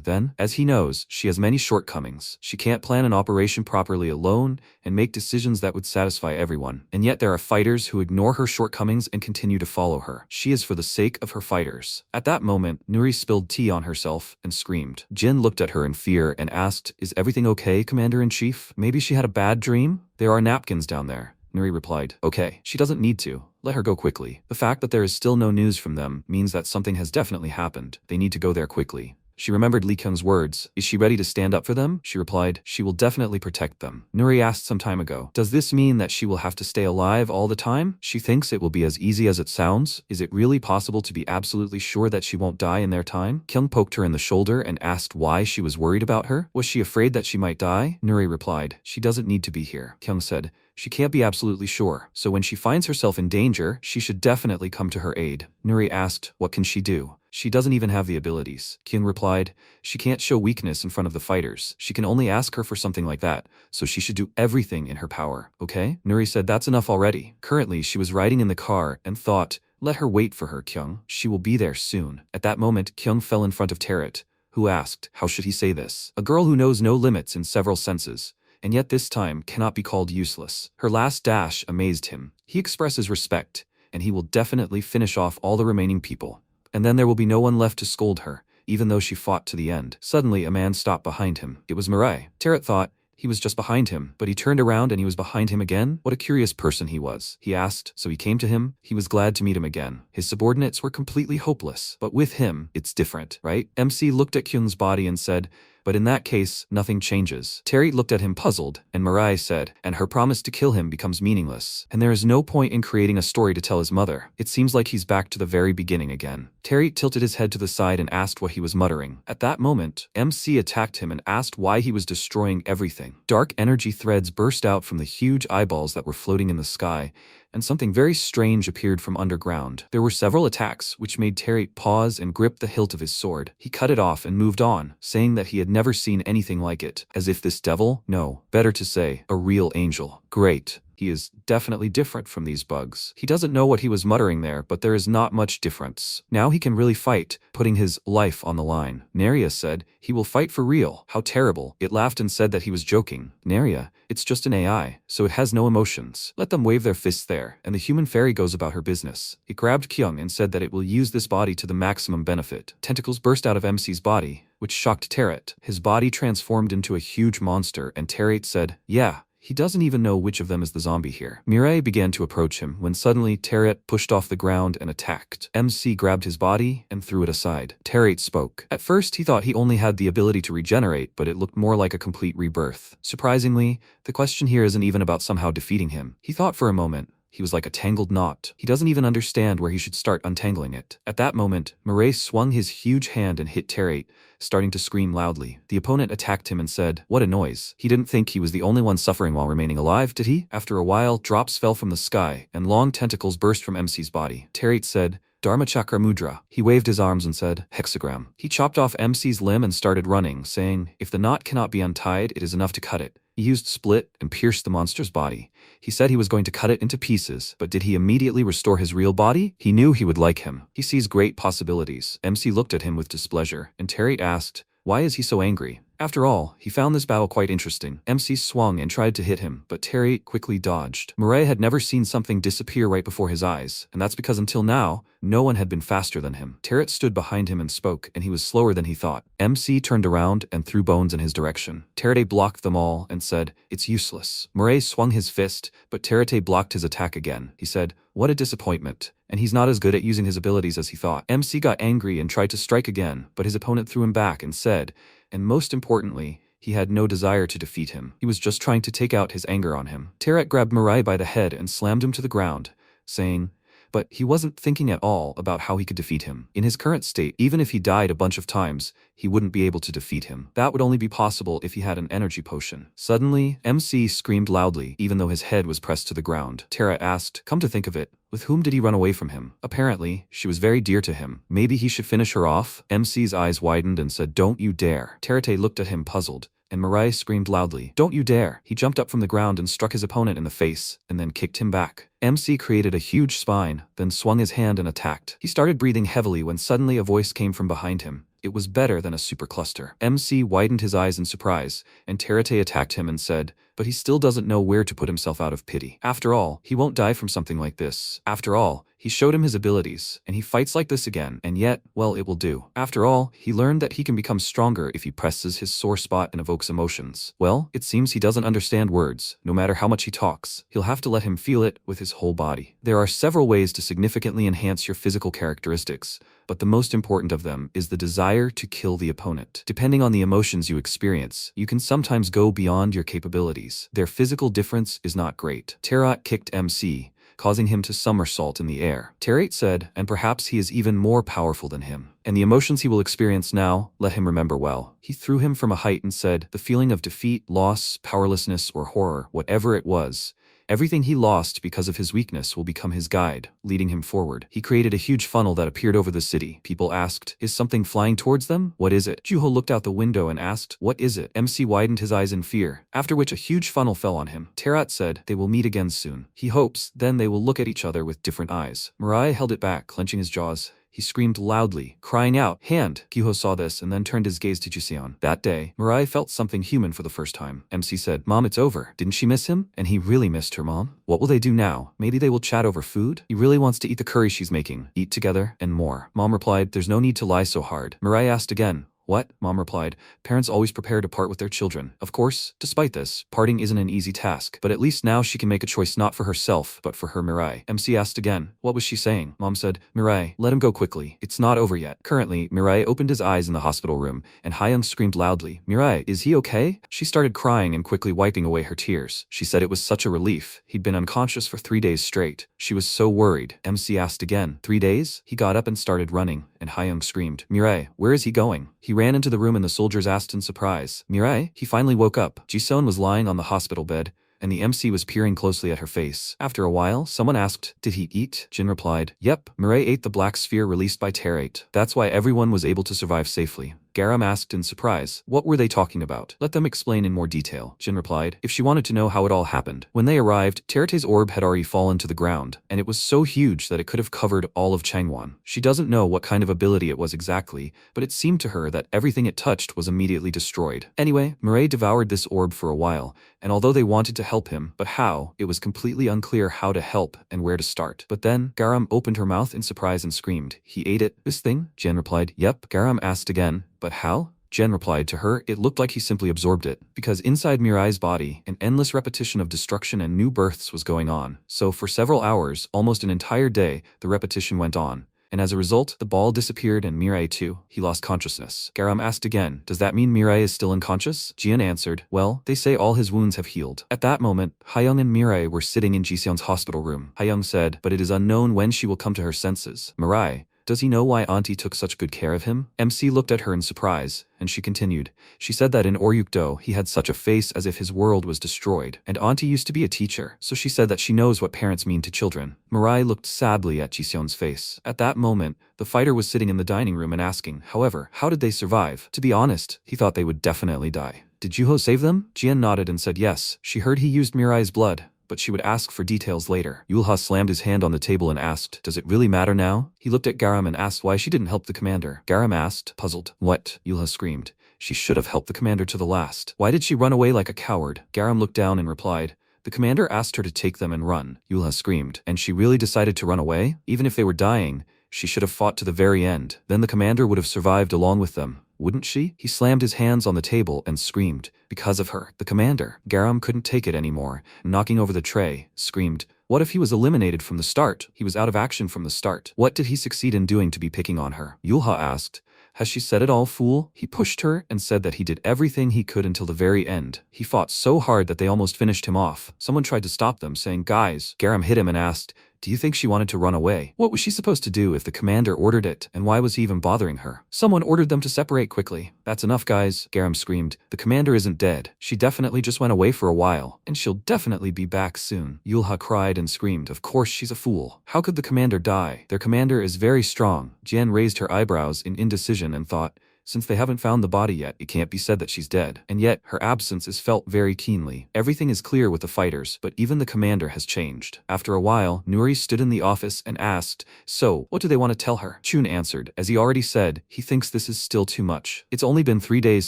Speaker 1: Then, as he knows, she has many shortcomings. She can't plan an operation properly alone and make decisions that would satisfy everyone. And yet there are fighters who ignore her shortcomings and continue to follow her. She is for the sake of her fighters. At that moment, Nuri spilled tea on herself and screamed. Jin looked at her in fear and asked, is everything okay, Commander-in-Chief? Maybe she had a bad dream? There are napkins down there. Nuri replied, okay, she doesn't need to. Let her go quickly. The fact that there is still no news from them means that something has definitely happened. They need to go there quickly. She remembered Lee Kyung's words. Is she ready to stand up for them? She replied, she will definitely protect them. Nuri asked some time ago, does this mean that she will have to stay alive all the time? She thinks it will be as easy as it sounds. Is it really possible to be absolutely sure that she won't die in their time? Kyung poked her in the shoulder and asked why she was worried about her. Was she afraid that she might die? Nuri replied, she doesn't need to be here. Kyung said, she can't be absolutely sure, so when she finds herself in danger, she should definitely come to her aid. Nuri asked, what can she do? She doesn't even have the abilities. Kyung replied, she can't show weakness in front of the fighters. She can only ask her for something like that, so she should do everything in her power, okay? Nuri said that's enough already. Currently, she was riding in the car and thought, let her wait for her, Kyung. She will be there soon. At that moment, Kyung fell in front of Terret, who asked, how should he say this? A girl who knows no limits in several senses, and yet this time cannot be called useless. Her last dash amazed him. He expresses respect, and he will definitely finish off all the remaining people. And then there will be no one left to scold her, even though she fought to the end. Suddenly, a man stopped behind him. It was Mirai. Terret thought he was just behind him, but he turned around and he was behind him again. What a curious person he was. He asked, so he came to him. He was glad to meet him again. His subordinates were completely hopeless, but with him, it's different, right? MC looked at Kyung's body and said, but in that case, nothing changes. Terry looked at him puzzled, and Mirai said, and her promise to kill him becomes meaningless. And there is no point in creating a story to tell his mother. It seems like he's back to the very beginning again. Terry tilted his head to the side and asked what he was muttering. At that moment, MC attacked him and asked why he was destroying everything. Dark energy threads burst out from the huge eyeballs that were floating in the sky, and something very strange appeared from underground. There were several attacks, which made Terry pause and grip the hilt of his sword. He cut it off and moved on, saying that he had never seen anything like it. As if this devil? No, better to say, a real angel. Great. He is definitely different from these bugs. He doesn't know what he was muttering there, but there is not much difference. Now he can really fight, putting his life on the line. Neria said, he will fight for real. How terrible. It laughed and said that he was joking. Neria, it's just an AI, so it has no emotions. Let them wave their fists there, and the human fairy goes about her business. He grabbed Kyung and said that it will use this body to the maximum benefit. Tentacles burst out of MC's body, which shocked Terret. His body transformed into a huge monster, and Terret said, yeah. He doesn't even know which of them is the zombie here. Mirai began to approach him when suddenly Terret pushed off the ground and attacked. MC grabbed his body and threw it aside. Terret spoke. At first he thought he only had the ability to regenerate, but it looked more like a complete rebirth. Surprisingly, the question here isn't even about somehow defeating him. He thought for a moment. He was like a tangled knot. He doesn't even understand where he should start untangling it. At that moment, Mirai swung his huge hand and hit Terret, starting to scream loudly. The opponent attacked him and said, what a noise. He didn't think he was the only one suffering while remaining alive, did he? After a while, drops fell from the sky, and long tentacles burst from MC's body. Terret said, Dharma Chakra Mudra. He waved his arms and said, hexagram. He chopped off MC's limb and started running, saying, if the knot cannot be untied, it is enough to cut it. He used split and pierced the monster's body. He said he was going to cut it into pieces, but did he immediately restore his real body? He knew he would like him. He sees great possibilities. MC looked at him with displeasure, and Terry asked, why is he so angry? After all, he found this battle quite interesting. MC swung and tried to hit him, but Terry quickly dodged. Mirai had never seen something disappear right before his eyes, and that's because until now, no one had been faster than him. Terret stood behind him and spoke, and he was slower than he thought. MC turned around and threw bones in his direction. Terret blocked them all and said, it's useless. Mirai swung his fist, but Terret blocked his attack again. He said, what a disappointment. And he's not as good at using his abilities as he thought. MC got angry and tried to strike again, but his opponent threw him back and said, and most importantly, he had no desire to defeat him. He was just trying to take out his anger on him. Terret grabbed Mirai by the head and slammed him to the ground, saying, but he wasn't thinking at all about how he could defeat him. In his current state, even if he died a bunch of times, he wouldn't be able to defeat him. That would only be possible if he had an energy potion. Suddenly, MC screamed loudly, even though his head was pressed to the ground. Terra asked, come to think of it, with whom did he run away from him? Apparently, she was very dear to him. Maybe he should finish her off? MC's eyes widened and said, don't you dare. Terate looked at him puzzled, and Mirai screamed loudly, "Don't you dare!" He jumped up from the ground and struck his opponent in the face, and then kicked him back. MC created a huge spine, then swung his hand and attacked. He started breathing heavily when suddenly a voice came from behind him. It was better than a supercluster. MC widened his eyes in surprise, and Terate attacked him and said, but he still doesn't know where to put himself out of pity. After all, he won't die from something like this. After all, he showed him his abilities, and he fights like this again, and yet, well, it will do. After all, he learned that he can become stronger if he presses his sore spot and evokes emotions. Well, it seems he doesn't understand words. No matter how much he talks, he'll have to let him feel it with his whole body. There are several ways to significantly enhance your physical characteristics, but the most important of them is the desire to kill the opponent. Depending on the emotions you experience, you can sometimes go beyond your capabilities. Their physical difference is not great. Terate kicked MC, causing him to somersault in the air. Terate said, and perhaps he is even more powerful than him. And the emotions he will experience now, let him remember well. He threw him from a height and said, the feeling of defeat, loss, powerlessness, or horror, whatever it was, everything he lost because of his weakness will become his guide, leading him forward. He created a huge funnel that appeared over the city. People asked, is something flying towards them? What is it? Juho looked out the window and asked, what is it? MC widened his eyes in fear, after which a huge funnel fell on him. Terate said, they will meet again soon. He hopes, then they will look at each other with different eyes. Mirai held it back, clenching his jaws. He screamed loudly, crying out, hand! Kyuho saw this and then turned his gaze to Jiseon. That day, Mirai felt something human for the first time. MC said, Mom, it's over. Didn't she miss him? And he really missed her, Mom. What will they do now? Maybe they will chat over food? He really wants to eat the curry she's making, eat together, and more. Mom replied, there's no need to lie so hard. Mirai asked again, what? Mom replied, parents always prepare to part with their children. Of course, despite this, parting isn't an easy task, but at least now she can make a choice not for herself, but for her Mirai. MC asked again, what was she saying? Mom said, Mirai, let him go quickly. It's not over yet. Currently, Mirai opened his eyes in the hospital room, and Hyung screamed loudly, Mirai, is he okay? She started crying and quickly wiping away her tears. She said it was such a relief. He'd been unconscious for 3 days straight. She was so worried. MC asked again, 3 days? He got up and started running, and Hyung screamed, Mirai, where is he going? He ran into the room and the soldiers asked in surprise, Mirai? He finally woke up. Jiseon was lying on the hospital bed, and the MC was peering closely at her face. After a while, someone asked, did he eat? Jin replied, yep, Mirai ate the black sphere released by Terate. That's why everyone was able to survive safely. Garam asked in surprise, what were they talking about? Let them explain in more detail. Jin replied, if she wanted to know how it all happened. When they arrived, Terate's orb had already fallen to the ground, and it was so huge that it could have covered all of Changwon. She doesn't know what kind of ability it was exactly, but it seemed to her that everything it touched was immediately destroyed. Anyway, Mirai devoured this orb for a while, and although they wanted to help him, but how, it was completely unclear how to help and where to start. But then, Garam opened her mouth in surprise and screamed, he ate it? This thing? Jin replied, yep. Garam asked again, but how? Jen replied to her, it looked like he simply absorbed it, because inside Mirai's body, an endless repetition of destruction and new births was going on. So for several hours, almost an entire day, the repetition went on. And as a result, the ball disappeared and Mirai too. He lost consciousness. Garam asked again, does that mean Mirai is still unconscious? Jian answered, well, they say all his wounds have healed. At that moment, Hyung and Mirai were sitting in Jiseon's hospital room. Hyung said, but it is unknown when she will come to her senses. Mirai, does he know why Auntie took such good care of him? MC looked at her in surprise, and she continued. She said that in Orupto he had such a face as if his world was destroyed, and Auntie used to be a teacher, so she said that she knows what parents mean to children. Mirai looked sadly at Jiseon's face. At that moment, the fighter was sitting in the dining room and asking, however, how did they survive? To be honest, he thought they would definitely die. Did Juho save them? Jian nodded and said yes. She heard he used Mirai's blood, but she would ask for details later. Yulha slammed his hand on the table and asked, does it really matter now? He looked at Garam and asked why she didn't help the commander. Garam asked, puzzled. What? Yulha screamed. She should have helped the commander to the last. Why did she run away like a coward? Garam looked down and replied, the commander asked her to take them and run. Yulha screamed. And she really decided to run away? Even if they were dying, she should have fought to the very end. Then the commander would have survived along with them. Wouldn't she? He slammed his hands on the table and screamed. Because of her, the commander. Garam couldn't take it anymore. Knocking over the tray, screamed, what if he was eliminated from the start? He was out of action from the start. What did he succeed in doing to be picking on her? Yulha asked, has she said it all, fool? He pushed her and said that he did everything he could until the very end. He fought so hard that they almost finished him off. Someone tried to stop them, saying, guys. Garam hit him and asked, do you think she wanted to run away? What was she supposed to do if the commander ordered it, and why was he even bothering her? Someone ordered them to separate quickly. That's enough, guys, Garam screamed. The commander isn't dead. She definitely just went away for a while, and she'll definitely be back soon. Yulha cried and screamed, of course she's a fool. How could the commander die? Their commander is very strong. Jian raised her eyebrows in indecision and thought, Since they haven't found the body yet, it can't be said that she's dead. And yet, her absence is felt very keenly. Everything is clear with the fighters, but even the commander has changed. After a while, Nuri stood in the office and asked, "So, what do they want to tell her?" Chun answered, as he already said, he thinks this is still too much. It's only been 3 days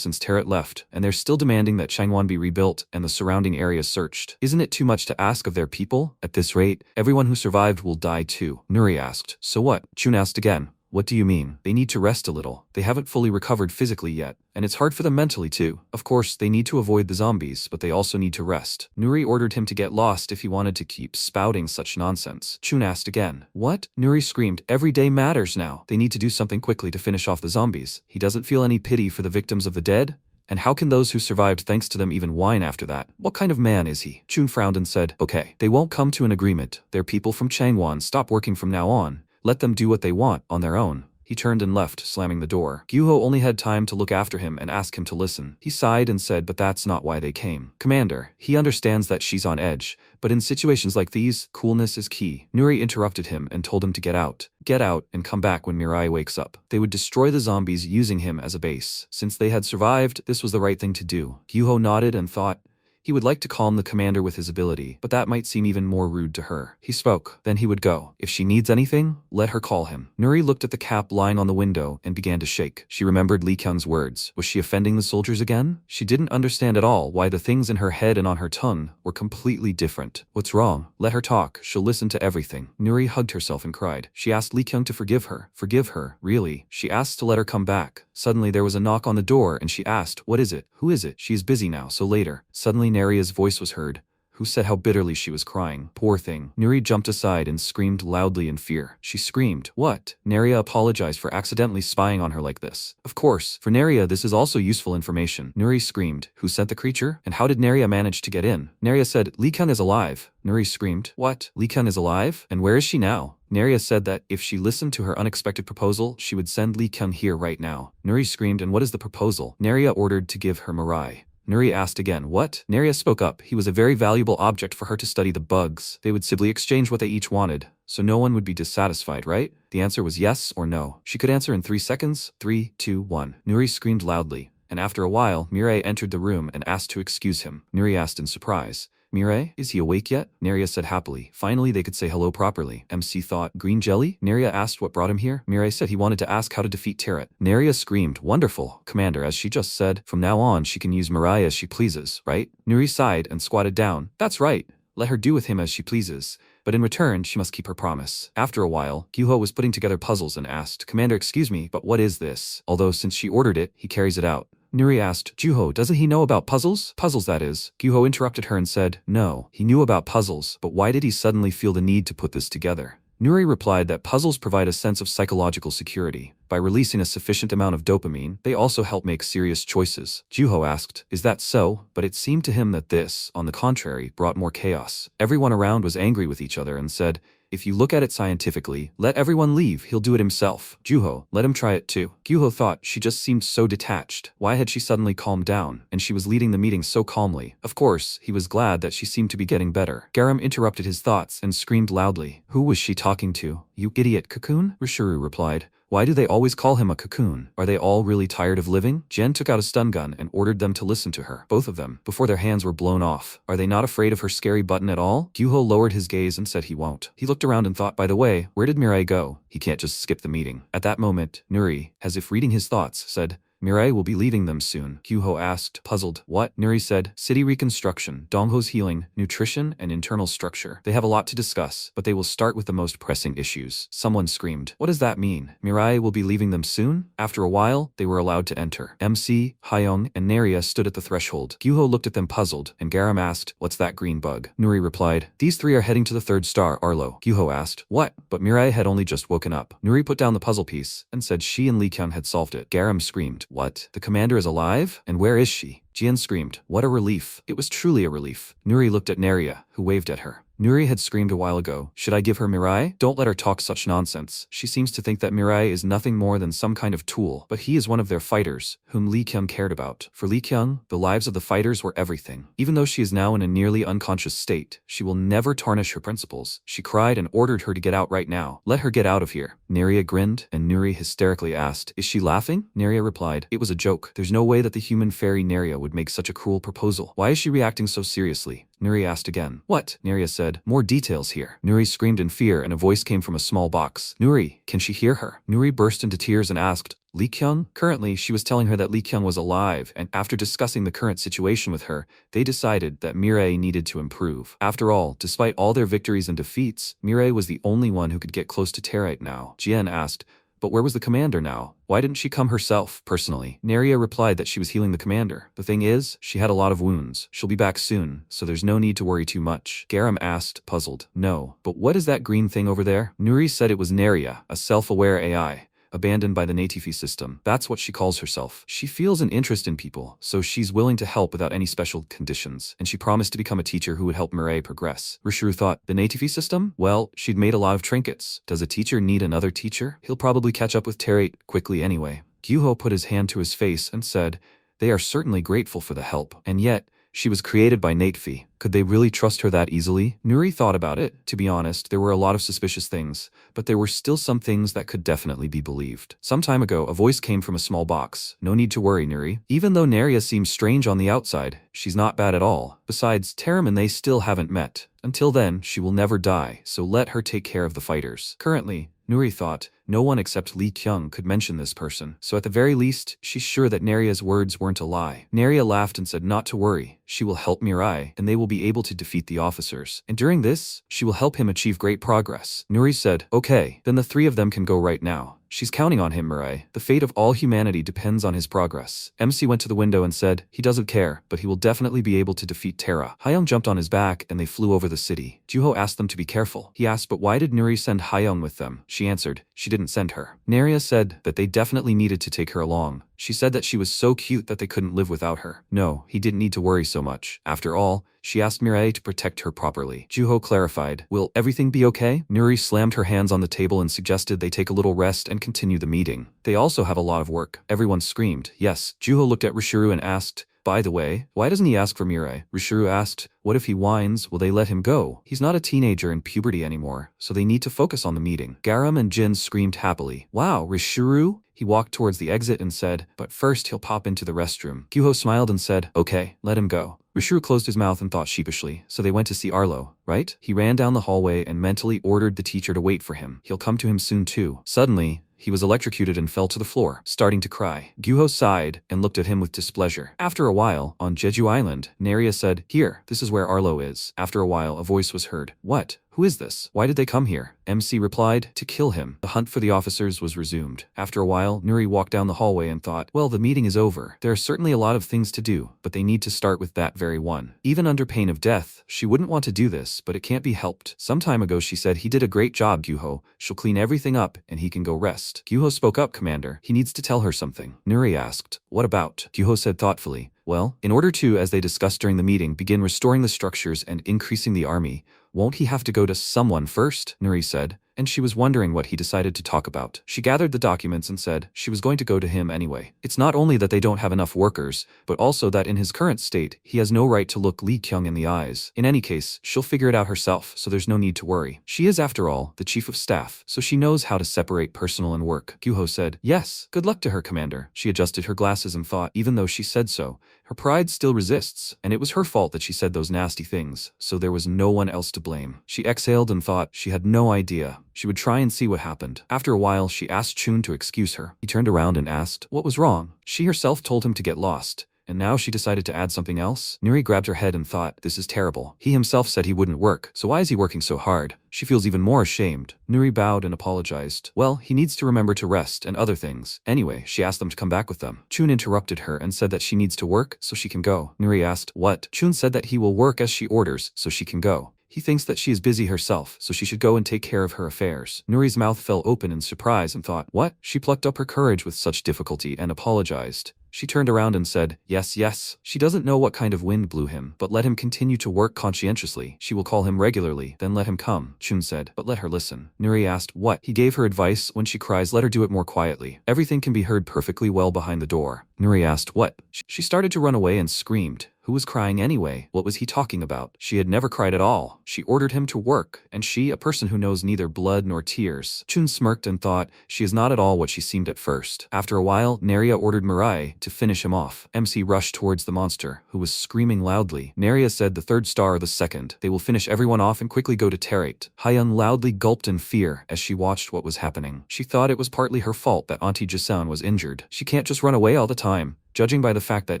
Speaker 1: since Terret left, and they're still demanding that Changwon be rebuilt and the surrounding areas searched. Isn't it too much to ask of their people? At this rate, everyone who survived will die too. Nuri asked. So what? Chun asked again. What do you mean? They need to rest a little. They haven't fully recovered physically yet, and it's hard for them mentally too. Of course, they need to avoid the zombies, but they also need to rest. Nuri ordered him to get lost if he wanted to keep spouting such nonsense. Chun asked again. What? Nuri screamed. Every day matters now. They need to do something quickly to finish off the zombies. He doesn't feel any pity for the victims of the dead? And how can those who survived thanks to them even whine after that? What kind of man is he? Chun frowned and said, okay, they won't come to an agreement. They're people from Changwon. Stop working from now on. Let them do what they want on their own. He turned and left, slamming the door. Gyuho only had time to look after him and ask him to listen. He sighed and said, but that's not why they came. Commander, he understands that she's on edge, but in situations like these, coolness is key. Nuri interrupted him and told him to get out. Get out and come back when Mirai wakes up. They would destroy the zombies using him as a base. Since they had survived, this was the right thing to do. Gyuho nodded and thought, he would like to calm the commander with his ability, but that might seem even more rude to her. He spoke, then he would go. If she needs anything, let her call him. Nuri looked at the cap lying on the window and began to shake. She remembered Li Kyung's words. Was she offending the soldiers again? She didn't understand at all why the things in her head and on her tongue were completely different. What's wrong? Let her talk. She'll listen to everything. Nuri hugged herself and cried. She asked Li Kyung to forgive her. Forgive her? Really? She asked to let her come back. Suddenly there was a knock on the door and she asked, what is it? Who is it? She is busy now, so later. Suddenly Neria's voice was heard, who said how bitterly she was crying. Poor thing. Nuri jumped aside and screamed loudly in fear. She screamed. What? Neria apologized for accidentally spying on her like this. Of course, for Neria this is also useful information. Nuri screamed. Who sent the creature? And how did Neria manage to get in? Neria said, Li Kyung is alive. Nuri screamed. What? Li Kyung is alive? And where is she now? Neria said that if she listened to her unexpected proposal, she would send Li Kyung here right now. Nuri screamed, and what is the proposal? Neria ordered to give her Mirai. Nuri asked again, what? Neria spoke up. He was a very valuable object for her to study the bugs. They would simply exchange what they each wanted, so no one would be dissatisfied, right? The answer was yes or no. She could answer in 3 seconds. 3, 2, 1. Nuri screamed loudly, and after a while, Mirai entered the room and asked to excuse him. Nuri asked in surprise, Mirai, is he awake yet? Neria said happily. Finally, they could say hello properly. MC thought, green jelly? Neria asked what brought him here. Mirai said he wanted to ask how to defeat Terret. Neria screamed, wonderful, Commander, as she just said. From now on, she can use Mirai as she pleases, right? Nuri sighed and squatted down. That's right. Let her do with him as she pleases. But in return, she must keep her promise. After a while, Gyuho was putting together puzzles and asked, Commander, excuse me, but what is this? Although since she ordered it, he carries it out. Nuri asked, Gyuho, doesn't he know about puzzles? Puzzles, that is. Gyuho interrupted her and said, no, he knew about puzzles, but why did he suddenly feel the need to put this together? Nuri replied that puzzles provide a sense of psychological security. By releasing a sufficient amount of dopamine, they also help make serious choices. Gyuho asked, is that so? But it seemed to him that this, on the contrary, brought more chaos. Everyone around was angry with each other and said, if you look at it scientifically, let everyone leave, he'll do it himself. Gyuho, let him try it too. Gyuho thought she just seemed so detached. Why had she suddenly calmed down? And she was leading the meeting so calmly. Of course, he was glad that she seemed to be getting better. Garam interrupted his thoughts and screamed loudly. Who was she talking to? You idiot cocoon? Rishuru replied. Why do they always call him a cocoon? Are they all really tired of living? Jen took out a stun gun and ordered them to listen to her, both of them, before their hands were blown off. Are they not afraid of her scary button at all? Gyuho lowered his gaze and said he won't. He looked around and thought, by the way, where did Mirai go? He can't just skip the meeting. At that moment, Nuri, as if reading his thoughts, said, Mirai will be leaving them soon. Gyuho asked, puzzled. What? Nuri said, city reconstruction, Dongho's healing, nutrition, and internal structure. They have a lot to discuss, but they will start with the most pressing issues. Someone screamed. What does that mean? Mirai will be leaving them soon? After a while, they were allowed to enter. MC, Hyung, and Neria stood at the threshold. Gyuho looked at them puzzled, and Garam asked, what's that green bug? Nuri replied, these 3 are heading to the 3rd star, Arlo. Gyuho asked, what? But Mirai had only just woken up. Nuri put down the puzzle piece, and said she and Li Kyung had solved it. Garam screamed, what? The commander is alive? And where is she? Jian screamed. What a relief. It was truly a relief. Nuri looked at Neria, who waved at her. Nuri had screamed a while ago, should I give her Mirai? Don't let her talk such nonsense. She seems to think that Mirai is nothing more than some kind of tool, but he is one of their fighters, whom Li Kyung cared about. For Li Kyung, the lives of the fighters were everything. Even though she is now in a nearly unconscious state, she will never tarnish her principles. She cried and ordered her to get out right now. Let her get out of here. Neria grinned, and Nuri hysterically asked, is she laughing? Neria replied, it was a joke. There's no way that the human fairy Neria would make such a cruel proposal. Why is she reacting so seriously? Nuri asked again. What? Neria said. More details here. Nuri screamed in fear and a voice came from a small box. Nuri, can she hear her? Nuri burst into tears and asked, Li Kyung? Currently, she was telling her that Li Kyung was alive, and after discussing the current situation with her, they decided that Mirai needed to improve. After all, despite all their victories and defeats, Mirai was the only one who could get close to Terite now. Jian asked, but where was the commander now? Why didn't she come herself, personally? Neria replied that she was healing the commander. The thing is, she had a lot of wounds. She'll be back soon, so there's no need to worry too much. Garam asked, puzzled. No. But what is that green thing over there? Nuri said it was Neria, a self-aware AI. Abandoned by the Natifi system. That's what she calls herself. She feels an interest in people, so she's willing to help without any special conditions, and she promised to become a teacher who would help Mirai progress. Rishuru thought, the Natifi system? Well, she'd made a lot of trinkets. Does a teacher need another teacher? He'll probably catch up with Terite quickly anyway. Gyuho put his hand to his face and said, they are certainly grateful for the help, and yet, she was created by Natifi. Could they really trust her that easily? Nuri thought about it. To be honest, there were a lot of suspicious things, but there were still some things that could definitely be believed. Some time ago, a voice came from a small box. No need to worry, Nuri. Even though Neria seems strange on the outside, she's not bad at all. Besides, Taram and they still haven't met. Until then, she will never die, so let her take care of the fighters. Currently, Nuri thought, no one except Li Kyung could mention this person, so at the very least, she's sure that Neria's words weren't a lie. Neria laughed and said not to worry, she will help Mirai, and they will be able to defeat the officers. And during this, she will help him achieve great progress. Nuri said, okay, then the three of them can go right now. She's counting on him, Mirai. The fate of all humanity depends on his progress. MC went to the window and said, he doesn't care, but he will definitely be able to defeat Terra. Hayoung jumped on his back and they flew over the city. Juho asked them to be careful. He asked, but why did Nuri send Hayoung with them? She answered, she didn't send her. Neria said that they definitely needed to take her along. She said that she was so cute that they couldn't live without her. No, he didn't need to worry so much. After all, she asked Mirai to protect her properly. Juho clarified, will everything be okay? Nuri slammed her hands on the table and suggested they take a little rest and continue the meeting. They also have a lot of work. Everyone screamed, yes. Juho looked at Rishuru and asked, by the way, why doesn't he ask for Mirai? Rishuru asked, what if he whines, will they let him go? He's not a teenager in puberty anymore, so they need to focus on the meeting. Garam and Jin screamed happily. Wow, Rishuru? He walked towards the exit and said, but first he'll pop into the restroom. Gyuho smiled and said, okay, let him go. Rishuru closed his mouth and thought sheepishly, so they went to see Arlo, right? He ran down the hallway and mentally ordered the teacher to wait for him. He'll come to him soon too. Suddenly, he was electrocuted and fell to the floor, starting to cry. Gyuho sighed and looked at him with displeasure. After a while, on Jeju Island, Neria said, here, this is where Arlo is. After a while, a voice was heard. What? Who is this? Why did they come here? MC replied, to kill him. The hunt for the officers was resumed. After a while, Nuri walked down the hallway and thought, well, the meeting is over. There are certainly a lot of things to do, but they need to start with that very one. Even under pain of death, she wouldn't want to do this, but it can't be helped. Some time ago she said, he did a great job, Gyuho. She'll clean everything up and he can go rest. Gyuho spoke up, Commander. He needs to tell her something. Nuri asked, what about? Gyuho said thoughtfully, well, in order to, as they discussed during the meeting, begin restoring the structures and increasing the army, won't he have to go to someone first? Nuri said, and she was wondering what he decided to talk about. She gathered the documents and said she was going to go to him anyway. It's not only that they don't have enough workers, but also that in his current state, he has no right to look Li Kyung in the eyes. In any case, she'll figure it out herself, so there's no need to worry. She is, after all, the chief of staff, so she knows how to separate personal and work. Gyuho said, yes, good luck to her, Commander. She adjusted her glasses and thought, even though she said so, her pride still resists, and it was her fault that she said those nasty things, so there was no one else to blame. She exhaled and thought she had no idea. She would try and see what happened. After a while, she asked Chun to excuse her. He turned around and asked, what was wrong? She herself told him to get lost. And now she decided to add something else? Nuri grabbed her head and thought, this is terrible. He himself said he wouldn't work, so why is he working so hard? She feels even more ashamed. Nuri bowed and apologized. Well, he needs to remember to rest and other things. Anyway, she asked them to come back with them. Chun interrupted her and said that she needs to work so she can go. Nuri asked, what? Chun said that he will work as she orders so she can go. He thinks that she is busy herself, so she should go and take care of her affairs. Nuri's mouth fell open in surprise and thought, what? She plucked up her courage with such difficulty and apologized. She turned around and said, yes, yes. She doesn't know what kind of wind blew him, but let him continue to work conscientiously. She will call him regularly, then let him come. Chun said, but let her listen. Nuri asked, what? He gave her advice, when she cries let her do it more quietly. Everything can be heard perfectly well behind the door. Nuri asked, what? She started to run away and screamed. Who was crying anyway? What was he talking about? She had never cried at all. She ordered him to work, and she, a person who knows neither blood nor tears. Chun smirked and thought, she is not at all what she seemed at first. After a while, Neria ordered Mirai to finish him off. MC rushed towards the monster, who was screaming loudly. Neria said the third star or the second. They will finish everyone off and quickly go to Terate. Hyun loudly gulped in fear as she watched what was happening. She thought it was partly her fault that Auntie Jisun was injured. She can't just run away all the time. Judging by the fact that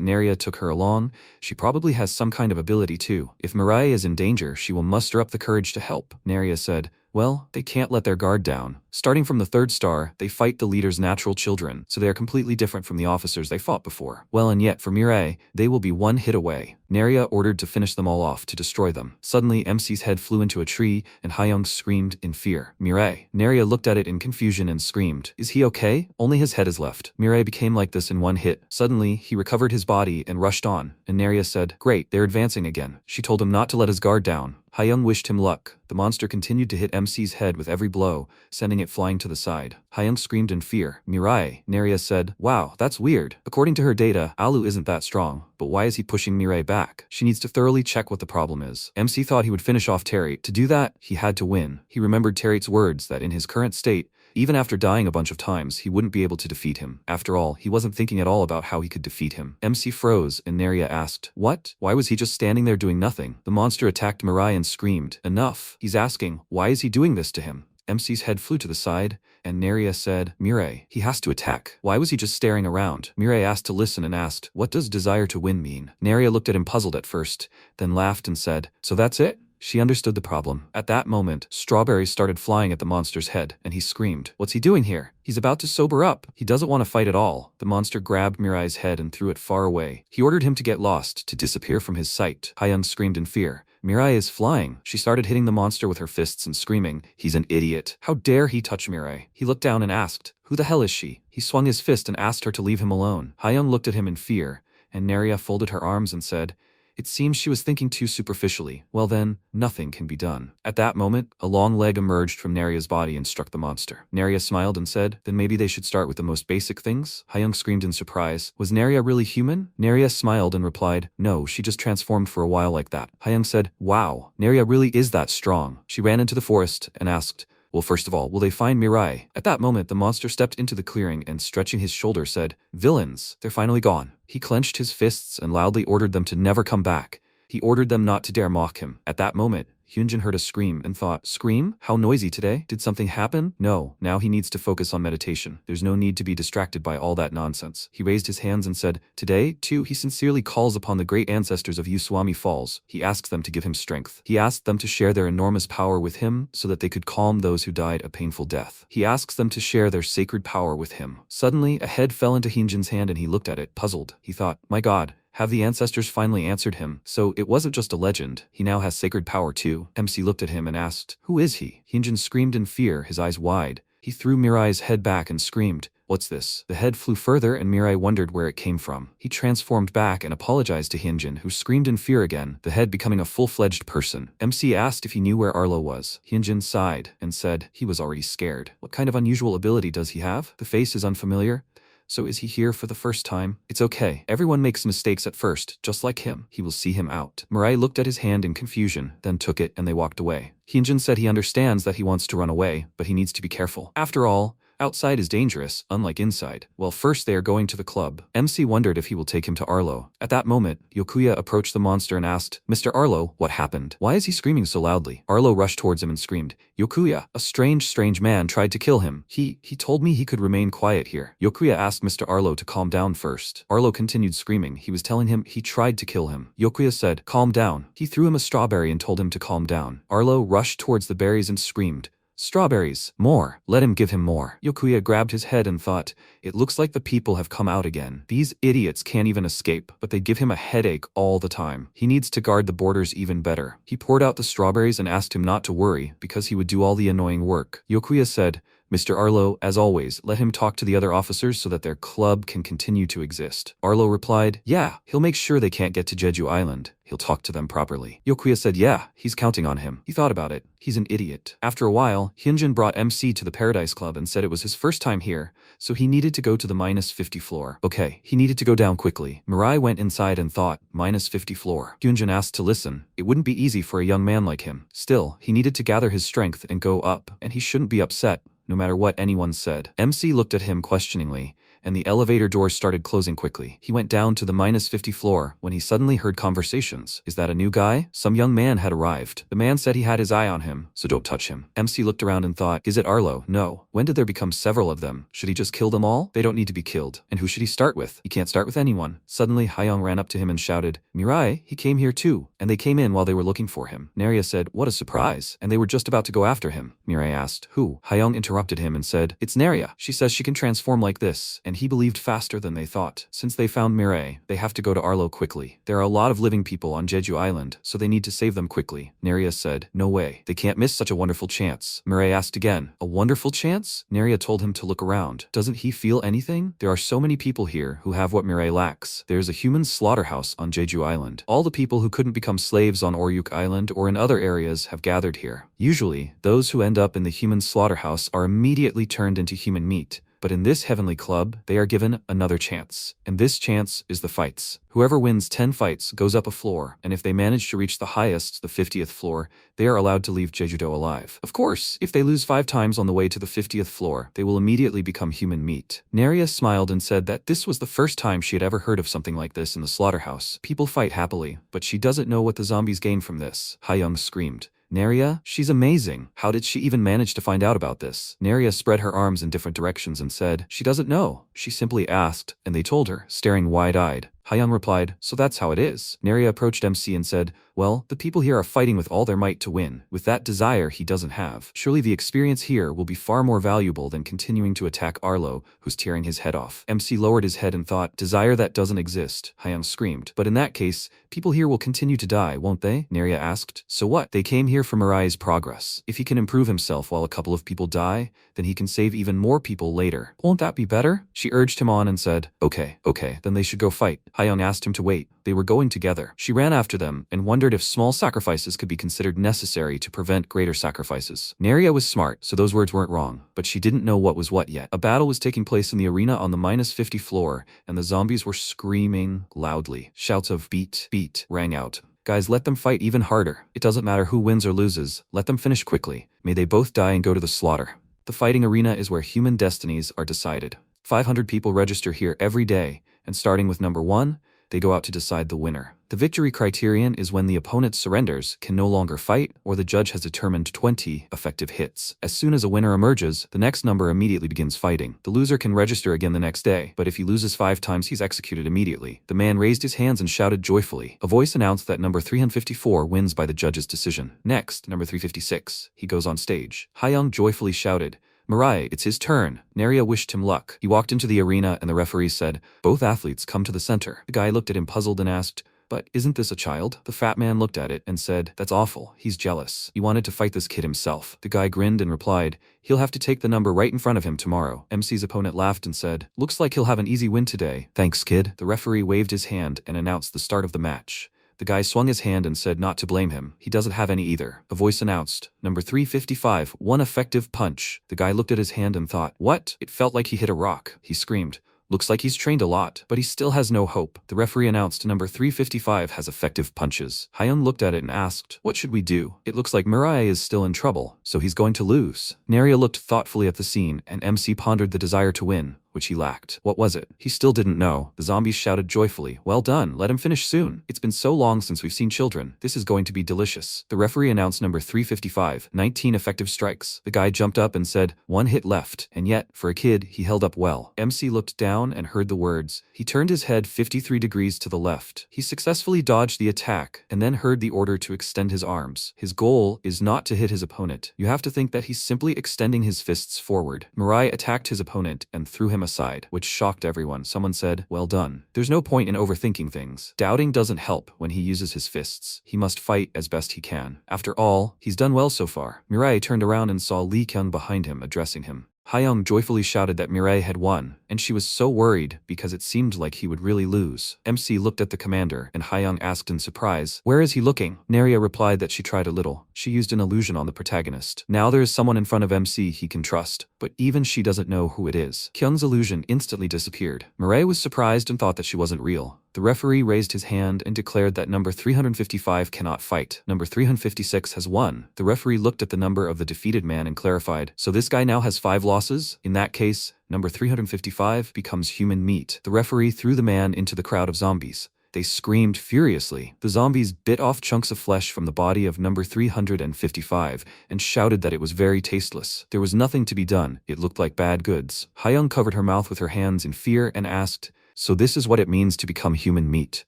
Speaker 1: Neria took her along, she probably has some kind of ability too. If Mirai is in danger, she will muster up the courage to help. Neria said, well, they can't let their guard down. Starting from the third star, they fight the leader's natural children, so they are completely different from the officers they fought before. Well, and yet, for Mirai, they will be one hit away. Neria ordered to finish them all off, to destroy them. Suddenly, MC's head flew into a tree, and Hyung screamed in fear. Mirai. Neria looked at it in confusion and screamed, is he okay? Only his head is left. Mirai became like this in one hit. Suddenly, he recovered his body and rushed on, and Neria said, great, they're advancing again. She told him not to let his guard down. Hyung wished him luck. The monster continued to hit MC's head with every blow, sending it flying to the side. Hyung screamed in fear. Mirai. Neria said, wow, that's weird. According to her data, Alu isn't that strong, but why is he pushing Mirai back? She needs to thoroughly check what the problem is. MC thought he would finish off Terry. To do that, he had to win. He remembered Terry's words that in his current state, even after dying a bunch of times, he wouldn't be able to defeat him. After all, he wasn't thinking at all about how he could defeat him. MC froze, and Neria asked, what? Why was he just standing there doing nothing? The monster attacked Mirai and screamed, enough. He's asking, why is he doing this to him? MC's head flew to the side, and Neria said, Mirai, he has to attack. Why was he just staring around? Mirai asked to listen and asked, what does desire to win mean? Neria looked at him puzzled at first, then laughed and said, so that's it? She understood the problem. At that moment, strawberries started flying at the monster's head, and he screamed, what's he doing here? He's about to sober up. He doesn't want to fight at all. The monster grabbed Mirai's head and threw it far away. He ordered him to get lost, to disappear from his sight. Hyun screamed in fear. Mirai is flying. She started hitting the monster with her fists and screaming, he's an idiot. How dare he touch Mirai? He looked down and asked, who the hell is she? He swung his fist and asked her to leave him alone. Hyun looked at him in fear, and Neria folded her arms and said, it seems she was thinking too superficially. Well then, nothing can be done. At that moment, a long leg emerged from Neria's body and struck the monster. Neria smiled and said, then maybe they should start with the most basic things? Hyung screamed in surprise. Was Neria really human? Neria smiled and replied, no, she just transformed for a while like that. Hyung said, wow, Neria really is that strong. She ran into the forest and asked, well, first of all, will they find Mirai? At that moment, the monster stepped into the clearing and stretching his shoulder said, villains, they're finally gone. He clenched his fists and loudly ordered them to never come back. He ordered them not to dare mock him. At that moment, Hyunjin heard a scream and thought, scream? How noisy today? Did something happen? No, now he needs to focus on meditation. There's no need to be distracted by all that nonsense. He raised his hands and said, today, too, he sincerely calls upon the great ancestors of Uswami Falls. He asks them to give him strength. He asked them to share their enormous power with him so that they could calm those who died a painful death. He asks them to share their sacred power with him. Suddenly, a head fell into Hyunjin's hand and he looked at it, puzzled. He thought, my God, have the ancestors finally answered him? So it wasn't just a legend. He now has sacred power too. MC looked at him and asked, who is he? Hyunjin screamed in fear, his eyes wide. He threw Mirai's head back and screamed, what's this? The head flew further and Mirai wondered where it came from. He transformed back and apologized to Hyunjin, who screamed in fear again, the head becoming a full-fledged person. MC asked if he knew where Arlo was. Hyunjin sighed and said he was already scared. What kind of unusual ability does he have? The face is unfamiliar. So is he here for the first time? It's okay. Everyone makes mistakes at first, just like him. He will see him out. Mirai looked at his hand in confusion, then took it and they walked away. Hyunjin said he understands that he wants to run away, but he needs to be careful. After all, outside is dangerous, unlike inside. Well, first they are going to the club. MC wondered if he will take him to Arlo. At that moment, Yokuya approached the monster and asked, Mr. Arlo, what happened? Why is he screaming so loudly? Arlo rushed towards him and screamed, Yokuya, a strange man tried to kill him. He told me he could remain quiet here. Yokuya asked Mr. Arlo to calm down first. Arlo continued screaming. He was telling him he tried to kill him. Yokuya said, calm down. He threw him a strawberry and told him to calm down. Arlo rushed towards the berries and screamed, Strawberries. More. Let him give him more. Yokuya grabbed his head and thought, it looks like the people have come out again. These idiots can't even escape, but they give him a headache all the time. He needs to guard the borders even better. He poured out the strawberries and asked him not to worry, because he would do all the annoying work. Yokuya said, Mr. Arlo, as always, let him talk to the other officers so that their club can continue to exist. Arlo replied, yeah, he'll make sure they can't get to Jeju Island. He'll talk to them properly. Yokuya said, yeah, he's counting on him. He thought about it. He's an idiot. After a while, Hyunjin brought MC to the Paradise Club and said it was his first time here, so he needed to go to the -50 floor. Okay, he needed to go down quickly. Mirai went inside and thought, -50 floor. Hyunjin asked to listen. It wouldn't be easy for a young man like him. Still, he needed to gather his strength and go up, and he shouldn't be upset, no matter what anyone said. MC looked at him questioningly, and the elevator doors started closing quickly. He went down to the -50 floor when he suddenly heard conversations. Is that a new guy? Some young man had arrived. The man said he had his eye on him, so don't touch him. MC looked around and thought, is it Arlo? No. When did there become several of them? Should he just kill them all? They don't need to be killed. And who should he start with? He can't start with anyone. Suddenly, Hyung ran up to him and shouted, Mirai, he came here too. And they came in while they were looking for him. Naria said, what a surprise. And they were just about to go after him. Mirai asked, who? Hyung interrupted him and said, it's Naria. She says she can transform like this. And he believed faster than they thought. Since they found Mirai, they have to go to Arlo quickly. There are a lot of living people on Jeju Island, so they need to save them quickly. Naria said, no way. They can't miss such a wonderful chance. Mirai asked again, a wonderful chance? Naria told him to look around. Doesn't he feel anything? There are so many people here who have what Mirai lacks. There's a human slaughterhouse on Jeju Island. All the people who couldn't become slaves on Oryuk Island or in other areas have gathered here. Usually, those who end up in the human slaughterhouse are immediately turned into human meat. But in this heavenly club, they are given another chance. And this chance is the fights. Whoever wins 10 fights goes up a floor, and if they manage to reach the highest, the 50th floor, they are allowed to leave Jeju-do alive. Of course, if they lose 5 times on the way to the 50th floor, they will immediately become human meat. Naria smiled and said that this was the first time she had ever heard of something like this in the slaughterhouse. People fight happily, but she doesn't know what the zombies gain from this. Hyung screamed. Naria, she's amazing. How did she even manage to find out about this? Naria spread her arms in different directions and said, she doesn't know. She simply asked, and they told her, staring wide-eyed. Hyung replied, so that's how it is. Naria approached MC and said, well, the people here are fighting with all their might to win, with that desire he doesn't have. Surely the experience here will be far more valuable than continuing to attack Arlo, who's tearing his head off. MC lowered his head and thought, desire that doesn't exist. Hyung screamed, but in that case, people here will continue to die, won't they? Naria asked, so what? They came here for Mirai's progress. If he can improve himself while a couple of people die, then he can save even more people later. Won't that be better? She urged him on and said, okay, then they should go fight. Hyung asked him to wait. They were going together. She ran after them and wondered if small sacrifices could be considered necessary to prevent greater sacrifices. Naria was smart, so those words weren't wrong, but she didn't know what was what yet. A battle was taking place in the arena on the -50 floor, and the zombies were screaming loudly. Shouts of beat, beat rang out. Guys, let them fight even harder. It doesn't matter who wins or loses. Let them finish quickly. May they both die and go to the slaughter. The fighting arena is where human destinies are decided. 500 people register here every day, and starting with number 1, they go out to decide the winner. The victory criterion is when the opponent surrenders, can no longer fight, or the judge has determined 20 effective hits. As soon as a winner emerges, the next number immediately begins fighting. The loser can register again the next day, but if he loses 5 times, he's executed immediately. The man raised his hands and shouted joyfully. A voice announced that number 354 wins by the judge's decision. Next, number 356. He goes on stage. Hyung joyfully shouted, Mirai, it's his turn. Naria wished him luck. He walked into the arena and the referee said, both athletes come to the center. The guy looked at him puzzled and asked, but isn't this a child? The fat man looked at it and said, that's awful. He's jealous. He wanted to fight this kid himself. The guy grinned and replied, he'll have to take the number right in front of him tomorrow. MC's opponent laughed and said, looks like he'll have an easy win today. Thanks, kid. The referee waved his hand and announced the start of the match. The guy swung his hand and said not to blame him. He doesn't have any either. A voice announced, number 355, 1 effective punch. The guy looked at his hand and thought, what? It felt like he hit a rock. He screamed, looks like he's trained a lot, but he still has no hope. The referee announced number 355 has effective punches. Hyun looked at it and asked, what should we do? It looks like Mirai is still in trouble, so he's going to lose. Naria looked thoughtfully at the scene, and MC pondered the desire to win. which he lacked. What was it? He still didn't know. The zombies shouted joyfully, "Well done, let him finish soon. It's been so long since we've seen children. This is going to be delicious." The referee announced number 355, 19 effective strikes. The guy jumped up and said, "1 hit left." And yet, for a kid, he held up well. MC looked down and heard the words. He turned his head 53 degrees to the left. He successfully dodged the attack and then heard the order to extend his arms. His goal is not to hit his opponent. You have to think that he's simply extending his fists forward. Mirai attacked his opponent and threw him aside, which shocked everyone. Someone said, "Well done." There's no point in overthinking things. Doubting doesn't help when he uses his fists. He must fight as best he can. After all, he's done well so far. Mirai turned around and saw Lee Kyung behind him addressing him. Hayoung joyfully shouted that Mirai had won, and she was so worried because it seemed like he would really lose. MC looked at the commander, and Hayoung asked in surprise, "Where is he looking?" Naria replied that she tried a little. She used an illusion on the protagonist. Now there is someone in front of MC he can trust, but even she doesn't know who it is. Kyung's illusion instantly disappeared. Mirai was surprised and thought that she wasn't real. The referee raised his hand and declared that number 355 cannot fight. Number 356 has won. The referee looked at the number of the defeated man and clarified, "So this guy now has 5 losses? In that case, number 355 becomes human meat." The referee threw the man into the crowd of zombies. They screamed furiously. The zombies bit off chunks of flesh from the body of number 355 and shouted that it was very tasteless. There was nothing to be done. It looked like bad goods. Hayoung covered her mouth with her hands in fear and asked, "So this is what it means to become human meat.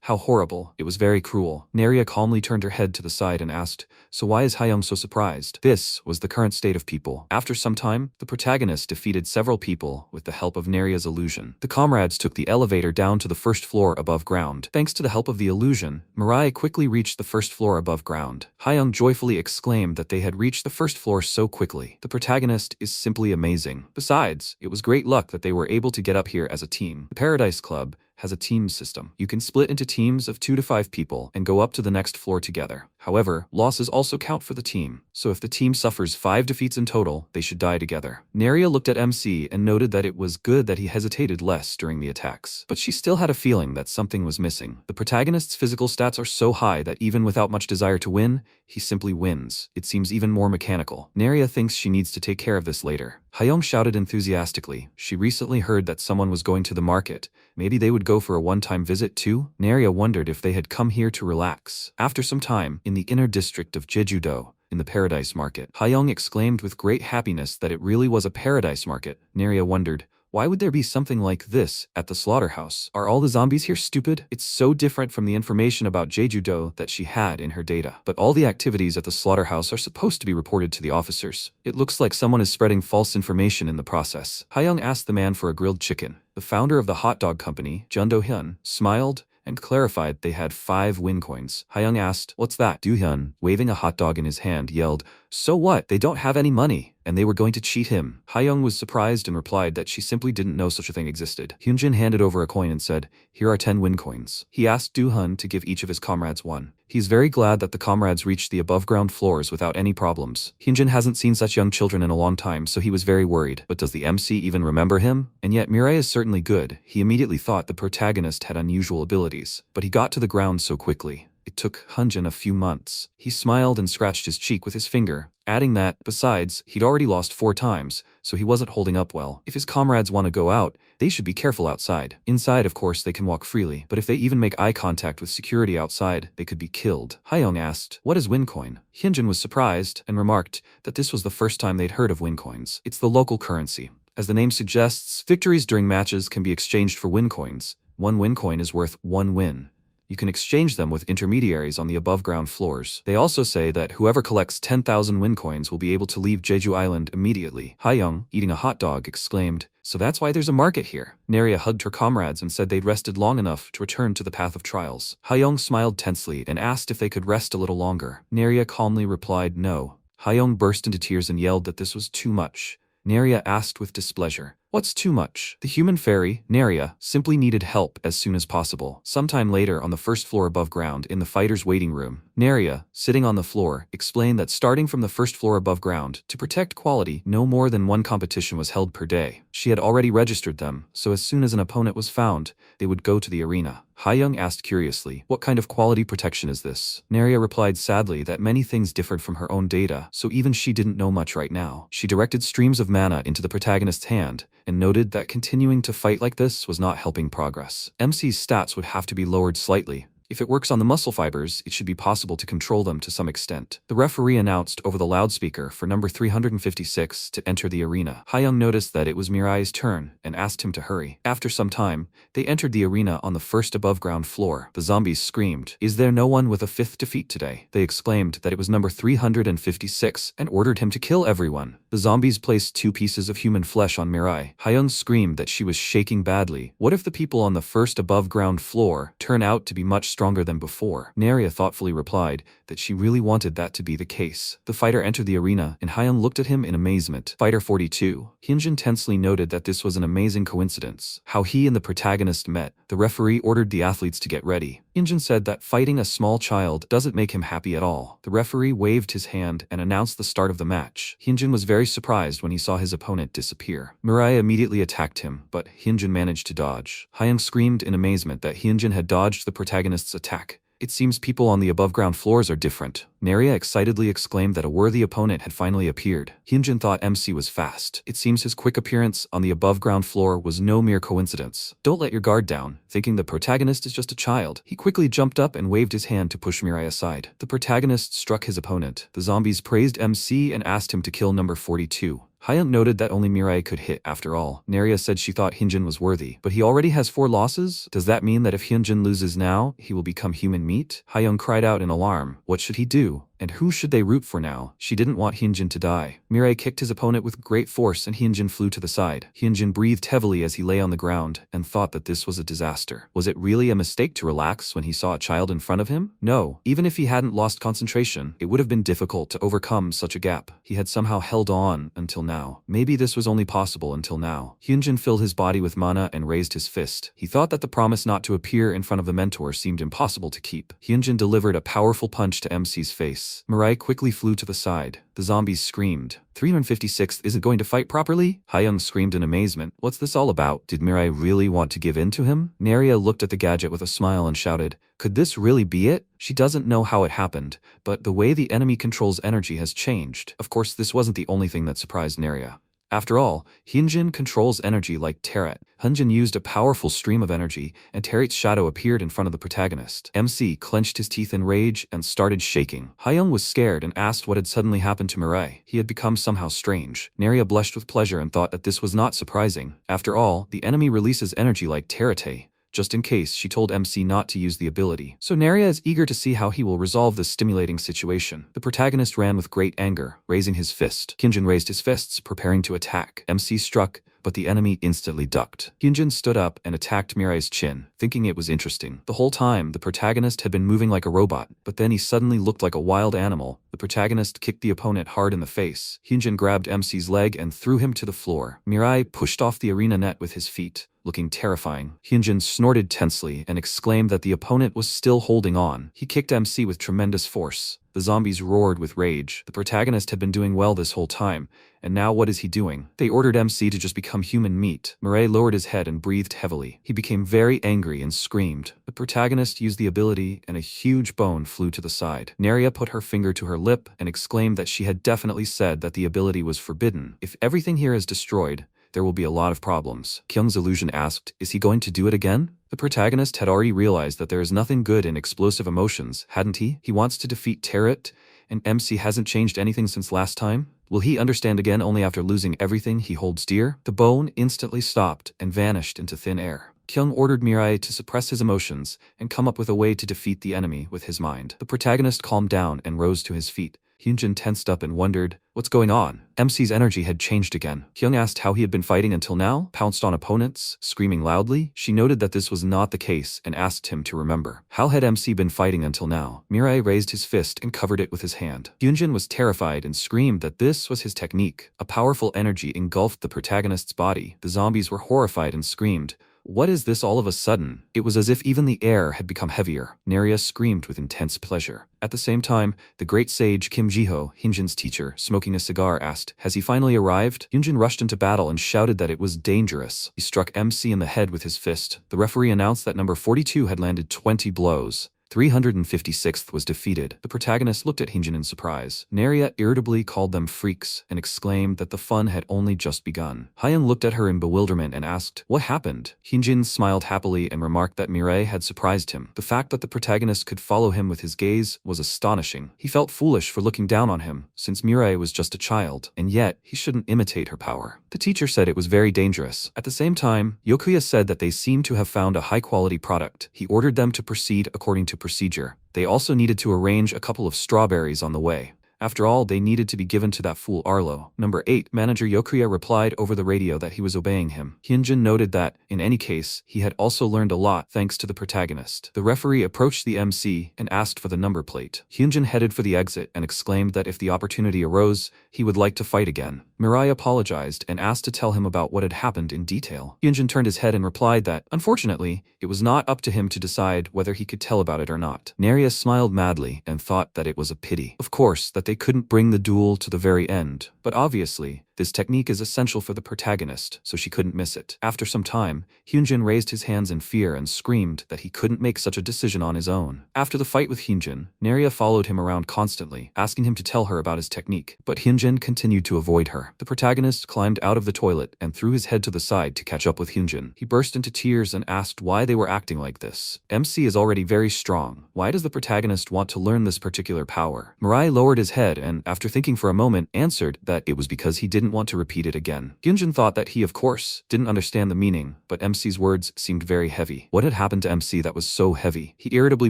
Speaker 1: How horrible. It was very cruel." Naria calmly turned her head to the side and asked, "So why is Hayoung so surprised?" This was the current state of people. After some time, the protagonist defeated several people with the help of Naria's illusion. The comrades took the elevator down to the first floor above ground. Thanks to the help of the illusion, Mirai quickly reached the first floor above ground. Hayoung joyfully exclaimed that they had reached the first floor so quickly. The protagonist is simply amazing. Besides, it was great luck that they were able to get up here as a team. The Paradise Club has a team system. You can split into teams of 2 to 5 people and go up to the next floor together. However, losses also count for the team, so if the team suffers 5 defeats in total, they should die together. Naria looked at MC and noted that it was good that he hesitated less during the attacks, but she still had a feeling that something was missing. The protagonist's physical stats are so high that even without much desire to win, he simply wins. It seems even more mechanical. Naria thinks she needs to take care of this later. Hayoung shouted enthusiastically. She recently heard that someone was going to the market. Maybe they would go for a one-time visit too? Naria wondered if they had come here to relax. After some time, in the inner district of Jeju-do, in the Paradise Market, Hayoung exclaimed with great happiness that it really was a paradise market. Naria wondered, why would there be something like this at the slaughterhouse? Are all the zombies here stupid? It's so different from the information about Jeju-do that she had in her data. But all the activities at the slaughterhouse are supposed to be reported to the officers. It looks like someone is spreading false information in the process. Hayoung asked the man for a grilled chicken. The founder of the hot dog company, Jun Do-hyun, smiled and clarified they had 5 win coins. Hayoung asked, "What's that?" Do-hyun, waving a hot dog in his hand, yelled, "So what? They don't have any money, and they were going to cheat him." Hayoung was surprised and replied that she simply didn't know such a thing existed. Hyunjin handed over a coin and said, "Here are 10 win coins." He asked Do-hyun to give each of his comrades 1. He's very glad that the comrades reached the above-ground floors without any problems. Hyunjin hasn't seen such young children in a long time, so he was very worried. But does the MC even remember him? And yet Mirai is certainly good. He immediately thought the protagonist had unusual abilities, but he got to the ground so quickly. It took Hyunjin a few months. He smiled and scratched his cheek with his finger, adding that, besides, he'd already lost 4 times, so he wasn't holding up well. If his comrades want to go out, they should be careful outside. Inside, of course, they can walk freely, but if they even make eye contact with security outside, they could be killed. Hayoung asked, "What is Wincoin?" Hyunjin was surprised and remarked that this was the first time they'd heard of Wincoins. It's the local currency. As the name suggests, victories during matches can be exchanged for win coins. 1 win coin is worth 1 win. You can exchange them with intermediaries on the above-ground floors. They also say that whoever collects 10,000 win coins will be able to leave Jeju Island immediately. Hayoung, eating a hot dog, exclaimed, "So that's why there's a market here." Naria hugged her comrades and said they'd rested long enough to return to the path of trials. Hayoung smiled tensely and asked if they could rest a little longer. Naria calmly replied no. Hayoung burst into tears and yelled that this was too much. Naria asked with displeasure, "What's too much?" The human fairy, Naria, simply needed help as soon as possible. Sometime later on the first floor above ground in the fighter's waiting room, Naria, sitting on the floor, explained that starting from the first floor above ground, to protect quality, no more than 1 competition was held per day. She had already registered them, so as soon as an opponent was found, they would go to the arena. Hayoung asked curiously, "What kind of quality protection is this?" Naria replied sadly that many things differed from her own data, so even she didn't know much right now. She directed streams of mana into the protagonist's hand, and noted that continuing to fight like this was not helping progress. MC's stats would have to be lowered slightly. If it works on the muscle fibers, it should be possible to control them to some extent. The referee announced over the loudspeaker for number 356 to enter the arena. Hayoung noticed that it was Mirai's turn and asked him to hurry. After some time, they entered the arena on the first above-ground floor. The zombies screamed, "Is there no one with a fifth defeat today?" They exclaimed that it was number 356 and ordered him to kill everyone. The zombies placed 2 pieces of human flesh on Mirai. Hayoung screamed that she was shaking badly. What if the people on the first above-ground floor turn out to be much stronger than before? Naria thoughtfully replied that she really wanted that to be the case. The fighter entered the arena, and Hayoung looked at him in amazement. Fighter 42. Hyunjin tensely noted that this was an amazing coincidence. How he and the protagonist met. The referee ordered the athletes to get ready. Hyunjin said that fighting a small child doesn't make him happy at all. The referee waved his hand and announced the start of the match. Hyunjin was very surprised when he saw his opponent disappear. Mirai immediately attacked him, but Hyunjin managed to dodge. Hayoung screamed in amazement that Hyunjin had dodged the protagonist's attack. It seems people on the above-ground floors are different. Naria excitedly exclaimed that a worthy opponent had finally appeared. Hyunjin thought MC was fast. It seems his quick appearance on the above-ground floor was no mere coincidence. Don't let your guard down. Thinking the protagonist is just a child, he quickly jumped up and waved his hand to push Mirai aside. The protagonist struck his opponent. The zombies praised MC and asked him to kill number 42. Hayoung noted that only Mirai could hit after all. Naria said she thought Hyunjin was worthy, but he already has 4 losses? Does that mean that if Hyunjin loses now, he will become human meat? Hayoung cried out in alarm. What should he do? And who should they root for now? She didn't want Hyunjin to die. Mirai kicked his opponent with great force and Hyunjin flew to the side. Hyunjin breathed heavily as he lay on the ground and thought that this was a disaster. Was it really a mistake to relax when he saw a child in front of him? No. Even if he hadn't lost concentration, it would have been difficult to overcome such a gap. He had somehow held on until now. Maybe this was only possible until now. Hyunjin filled his body with mana and raised his fist. He thought that the promise not to appear in front of the mentor seemed impossible to keep. Hyunjin delivered a powerful punch to MC's face. Mirai quickly flew to the side. The zombies screamed. 356th isn't going to fight properly? Hayoung screamed in amazement. What's this all about? Did Mirai really want to give in to him? Naria looked at the gadget with a smile and shouted, "Could this really be it?" She doesn't know how it happened, but the way the enemy controls energy has changed. Of course, this wasn't the only thing that surprised Naria. After all, Hyunjin controls energy like Terret. Hyunjin used a powerful stream of energy, and Terret's shadow appeared in front of the protagonist. MC clenched his teeth in rage and started shaking. Hayoung was scared and asked what had suddenly happened to Mirai. He had become somehow strange. Naria blushed with pleasure and thought that this was not surprising. After all, the enemy releases energy like Terret. Just in case, she told MC not to use the ability. So Naria is eager to see how he will resolve this stimulating situation. The protagonist ran with great anger, raising his fist. Hyunjin raised his fists, preparing to attack. MC struck, but the enemy instantly ducked. Hyunjin stood up and attacked Mirai's chin, thinking it was interesting. The whole time, the protagonist had been moving like a robot, but then he suddenly looked like a wild animal. The protagonist kicked the opponent hard in the face. Hyunjin grabbed MC's leg and threw him to the floor. Mirai pushed off the arena net with his feet. Looking terrifying, Hyunjin snorted tensely and exclaimed that the opponent was still holding on. He kicked MC with tremendous force. The zombies roared with rage. The protagonist had been doing well this whole time, and now what is he doing? They ordered MC to just become human meat. Mirai lowered his head and breathed heavily. He became very angry and screamed. The protagonist used the ability and a huge bone flew to the side. Naria put her finger to her lip and exclaimed that she had definitely said that the ability was forbidden. If everything here is destroyed, there will be a lot of problems. Kyung's illusion asked, is he going to do it again? The protagonist had already realized that there is nothing good in explosive emotions, hadn't he? He wants to defeat Terret, and MC hasn't changed anything since last time? Will he understand again only after losing everything he holds dear? The bone instantly stopped and vanished into thin air. Kyung ordered Mirai to suppress his emotions and come up with a way to defeat the enemy with his mind. The protagonist calmed down and rose to his feet. Hyunjin tensed up and wondered, what's going on? MC's energy had changed again. Kyung asked how he had been fighting until now, pounced on opponents, screaming loudly. She noted that this was not the case and asked him to remember. How had MC been fighting until now? Mirai raised his fist and covered it with his hand. Hyunjin was terrified and screamed that this was his technique. A powerful energy engulfed the protagonist's body. The zombies were horrified and screamed, what is this all of a sudden? It was as if even the air had become heavier. Naria screamed with intense pleasure. At the same time, the great sage Kim Jiho, Hyunjin's teacher, smoking a cigar, asked, has he finally arrived? Hyunjin rushed into battle and shouted that it was dangerous. He struck MC in the head with his fist. The referee announced that number 42 had landed 20 blows. 356th was defeated. The protagonist looked at Hyunjin in surprise. Naria irritably called them freaks and exclaimed that the fun had only just begun. Hyung looked at her in bewilderment and asked, "What happened?" Hyunjin smiled happily and remarked that Mirai had surprised him. The fact that the protagonist could follow him with his gaze was astonishing. He felt foolish for looking down on him, since Mirai was just a child, and yet he shouldn't imitate her power. The teacher said it was very dangerous. At the same time, Yokuya said that they seemed to have found a high-quality product. He ordered them to proceed according to procedure. They also needed to arrange a couple of strawberries on the way. After all, they needed to be given to that fool Arlo. Number 8, Manager Yokuya replied over the radio that he was obeying him. Hyunjin noted that, in any case, he had also learned a lot thanks to the protagonist. The referee approached the MC and asked for the number plate. Hyunjin headed for the exit and exclaimed that if the opportunity arose, he would like to fight again. Mirai apologized and asked to tell him about what had happened in detail. Hyunjin turned his head and replied that, unfortunately, it was not up to him to decide whether he could tell about it or not. Naria smiled madly and thought that it was a pity. Of course, that they couldn't bring the duel to the very end, but obviously, this technique is essential for the protagonist, so she couldn't miss it. After some time, Hyunjin raised his hands in fear and screamed that he couldn't make such a decision on his own. After the fight with Hyunjin, Naria followed him around constantly, asking him to tell her about his technique, but Hyunjin continued to avoid her. The protagonist climbed out of the toilet and threw his head to the side to catch up with Hyunjin. He burst into tears and asked why they were acting like this. MC is already very strong. Why does the protagonist want to learn this particular power? Mirai lowered his head and, after thinking for a moment, answered that it was because he didn't want to repeat it again. Hyunjin thought that he, of course, didn't understand the meaning, but MC's words seemed very heavy. What had happened to MC that was so heavy? He irritably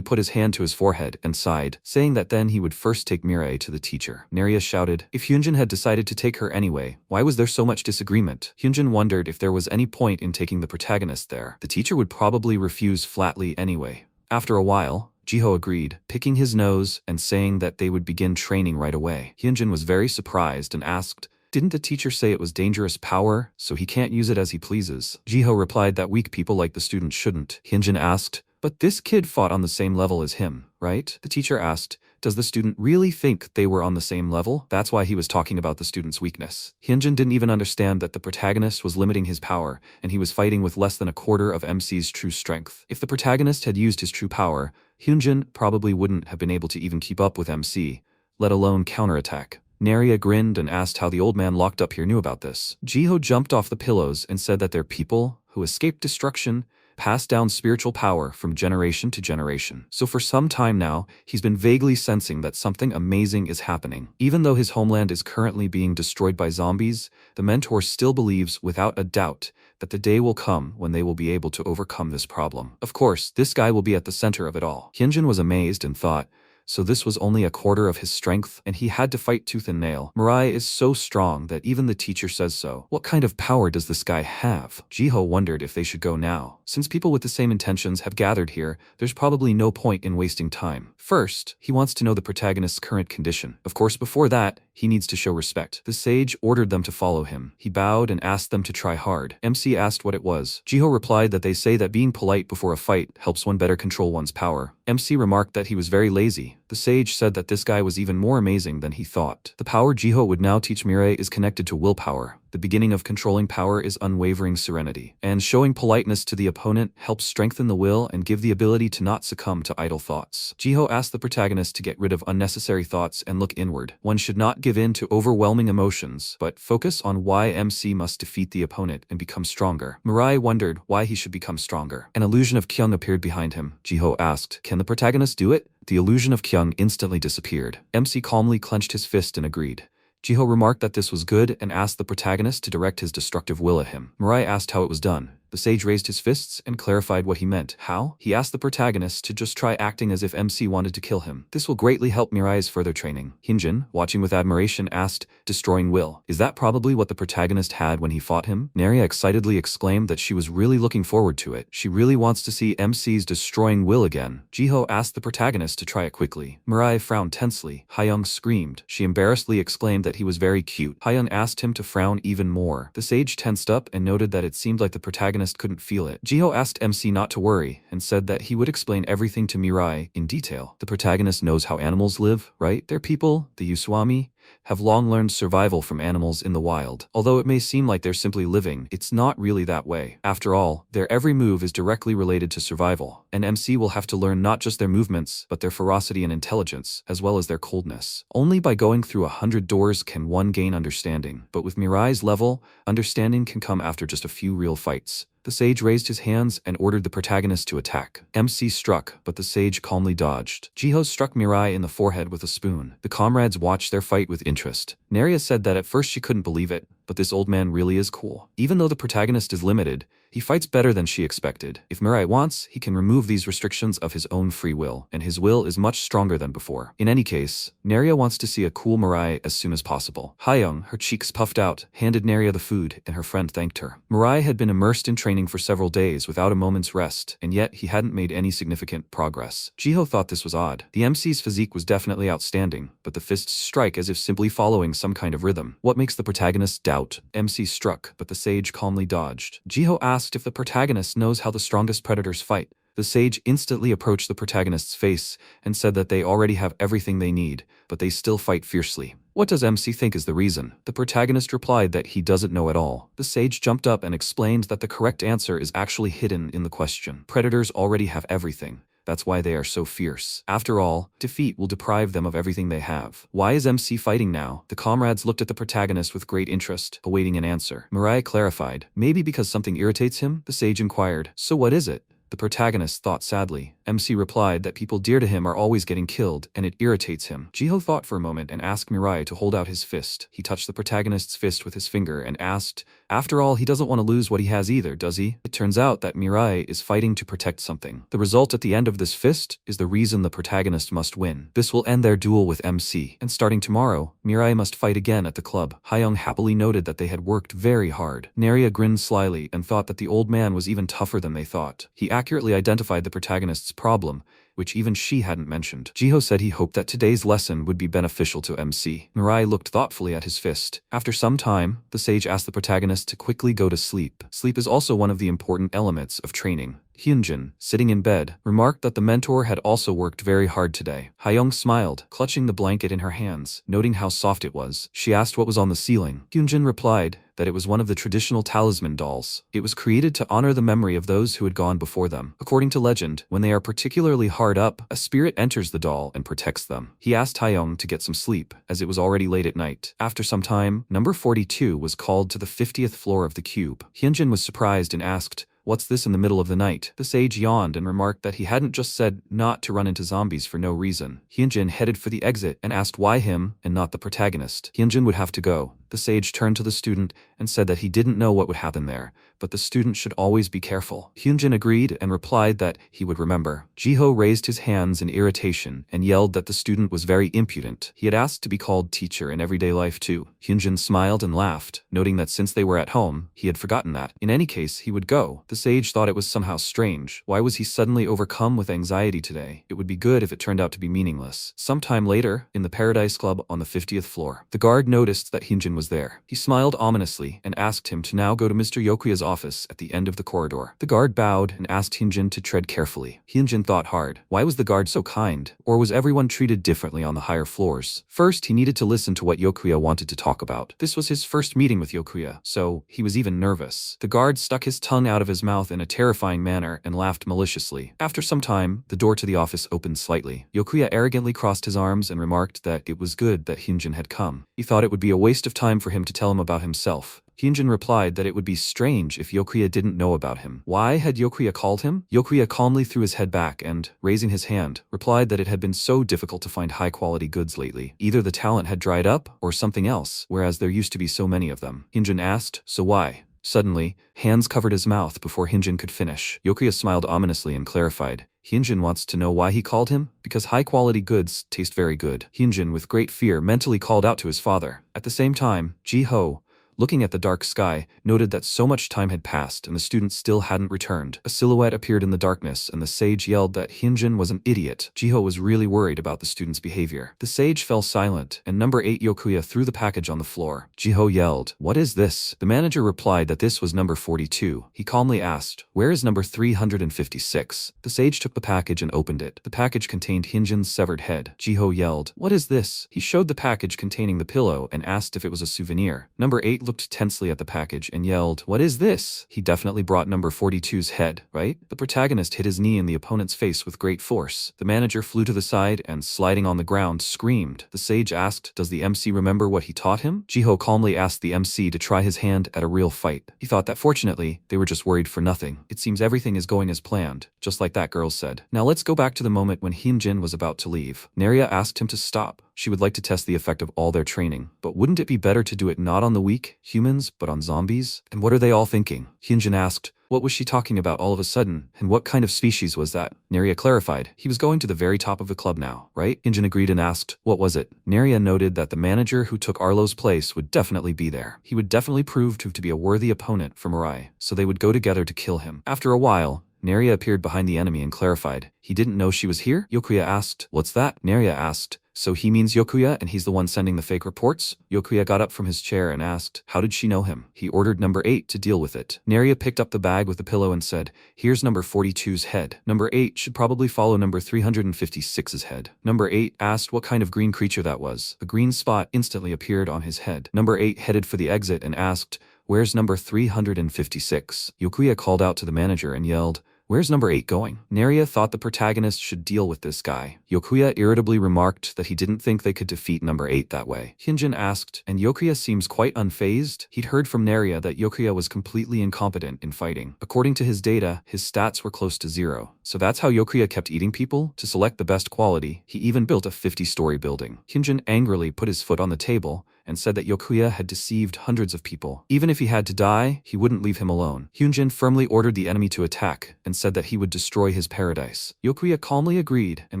Speaker 1: put his hand to his forehead and sighed, saying that then he would first take Mirai to the teacher. Naria shouted, if Hyunjin had decided to take her anyway, why was there so much disagreement? Hyunjin wondered if there was any point in taking the protagonist there. The teacher would probably refuse flatly anyway. After a while, Jiho agreed, picking his nose and saying that they would begin training right away. Hyunjin was very surprised and asked, didn't the teacher say it was dangerous power, so he can't use it as he pleases? Jiho replied that weak people like the student shouldn't. Hyunjin asked, but this kid fought on the same level as him, right? The teacher asked, does the student really think they were on the same level? That's why he was talking about the student's weakness. Hyunjin didn't even understand that the protagonist was limiting his power, and he was fighting with less than a quarter of MC's true strength. If the protagonist had used his true power, Hyunjin probably wouldn't have been able to even keep up with MC, let alone counterattack. Naria grinned and asked how the old man locked up here knew about this. Jiho jumped off the pillows and said that they're people who escaped destruction, passed down spiritual power from generation to generation. So for some time now, he's been vaguely sensing that something amazing is happening. Even though his homeland is currently being destroyed by zombies, the mentor still believes without a doubt that the day will come when they will be able to overcome this problem. Of course, this guy will be at the center of it all. Hyunjin was amazed and thought, so this was only a quarter of his strength, and he had to fight tooth and nail. Mirai is so strong that even the teacher says so. What kind of power does this guy have? Jiho wondered if they should go now. Since people with the same intentions have gathered here, there's probably no point in wasting time. First, he wants to know the protagonist's current condition. Of course, before that, he needs to show respect. The sage ordered them to follow him. He bowed and asked them to try hard. MC asked what it was. Jiho replied that they say that being polite before a fight helps one better control one's power. MC remarked that he was very lazy. The sage said that this guy was even more amazing than he thought. The power Jiho would now teach Mirai is connected to willpower. The beginning of controlling power is unwavering serenity. And showing politeness to the opponent helps strengthen the will and give the ability to not succumb to idle thoughts. Jiho asked the protagonist to get rid of unnecessary thoughts and look inward. One should not give in to overwhelming emotions, but focus on why MC must defeat the opponent and become stronger. Mirai wondered why he should become stronger. An illusion of Kyung appeared behind him. Jiho asked, can the protagonist do it? The illusion of Kyung instantly disappeared. MC calmly clenched his fist and agreed. Jiho remarked that this was good and asked the protagonist to direct his destructive will at him. Mirai asked how it was done. The sage raised his fists and clarified what he meant. How? He asked the protagonist to just try acting as if MC wanted to kill him. This will greatly help Mirai's further training. Hyunjin, watching with admiration, asked, destroying will. Is that probably what the protagonist had when he fought him? Naria excitedly exclaimed that she was really looking forward to it. She really wants to see MC's destroying will again. Jiho asked the protagonist to try it quickly. Mirai frowned tensely. Hyung screamed. She embarrassedly exclaimed that he was very cute. Hyung asked him to frown even more. The sage tensed up and noted that it seemed like the protagonist couldn't feel it. Jiho asked MC not to worry and said that he would explain everything to Mirai in detail. The protagonist knows how animals live, right? They're people, the Uswami. have long learned survival from animals in the wild. Although it may seem like they're simply living, it's not really that way. After all, their every move is directly related to survival, and MC will have to learn not just their movements, but their ferocity and intelligence, as well as their coldness. Only by going through 100 doors can one gain understanding, but with Mirai's level, understanding can come after just a few real fights. The sage raised his hands and ordered the protagonist to attack. MC struck, but the sage calmly dodged. Jiho struck Mirai in the forehead with a spoon. The comrades watched their fight with interest. Neria said that at first she couldn't believe it, but this old man really is cool. Even though the protagonist is limited, he fights better than she expected. If Mirai wants, he can remove these restrictions of his own free will, and his will is much stronger than before. In any case, Neria wants to see a cool Mirai as soon as possible. Hayoung, her cheeks puffed out, handed Neria the food, and her friend thanked her. Mirai had been immersed in training for several days without a moment's rest, and yet he hadn't made any significant progress. Jiho thought this was odd. The MC's physique was definitely outstanding, but the fists strike as if simply following some kind of rhythm. What makes the protagonist doubt? MC struck, but the sage calmly dodged. Jiho asked if the protagonist knows how the strongest predators fight. The sage instantly approached the protagonist's face and said that they already have everything they need, but they still fight fiercely. What does MC think is the reason? The protagonist replied that he doesn't know at all. The sage jumped up and explained that the correct answer is actually hidden in the question. Predators already have everything. That's why they are so fierce. After all, defeat will deprive them of everything they have. Why is MC fighting now? The comrades looked at the protagonist with great interest, awaiting an answer. Mirai clarified. Maybe because something irritates him? The sage inquired. So what is it? The protagonist thought sadly. MC replied that people dear to him are always getting killed, and it irritates him. Jiho thought for a moment and asked Mirai to hold out his fist. He touched the protagonist's fist with his finger and asked, after all, he doesn't want to lose what he has either, does he? It turns out that Mirai is fighting to protect something. The result at the end of this fist is the reason the protagonist must win. This will end their duel with MC, and starting tomorrow, Mirai must fight again at the club. Hayoung happily noted that they had worked very hard. Neria grinned slyly and thought that the old man was even tougher than they thought. He accurately identified the protagonist's problem, which even she hadn't mentioned. Jiho said he hoped that today's lesson would be beneficial to MC. Mirai looked thoughtfully at his fist. After some time, the sage asked the protagonist to quickly go to sleep. Sleep is also one of the important elements of training. Hyunjin, sitting in bed, remarked that the mentor had also worked very hard today. Hayoung smiled, clutching the blanket in her hands, noting how soft it was. She asked what was on the ceiling. Hyunjin replied that it was one of the traditional talisman dolls. It was created to honor the memory of those who had gone before them. According to legend, when they are particularly hard up, a spirit enters the doll and protects them. He asked Hayoung to get some sleep, as it was already late at night. After some time, number 42 was called to the 50th floor of the cube. Hyunjin was surprised and asked, "What's this in the middle of the night?" The sage yawned and remarked that he hadn't just said not to run into zombies for no reason. Hyunjin headed for the exit and asked why him and not the protagonist. Hyunjin would have to go. The sage turned to the student and said that he didn't know what would happen there, but the student should always be careful. Hyunjin agreed and replied that he would remember. Jiho raised his hands in irritation and yelled that the student was very impudent. He had asked to be called teacher in everyday life too. Hyunjin smiled and laughed, noting that since they were at home, he had forgotten that. In any case, he would go. The sage thought it was somehow strange. Why was he suddenly overcome with anxiety today? It would be good if it turned out to be meaningless. Sometime later, in the Paradise Club on the 50th floor, the guard noticed that Hyunjin was there. He smiled ominously and asked him to now go to Mr. Yokuya's office at the end of the corridor. The guard bowed and asked Hyunjin to tread carefully. Hyunjin thought hard. Why was the guard so kind? Or was everyone treated differently on the higher floors? First, he needed to listen to what Yokuya wanted to talk about. This was his first meeting with Yokuya, so he was even nervous. The guard stuck his tongue out of his mouth in a terrifying manner and laughed maliciously. After some time, the door to the office opened slightly. Yokuya arrogantly crossed his arms and remarked that it was good that Hyunjin had come. He thought it would be a waste of time for him to tell him about himself. Hyunjin replied that it would be strange if Yokuya didn't know about him. Why had Yokuya called him? Yokuya calmly threw his head back and, raising his hand, replied that it had been so difficult to find high-quality goods lately. Either the talent had dried up, or something else, whereas there used to be so many of them. Hyunjin asked, "So why?" Suddenly, hands covered his mouth before Hyunjin could finish. Yokuya smiled ominously and clarified. Hyunjin wants to know why he called him? Because high-quality goods taste very good. Hyunjin, with great fear, mentally called out to his father. At the same time, Jiho, looking at the dark sky, noted that so much time had passed and the students still hadn't returned. A silhouette appeared in the darkness and the sage yelled that Hyunjin was an idiot. Jiho was really worried about the student's behavior. The sage fell silent and number 8 Yokuya threw the package on the floor. Jiho yelled, "What is this?" The manager replied that this was number 42. He calmly asked, "Where is number 356? The sage took the package and opened it. The package contained Hyunjin's severed head. Jiho yelled, "What is this?" He showed the package containing the pillow and asked if it was a souvenir. Number 8 looked tensely at the package and yelled, "What is this?" He definitely brought number 42's head, right? The protagonist hit his knee in the opponent's face with great force. The manager flew to the side and, sliding on the ground, screamed. The sage asked, "Does the MC remember what he taught him?" Jiho calmly asked the MC to try his hand at a real fight. He thought that fortunately, they were just worried for nothing. It seems everything is going as planned, just like that girl said. Now let's go back to the moment when Hyunjin was about to leave. Naria asked him to stop. She would like to test the effect of all their training. But wouldn't it be better to do it not on the weak humans, but on zombies? And what are they all thinking? Hyunjin asked, what was she talking about all of a sudden, and what kind of species was that? Naria clarified, he was going to the very top of the club now, right? Hyunjin agreed and asked, what was it? Naria noted that the manager who took Arlo's place would definitely be there. He would definitely prove to be a worthy opponent for Mirai, so they would go together to kill him. After a while, Naria appeared behind the enemy and clarified, he didn't know she was here? Yokuya asked, what's that? Naria asked, so he means Yokuya and he's the one sending the fake reports? Yokuya got up from his chair and asked, how did she know him? He ordered number 8 to deal with it. Naria picked up the bag with the pillow and said, here's number 42's head. Number 8 should probably follow number 356's head. Number 8 asked what kind of green creature that was. A green spot instantly appeared on his head. Number 8 headed for the exit and asked, where's number 356? Yokuya called out to the manager and yelled, where's number 8 going? Naria thought the protagonist should deal with this guy. Yokuya irritably remarked that he didn't think they could defeat number 8 that way. Hyunjin asked, and Yokuya seems quite unfazed? He'd heard from Naria that Yokuya was completely incompetent in fighting. According to his data, his stats were close to 0. So that's how Yokuya kept eating people? To select the best quality, he even built a 50-story building. Hyunjin angrily put his foot on the table and said that Yokuya had deceived hundreds of people. Even if he had to die, he wouldn't leave him alone. Hyunjin firmly ordered the enemy to attack and said that he would destroy his paradise. Yokuya calmly agreed and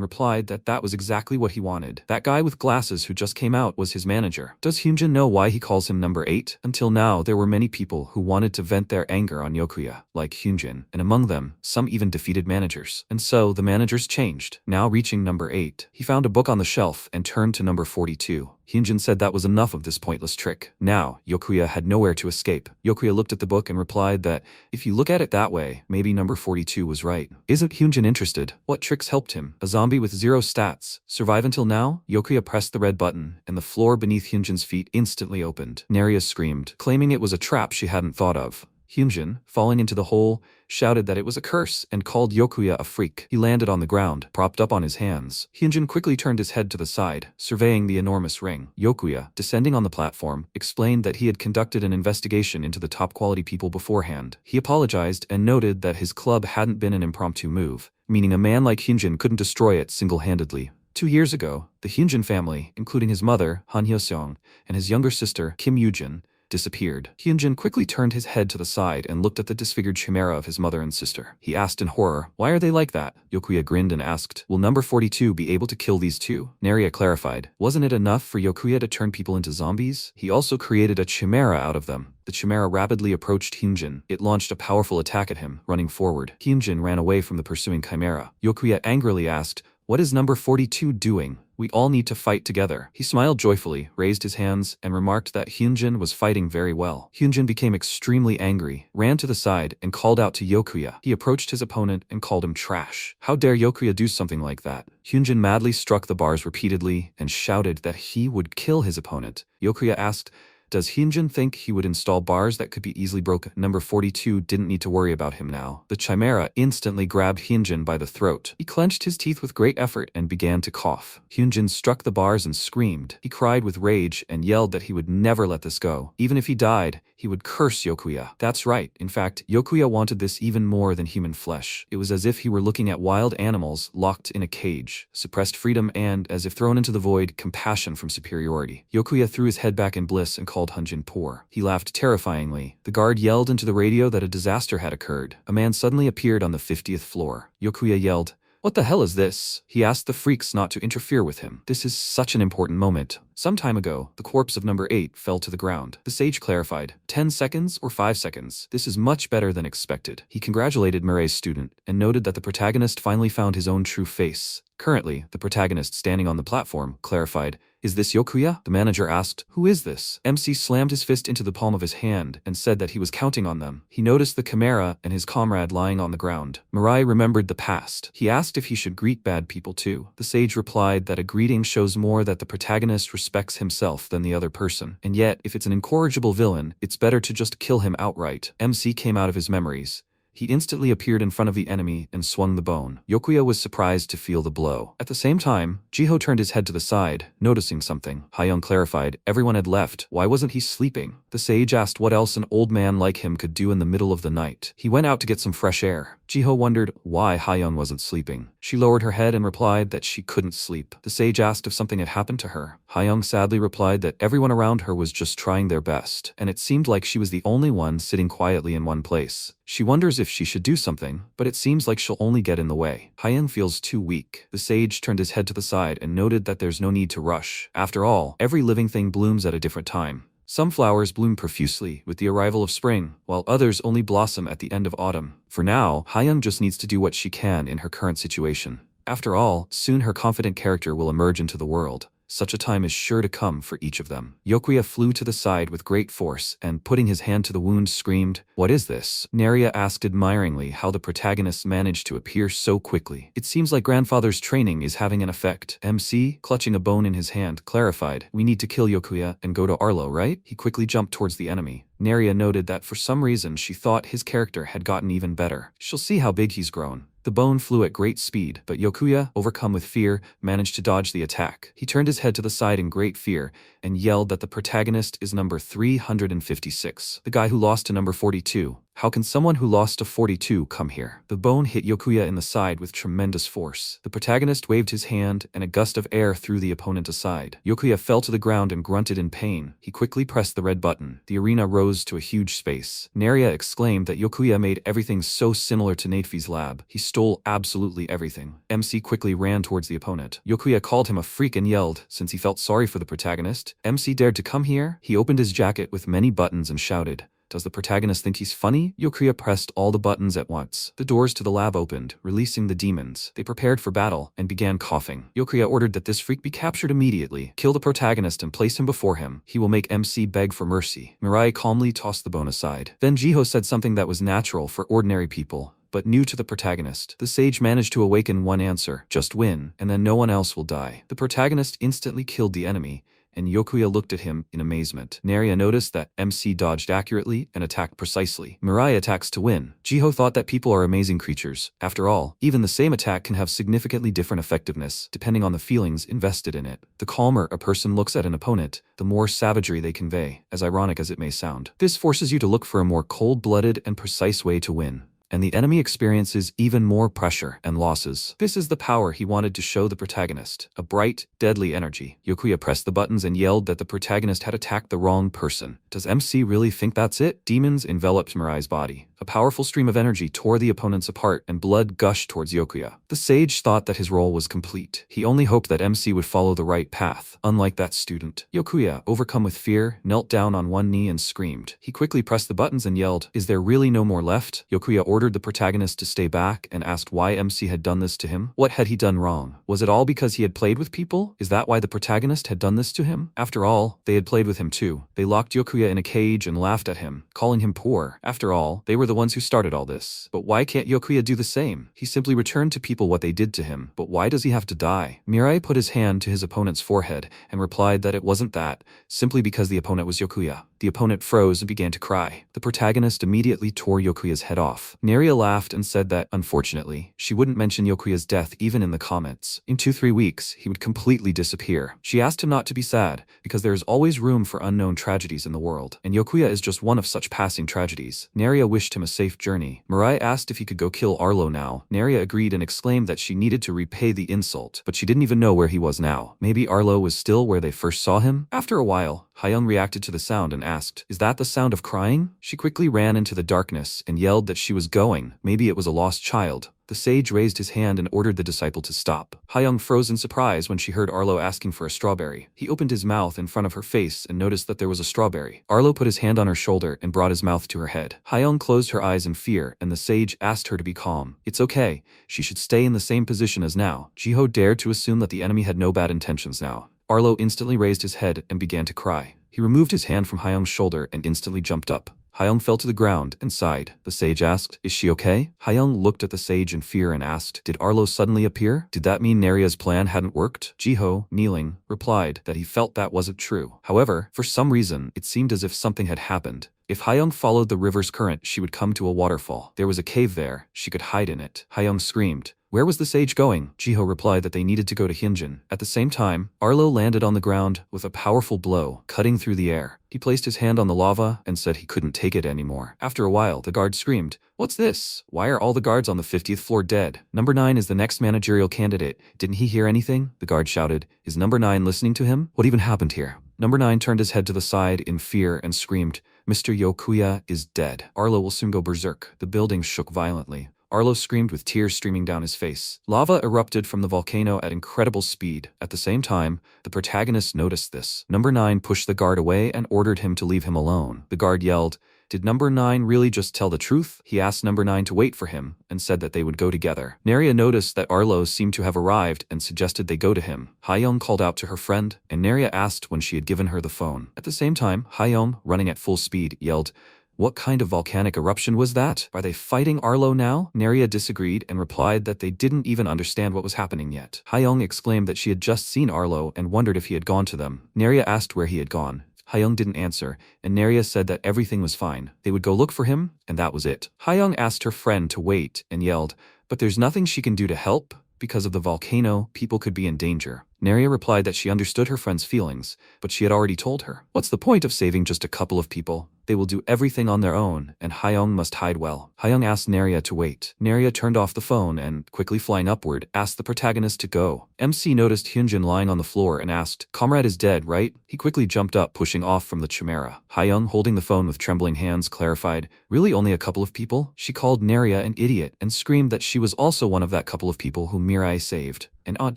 Speaker 1: replied that that was exactly what he wanted. That guy with glasses who just came out was his manager. Does Hyunjin know why he calls him number 8? Until now, there were many people who wanted to vent their anger on Yokuya, like Hyunjin, and among them, some even defeated managers. And so, the managers changed. Now reaching number 8, he found a book on the shelf and turned to number 42. Hyunjin said that was enough of this pointless trick. Now, Yokuya had nowhere to escape. Yokuya looked at the book and replied that, if you look at it that way, maybe number 42 was right. Isn't Hyunjin interested? What tricks helped him? A zombie with 0 stats. Survive until now? Yokuya pressed the red button, and the floor beneath Hyunjin's feet instantly opened. Naria screamed, claiming it was a trap she hadn't thought of. Hyunjin, falling into the hole, shouted that it was a curse and called Yokuya a freak. He landed on the ground, propped up on his hands. Hyunjin quickly turned his head to the side, surveying the enormous ring. Yokuya, descending on the platform, explained that he had conducted an investigation into the top-quality people beforehand. He apologized and noted that his club hadn't been an impromptu move, meaning a man like Hyunjin couldn't destroy it single-handedly. 2 years ago, the Hyunjin family, including his mother, Han Hyo-seong, and his younger sister, Kim Yoo-jin, disappeared. Hyunjin quickly turned his head to the side and looked at the disfigured chimera of his mother and sister. He asked in horror, why are they like that? Yokuya grinned and asked, will number 42 be able to kill these two? Naria clarified, wasn't it enough for Yokuya to turn people into zombies? He also created a chimera out of them. The chimera rapidly approached Hyunjin. It launched a powerful attack at him, running forward. Hyunjin ran away from the pursuing chimera. Yokuya angrily asked, what is number 42 doing? We all need to fight together. He smiled joyfully, raised his hands, and remarked that Hyunjin was fighting very well. Hyunjin became extremely angry, ran to the side, and called out to Yokuya. He approached his opponent and called him trash. How dare Yokuya do something like that? Hyunjin madly struck the bars repeatedly and shouted that he would kill his opponent. Yokuya asked, does Hyunjin think he would install bars that could be easily broken? Number 42 didn't need to worry about him now. The chimera instantly grabbed Hyunjin by the throat. He clenched his teeth with great effort and began to cough. Hyunjin struck the bars and screamed. He cried with rage and yelled that he would never let this go. Even if he died, he would curse Yokuya. That's right. In fact, Yokuya wanted this even more than human flesh. It was as if he were looking at wild animals locked in a cage, suppressed freedom and, as if thrown into the void, compassion from superiority. Yokuya threw his head back in bliss and called Hyunjin poor. He laughed terrifyingly. The guard yelled into the radio that a disaster had occurred. A man suddenly appeared on the 50th floor. Yokuya yelled, "What the hell is this?" He asked the freaks not to interfere with him. "This is such an important moment. Some time ago, the corpse of number 8 fell to the ground." The sage clarified, 10 seconds or 5 seconds. This is much better than expected. He congratulated Murray's student and noted that the protagonist finally found his own true face. Currently, the protagonist standing on the platform clarified, "Is this Yokuya?" The manager asked, "Who is this?" MC slammed his fist into the palm of his hand and said that he was counting on them. He noticed the chimera and his comrade lying on the ground. Mirai remembered the past. He asked if he should greet bad people too. The sage replied that a greeting shows more that the protagonist respects himself than the other person. And yet, if it's an incorrigible villain, it's better to just kill him outright. MC came out of his memories. He instantly appeared in front of the enemy and swung the bone. Yokuya was surprised to feel the blow. At the same time, Jiho turned his head to the side, noticing something. Hayoung clarified, everyone had left. Why wasn't he sleeping? The sage asked what else an old man like him could do in the middle of the night. He went out to get some fresh air. Jiho wondered why Hayoung wasn't sleeping. She lowered her head and replied that she couldn't sleep. The sage asked if something had happened to her. Hayoung sadly replied that everyone around her was just trying their best, and it seemed like she was the only one sitting quietly in one place. She wonders if she should do something, but it seems like she'll only get in the way. Hayoung feels too weak. The sage turned his head to the side and noted that there's no need to rush. After all, every living thing blooms at a different time. Some flowers bloom profusely with the arrival of spring, while others only blossom at the end of autumn. For now, Hayoung just needs to do what she can in her current situation. After all, soon her confident character will emerge into the world. Such a time is sure to come for each of them. Yokuya flew to the side with great force and, putting his hand to the wound, screamed, "What is this?" Naria asked admiringly how the protagonist managed to appear so quickly. "It seems like grandfather's training is having an effect." MC, clutching a bone in his hand, clarified, "We need to kill Yokuya and go to Arlo, right?" He quickly jumped towards the enemy. Naria noted that for some reason she thought his character had gotten even better. She'll see how big he's grown. The bone flew at great speed, but Yokuya, overcome with fear, managed to dodge the attack. He turned his head to the side in great fear and yelled that the protagonist is number 356, the guy who lost to number 42. How can someone who lost to 42 come here? The bone hit Yokuya in the side with tremendous force. The protagonist waved his hand and a gust of air threw the opponent aside. Yokuya fell to the ground and grunted in pain. He quickly pressed the red button. The arena rose to a huge space. Naria exclaimed that Yokuya made everything so similar to Natefi's lab. He stole absolutely everything. MC quickly ran towards the opponent. Yokuya called him a freak and yelled, since he felt sorry for the protagonist. MC dared to come here? He opened his jacket with many buttons and shouted, "Does the protagonist think he's funny?" Yokuya pressed all the buttons at once. The doors to the lab opened, releasing the demons. They prepared for battle and began coughing. Yokuya ordered that this freak be captured immediately. Kill the protagonist and place him before him. He will make MC beg for mercy. Mirai calmly tossed the bone aside. Then Jiho said something that was natural for ordinary people, but new to the protagonist. The sage managed to awaken one answer, "Just win, and then no one else will die." The protagonist instantly killed the enemy, and Yokuya looked at him in amazement. Naria noticed that MC dodged accurately and attacked precisely. Mirai attacks to win. Jiho thought that people are amazing creatures. After all, even the same attack can have significantly different effectiveness, depending on the feelings invested in it. The calmer a person looks at an opponent, the more savagery they convey, as ironic as it may sound. This forces you to look for a more cold-blooded and precise way to win, and the enemy experiences even more pressure and losses. This is the power he wanted to show the protagonist, a bright, deadly energy. Yokuya pressed the buttons and yelled that the protagonist had attacked the wrong person. Does MC really think that's it? Demons enveloped Mirai's body. A powerful stream of energy tore the opponents apart and blood gushed towards Yokuya. The sage thought that his role was complete. He only hoped that MC would follow the right path, unlike that student. Yokuya, overcome with fear, knelt down on one knee and screamed. He quickly pressed the buttons and yelled, "Is there really no more left?" Yokuya ordered the protagonist to stay back and asked why MC had done this to him. What had he done wrong? Was it all because he had played with people? Is that why the protagonist had done this to him? After all, they had played with him too. They locked Yokuya in a cage and laughed at him, calling him poor. After all, they were the ones who started all this. But why can't Yokuya do the same? He simply returned to people what they did to him. But why does he have to die? Mirai put his hand to his opponent's forehead and replied that it wasn't that, simply because the opponent was Yokuya. The opponent froze and began to cry. The protagonist immediately tore Yokuya's head off. Naria laughed and said that, unfortunately, she wouldn't mention Yokuya's death even in the comments. In 2-3 weeks, he would completely disappear. She asked him not to be sad, because there is always room for unknown tragedies in the world, and Yokuya is just one of such passing tragedies. Naria wished him a safe journey. Mirai asked if he could go kill Arlo now. Naria agreed and exclaimed that she needed to repay the insult, but she didn't even know where he was now. Maybe Arlo was still where they first saw him? After a while, Hayoung reacted to the sound and asked, "Is that the sound of crying?" She quickly ran into the darkness and yelled that she was going. Maybe it was a lost child. The sage raised his hand and ordered the disciple to stop. Hyung froze in surprise when she heard Arlo asking for a strawberry. He opened his mouth in front of her face and noticed that there was a strawberry. Arlo put his hand on her shoulder and brought his mouth to her head. Hyung closed her eyes in fear, and the sage asked her to be calm. It's okay. She should stay in the same position as now. Jiho dared to assume that the enemy had no bad intentions now. Arlo instantly raised his head and began to cry. He removed his hand from Hyung's shoulder and instantly jumped up. Hyung fell to the ground and sighed. The sage asked, "Is she okay?" Hyung looked at the sage in fear and asked, "Did Arlo suddenly appear? Did that mean Neria's plan hadn't worked?" Jiho, kneeling, replied that he felt that wasn't true. However, for some reason, it seemed as if something had happened. If Hyung followed the river's current, she would come to a waterfall. There was a cave there. She could hide in it. Hyung screamed. Where was the sage going? Jiho replied that they needed to go to Hyunjin. At the same time, Arlo landed on the ground with a powerful blow, cutting through the air. He placed his hand on the lava and said he couldn't take it anymore. After a while, the guard screamed, "What's this? Why are all the guards on the 50th floor dead? Number 9 is the next managerial candidate. Didn't he hear anything?" The guard shouted. "Is Number 9 listening to him? What even happened here?" Number 9 turned his head to the side in fear and screamed, "Mr. Yokuya is dead. Arlo will soon go berserk." The building shook violently. Arlo screamed with tears streaming down his face. Lava erupted from the volcano at incredible speed. At the same time, the protagonist noticed this. Number 9 pushed the guard away and ordered him to leave him alone. The guard yelled, "Did Number 9 really just tell the truth?" He asked Number 9 to wait for him and said that they would go together. Neria noticed that Arlo seemed to have arrived and suggested they go to him. Hyung called out to her friend, and Neria asked when she had given her the phone. At the same time, Hyung, running at full speed, yelled, "What kind of volcanic eruption was that? Are they fighting Arlo now?" Neria disagreed and replied that they didn't even understand what was happening yet. Hyung exclaimed that she had just seen Arlo and wondered if he had gone to them. Neria asked where he had gone. Hyung didn't answer, and Neria said that everything was fine. They would go look for him, and that was it. Hyung asked her friend to wait and yelled, "But there's nothing she can do to help? Because of the volcano, people could be in danger." Neria replied that she understood her friend's feelings, but she had already told her. What's the point of saving just a couple of people? They will do everything on their own, and Hyung must hide well. Hyung asked Neria to wait. Neria turned off the phone and, quickly flying upward, asked the protagonist to go. MC noticed Hyunjin lying on the floor and asked, "Comrade is dead, right?" He quickly jumped up, pushing off from the chimera. Hyung, holding the phone with trembling hands, clarified, "Really only a couple of people?" She called Neria an idiot and screamed that she was also one of that couple of people whom Mirai saved. And Aunt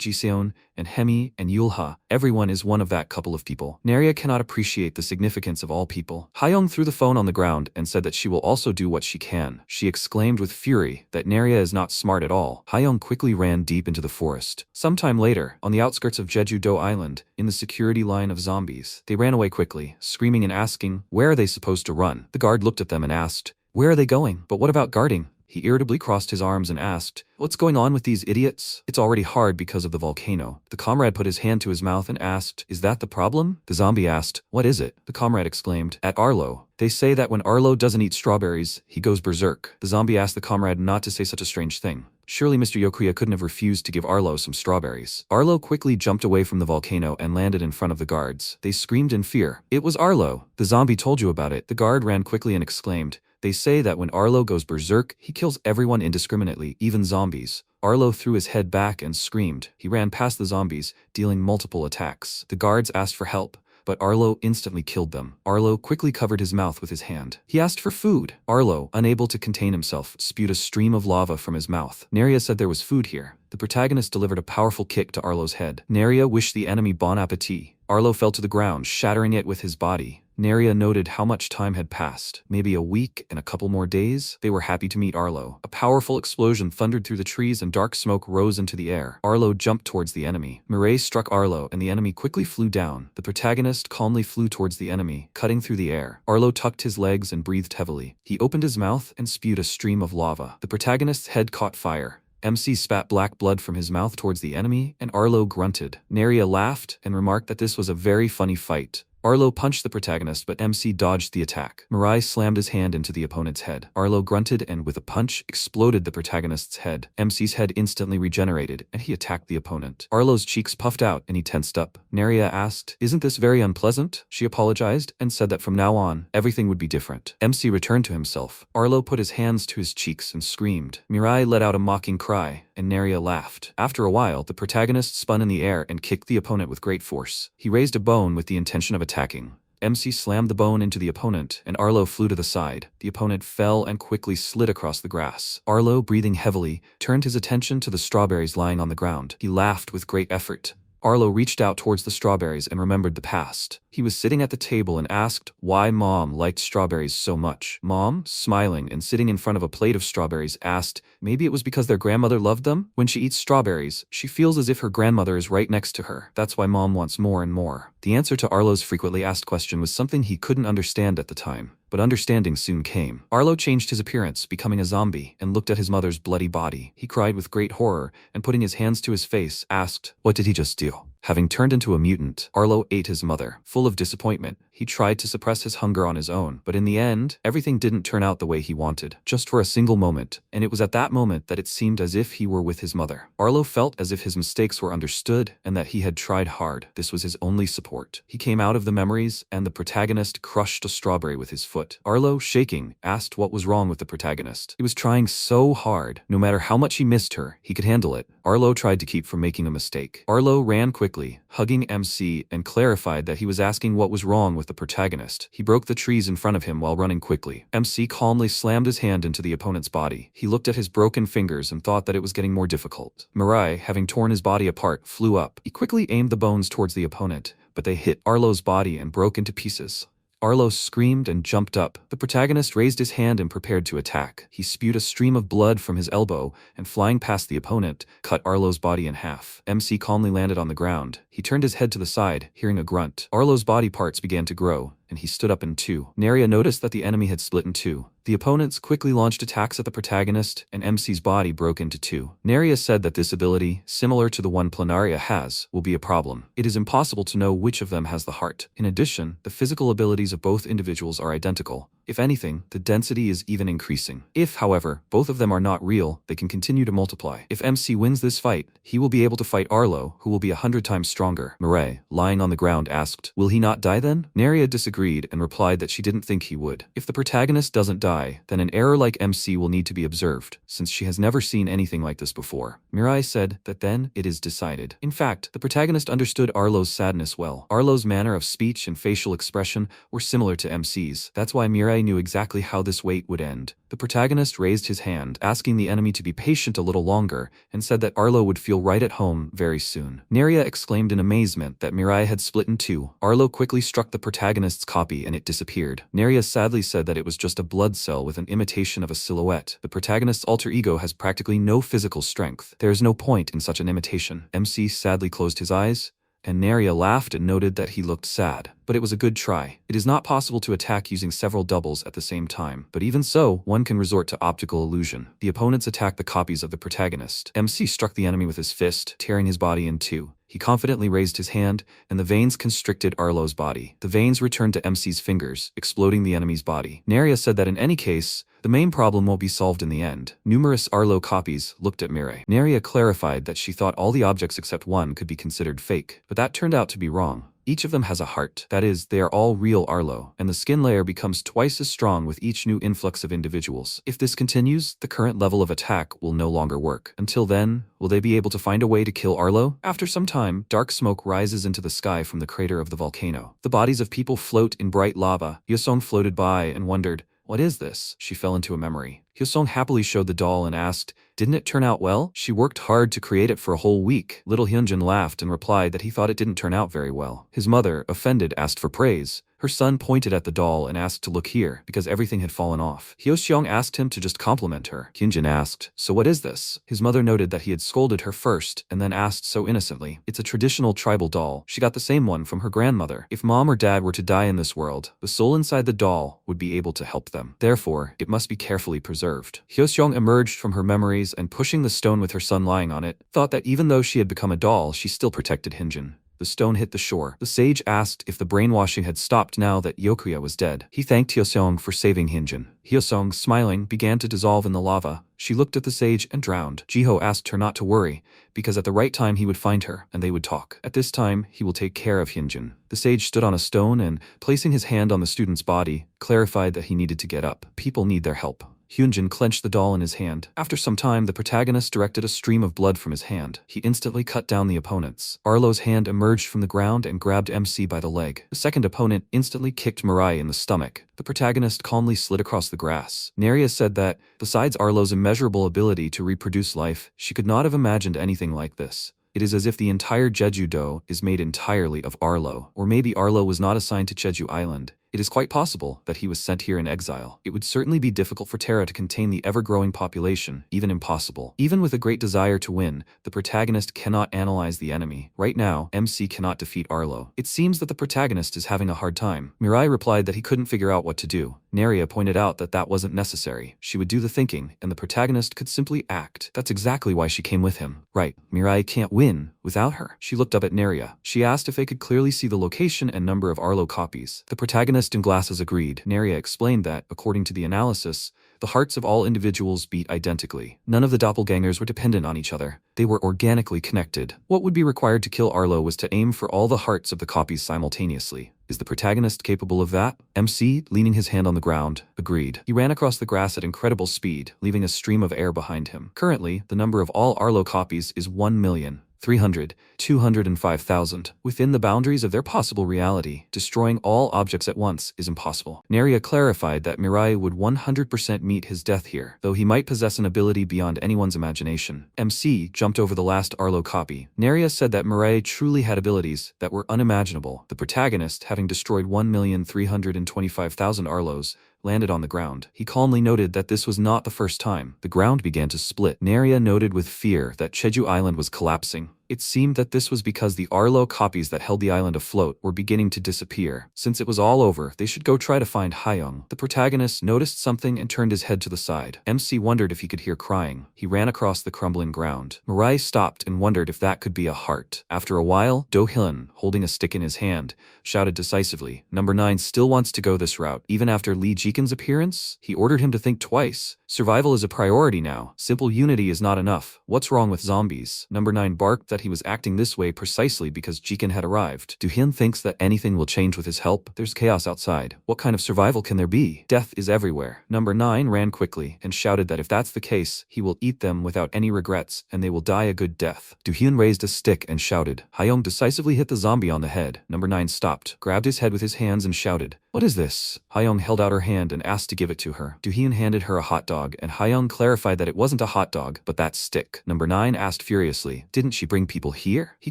Speaker 1: Jiseon, and Hemi, and Yulha, everyone is one of that couple of people. Neria cannot appreciate the significance of all people. Hyung threw the phone on the ground and said that she will also do what she can. She exclaimed with fury that Neria is not smart at all. Hyung quickly ran deep into the forest. Sometime later, on the outskirts of Jeju-do Island, in the security line of zombies, they ran away quickly, screaming and asking, "Where are they supposed to run?" The guard looked at them and asked, "Where are they going? But what about guarding?" He irritably crossed his arms and asked, "What's going on with these idiots? It's already hard because of the volcano." The comrade put his hand to his mouth and asked, "Is that the problem?" The zombie asked, "What is it?" The comrade exclaimed, "At Arlo. They say that when Arlo doesn't eat strawberries, he goes berserk." The zombie asked the comrade not to say such a strange thing. Surely Mr. Yokuya couldn't have refused to give Arlo some strawberries. Arlo quickly jumped away from the volcano and landed in front of the guards. They screamed in fear. "It was Arlo. The zombie told you about it." The guard ran quickly and exclaimed, "They say that when Arlo goes berserk, he kills everyone indiscriminately, even zombies." Arlo threw his head back and screamed. He ran past the zombies, dealing multiple attacks. The guards asked for help, but Arlo instantly killed them. Arlo quickly covered his mouth with his hand. He asked for food. Arlo, unable to contain himself, spewed a stream of lava from his mouth. Neria said there was food here. The protagonist delivered a powerful kick to Arlo's head. Neria wished the enemy bon appetit. Arlo fell to the ground, shattering it with his body. Neria noted how much time had passed. Maybe a week and a couple more days? They were happy to meet Arlo. A powerful explosion thundered through the trees and dark smoke rose into the air. Arlo jumped towards the enemy. Mirai struck Arlo and the enemy quickly flew down. The protagonist calmly flew towards the enemy, cutting through the air. Arlo tucked his legs and breathed heavily. He opened his mouth and spewed a stream of lava. The protagonist's head caught fire. MC spat black blood from his mouth towards the enemy, and Arlo grunted. Neria laughed and remarked that this was a very funny fight. Arlo punched the protagonist, but MC dodged the attack. Mirai slammed his hand into the opponent's head. Arlo grunted and, with a punch, exploded the protagonist's head. MC's head instantly regenerated, and he attacked the opponent. Arlo's cheeks puffed out, and he tensed up. Neria asked, "Isn't this very unpleasant?" She apologized, and said that from now on, everything would be different. MC returned to himself. Arlo put his hands to his cheeks and screamed. Mirai let out a mocking cry, and Neria laughed. After a while, the protagonist spun in the air and kicked the opponent with great force. He raised a bone with the intention of attacking. MC slammed the bone into the opponent, and Arlo flew to the side. The opponent fell and quickly slid across the grass. Arlo, breathing heavily, turned his attention to the strawberries lying on the ground. He laughed with great effort. Arlo reached out towards the strawberries and remembered the past. He was sitting at the table and asked why Mom liked strawberries so much. Mom, smiling and sitting in front of a plate of strawberries, asked maybe it was because their grandmother loved them? When she eats strawberries, she feels as if her grandmother is right next to her. That's why Mom wants more and more. The answer to Arlo's frequently asked question was something he couldn't understand at the time. But understanding soon came. Arlo changed his appearance, becoming a zombie, and looked at his mother's bloody body. He cried with great horror, and putting his hands to his face, asked, "What did he just do?" Having turned into a mutant, Arlo ate his mother. Full of disappointment, he tried to suppress his hunger on his own, but in the end, everything didn't turn out the way he wanted, just for a single moment, and it was at that moment that it seemed as if he were with his mother. Arlo felt as if his mistakes were understood, and that he had tried hard. This was his only support. He came out of the memories, and the protagonist crushed a strawberry with his foot. Arlo, shaking, asked what was wrong with the protagonist. He was trying so hard. No matter how much he missed her, he could handle it. Arlo tried to keep from making a mistake. Arlo ran quickly, hugging MC, and clarified that he was asking what was wrong with the protagonist. He broke the trees in front of him while running quickly. MC calmly slammed his hand into the opponent's body. He looked at his broken fingers and thought that it was getting more difficult. Mirai, having torn his body apart, flew up. He quickly aimed the bones towards the opponent, but they hit Arlo's body and broke into pieces. Arlo screamed and jumped up. The protagonist raised his hand and prepared to attack. He spewed a stream of blood from his elbow and, flying past the opponent, cut Arlo's body in half. MC calmly landed on the ground. He turned his head to the side, hearing a grunt. Arlo's body parts began to grow, and he stood up in two. Naria noticed that the enemy had split in two. The opponents quickly launched attacks at the protagonist, and MC's body broke into two. Naria said that this ability, similar to the one Planaria has, will be a problem. It is impossible to know which of them has the heart. In addition, the physical abilities of both individuals are identical. If anything, the density is even increasing. If, however, both of them are not real, they can continue to multiply. If MC wins this fight, he will be able to fight Arlo, who will be 100 times stronger. Mirai, lying on the ground, asked, "Will he not die then?" Naria disagreed and replied that she didn't think he would. If the protagonist doesn't die, then an error like MC will need to be observed, since she has never seen anything like this before. Mirai said that then it is decided. In fact, the protagonist understood Arlo's sadness well. Arlo's manner of speech and facial expression were similar to MC's. That's why Mirai knew exactly how this wait would end. The protagonist raised his hand, asking the enemy to be patient a little longer, and said that Arlo would feel right at home very soon. Naria exclaimed in amazement that Mirai had split in two. Arlo quickly struck the protagonist's copy and it disappeared. Naria sadly said that it was just a blood cell with an imitation of a silhouette. The protagonist's alter ego has practically no physical strength. There is no point in such an imitation. MC sadly closed his eyes, and Naria laughed and noted that he looked sad. But it was a good try. It is not possible to attack using several doubles at the same time, but even so, one can resort to optical illusion. The opponents attacked the copies of the protagonist. MC struck the enemy with his fist, tearing his body in two. He confidently raised his hand, and the veins constricted Arlo's body. The veins returned to MC's fingers, exploding the enemy's body. Naria said that in any case, the main problem won't be solved in the end. Numerous Arlo copies looked at Mirai. Naria clarified that she thought all the objects except one could be considered fake, but that turned out to be wrong. Each of them has a heart. That is, they are all real Arlo, and the skin layer becomes twice as strong with each new influx of individuals. If this continues, the current level of attack will no longer work. Until then, will they be able to find a way to kill Arlo? After some time, dark smoke rises into the sky from the crater of the volcano. The bodies of people float in bright lava. Hyosung floated by and wondered, "What is this?" She fell into a memory. Hyosung happily showed the doll and asked, "Didn't it turn out well? She worked hard to create it for a whole week." Little Hyunjin laughed and replied that he thought it didn't turn out very well. His mother, offended, asked for praise. Her son pointed at the doll and asked to look here, because everything had fallen off. Hyoseong asked him to just compliment her. Hyunjin asked, "So what is this?" His mother noted that he had scolded her first, and then asked so innocently, "It's a traditional tribal doll. She got the same one from her grandmother. If mom or dad were to die in this world, the soul inside the doll would be able to help them. Therefore, it must be carefully preserved." Hyoseong emerged from her memories and, pushing the stone with her son lying on it, thought that even though she had become a doll, she still protected Hyunjin. The stone hit the shore. The sage asked if the brainwashing had stopped now that Yokuya was dead. He thanked Hyoseong for saving Hyunjin. Hyoseong, smiling, began to dissolve in the lava. She looked at the sage and drowned. Jiho asked her not to worry, because at the right time he would find her, and they would talk. At this time, he will take care of Hyunjin. The sage stood on a stone and, placing his hand on the student's body, clarified that he needed to get up. People need their help. Hyunjin clenched the doll in his hand. After some time, the protagonist directed a stream of blood from his hand. He instantly cut down the opponents. Arlo's hand emerged from the ground and grabbed MC by the leg. The second opponent instantly kicked Mirai in the stomach. The protagonist calmly slid across the grass. Neria said that, besides Arlo's immeasurable ability to reproduce life, she could not have imagined anything like this. It is as if the entire Jeju-do is made entirely of Arlo. Or maybe Arlo was not assigned to Jeju Island. It is quite possible that he was sent here in exile. It would certainly be difficult for Terra to contain the ever-growing population, even impossible. Even with a great desire to win, the protagonist cannot analyze the enemy. Right now, MC cannot defeat Arlo. It seems that the protagonist is having a hard time. Mirai replied that he couldn't figure out what to do. Neria pointed out that that wasn't necessary. She would do the thinking, and the protagonist could simply act. That's exactly why she came with him. Right, Mirai can't win without her. She looked up at Neria. She asked if they could clearly see the location and number of Arlo copies. The protagonist in glasses agreed. Neria explained that, according to the analysis, the hearts of all individuals beat identically. None of the doppelgangers were dependent on each other. They were organically connected. What would be required to kill Arlo was to aim for all the hearts of the copies simultaneously. Is the protagonist capable of that? MC, leaning his hand on the ground, agreed. He ran across the grass at incredible speed, leaving a stream of air behind him. Currently, the number of all Arlo copies is 1,300,205,000. Within the boundaries of their possible reality, destroying all objects at once is impossible. Neria clarified that Mirai would 100% meet his death here, though he might possess an ability beyond anyone's imagination. MC jumped over the last Arlo copy. Neria said that Mirai truly had abilities that were unimaginable. The protagonist, having destroyed 1,325,000 Arlos, landed on the ground. He calmly noted that this was not the first time. The ground began to split. Neria noted with fear that Jeju Island was collapsing. It seemed that this was because the Arlo copies that held the island afloat were beginning to disappear. Since it was all over, they should go try to find Hayoung. The protagonist noticed something and turned his head to the side. MC wondered if he could hear crying. He ran across the crumbling ground. Mirai stopped and wondered if that could be a heart. After a while, Do-hyun, holding a stick in his hand, shouted decisively, "Number 9 still wants to go this route. Even after Lee Jikin's appearance?" He ordered him to think twice. Survival is a priority now. Simple unity is not enough. What's wrong with zombies? Number 9 barked that he was acting this way precisely because Jikin had arrived. Do-hyun thinks that anything will change with his help. There's chaos outside. What kind of survival can there be? Death is everywhere. Number 9 ran quickly and shouted that if that's the case, he will eat them without any regrets and they will die a good death. Do-hyun raised a stick and shouted. Hayoung decisively hit the zombie on the head. Number 9 stopped, grabbed his head with his hands and shouted, "What is this?" Hayoung held out her hand and asked to give it to her. Do-hyun handed her a hot dog and Hayoung clarified that it wasn't a hot dog, but that stick. Number 9 asked furiously, "Didn't she bring people here?" He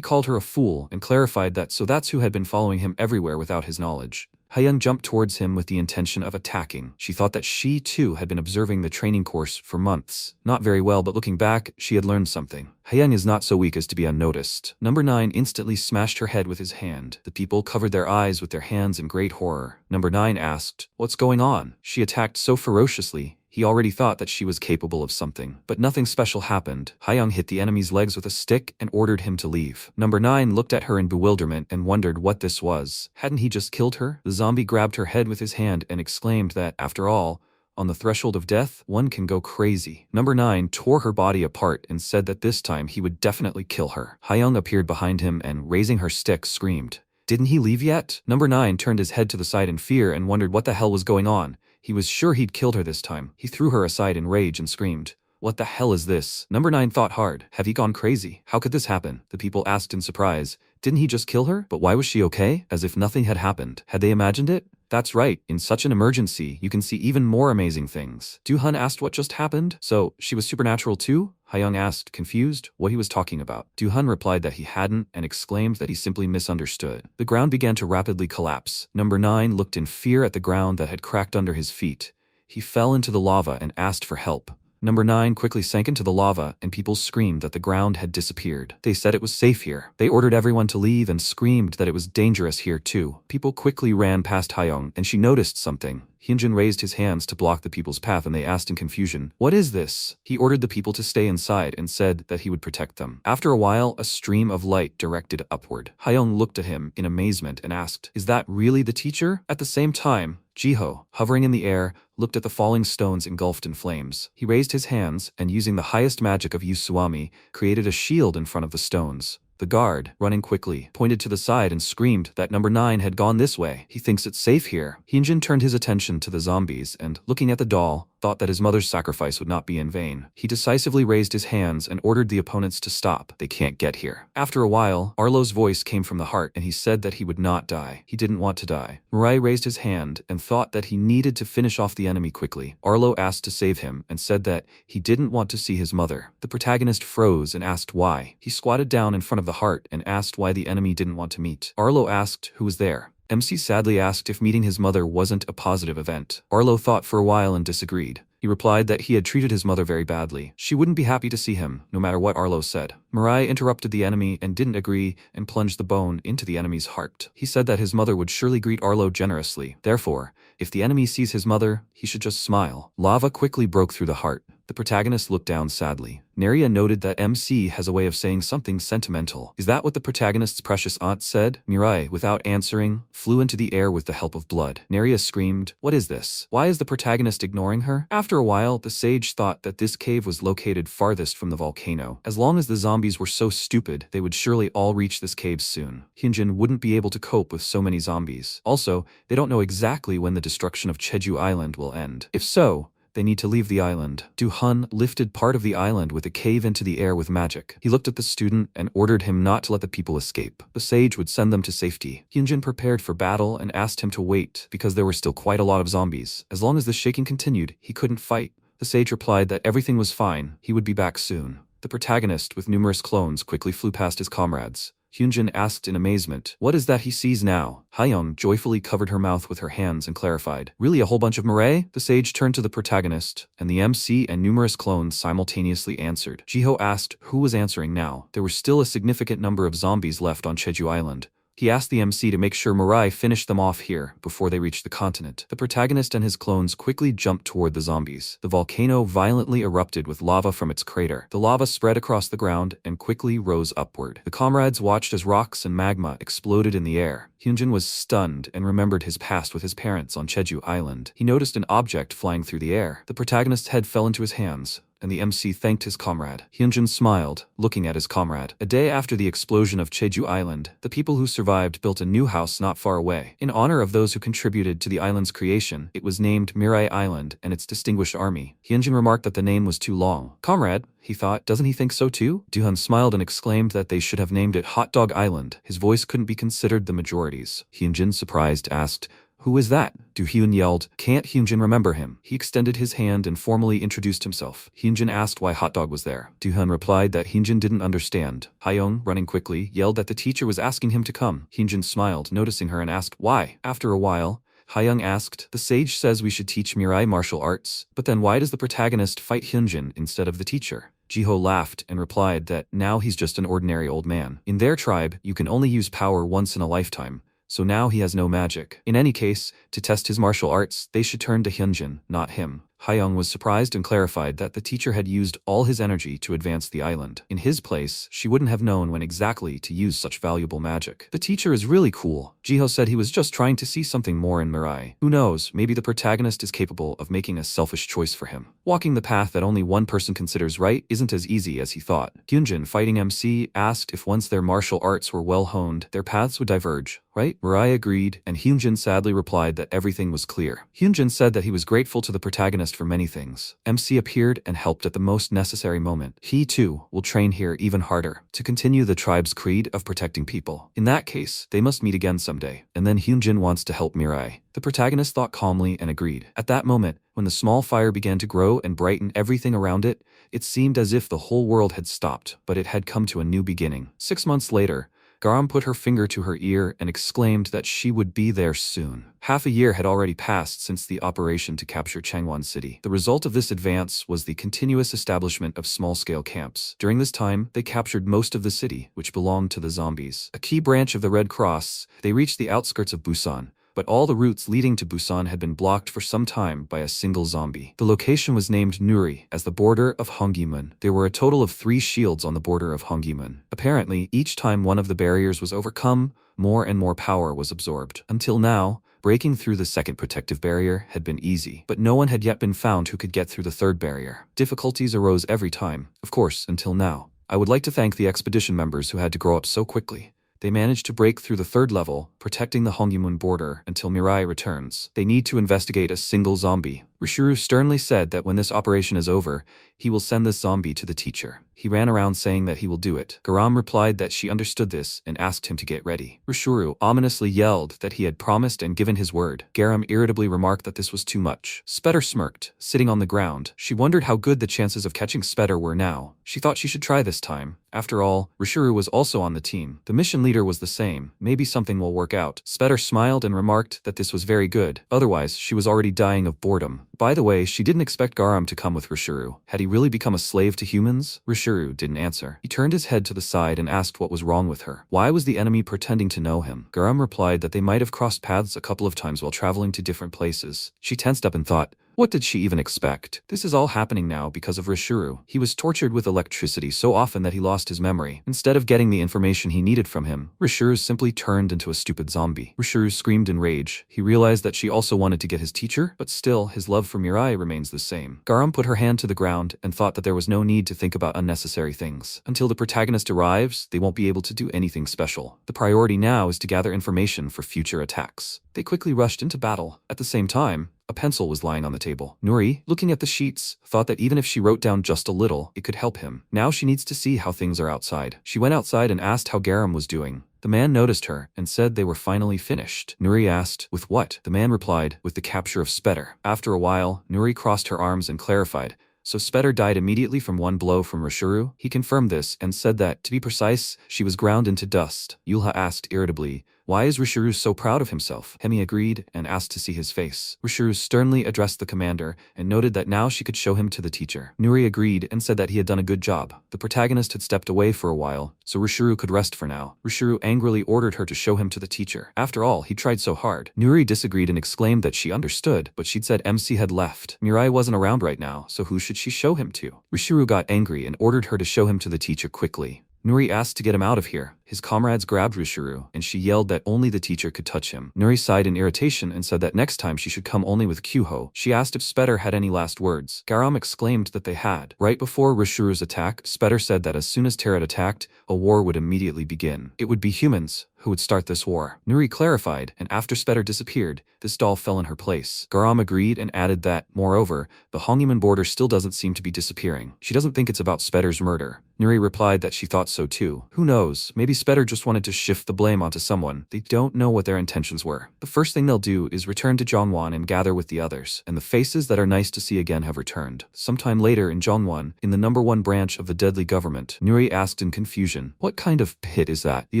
Speaker 1: called her a fool and clarified that so that's who had been following him everywhere without his knowledge. Hayoung jumped towards him with the intention of attacking. She thought that she too had been observing the training course for months. Not very well, but looking back, she had learned something. Hayoung is not so weak as to be unnoticed. Number 9 instantly smashed her head with his hand. The people covered their eyes with their hands in great horror. Number 9 asked, "What's going on?" She attacked so ferociously. He already thought that she was capable of something. But nothing special happened. Hayoung hit the enemy's legs with a stick and ordered him to leave. Number 9 looked at her in bewilderment and wondered what this was. Hadn't he just killed her? The zombie grabbed her head with his hand and exclaimed that, after all, on the threshold of death, one can go crazy. Number 9 tore her body apart and said that this time he would definitely kill her. Hayoung appeared behind him and, raising her stick, screamed. Didn't he leave yet? Number 9 turned his head to the side in fear and wondered what the hell was going on. He was sure he'd killed her this time. He threw her aside in rage and screamed, "What the hell is this?" Number 9 thought hard. Have he gone crazy? How could this happen? The people asked in surprise. Didn't he just kill her? But why was she okay? As if nothing had happened. Had they imagined it? That's right, in such an emergency, you can see even more amazing things. Do-hyun asked what just happened. So, she was supernatural too? Hayoung asked, confused, what he was talking about. Do-hyun replied that he hadn't and exclaimed that he simply misunderstood. The ground began to rapidly collapse. Number 9 looked in fear at the ground that had cracked under his feet. He fell into the lava and asked for help. Number 9 quickly sank into the lava and people screamed that the ground had disappeared. They said it was safe here. They ordered everyone to leave and screamed that it was dangerous here too. People quickly ran past Hayoung and she noticed something. Hyunjin raised his hands to block the people's path and they asked in confusion, "What is this?" He ordered the people to stay inside and said that he would protect them. After a while, a stream of light directed upward. Hayoung looked at him in amazement and asked, "Is that really the teacher?" At the same time, Jiho, hovering in the air, looked at the falling stones engulfed in flames. He raised his hands and, using the highest magic of Usami, created a shield in front of the stones. The guard, running quickly, pointed to the side and screamed that number 9 had gone this way. He thinks it's safe here. Hyunjin turned his attention to the zombies and, looking at the doll, thought that his mother's sacrifice would not be in vain. He decisively raised his hands and ordered the opponents to stop. They can't get here. After a while, Arlo's voice came from the heart and he said that he would not die. He didn't want to die. Mirai raised his hand and thought that he needed to finish off the enemy quickly. Arlo asked to save him and said that he didn't want to see his mother. The protagonist froze and asked why. He squatted down in front of the heart and asked why the enemy didn't want to meet. Arlo asked who was there. MC sadly asked if meeting his mother wasn't a positive event. Arlo thought for a while and disagreed. He replied that he had treated his mother very badly. She wouldn't be happy to see him, no matter what Arlo said. Mirai interrupted the enemy and didn't agree and plunged the bone into the enemy's heart. He said that his mother would surely greet Arlo generously. Therefore, if the enemy sees his mother, he should just smile. Lava quickly broke through the heart. The protagonist looked down sadly. Neria noted that MC has a way of saying something sentimental. Is that what the protagonist's precious aunt said? Mirai, without answering, flew into the air with the help of blood. Neria screamed, "What is this? Why is the protagonist ignoring her?" After a while, the sage thought that this cave was located farthest from the volcano. As long as the zombies were so stupid, they would surely all reach this cave soon. Hyunjin wouldn't be able to cope with so many zombies. Also, they don't know exactly when the destruction of Jeju Island will end. If so, they need to leave the island. Du-hun lifted part of the island with a cave into the air with magic. He looked at the student and ordered him not to let the people escape. The sage would send them to safety. Hyunjin prepared for battle and asked him to wait because there were still quite a lot of zombies. As long as the shaking continued, he couldn't fight. The sage replied that everything was fine. He would be back soon. The protagonist, with numerous clones, quickly flew past his comrades. Hyunjin asked in amazement, "What is that he sees now?" Hayoung joyfully covered her mouth with her hands and clarified, "Really a whole bunch of Mirai?" The sage turned to the protagonist, and the MC and numerous clones simultaneously answered. Jiho asked who was answering now. There were still a significant number of zombies left on Jeju Island. He asked the MC to make sure Mirai finished them off here before they reached the continent. The protagonist and his clones quickly jumped toward the zombies. The volcano violently erupted with lava from its crater. The lava spread across the ground and quickly rose upward. The comrades watched as rocks and magma exploded in the air. Hyunjin was stunned and remembered his past with his parents on Jeju Island. He noticed an object flying through the air. The protagonist's head fell into his hands, and the MC thanked his comrade. Hyunjin smiled, looking at his comrade. A day after the explosion of Jeju Island, the people who survived built a new house not far away. In honor of those who contributed to the island's creation, it was named Mirai Island and its distinguished army. Hyunjin remarked that the name was too long. "Comrade," he thought, "doesn't he think so too?" Du-hun smiled and exclaimed that they should have named it Hot Dog Island. His voice couldn't be considered the majority's. Hyunjin, surprised, asked, "Who is that?" Du-hyun yelled. Can't Hyunjin remember him? He extended his hand and formally introduced himself. Hyunjin asked why Hot Dog was there. Du-hyun replied that Hyunjin didn't understand. Hayoung, running quickly, yelled that the teacher was asking him to come. Hyunjin smiled, noticing her, and asked why. After a while, Hayoung asked, "The sage says we should teach Mirai martial arts, but then why does the protagonist fight Hyunjin instead of the teacher?" Jiho laughed and replied that now he's just an ordinary old man. In their tribe, you can only use power once in a lifetime. So now he has no magic. In any case, to test his martial arts, they should turn to Hyunjin, not him. Hayoung was surprised and clarified that the teacher had used all his energy to advance the island. In his place, she wouldn't have known when exactly to use such valuable magic. The teacher is really cool. Jiho said he was just trying to see something more in Mirai. Who knows, maybe the protagonist is capable of making a selfish choice for him. Walking the path that only one person considers right isn't as easy as he thought. Hyunjin, fighting MC, asked if once their martial arts were well honed, their paths would diverge, right? Mirai agreed, and Hyunjin sadly replied that everything was clear. Hyunjin said that he was grateful to the protagonist for many things. MC appeared and helped at the most necessary moment. He, too, will train here even harder to continue the tribe's creed of protecting people. In that case, they must meet again someday. And then Hyunjin wants to help Mirai. The protagonist thought calmly and agreed. At that moment, when the small fire began to grow and brighten everything around it, it seemed as if the whole world had stopped, but it had come to a new beginning. 6 months later, Garam put her finger to her ear and exclaimed that she would be there soon. Half a year had already passed since the operation to capture Changwon City. The result of this advance was the continuous establishment of small-scale camps. During this time, they captured most of the city, which belonged to the zombies. A key branch of the Red Cross, they reached the outskirts of Busan, but all the routes leading to Busan had been blocked for some time by a single zombie. The location was named Nuri as the border of Honggimun. There were a total of 3 shields on the border of Honggimun. Apparently, each time one of the barriers was overcome, more and more power was absorbed. Until now, breaking through the second protective barrier had been easy, but no one had yet been found who could get through the third barrier. Difficulties arose every time, of course, until now. I would like to thank the expedition members who had to grow up so quickly. They managed to break through the 3rd level, protecting the Hongyamun border until Mirai returns. They need to investigate a single zombie. Rishuru sternly said that when this operation is over, he will send this zombie to the teacher. He ran around saying that he will do it. Garam replied that she understood this and asked him to get ready. Rishuru ominously yelled that he had promised and given his word. Garam irritably remarked that this was too much. Spetter smirked, sitting on the ground. She wondered how good the chances of catching Spetter were now. She thought she should try this time. After all, Rishuru was also on the team. The mission leader was the same. Maybe something will work out. Spetter smiled and remarked that this was very good. Otherwise, she was already dying of boredom. By the way, she didn't expect Garam to come with Rishuru. Had he really become a slave to humans? Rishuru didn't answer. He turned his head to the side and asked what was wrong with her. Why was the enemy pretending to know him? Garam replied that they might have crossed paths a couple of times while traveling to different places. She tensed up and thought, what did she even expect? This is all happening now because of Rishuru. He was tortured with electricity so often that he lost his memory. Instead of getting the information he needed from him, Rishuru simply turned into a stupid zombie. Rishuru screamed in rage. He realized that she also wanted to get his teacher, but still, his love for Mirai remains the same. Garam put her hand to the ground and thought that there was no need to think about unnecessary things. Until the protagonist arrives, they won't be able to do anything special. The priority now is to gather information for future attacks. They quickly rushed into battle. At the same time, a pencil was lying on the table. Nuri, looking at the sheets, thought that even if she wrote down just a little, it could help him. Now she needs to see how things are outside. She went outside and asked how Garam was doing. The man noticed her and said they were finally finished. Nuri asked, with what? The man replied, with the capture of Spetter. After a while, Nuri crossed her arms and clarified, so Spetter died immediately from one blow from Rishuru? He confirmed this and said that, to be precise, she was ground into dust. Yulha asked irritably, why is Rishuru so proud of himself? Hemi agreed and asked to see his face. Rishuru sternly addressed the commander and noted that now she could show him to the teacher. Nuri agreed and said that he had done a good job. The protagonist had stepped away for a while, so Rishuru could rest for now. Rishuru angrily ordered her to show him to the teacher. After all, he tried so hard. Nuri disagreed and exclaimed that she understood, but she'd said MC had left. Mirai wasn't around right now, so who should she show him to? Rishuru got angry and ordered her to show him to the teacher quickly. Nuri asked to get him out of here. His comrades grabbed Rishuru, and she yelled that only the teacher could touch him. Nuri sighed in irritation and said that next time she should come only with Kyuho. She asked if Spetter had any last words. Garam exclaimed that they had. Right before Rishuru's attack, Spetter said that as soon as Terrat attacked, a war would immediately begin. It would be humans who would start this war. Nuri clarified, and after Spetter disappeared, this doll fell in her place. Garam agreed and added that, moreover, the Hongyaman border still doesn't seem to be disappearing. She doesn't think it's about Spetter's murder. Nuri replied that she thought so too. Who knows, maybe Spetter just wanted to shift the blame onto someone. They don't know what their intentions were. The first thing they'll do is return to Zhongwan and gather with the others, and the faces that are nice to see again have returned. Sometime later in Zhongwan, in the #1 branch of the deadly government, Nuri asked in confusion, what kind of pit is that? The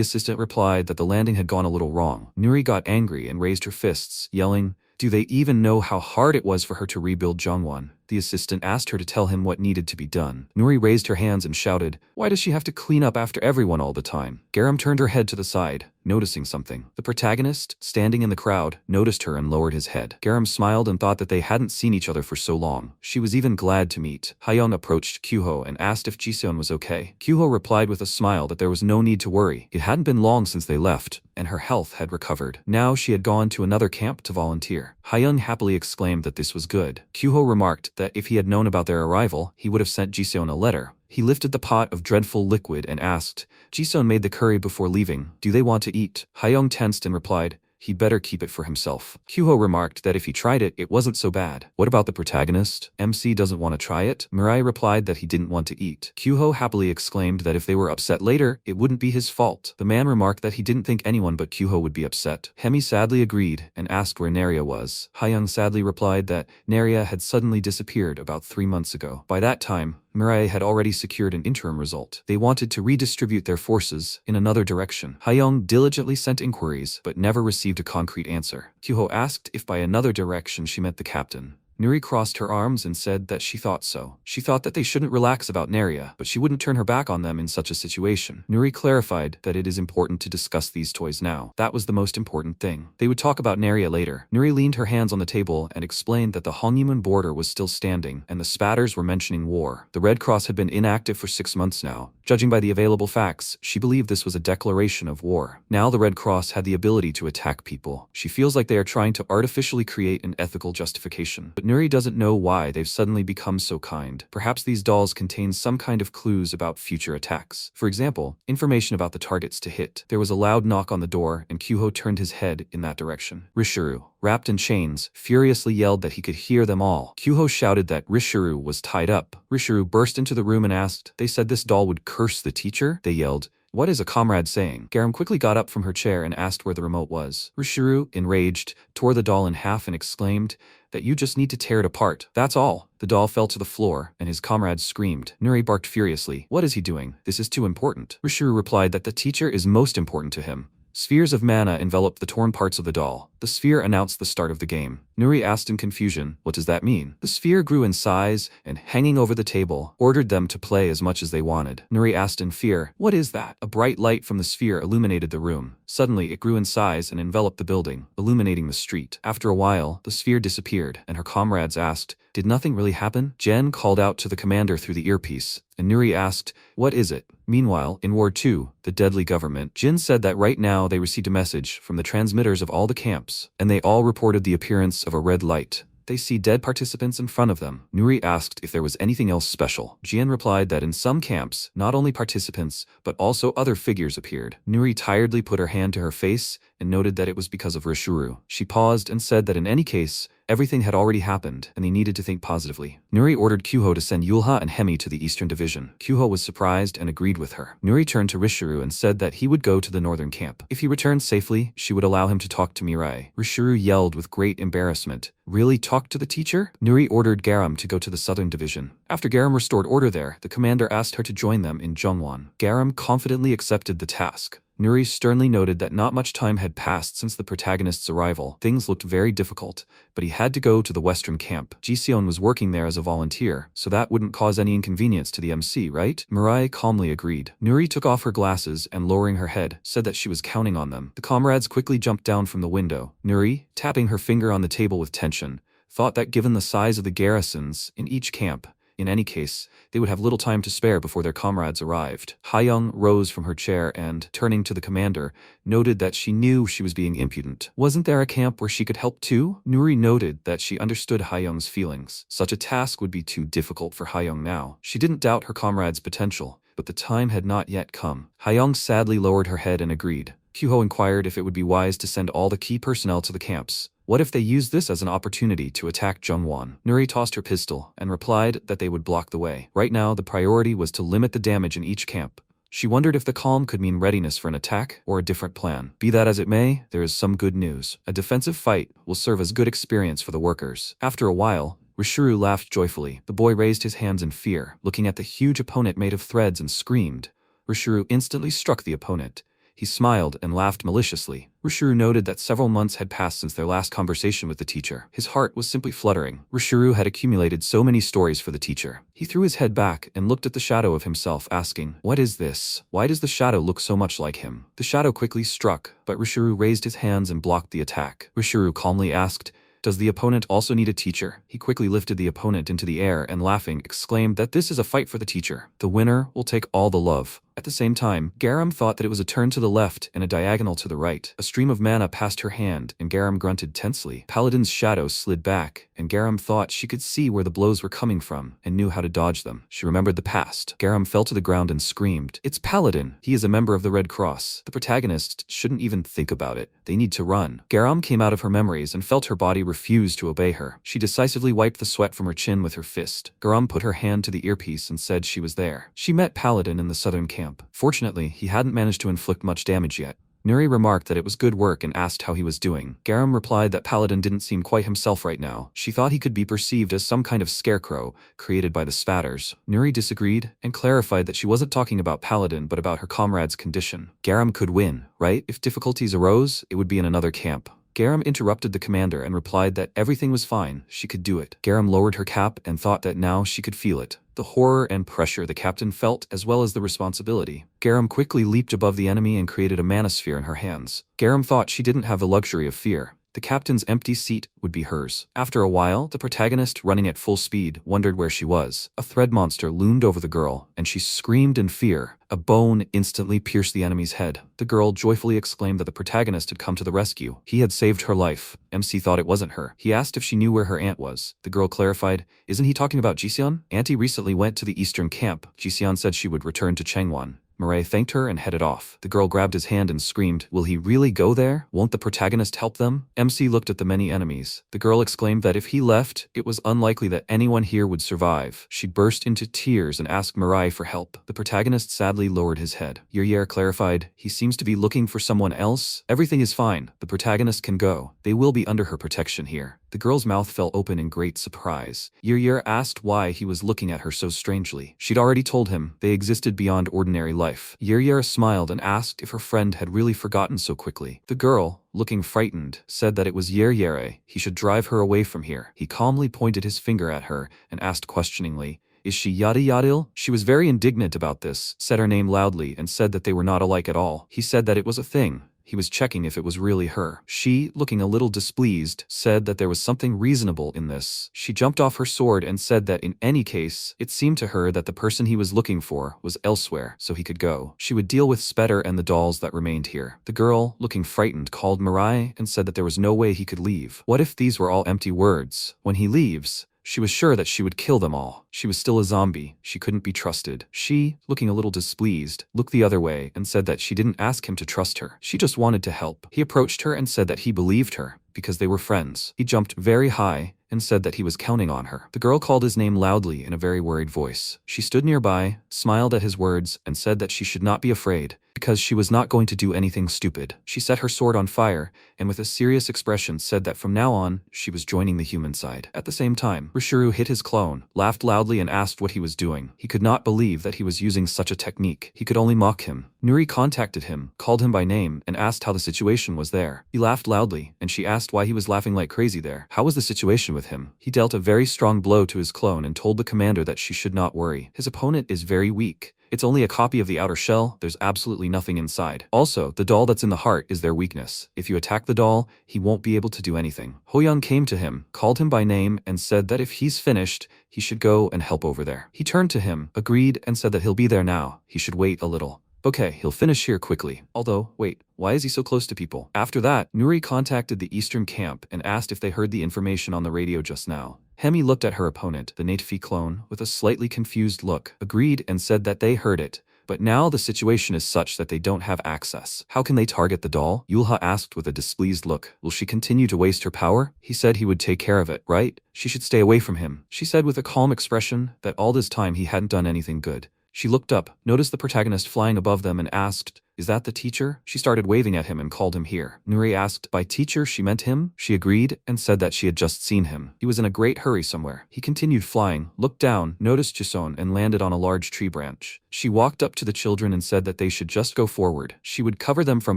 Speaker 1: assistant replied that the landing had gone a little wrong. Nuri got angry and raised her fists, yelling, do they even know how hard it was for her to rebuild Zhongwan? The assistant asked her to tell him what needed to be done. Nuri raised her hands and shouted, why does she have to clean up after everyone all the time? Garam turned her head to the side, noticing something. The protagonist, standing in the crowd, noticed her and lowered his head. Garam smiled and thought that they hadn't seen each other for so long. She was even glad to meet. Hayoung approached Kyuho and asked if Jiseon was okay. Kyuho replied with a smile that there was no need to worry. It hadn't been long since they left, and her health had recovered. Now she had gone to another camp to volunteer. Hayoung happily exclaimed that this was good. Kyuho remarked that if he had known about their arrival, he would have sent Jiseon a letter. He lifted the pot of dreadful liquid and asked, Jiseon made the curry before leaving. Do they want to eat? Hayoung tensed and replied, he'd better keep it for himself. Kyuho remarked that if he tried it, it wasn't so bad. What about the protagonist? MC doesn't want to try it? Mirai replied that he didn't want to eat. Kyuho happily exclaimed that if they were upset later, it wouldn't be his fault. The man remarked that he didn't think anyone but Kyuho would be upset. Hemi sadly agreed and asked where Naria was. Hayoung sadly replied that Naria had suddenly disappeared about 3 months ago. By that time, Mirai had already secured an interim result. They wanted to redistribute their forces in another direction. Hayoung diligently sent inquiries, but never received a concrete answer. Kyuho asked if by another direction she meant the captain. Nuri crossed her arms and said that she thought so. She thought that they shouldn't relax about Naria, but she wouldn't turn her back on them in such a situation. Nuri clarified that it is important to discuss these toys now. That was the most important thing. They would talk about Naria later. Nuri leaned her hands on the table and explained that the Hongyamun border was still standing, and the spatters were mentioning war. The Red Cross had been inactive for 6 months now. Judging by the available facts, she believed this was a declaration of war. Now the Red Cross had the ability to attack people. She feels like they are trying to artificially create an ethical justification. But Nuri doesn't know why they've suddenly become so kind. Perhaps these dolls contain some kind of clues about future attacks. For example, information about the targets to hit. There was a loud knock on the door, and Kyuho turned his head in that direction. Rishuru, wrapped in chains, furiously yelled that he could hear them all. Kyuho shouted that Rishuru was tied up. Rishuru burst into the room and asked, "They said this doll would curse the teacher?" They yelled, "What is a comrade saying?" Garam quickly got up from her chair and asked where the remote was. Rishuru, enraged, tore the doll in half and exclaimed that you just need to tear it apart. That's all. The doll fell to the floor, and his comrades screamed. Nuri barked furiously. What is he doing? This is too important. Rishuru replied that the teacher is most important to him. Spheres of mana enveloped the torn parts of the doll. The sphere announced the start of the game. Nuri asked in confusion, what does that mean? The sphere grew in size, and hanging over the table, ordered them to play as much as they wanted. Nuri asked in fear, what is that? A bright light from the sphere illuminated the room. Suddenly, it grew in size and enveloped the building, illuminating the street. After a while, the sphere disappeared, and her comrades asked, did nothing really happen? Jen called out to the commander through the earpiece, and Nuri asked, what is it? Meanwhile, in War II, the deadly government, Jin said that right now they received a message from the transmitters of all the camps, and they all reported the appearance of a red light. They see dead participants in front of them. Nuri asked if there was anything else special. Jian replied that in some camps, not only participants, but also other figures appeared. Nuri tiredly put her hand to her face and noted that it was because of Rishuru. She paused and said that in any case, everything had already happened, and they needed to think positively. Nuri ordered Kyuho to send Yulha and Hemi to the Eastern Division. Kyuho was surprised and agreed with her. Nuri turned to Rishuru and said that he would go to the northern camp. If he returned safely, she would allow him to talk to Mirai. Rishuru yelled with great embarrassment. Really talk to the teacher? Nuri ordered Garam to go to the Southern Division. After Garam restored order there, the commander asked her to join them in Jongwon. Garam confidently accepted the task. Nuri sternly noted that not much time had passed since the protagonist's arrival. Things looked very difficult, but he had to go to the western camp. Jiseon was working there as a volunteer, so that wouldn't cause any inconvenience to the MC, right? Mirai calmly agreed. Nuri took off her glasses and, lowering her head, said that she was counting on them. The comrades quickly jumped down from the window. Nuri, tapping her finger on the table with tension, thought that given the size of the garrisons in each camp, in any case, they would have little time to spare before their comrades arrived. Hayoung rose from her chair and, turning to the commander, noted that she knew she was being impudent. Wasn't there a camp where she could help too? Nuri noted that she understood Hayoung's feelings. Such a task would be too difficult for Hayoung now. She didn't doubt her comrade's potential, but the time had not yet come. Hayoung sadly lowered her head and agreed. Kyuho inquired if it would be wise to send all the key personnel to the camps. What if they used this as an opportunity to attack Jungwon? Nuri tossed her pistol and replied that they would block the way. Right now, the priority was to limit the damage in each camp. She wondered if the calm could mean readiness for an attack or a different plan. Be that as it may, there is some good news. A defensive fight will serve as good experience for the workers. After a while, Rishuru laughed joyfully. The boy raised his hands in fear, looking at the huge opponent made of threads, and screamed. Rishuru instantly struck the opponent. He smiled and laughed maliciously. Rishuru noted that several months had passed since their last conversation with the teacher. His heart was simply fluttering. Rishuru had accumulated so many stories for the teacher. He threw his head back and looked at the shadow of himself, asking, what is this? Why does the shadow look so much like him? The shadow quickly struck, but Rishuru raised his hands and blocked the attack. Rishuru calmly asked, does the opponent also need a teacher? He quickly lifted the opponent into the air and, laughing, exclaimed that this is a fight for the teacher. The winner will take all the love. At the same time, Garam thought that it was a turn to the left and a diagonal to the right. A stream of mana passed her hand, and Garam grunted tensely. Paladin's shadow slid back, and Garam thought she could see where the blows were coming from and knew how to dodge them. She remembered the past. Garam fell to the ground and screamed, it's Paladin! He is a member of the Red Cross. The protagonist shouldn't even think about it. They need to run. Garam came out of her memories and felt her body refuse to obey her. She decisively wiped the sweat from her chin with her fist. Garam put her hand to the earpiece and said she was there. She met Paladin in the southern camp. Fortunately, he hadn't managed to inflict much damage yet. Nuri remarked that it was good work and asked how he was doing. Garam replied that Paladin didn't seem quite himself right now. She thought he could be perceived as some kind of scarecrow created by the spatters. Nuri disagreed and clarified that she wasn't talking about Paladin but about her comrade's condition. Garam could win, right? If difficulties arose, it would be in another camp. Garam interrupted the commander and replied that everything was fine, she could do it. Garam lowered her cap and thought that now she could feel it. The horror and pressure the captain felt, as well as the responsibility. Garam quickly leaped above the enemy and created a manosphere in her hands. Garam thought she didn't have the luxury of fear. The captain's empty seat would be hers. After a while, the protagonist, running at full speed, wondered where she was. A thread monster loomed over the girl, and she screamed in fear. A bone instantly pierced the enemy's head. The girl joyfully exclaimed that the protagonist had come to the rescue. He had saved her life. MC thought it wasn't her. He asked if she knew where her aunt was. The girl clarified, "Isn't he talking about Jiseon? Auntie recently went to the eastern camp. Jiseon said she would return to Changwon." Mirai thanked her and headed off. The girl grabbed his hand and screamed, "Will he really go there? Won't the protagonist help them?" MC looked at the many enemies. The girl exclaimed that if he left, it was unlikely that anyone here would survive. She burst into tears and asked Mirai for help. The protagonist sadly lowered his head. Yer clarified, "He seems to be looking for someone else. Everything is fine. The protagonist can go. They will be under her protection here." The girl's mouth fell open in great surprise. Yer asked why he was looking at her so strangely. She'd already told him they existed beyond ordinary life. Yer smiled and asked if her friend had really forgotten so quickly. The girl, looking frightened, said that it was Yer. He should drive her away from here. He calmly pointed his finger at her and asked questioningly, "Is she Yadil?" She was very indignant about this, said her name loudly, and said that they were not alike at all. He said that it was a thing. He was checking if it was really her. She, looking a little displeased, said that there was something reasonable in this. She jumped off her sword and said that in any case, it seemed to her that the person he was looking for was elsewhere, so he could go. She would deal with Spetter and the dolls that remained here. The girl, looking frightened, called Mirai and said that there was no way he could leave. What if these were all empty words? When he leaves, she was sure that she would kill them all. She was still a zombie. She couldn't be trusted. She, looking a little displeased, looked the other way and said that she didn't ask him to trust her. She just wanted to help. He approached her and said that he believed her because they were friends. He jumped very high and said that he was counting on her. The girl called his name loudly in a very worried voice. She stood nearby, smiled at his words, and said that she should not be afraid, because she was not going to do anything stupid. She set her sword on fire, and with a serious expression said that from now on, she was joining the human side. At the same time, Rishuru hit his clone, laughed loudly and asked what he was doing. He could not believe that he was using such a technique. He could only mock him. Nuri contacted him, called him by name, and asked how the situation was there. He laughed loudly, and she asked why he was laughing like crazy there. How was the situation with him? He dealt a very strong blow to his clone and told the commander that she should not worry. His opponent is very weak. It's only a copy of the outer shell, there's absolutely nothing inside. Also, the doll that's in the heart is their weakness. If you attack the doll, he won't be able to do anything. Hoyoung came to him, called him by name, and said that if he's finished, he should go and help over there. He turned to him, agreed, and said that he'll be there now. He should wait a little. Okay, he'll finish here quickly. Although, wait, why is he so close to people? After that, Nuri contacted the eastern camp and asked if they heard the information on the radio just now. Hemi looked at her opponent, the Natefi clone, with a slightly confused look, agreed and said that they heard it. But now the situation is such that they don't have access. How can they target the doll? Yulha asked with a displeased look. Will she continue to waste her power? He said he would take care of it, right? She should stay away from him. She said with a calm expression that all this time he hadn't done anything good. She looked up, noticed the protagonist flying above them and asked, "Is that the teacher?" She started waving at him and called him here. Nuri asked, by teacher she meant him? She agreed and said that she had just seen him. He was in a great hurry somewhere. He continued flying, looked down, noticed Jisun and landed on a large tree branch. She walked up to the children and said that they should just go forward. She would cover them from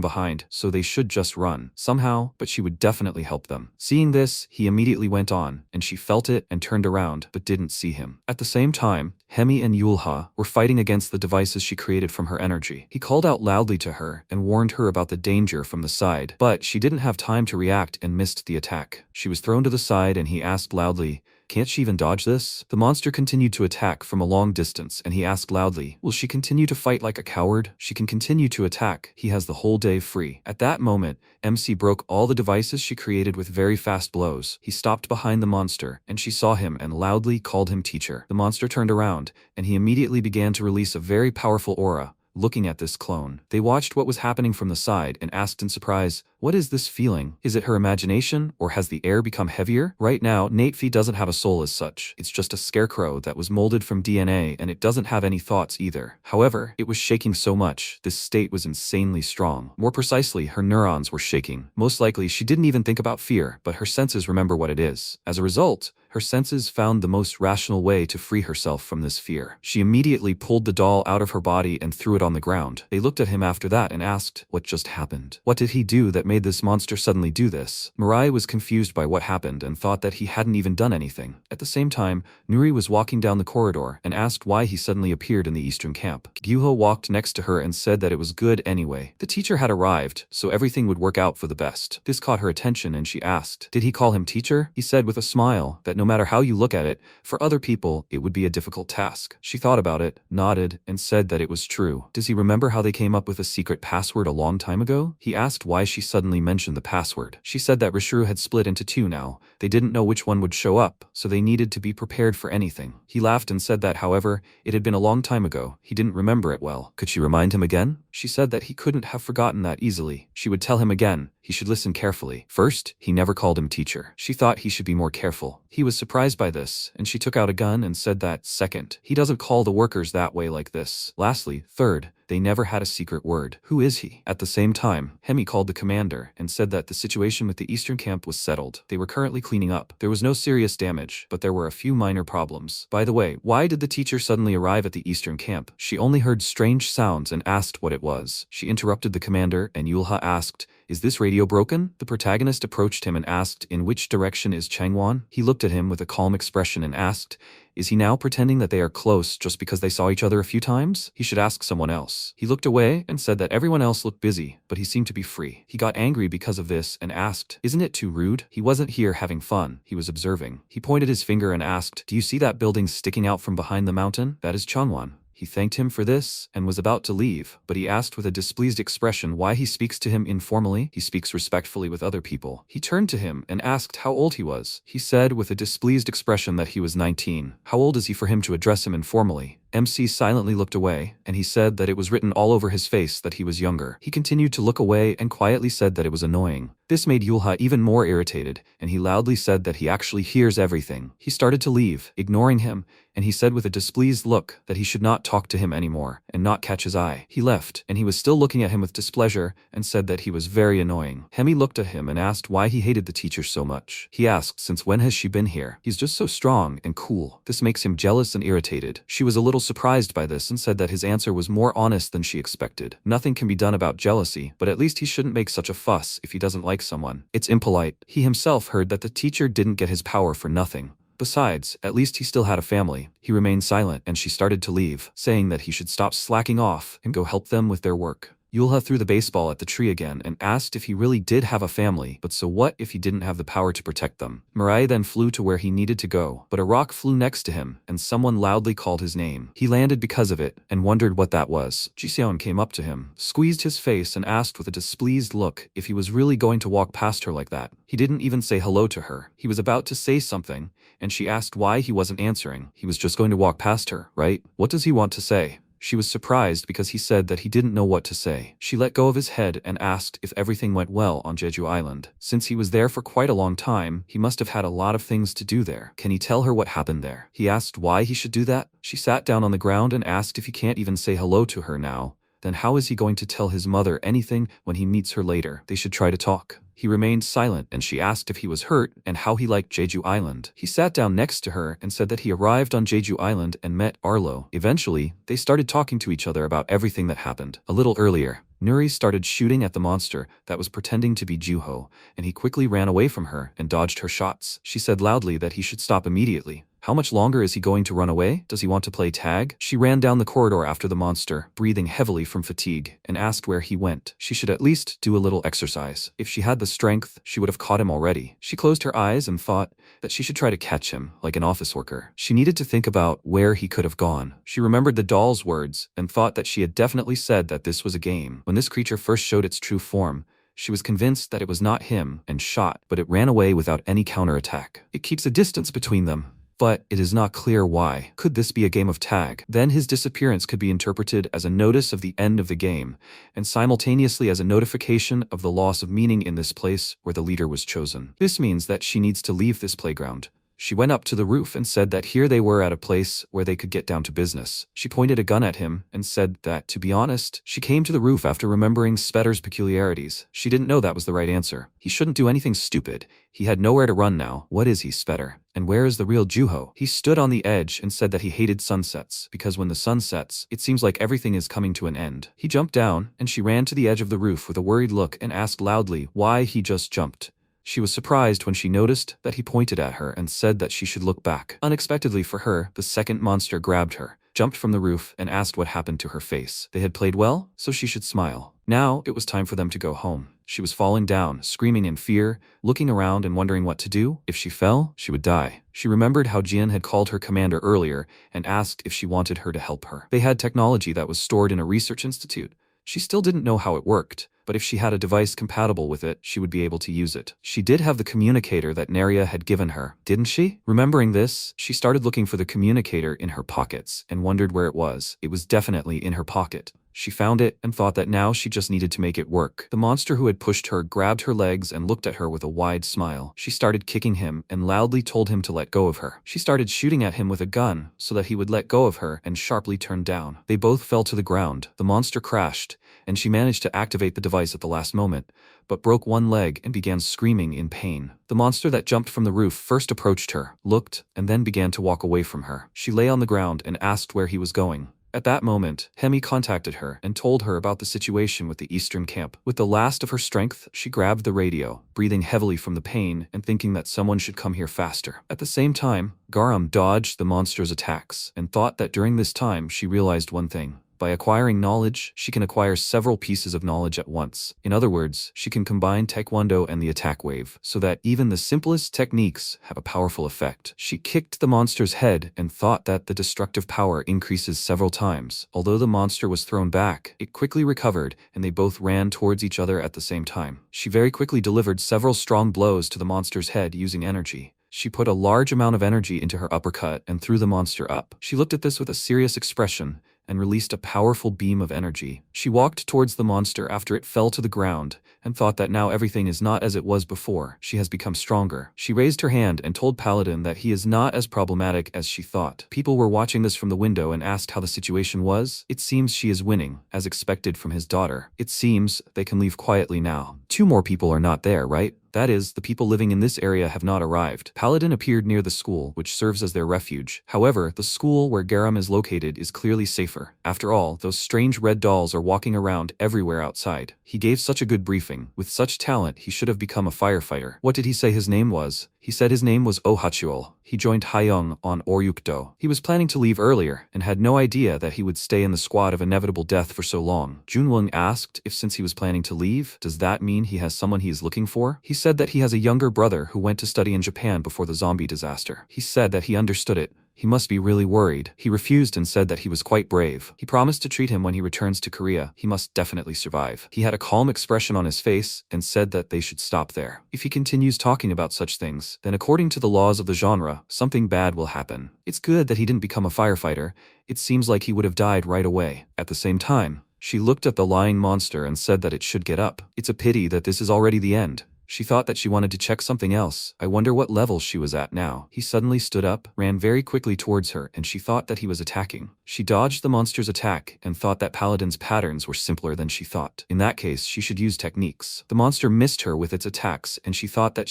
Speaker 1: behind, so they should just run. Somehow, but she would definitely help them. Seeing this, he immediately went on, and she felt it and turned around, but didn't see him. At the same time, Hemi and Yulha were fighting against the devices she created from her energy. He called out loudly to her and warned her about the danger from the side, but she didn't have time to react and missed the attack. She was thrown to the side and he asked loudly, "Can't she even dodge this?" The monster continued to attack from a long distance and he asked loudly, "Will she continue to fight like a coward?" "She can continue to attack. He has the whole day free." At that moment, MC broke all the devices she created with very fast blows. He stopped behind the monster and she saw him and loudly called him teacher. The monster turned around and he immediately began to release a very powerful aura. Looking at this clone, they watched what was happening from the side and asked in surprise, "What is this feeling? Is it her imagination, or has the air become heavier?" Right now, Natefi doesn't have a soul as such. It's just a scarecrow that was molded from DNA and it doesn't have any thoughts either. However, it was shaking so much, this state was insanely strong. More precisely, her neurons were shaking. Most likely, she didn't even think about fear, but her senses remember what it is. As a result, her senses found the most rational way to free herself from this fear. She immediately pulled the doll out of her body and threw it on the ground. They looked at him after that and asked, "What just happened? What did he do that made this monster suddenly do this. Mirai was confused by what happened and thought that he hadn't even done anything. At the same time, Nuri was walking down the corridor and asked why he suddenly appeared in the eastern camp. Gyuho walked next to her and said that it was good anyway. The teacher had arrived, so everything would work out for the best. This caught her attention and she asked, did he call him teacher? He said with a smile that no matter how you look at it, for other people, it would be a difficult task. She thought about it, nodded, and said that it was true. Does he remember how they came up with a secret password a long time ago? He asked why she suddenly mentioned the password. She said that Rishuru had split into two now. They didn't know which one would show up, so they needed to be prepared for anything. He laughed and said that, however, it had been a long time ago. He didn't remember it well. Could she remind him again? She said that he couldn't have forgotten that easily. She would tell him again. He should listen carefully. First, he never called him teacher. She thought he should be more careful. He was surprised by this, and she took out a gun and said that, second, he doesn't call the workers that way like this. Lastly, third, they never had a secret word. Who is he? At the same time, Hemi called the commander and said that the situation with the eastern camp was settled. They were currently cleaning up. There was no serious damage, but there were a few minor problems. By the way, why did the teacher suddenly arrive at the eastern camp? She only heard strange sounds and asked what it was. She interrupted the commander and Yulha asked, is this radio broken? The protagonist approached him and asked, in which direction is Changwon? He looked at him with a calm expression and asked, is he now pretending that they are close just because they saw each other a few times? He should ask someone else. He looked away and said that everyone else looked busy, but he seemed to be free. He got angry because of this and asked, isn't it too rude? He wasn't here having fun. He was observing. He pointed his finger and asked, do you see that building sticking out from behind the mountain? That is Changwon. He thanked him for this and was about to leave, but he asked with a displeased expression why he speaks to him informally. He speaks respectfully with other people. He turned to him and asked how old he was. He said with a displeased expression that he was 19. How old is he for him to address him informally? MC silently looked away, and he said that it was written all over his face that he was younger. He continued to look away and quietly said that it was annoying. This made Yulha even more irritated, and he loudly said that he actually hears everything. He started to leave, ignoring him, and he said with a displeased look that he should not talk to him anymore and not catch his eye. He left, and he was still looking at him with displeasure and said that he was very annoying. Hemi looked at him and asked why he hated the teacher so much. He asked since when has she been here? He's just so strong and cool. This makes him jealous and irritated. She was a little surprised by this and said that his answer was more honest than she expected. Nothing can be done about jealousy, but at least he shouldn't make such a fuss if he doesn't like someone. It's impolite. He himself heard that the teacher didn't get his power for nothing. Besides, at least he still had a family. He remained silent and she started to leave, saying that he should stop slacking off and go help them with their work. Yulha threw the baseball at the tree again and asked if he really did have a family, but so what if he didn't have the power to protect them? Mirai then flew to where he needed to go, but a rock flew next to him, and someone loudly called his name. He landed because of it, and wondered what that was. Jiseon came up to him, squeezed his face and asked with a displeased look if he was really going to walk past her like that. He didn't even say hello to her. He was about to say something, and she asked why he wasn't answering. He was just going to walk past her, right? What does he want to say? She was surprised because he said that he didn't know what to say. She let go of his head and asked if everything went well on Jeju Island. Since he was there for quite a long time, he must have had a lot of things to do there. Can he tell her what happened there? He asked why he should do that. She sat down on the ground and asked if he can't even say hello to her now. Then how is he going to tell his mother anything when he meets her later? They should try to talk. He remained silent and she asked if he was hurt and how he liked Jeju Island. He sat down next to her and said that he arrived on Jeju Island and met Arlo. Eventually, they started talking to each other about everything that happened. A little earlier, Nuri started shooting at the monster that was pretending to be Juho, and he quickly ran away from her and dodged her shots. She said loudly that he should stop immediately. How much longer is he going to run away? Does he want to play tag? She ran down the corridor after the monster, breathing heavily from fatigue, and asked where he went. She should at least do a little exercise. If she had the strength, she would have caught him already. She closed her eyes and thought that she should try to catch him, like an office worker. She needed to think about where he could have gone. She remembered the doll's words and thought that she had definitely said that this was a game. When this creature first showed its true form, she was convinced that it was not him and shot, but it ran away without any counterattack. It keeps a distance between them, but it is not clear why. Could this be a game of tag? Then his disappearance could be interpreted as a notice of the end of the game, and simultaneously as a notification of the loss of meaning in this place where the leader was chosen. This means that she needs to leave this playground. She went up to the roof and said that here they were at a place where they could get down to business. She pointed a gun at him and said that, to be honest, she came to the roof after remembering Spetter's peculiarities. She didn't know that was the right answer. He shouldn't do anything stupid. He had nowhere to run now. What is he, Spetter? And where is the real Juho? He stood on the edge and said that he hated sunsets, because when the sun sets, it seems like everything is coming to an end. He jumped down, and she ran to the edge of the roof with a worried look and asked loudly why he just jumped. She was surprised when she noticed that he pointed at her and said that she should look back. Unexpectedly for her, the second monster grabbed her, jumped from the roof, and asked what happened to her face. They had played well, so she should smile. Now it was time for them to go home. She was falling down, screaming in fear, looking around and wondering what to do. If she fell, she would die. She remembered how Jian had called her commander earlier and asked if she wanted her to help her. They had technology that was stored in a research institute. She still didn't know how it worked, but if she had a device compatible with it, she would be able to use it. She did have the communicator that Naria had given her, didn't she? Remembering this, she started looking for the communicator in her pockets and wondered where it was. It was definitely in her pocket. She found it and thought that now she just needed to make it work. The monster who had pushed her grabbed her legs and looked at her with a wide smile. She started kicking him and loudly told him to let go of her. She started shooting at him with a gun so that he would let go of her and sharply turned down. They both fell to the ground. The monster crashed, and she managed to activate the device at the last moment, but broke one leg and began screaming in pain. The monster that jumped from the roof first approached her, looked, and then began to walk away from her. She lay on the ground and asked where he was going. At that moment, Hemi contacted her and told her about the situation with the eastern camp. With the last of her strength, she grabbed the radio, breathing heavily from the pain and thinking that someone should come here faster. At the same time, Garam dodged the monster's attacks and thought that during this time she realized one thing. By acquiring knowledge, she can acquire several pieces of knowledge at once. In other words, she can combine Taekwondo and the attack wave, so that even the simplest techniques have a powerful effect. She kicked the monster's head and thought that the destructive power increases several times. Although the monster was thrown back, it quickly recovered, and they both ran towards each other at the same time. She very quickly delivered several strong blows to the monster's head using energy. She put a large amount of energy into her uppercut and threw the monster up. She looked at this with a serious expression and released a powerful beam of energy. She walked towards the monster after it fell to the ground and thought that now everything is not as it was before. She has become stronger. She raised her hand and told Paladin that he is not as problematic as she thought. People were watching this from the window and asked how the situation was. It seems she is winning, as expected from his daughter. It seems they can leave quietly now. 2 more people are not there, right? That is, the people living in this area have not arrived. Paladin appeared near the school, which serves as their refuge. However, the school where Garam is located is clearly safer. After all, those strange red dolls are walking around everywhere outside. He gave such a good briefing. With such talent, he should have become a firefighter. What did he say his name was? He said his name was Ohachuel. He joined Hayoung on Orupto. He was planning to leave earlier and had no idea that he would stay in the squad of inevitable death for so long. Junwung asked if since he was planning to leave, does that mean he has someone he is looking for? He said that he has a younger brother who went to study in Japan before the zombie disaster. He said that he understood it. He must be really worried. He refused and said that he was quite brave. He promised to treat him when he returns to Korea. He must definitely survive. He had a calm expression on his face and said that they should stop there. If he continues talking about such things, then according to the laws of the genre, something bad will happen. It's good that he didn't become a firefighter. It seems like he would have died right away. At the same time, she looked at the lying monster and said that it should get up. It's a pity that this is already the end. She thought that she wanted to check something else. I wonder what level she was at now. He suddenly stood up, ran very quickly towards her, and she thought that he was attacking. She dodged the monster's attack and thought that Paladin's patterns were simpler than she thought. In that case, she should use techniques. The monster missed her with its attacks, and she thought that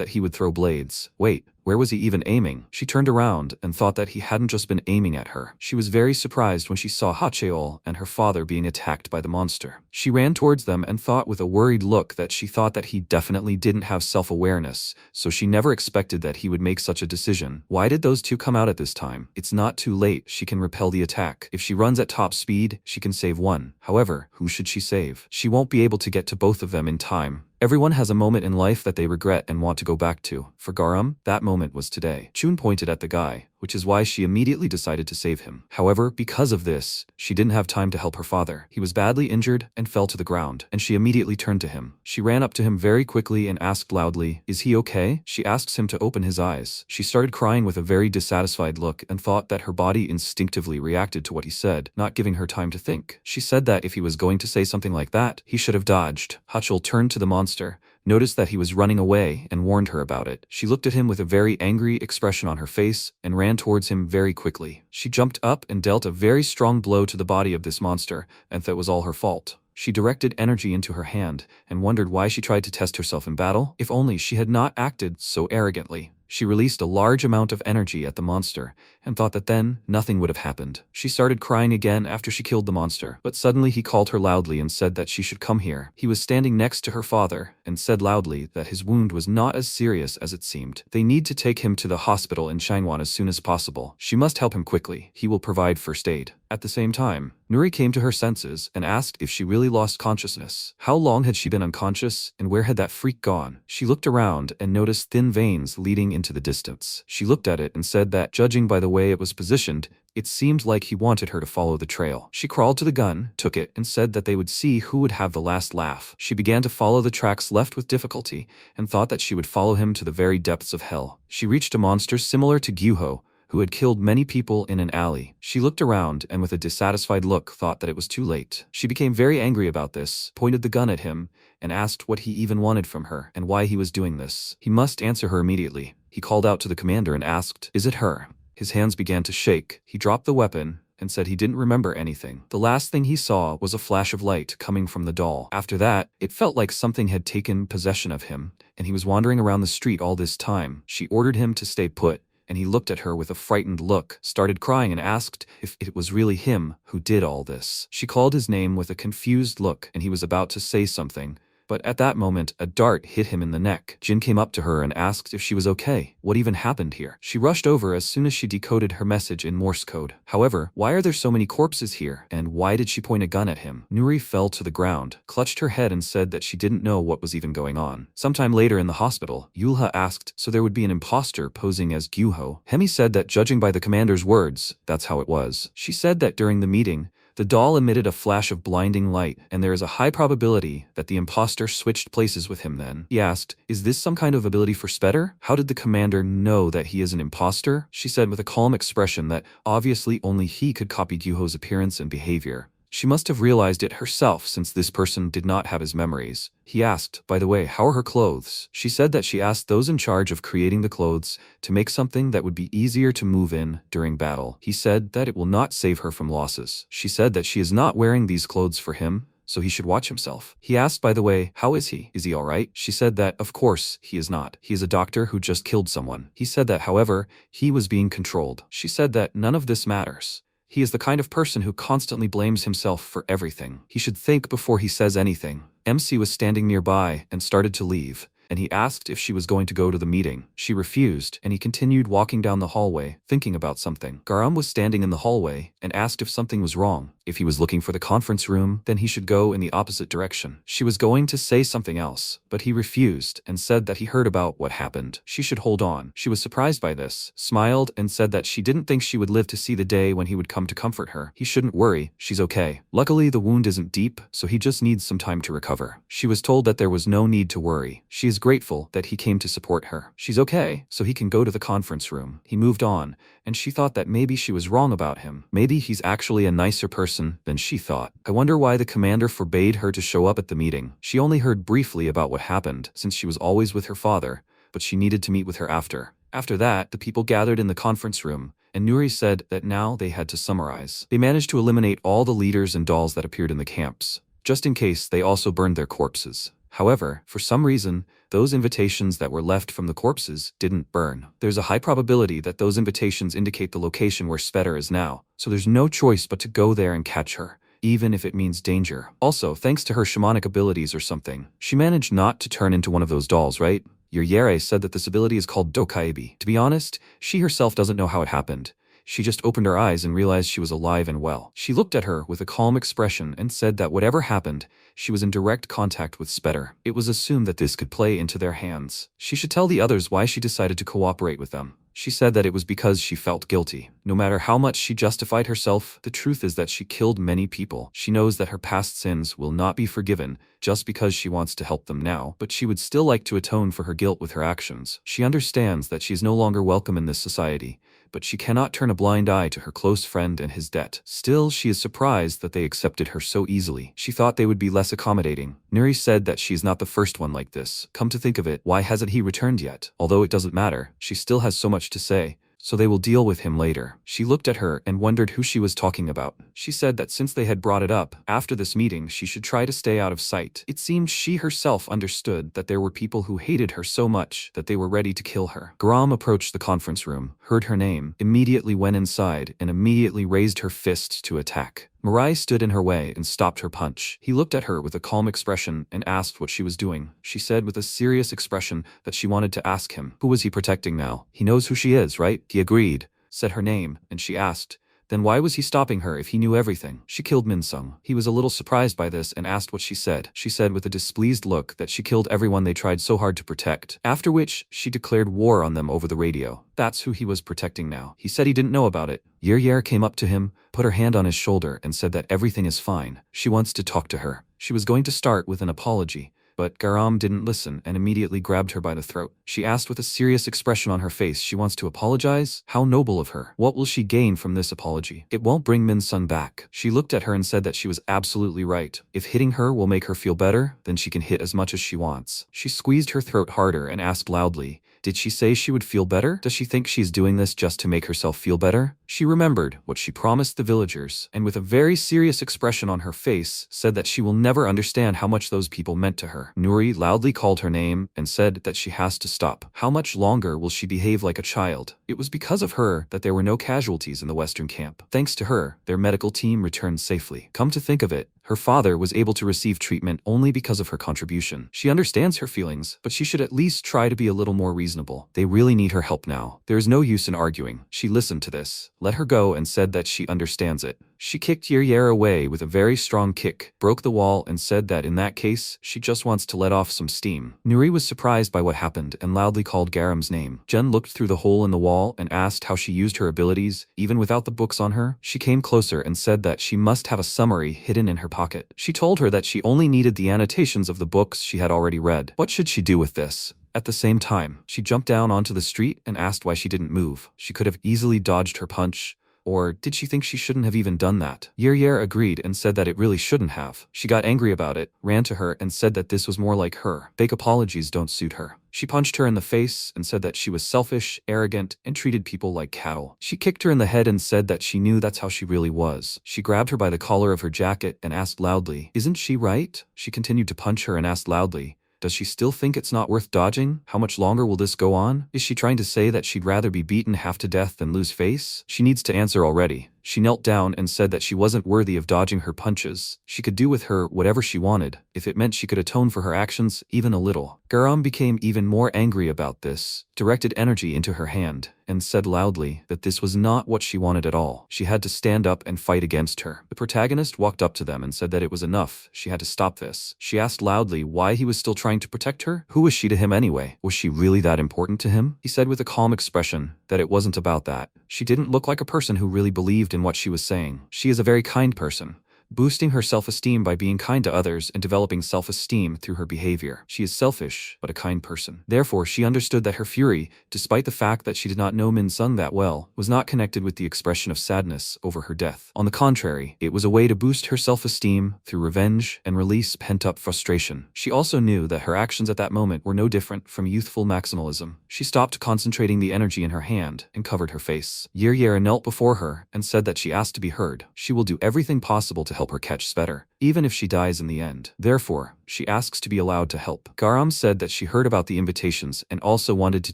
Speaker 1: he would throw blades. Wait. Where was he even aiming? She turned around and thought that he hadn't just been aiming at her. She was very surprised when she saw Hacheol and her father being attacked by the monster. She ran towards them and thought with a worried look that she thought that he definitely didn't have self-awareness, so she never expected that he would make such a decision. Why did those two come out at this time? It's not too late. She can repel the attack. If she runs at top speed, she can save one. However, who should she save? She won't be able to get to both of them in time. Everyone has a moment in life that they regret and want to go back to. For Garam, that moment was today. Chun pointed at the guy, which is why she immediately decided to save him. However, because of this, she didn't have time to help her father. He was badly injured and fell to the ground, and she immediately turned to him. She ran up to him very quickly and asked loudly, "Is he okay?" She asks him to open his eyes. She started crying with a very dissatisfied look and thought that her body instinctively reacted to what he said, not giving her time to think. She said that if he was going to say something like that, he should have dodged. Hachul turned to the monster, noticed that he was running away and warned her about it. She looked at him with a very angry expression on her face and ran towards him very quickly. She jumped up and dealt a very strong blow to the body of this monster, and that was all her fault. She directed energy into her hand and wondered why she tried to test herself in battle. If only she had not acted so arrogantly. She released a large amount of energy at the monster and thought that then nothing would have happened. She started crying again after she killed the monster, but suddenly he called her loudly and said that she should come here. He was standing next to her father and said loudly that his wound was not as serious as it seemed. They need to take him to the hospital in Changwon as soon as possible. She must help him quickly. He will provide first aid. At the same time, Nuri came to her senses and asked if she really lost consciousness. How long had she been unconscious, and where had that freak gone? She looked around and noticed thin veins leading into the distance. She looked at it and said that, judging by the way it was positioned, it seemed like he wanted her to follow the trail. She crawled to the gun, took it, and said that they would see who would have the last laugh. She began to follow the tracks left with difficulty, and thought that she would follow him to the very depths of hell. She reached a monster similar to Gyuho, who had killed many people in an alley. She looked around and with a dissatisfied look thought that it was too late. She became very angry about this, pointed the gun at him, and asked what he even wanted from her and why he was doing this. He must answer her immediately. He called out to the commander and asked, "Is it her?" His hands began to shake. He dropped the weapon and said he didn't remember anything. The last thing he saw was a flash of light coming from the doll. After that, it felt like something had taken possession of him, and he was wandering around the street all this time. She ordered him to stay put, and he looked at her with a frightened look, started crying and asked if it was really him who did all this. She called his name with a confused look, and he was about to say something, but at that moment, a dart hit him in the neck. Jin came up to her and asked if she was okay. What even happened here? She rushed over as soon as she decoded her message in Morse code. However, why are there so many corpses here? And why did she point a gun at him? Nuri fell to the ground, clutched her head and said that she didn't know what was even going on. Sometime later in the hospital, Yulha asked so there would be an imposter posing as Gyuho. Hemi said that judging by the commander's words, that's how it was. She said that during the meeting, the doll emitted a flash of blinding light, and there is a high probability that the imposter switched places with him then. He asked, "Is this some kind of ability for Spetter? How did the commander know that he is an imposter?" She said with a calm expression that obviously only he could copy Gyuho's appearance and behavior. She must have realized it herself since this person did not have his memories. He asked, "By the way, how are her clothes?" She said that she asked those in charge of creating the clothes to make something that would be easier to move in during battle. He said that it will not save her from losses. She said that she is not wearing these clothes for him, so he should watch himself. He asked, by the way, how is he? Is he alright? She said that, of course, he is not. He is a doctor who just killed someone. He said that, however, he was being controlled. She said that none of this matters. He is the kind of person who constantly blames himself for everything. He should think before he says anything. MC was standing nearby and started to leave, and he asked if she was going to go to the meeting. She refused, and he continued walking down the hallway, thinking about something. Garam was standing in the hallway and asked if something was wrong. If he was looking for the conference room, then he should go in the opposite direction. She was going to say something else, but he refused and said that he heard about what happened. She should hold on. She was surprised by this, smiled, and said that she didn't think she would live to see the day when he would come to comfort her. He shouldn't worry, she's okay. Luckily, the wound isn't deep, so he just needs some time to recover. She was told that there was no need to worry. She is grateful that he came to support her. She's okay, so he can go to the conference room. He moved on, and she thought that maybe she was wrong about him. Maybe he's actually a nicer person than she thought. I wonder why the commander forbade her to show up at the meeting. She only heard briefly about what happened, since she was always with her father, but she needed to meet with her after. After that, the people gathered in the conference room, and Nuri said that now they had to summarize. They managed to eliminate all the leaders and dolls that appeared in the camps, just in case they also burned their corpses. However, for some reason, those invitations that were left from the corpses didn't burn. There's a high probability that those invitations indicate the location where Spetter is now, so there's no choice but to go there and catch her, even if it means danger. Also, thanks to her shamanic abilities or something, she managed not to turn into one of those dolls, right? Your Yere said that this ability is called Dokaibi. To be honest, she herself doesn't know how it happened. She just opened her eyes and realized she was alive and well. She looked at her with a calm expression and said that whatever happened, she was in direct contact with Spetter. It was assumed that this could play into their hands. She should tell the others why she decided to cooperate with them. She said that it was because she felt guilty. No matter how much she justified herself, the truth is that she killed many people. She knows that her past sins will not be forgiven just because she wants to help them now, but she would still like to atone for her guilt with her actions. She understands that she is no longer welcome in this society, but she cannot turn a blind eye to her close friend and his debt. Still, she is surprised that they accepted her so easily. She thought they would be less accommodating. Nuri said that she is not the first one like this. Come to think of it, why hasn't he returned yet? Although it doesn't matter, she still has so much to say, so they will deal with him later. She looked at her and wondered who she was talking about. She said that since they had brought it up, after this meeting she should try to stay out of sight. It seemed she herself understood that there were people who hated her so much that they were ready to kill her. Garam approached the conference room, heard her name, immediately went inside, and immediately raised her fist to attack. Mirai stood in her way and stopped her punch. He looked at her with a calm expression and asked what she was doing. She said with a serious expression that she wanted to ask him. Who was he protecting now? He knows who she is, right? He agreed, said her name, and she asked, then why was he stopping her if he knew everything? She killed Minsung. He was a little surprised by this and asked what she said. She said with a displeased look that she killed everyone they tried so hard to protect, after which she declared war on them over the radio. That's who he was protecting now. He said he didn't know about it. Yer came up to him, put her hand on his shoulder and said that everything is fine. She wants to talk to her. She was going to start with an apology, but Garam didn't listen and immediately grabbed her by the throat. She asked with a serious expression on her face she wants to apologize? How noble of her. What will she gain from this apology? It won't bring Min-sun back. She looked at her and said that she was absolutely right. If hitting her will make her feel better, then she can hit as much as she wants. She squeezed her throat harder and asked loudly, did she say she would feel better? Does she think she's doing this just to make herself feel better? She remembered what she promised the villagers, and with a very serious expression on her face, said that she will never understand how much those people meant to her. Nuri loudly called her name and said that she has to stop. How much longer will she behave like a child? It was because of her that there were no casualties in the Western camp. Thanks to her, their medical team returned safely. Come to think of it, her father was able to receive treatment only because of her contribution. She understands her feelings, but she should at least try to be a little more reasonable. They really need her help now. There is no use in arguing. She listened to this, let her go and said that she understands it. She kicked Yer away with a very strong kick, broke the wall and said that in that case, she just wants to let off some steam. Nuri was surprised by what happened and loudly called Garam's name. Jen looked through the hole in the wall and asked how she used her abilities, even without the books on her. She came closer and said that she must have a summary hidden in her pocket. She told her that she only needed the annotations of the books she had already read. What should she do with this? At the same time, she jumped down onto the street and asked why she didn't move. She could have easily dodged her punch. Or did she think she shouldn't have even done that? Yer agreed and said that it really shouldn't have. She got angry about it, ran to her and said that this was more like her. Fake apologies don't suit her. She punched her in the face and said that she was selfish, arrogant, and treated people like cattle. She kicked her in the head and said that she knew that's how she really was. She grabbed her by the collar of her jacket and asked loudly, isn't she right? She continued to punch her and asked loudly, does she still think it's not worth dodging? How much longer will this go on? Is she trying to say that she'd rather be beaten half to death than lose face? She needs to answer already. She knelt down and said that she wasn't worthy of dodging her punches. She could do with her whatever she wanted, if it meant she could atone for her actions even a little. Garam became even more angry about this, directed energy into her hand, and said loudly that this was not what she wanted at all. She had to stand up and fight against her. The protagonist walked up to them and said that it was enough. She had to stop this. She asked loudly why he was still trying to protect her. Who was she to him anyway? Was she really that important to him? He said with a calm expression that it wasn't about that. She didn't look like a person who really believed in what she was saying. She is a very kind person, boosting her self-esteem by being kind to others and developing self-esteem through her behavior. She is selfish, but a kind person. Therefore, she understood that her fury, despite the fact that she did not know Min-sung that well, was not connected with the expression of sadness over her death. On the contrary, it was a way to boost her self-esteem through revenge and release pent-up frustration. She also knew that her actions at that moment were no different from youthful maximalism. She stopped concentrating the energy in her hand and covered her face. Yer knelt before her and said that she asked to be heard. She will do everything possible to help her catch Svetter, even if she dies in the end. Therefore, she asks to be allowed to help. Garam said that she heard about the invitations and also wanted to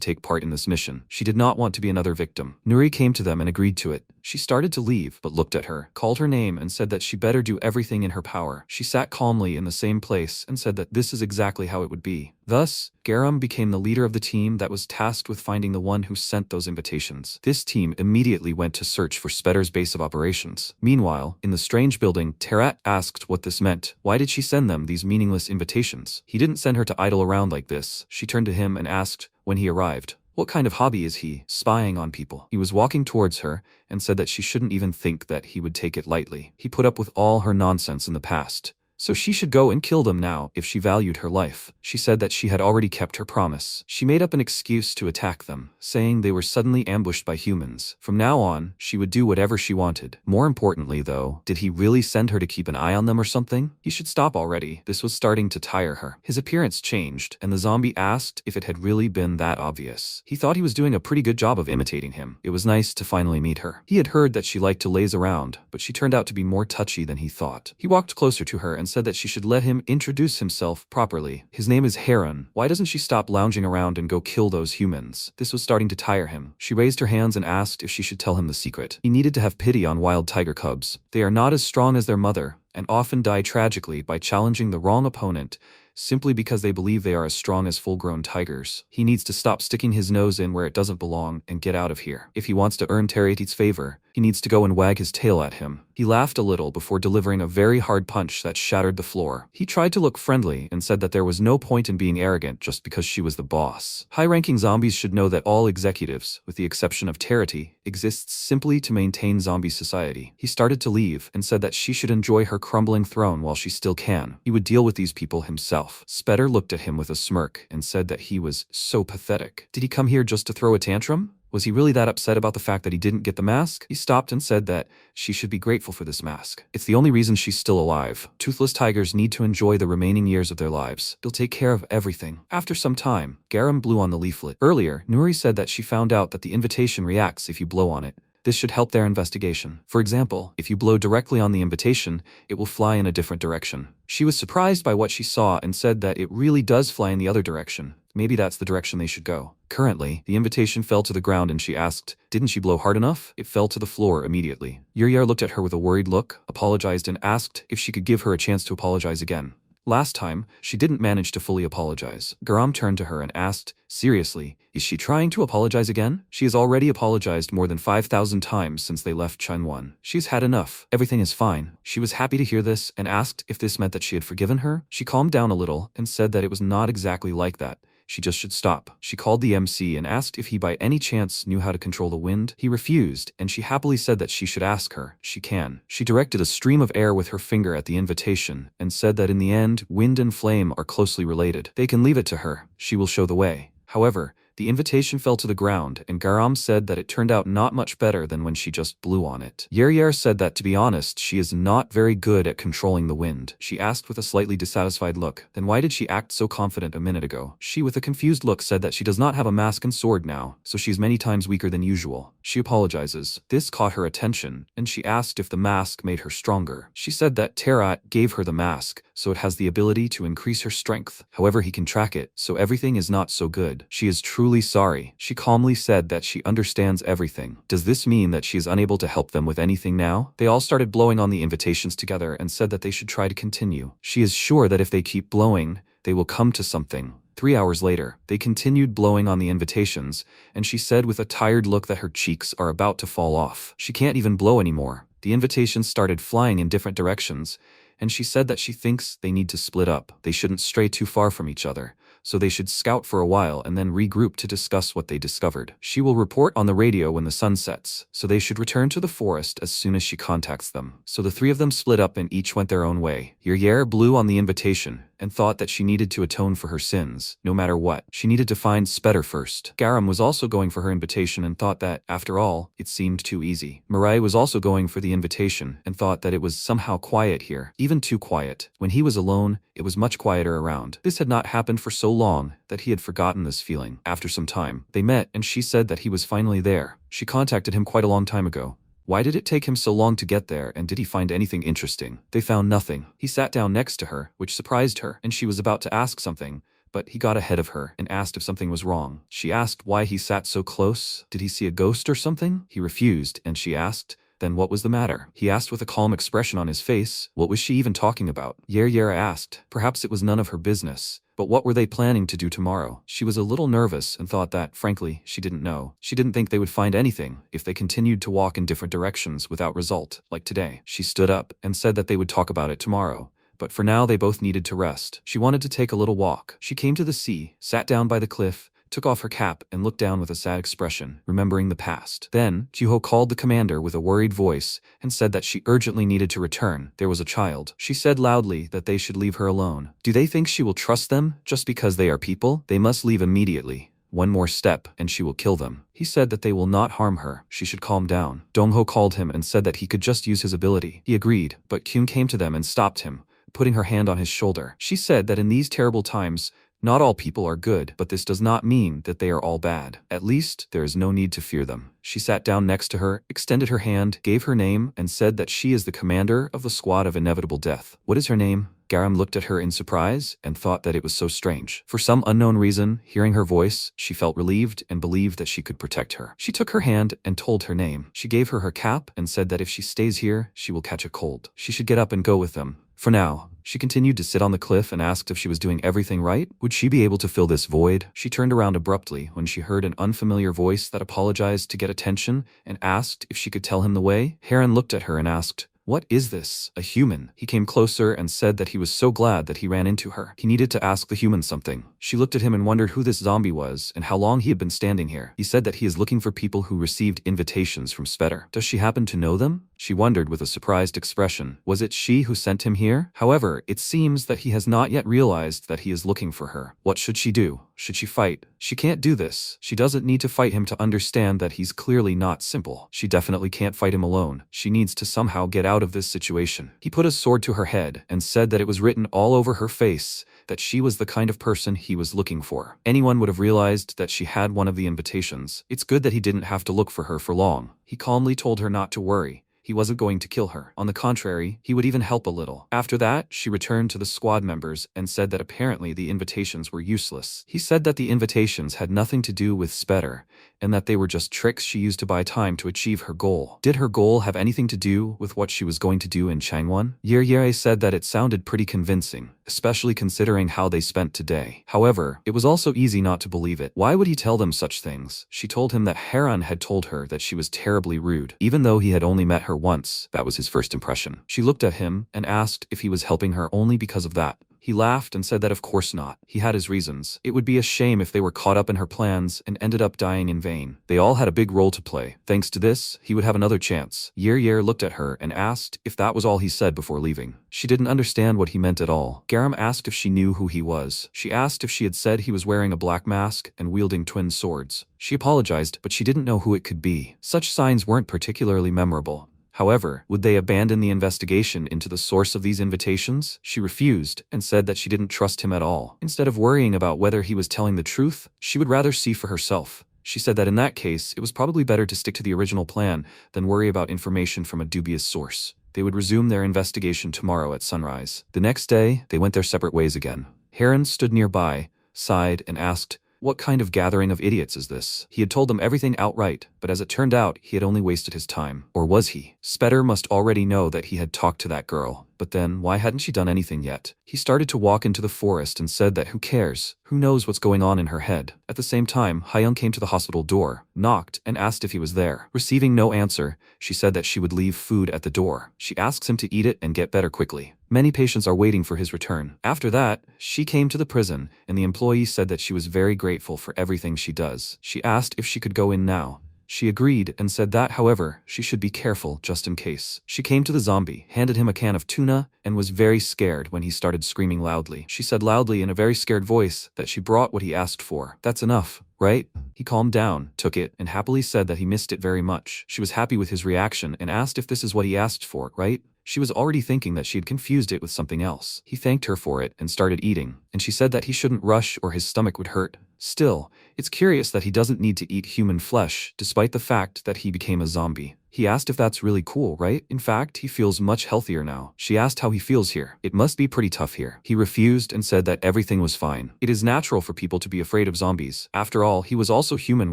Speaker 1: take part in this mission. She did not want to be another victim. Nuri came to them and agreed to it. She started to leave, but looked at her, called her name and said that she better do everything in her power. She sat calmly in the same place and said that this is exactly how it would be. Thus, Garam became the leader of the team that was tasked with finding the one who sent those invitations. This team immediately went to search for Svetter's base of operations. Meanwhile, in the strange building, Terat asked what this meant. Why did she send them these meaningless invitations? He didn't send her to idle around like this. She turned to him and asked, when he arrived, what kind of hobby is he? Spying on people. He was walking towards her and said that she shouldn't even think that he would take it lightly. He put up with all her nonsense in the past, so she should go and kill them now if she valued her life. She said that she had already kept her promise. She made up an excuse to attack them, saying they were suddenly ambushed by humans. From now on, she would do whatever she wanted. More importantly though, did he really send her to keep an eye on them or something? He should stop already. This was starting to tire her. His appearance changed, and the zombie asked if it had really been that obvious. He thought he was doing a pretty good job of imitating him. It was nice to finally meet her. He had heard that she liked to laze around, but she turned out to be more touchy than he thought. He walked closer to her and said that she should let him introduce himself properly. His name is Heron. Why doesn't she stop lounging around and go kill those humans? This was starting to tire him. She raised her hands and asked if she should tell him the secret. He needed to have pity on wild tiger cubs. They are not as strong as their mother, and often die tragically by challenging the wrong opponent simply because they believe they are as strong as full-grown tigers. He needs to stop sticking his nose in where it doesn't belong and get out of here. If he wants to earn Terati's favor, he needs to go and wag his tail at him. He laughed a little before delivering a very hard punch that shattered the floor. He tried to look friendly and said that there was no point in being arrogant just because she was the boss. High-ranking zombies should know that all executives, with the exception of Terati, exists simply to maintain zombie society. He started to leave and said that she should enjoy her crumbling throne while she still can. He would deal with these people himself. Spetter looked at him with a smirk and said that he was so pathetic. Did he come here just to throw a tantrum? Was he really that upset about the fact that he didn't get the mask? He stopped and said that she should be grateful for this mask. It's the only reason she's still alive. Toothless tigers need to enjoy the remaining years of their lives. They'll take care of everything. After some time, Garam blew on the leaflet. Earlier, Nuri said that she found out that the invitation reacts if you blow on it. This should help their investigation. For example, if you blow directly on the invitation, it will fly in a different direction. She was surprised by what she saw and said that it really does fly in the other direction. Maybe that's the direction they should go. Currently, the invitation fell to the ground and she asked, "Didn't she blow hard enough?" It fell to the floor immediately. Yuryar looked at her with a worried look, apologized and asked if she could give her a chance to apologize again. Last time, she didn't manage to fully apologize. Garam turned to her and asked, "Seriously, is she trying to apologize again? She has already apologized more than 5,000 times since they left Chunwon. She's had enough. Everything is fine." She was happy to hear this and asked if this meant that she had forgiven her. She calmed down a little and said that it was not exactly like that. She just should stop. She called the MC and asked if he by any chance knew how to control the wind. He refused, and she happily said that she should ask her. She can. She directed a stream of air with her finger at the invitation, and said that in the end, wind and flame are closely related. They can leave it to her. She will show the way. However, the invitation fell to the ground, and Garam said that it turned out not much better than when she just blew on it. Yuryar said that, to be honest, she is not very good at controlling the wind. She asked with a slightly dissatisfied look, then why did she act so confident a minute ago? She, with a confused look, said that she does not have a mask and sword now, so she is many times weaker than usual. She apologizes. This caught her attention, and she asked if the mask made her stronger. She said that Terat gave her the mask, so it has the ability to increase her strength. However, he can track it, so everything is not so good. She is truly sorry. She calmly said that she understands everything. Does this mean that she is unable to help them with anything now? They all started blowing on the invitations together and said that they should try to continue. She is sure that if they keep blowing, they will come to something. 3 hours later, they continued blowing on the invitations, and she said with a tired look that her cheeks are about to fall off. She can't even blow anymore. The invitations started flying in different directions, and she said that she thinks they need to split up. They shouldn't stray too far from each other, so they should scout for a while and then regroup to discuss what they discovered. She will report on the radio when the sun sets, so they should return to the forest as soon as she contacts them. So the three of them split up and each went their own way. Yuryar blew on the invitation and thought that she needed to atone for her sins. No matter what, she needed to find Spetter first. Garam was also going for her invitation and thought that, after all, it seemed too easy. Mirai was also going for the invitation and thought that it was somehow quiet here, even too quiet. When he was alone, it was much quieter around. This had not happened for so long that he had forgotten this feeling. After some time, they met and she said that he was finally there. She contacted him quite a long time ago. Why did it take him so long to get there, and did he find anything interesting? They found nothing. He sat down next to her, which surprised her, and she was about to ask something, but he got ahead of her and asked if something was wrong. She asked why he sat so close. Did he see a ghost or something? He refused, and she asked, then what was the matter? He asked with a calm expression on his face. What was she even talking about? Yuryar asked. Perhaps it was none of her business. But what were they planning to do tomorrow? She was a little nervous and thought that, frankly, she didn't know. She didn't think they would find anything if they continued to walk in different directions without result, like today. She stood up and said that they would talk about it tomorrow. But for now they both needed to rest. She wanted to take a little walk. She came to the sea, sat down by the cliff, took off her cap and looked down with a sad expression, remembering the past. Then, Kyuho called the commander with a worried voice and said that she urgently needed to return. There was a child. She said loudly that they should leave her alone. Do they think she will trust them just because they are people? They must leave immediately. One more step, and she will kill them. He said that they will not harm her. She should calm down. Dongho called him and said that he could just use his ability. He agreed, but Kyun came to them and stopped him, putting her hand on his shoulder. She said that in these terrible times, not all people are good, but this does not mean that they are all bad. At least, there is no need to fear them. She sat down next to her, extended her hand, gave her name, and said that she is the commander of the squad of inevitable death. What is her name? Garam looked at her in surprise and thought that it was so strange. For some unknown reason, hearing her voice, she felt relieved and believed that she could protect her. She took her hand and told her name. She gave her cap and said that if she stays here, she will catch a cold. She should get up and go with them. For now, she continued to sit on the cliff and asked if she was doing everything right. Would she be able to fill this void? She turned around abruptly when she heard an unfamiliar voice that apologized to get attention and asked if she could tell him the way. Heron looked at her and asked, "What is this? A human?" He came closer and said that he was so glad that he ran into her. He needed to ask the human something. She looked at him and wondered who this zombie was and how long he had been standing here. He said that he is looking for people who received invitations from Spetter. Does she happen to know them? She wondered with a surprised expression. Was it she who sent him here? However, it seems that he has not yet realized that he is looking for her. What should she do? Should she fight? She can't do this. She doesn't need to fight him to understand that he's clearly not simple. She definitely can't fight him alone. She needs to somehow get out of this situation. He put a sword to her head and said that it was written all over her face that she was the kind of person he was looking for. Anyone would have realized that she had one of the invitations. It's good that he didn't have to look for her for long. He calmly told her not to worry. He wasn't going to kill her. On the contrary, he would even help a little. After that, she returned to the squad members and said that apparently the invitations were useless. He said that the invitations had nothing to do with Spetter, and that they were just tricks she used to buy time to achieve her goal. Did her goal have anything to do with what she was going to do in Changwon? Yere said that it sounded pretty convincing, especially considering how they spent today. However, it was also easy not to believe it. Why would he tell them such things? She told him that Heron had told her that she was terribly rude. Even though he had only met her once, that was his first impression. She looked at him and asked if he was helping her only because of that. He laughed and said that of course not. He had his reasons. It would be a shame if they were caught up in her plans and ended up dying in vain. They all had a big role to play. Thanks to this, he would have another chance. Yer looked at her and asked if that was all he said before leaving. She didn't understand what he meant at all. Garam asked if she knew who he was. She asked if she had said he was wearing a black mask and wielding twin swords. She apologized, but she didn't know who it could be. Such signs weren't particularly memorable. However, would they abandon the investigation into the source of these invitations? She refused and said that she didn't trust him at all. Instead of worrying about whether he was telling the truth, she would rather see for herself. She said that in that case, it was probably better to stick to the original plan than worry about information from a dubious source. They would resume their investigation tomorrow at sunrise. The next day, they went their separate ways again. Heron stood nearby, sighed, and asked, "What kind of gathering of idiots is this?" He had told them everything outright, but as it turned out, he had only wasted his time. Or was he? Spetter must already know that he had talked to that girl. But then, why hadn't she done anything yet? He started to walk into the forest and said that who cares? Who knows what's going on in her head? At the same time, Hyung came to the hospital door, knocked, and asked if he was there. Receiving no answer, she said that she would leave food at the door. She asks him to eat it and get better quickly. Many patients are waiting for his return. After that, she came to the prison, and the employee said that she was very grateful for everything she does. She asked if she could go in now. She agreed and said that, however, she should be careful just in case. She came to the zombie, handed him a can of tuna, and was very scared when he started screaming loudly. She said loudly in a very scared voice that she brought what he asked for. "That's enough, right?" He calmed down, took it, and happily said that he missed it very much. She was happy with his reaction and asked if this is what he asked for, right? She was already thinking that she had confused it with something else. He thanked her for it and started eating, and she said that he shouldn't rush or his stomach would hurt. Still, it's curious that he doesn't need to eat human flesh, despite the fact that he became a zombie. He asked if that's really cool, right? In fact, he feels much healthier now. She asked how he feels here. It must be pretty tough here. He refused and said that everything was fine. It is natural for people to be afraid of zombies. After all, he was also human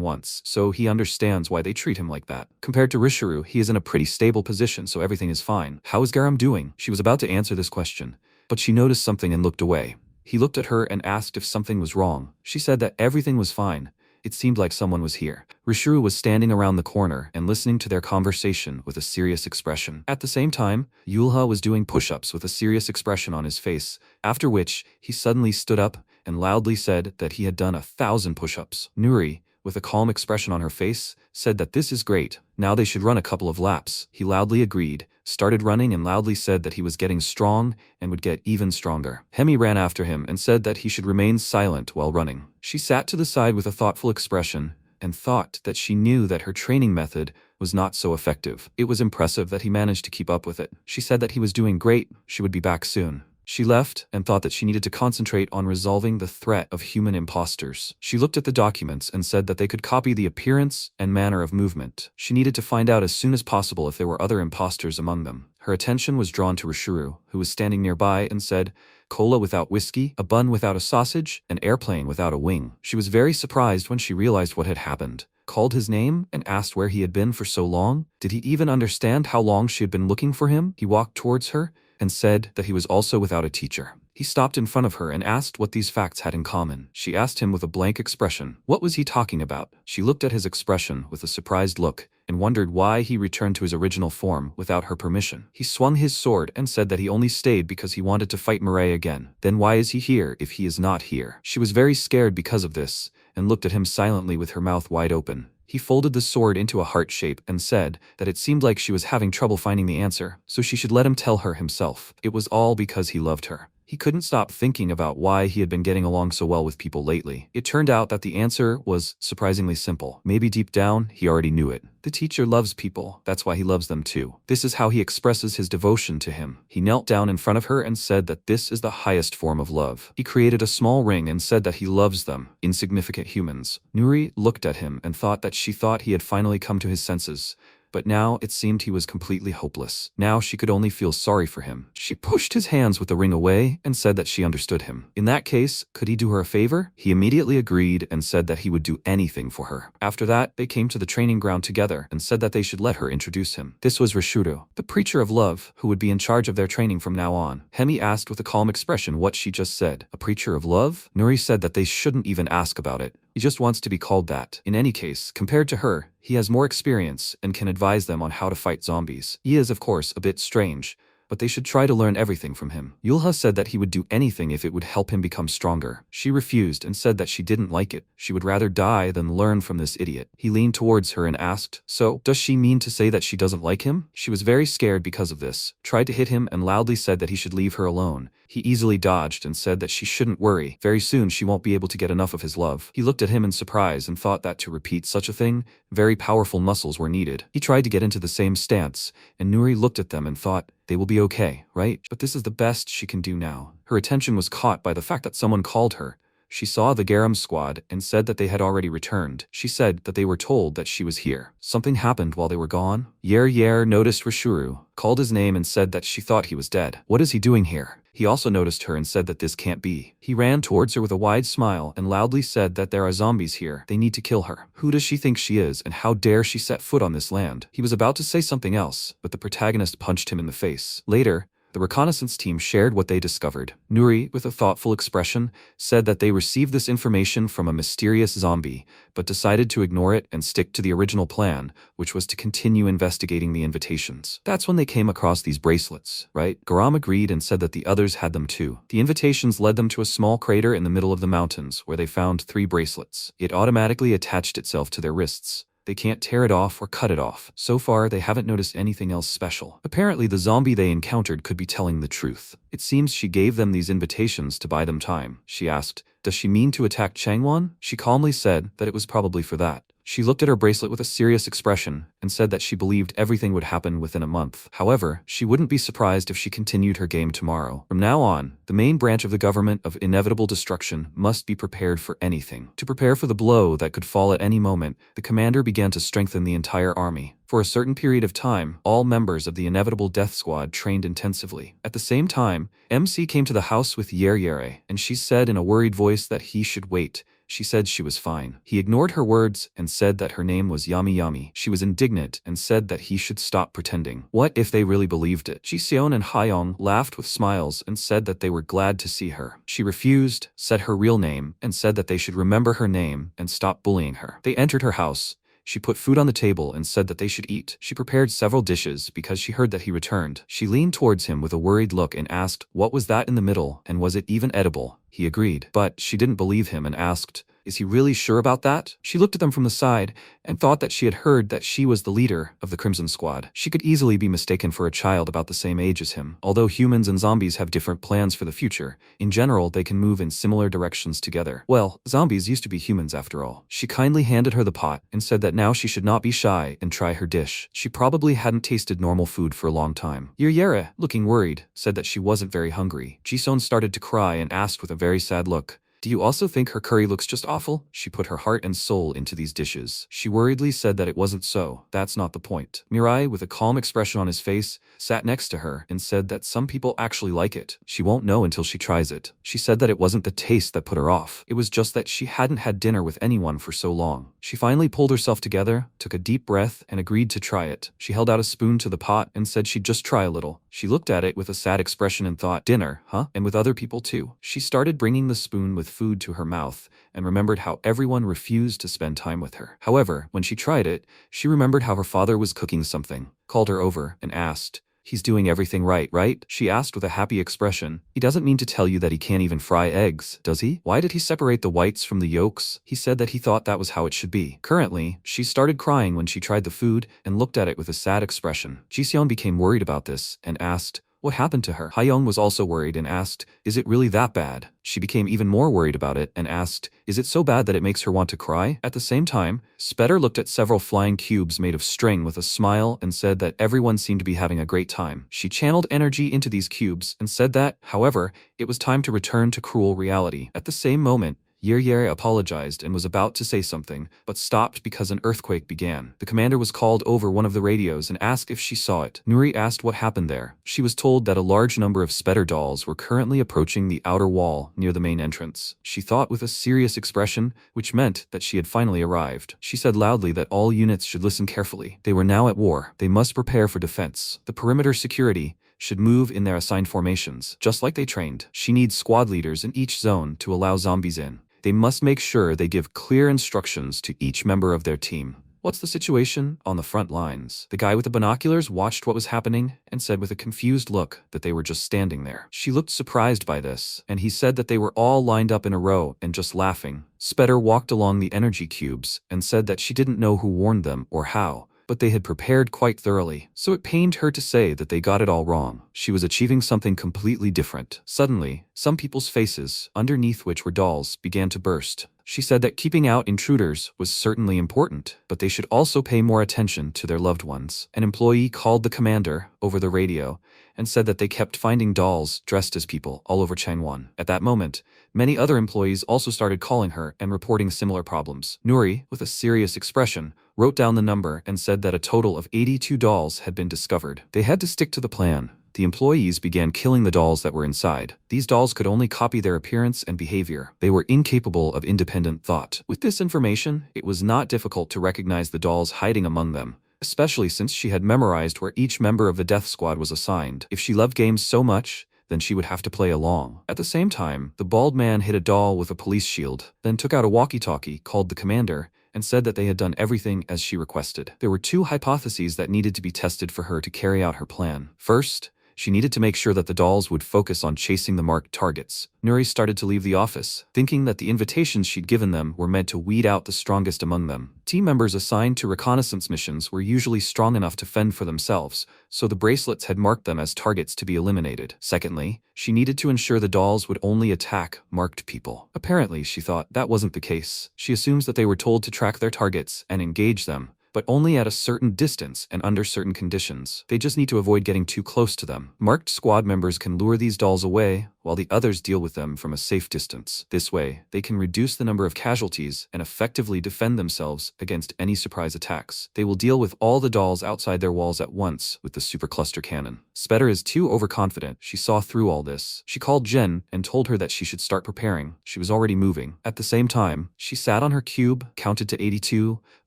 Speaker 1: once, so he understands why they treat him like that. Compared to Rishuru, he is in a pretty stable position, so everything is fine. How is Garam doing? She was about to answer this question, but she noticed something and looked away. He looked at her and asked if something was wrong. She said that everything was fine. It seemed like someone was here. Rishuru was standing around the corner and listening to their conversation with a serious expression. At the same time, Yulha was doing push-ups with a serious expression on his face, after which, he suddenly stood up and loudly said that he had done 1,000 push-ups. Nuri, with a calm expression on her face, said that this is great, now they should run a couple of laps. He loudly agreed, started running and loudly said that he was getting strong and would get even stronger. Hemi ran after him and said that he should remain silent while running. She sat to the side with a thoughtful expression and thought that she knew that her training method was not so effective. It was impressive that he managed to keep up with it. She said that he was doing great, she would be back soon. She left and thought that she needed to concentrate on resolving the threat of human imposters. She looked at the documents and said that they could copy the appearance and manner of movement. She needed to find out as soon as possible if there were other imposters among them. Her attention was drawn to Rishuru, who was standing nearby and said, "Cola without whiskey, a bun without a sausage, an airplane without a wing." She was very surprised when she realized what had happened. Called his name and asked where he had been for so long. Did he even understand how long she had been looking for him? He walked towards her and said that he was also without a teacher. He stopped in front of her and asked what these facts had in common. She asked him with a blank expression. What was he talking about? She looked at his expression with a surprised look and wondered why he returned to his original form without her permission. He swung his sword and said that he only stayed because he wanted to fight Mireille again. Then why is he here if he is not here? She was very scared because of this and looked at him silently with her mouth wide open. He folded the sword into a heart shape and said that it seemed like she was having trouble finding the answer, so she should let him tell her himself. It was all because he loved her. He couldn't stop thinking about why he had been getting along so well with people lately. It turned out that the answer was surprisingly simple. Maybe deep down, he already knew it. The teacher loves people, that's why he loves them too. This is how he expresses his devotion to him. He knelt down in front of her and said that this is the highest form of love. He created a small ring and said that he loves them, insignificant humans. Nuri looked at him and thought that she thought he had finally come to his senses. But now it seemed he was completely hopeless. Now she could only feel sorry for him. She pushed his hands with the ring away and said that she understood him. In that case, could he do her a favor? He immediately agreed and said that he would do anything for her. After that, they came to the training ground together and said that they should let her introduce him. This was Rishuru, the preacher of love, who would be in charge of their training from now on. Hemi asked with a calm expression what she just said. A preacher of love? Nuri said that they shouldn't even ask about it. He just wants to be called that. In any case, compared to her, he has more experience and can advise them on how to fight zombies. He is, of course, a bit strange, but they should try to learn everything from him. Yulha said that he would do anything if it would help him become stronger. She refused and said that she didn't like it. She would rather die than learn from this idiot. He leaned towards her and asked, "So, does she mean to say that she doesn't like him?" She was very scared because of this, tried to hit him and loudly said that he should leave her alone. He easily dodged and said that she shouldn't worry. Very soon she won't be able to get enough of his love. He looked at him in surprise and thought that to repeat such a thing, very powerful muscles were needed. He tried to get into the same stance, and Nuri looked at them and thought, they will be okay, right? But this is the best she can do now. Her attention was caught by the fact that someone called her. She saw the Garam squad and said that they had already returned. She said that they were told that she was here. Something happened while they were gone. Yer noticed Rishuru, called his name and said that she thought he was dead. What is he doing here? He also noticed her and said that this can't be. He ran towards her with a wide smile and loudly said that there are zombies here. They need to kill her. Who does she think she is and how dare she set foot on this land? He was about to say something else, but the protagonist punched him in the face. Later, the reconnaissance team shared what they discovered. Nuri, with a thoughtful expression, said that they received this information from a mysterious zombie, but decided to ignore it and stick to the original plan, which was to continue investigating the invitations. That's when they came across these bracelets, right? Garam agreed and said that the others had them too. The invitations led them to a small crater in the middle of the mountains, where they found 3 bracelets. It automatically attached itself to their wrists. They can't tear it off or cut it off. So far, they haven't noticed anything else special. Apparently, the zombie they encountered could be telling the truth. It seems she gave them these invitations to buy them time. She asked, "Does she mean to attack Changwon?" She calmly said that it was probably for that. She looked at her bracelet with a serious expression and said that she believed everything would happen within a month. However, she wouldn't be surprised if she continued her game tomorrow. From now on, the main branch of the government of inevitable destruction must be prepared for anything. To prepare for the blow that could fall at any moment, the commander began to strengthen the entire army. For a certain period of time, all members of the inevitable death squad trained intensively. At the same time, MC came to the house with Yere, and she said in a worried voice that he should wait. She said she was fine. He ignored her words and said that her name was Yami. She was indignant and said that he should stop pretending. What if they really believed it? Ji Seon and Hyong laughed with smiles and said that they were glad to see her. She refused, said her real name, and said that they should remember her name and stop bullying her. They entered her house, She put food on the table and said that they should eat. She prepared several dishes because she heard that he returned. She leaned towards him with a worried look and asked, "What was that in the middle, and was it even edible?" He agreed, but she didn't believe him and asked, "Is he really sure about that?" She looked at them from the side and thought that she had heard that she was the leader of the Crimson Squad. She could easily be mistaken for a child about the same age as him. Although humans and zombies have different plans for the future, in general they can move in similar directions together. Well, zombies used to be humans after all. She kindly handed her the pot and said that now she should not be shy and try her dish. She probably hadn't tasted normal food for a long time. Yahello, looking worried, said that she wasn't very hungry. Jisun started to cry and asked with a very sad look, "Do you also think her curry looks just awful?" She put her heart and soul into these dishes. She worriedly said that it wasn't so. That's not the point. Mirai, with a calm expression on his face, sat next to her and said that some people actually like it. She won't know until she tries it. She said that it wasn't the taste that put her off. It was just that she hadn't had dinner with anyone for so long. She finally pulled herself together, took a deep breath, and agreed to try it. She held out a spoon to the pot and said she'd just try a little. She looked at it with a sad expression and thought, "Dinner, huh? And with other people too?" She started bringing the spoon with food to her mouth and remembered how everyone refused to spend time with her. However, when she tried it, she remembered how her father was cooking something, called her over, and asked, "He's doing everything right?" She asked with a happy expression. "He doesn't mean to tell you that he can't even fry eggs, does he? Why did he separate the whites from the yolks?" He said that he thought that was how it should be. Currently, she started crying when she tried the food and looked at it with a sad expression. Jisun became worried about this and asked, "What happened to her?" Hayoung was also worried and asked, "Is it really that bad?" She became even more worried about it and asked, "Is it so bad that it makes her want to cry?" At the same time, Spetter looked at several flying cubes made of string with a smile and said that everyone seemed to be having a great time. She channeled energy into these cubes and said that, however, it was time to return to cruel reality. At the same moment, Yahello apologized and was about to say something, but stopped because an earthquake began. The commander was called over one of the radios and asked if she saw it. Nuri asked what happened there. She was told that a large number of Spetter dolls were currently approaching the outer wall near the main entrance. She thought with a serious expression, which meant that she had finally arrived. She said loudly that all units should listen carefully. They were now at war. They must prepare for defense. The perimeter security should move in their assigned formations, just like they trained. She needs squad leaders in each zone to allow zombies in. They must make sure they give clear instructions to each member of their team. "What's the situation on the front lines?" The guy with the binoculars watched what was happening and said with a confused look that they were just standing there. She looked surprised by this, and he said that they were all lined up in a row and just laughing. Spetter walked along the energy cubes and said that she didn't know who warned them or how, but they had prepared quite thoroughly, so it pained her to say that they got it all wrong. She was achieving something completely different. Suddenly, some people's faces, underneath which were dolls, began to burst. She said that keeping out intruders was certainly important, but they should also pay more attention to their loved ones. An employee called the commander over the radio and said that they kept finding dolls dressed as people all over Changwon. At that moment, many other employees also started calling her and reporting similar problems. Nuri, with a serious expression, wrote down the number and said that a total of 82 dolls had been discovered. They had to stick to the plan. The employees began killing the dolls that were inside. These dolls could only copy their appearance and behavior. They were incapable of independent thought. With this information, it was not difficult to recognize the dolls hiding among them, especially since she had memorized where each member of the death squad was assigned. If she loved games so much, then she would have to play along. At the same time, the bald man hit a doll with a police shield, then took out a walkie-talkie, called the commander, and said that they had done everything as she requested. There were two hypotheses that needed to be tested for her to carry out her plan. First, she needed to make sure that the dolls would focus on chasing the marked targets. Nuri started to leave the office, thinking that the invitations she'd given them were meant to weed out the strongest among them. Team members assigned to reconnaissance missions were usually strong enough to fend for themselves, so the bracelets had marked them as targets to be eliminated. Secondly, she needed to ensure the dolls would only attack marked people. Apparently, she thought that wasn't the case. She assumes that they were told to track their targets and engage them, but only at a certain distance and under certain conditions. They just need to avoid getting too close to them. Marked squad members can lure these dolls away, while the others deal with them from a safe distance. This way, they can reduce the number of casualties and effectively defend themselves against any surprise attacks. They will deal with all the dolls outside their walls at once with the supercluster cannon. Spetter is too overconfident. She saw through all this. She called Jen and told her that she should start preparing. She was already moving. At the same time, she sat on her cube, counted to 82,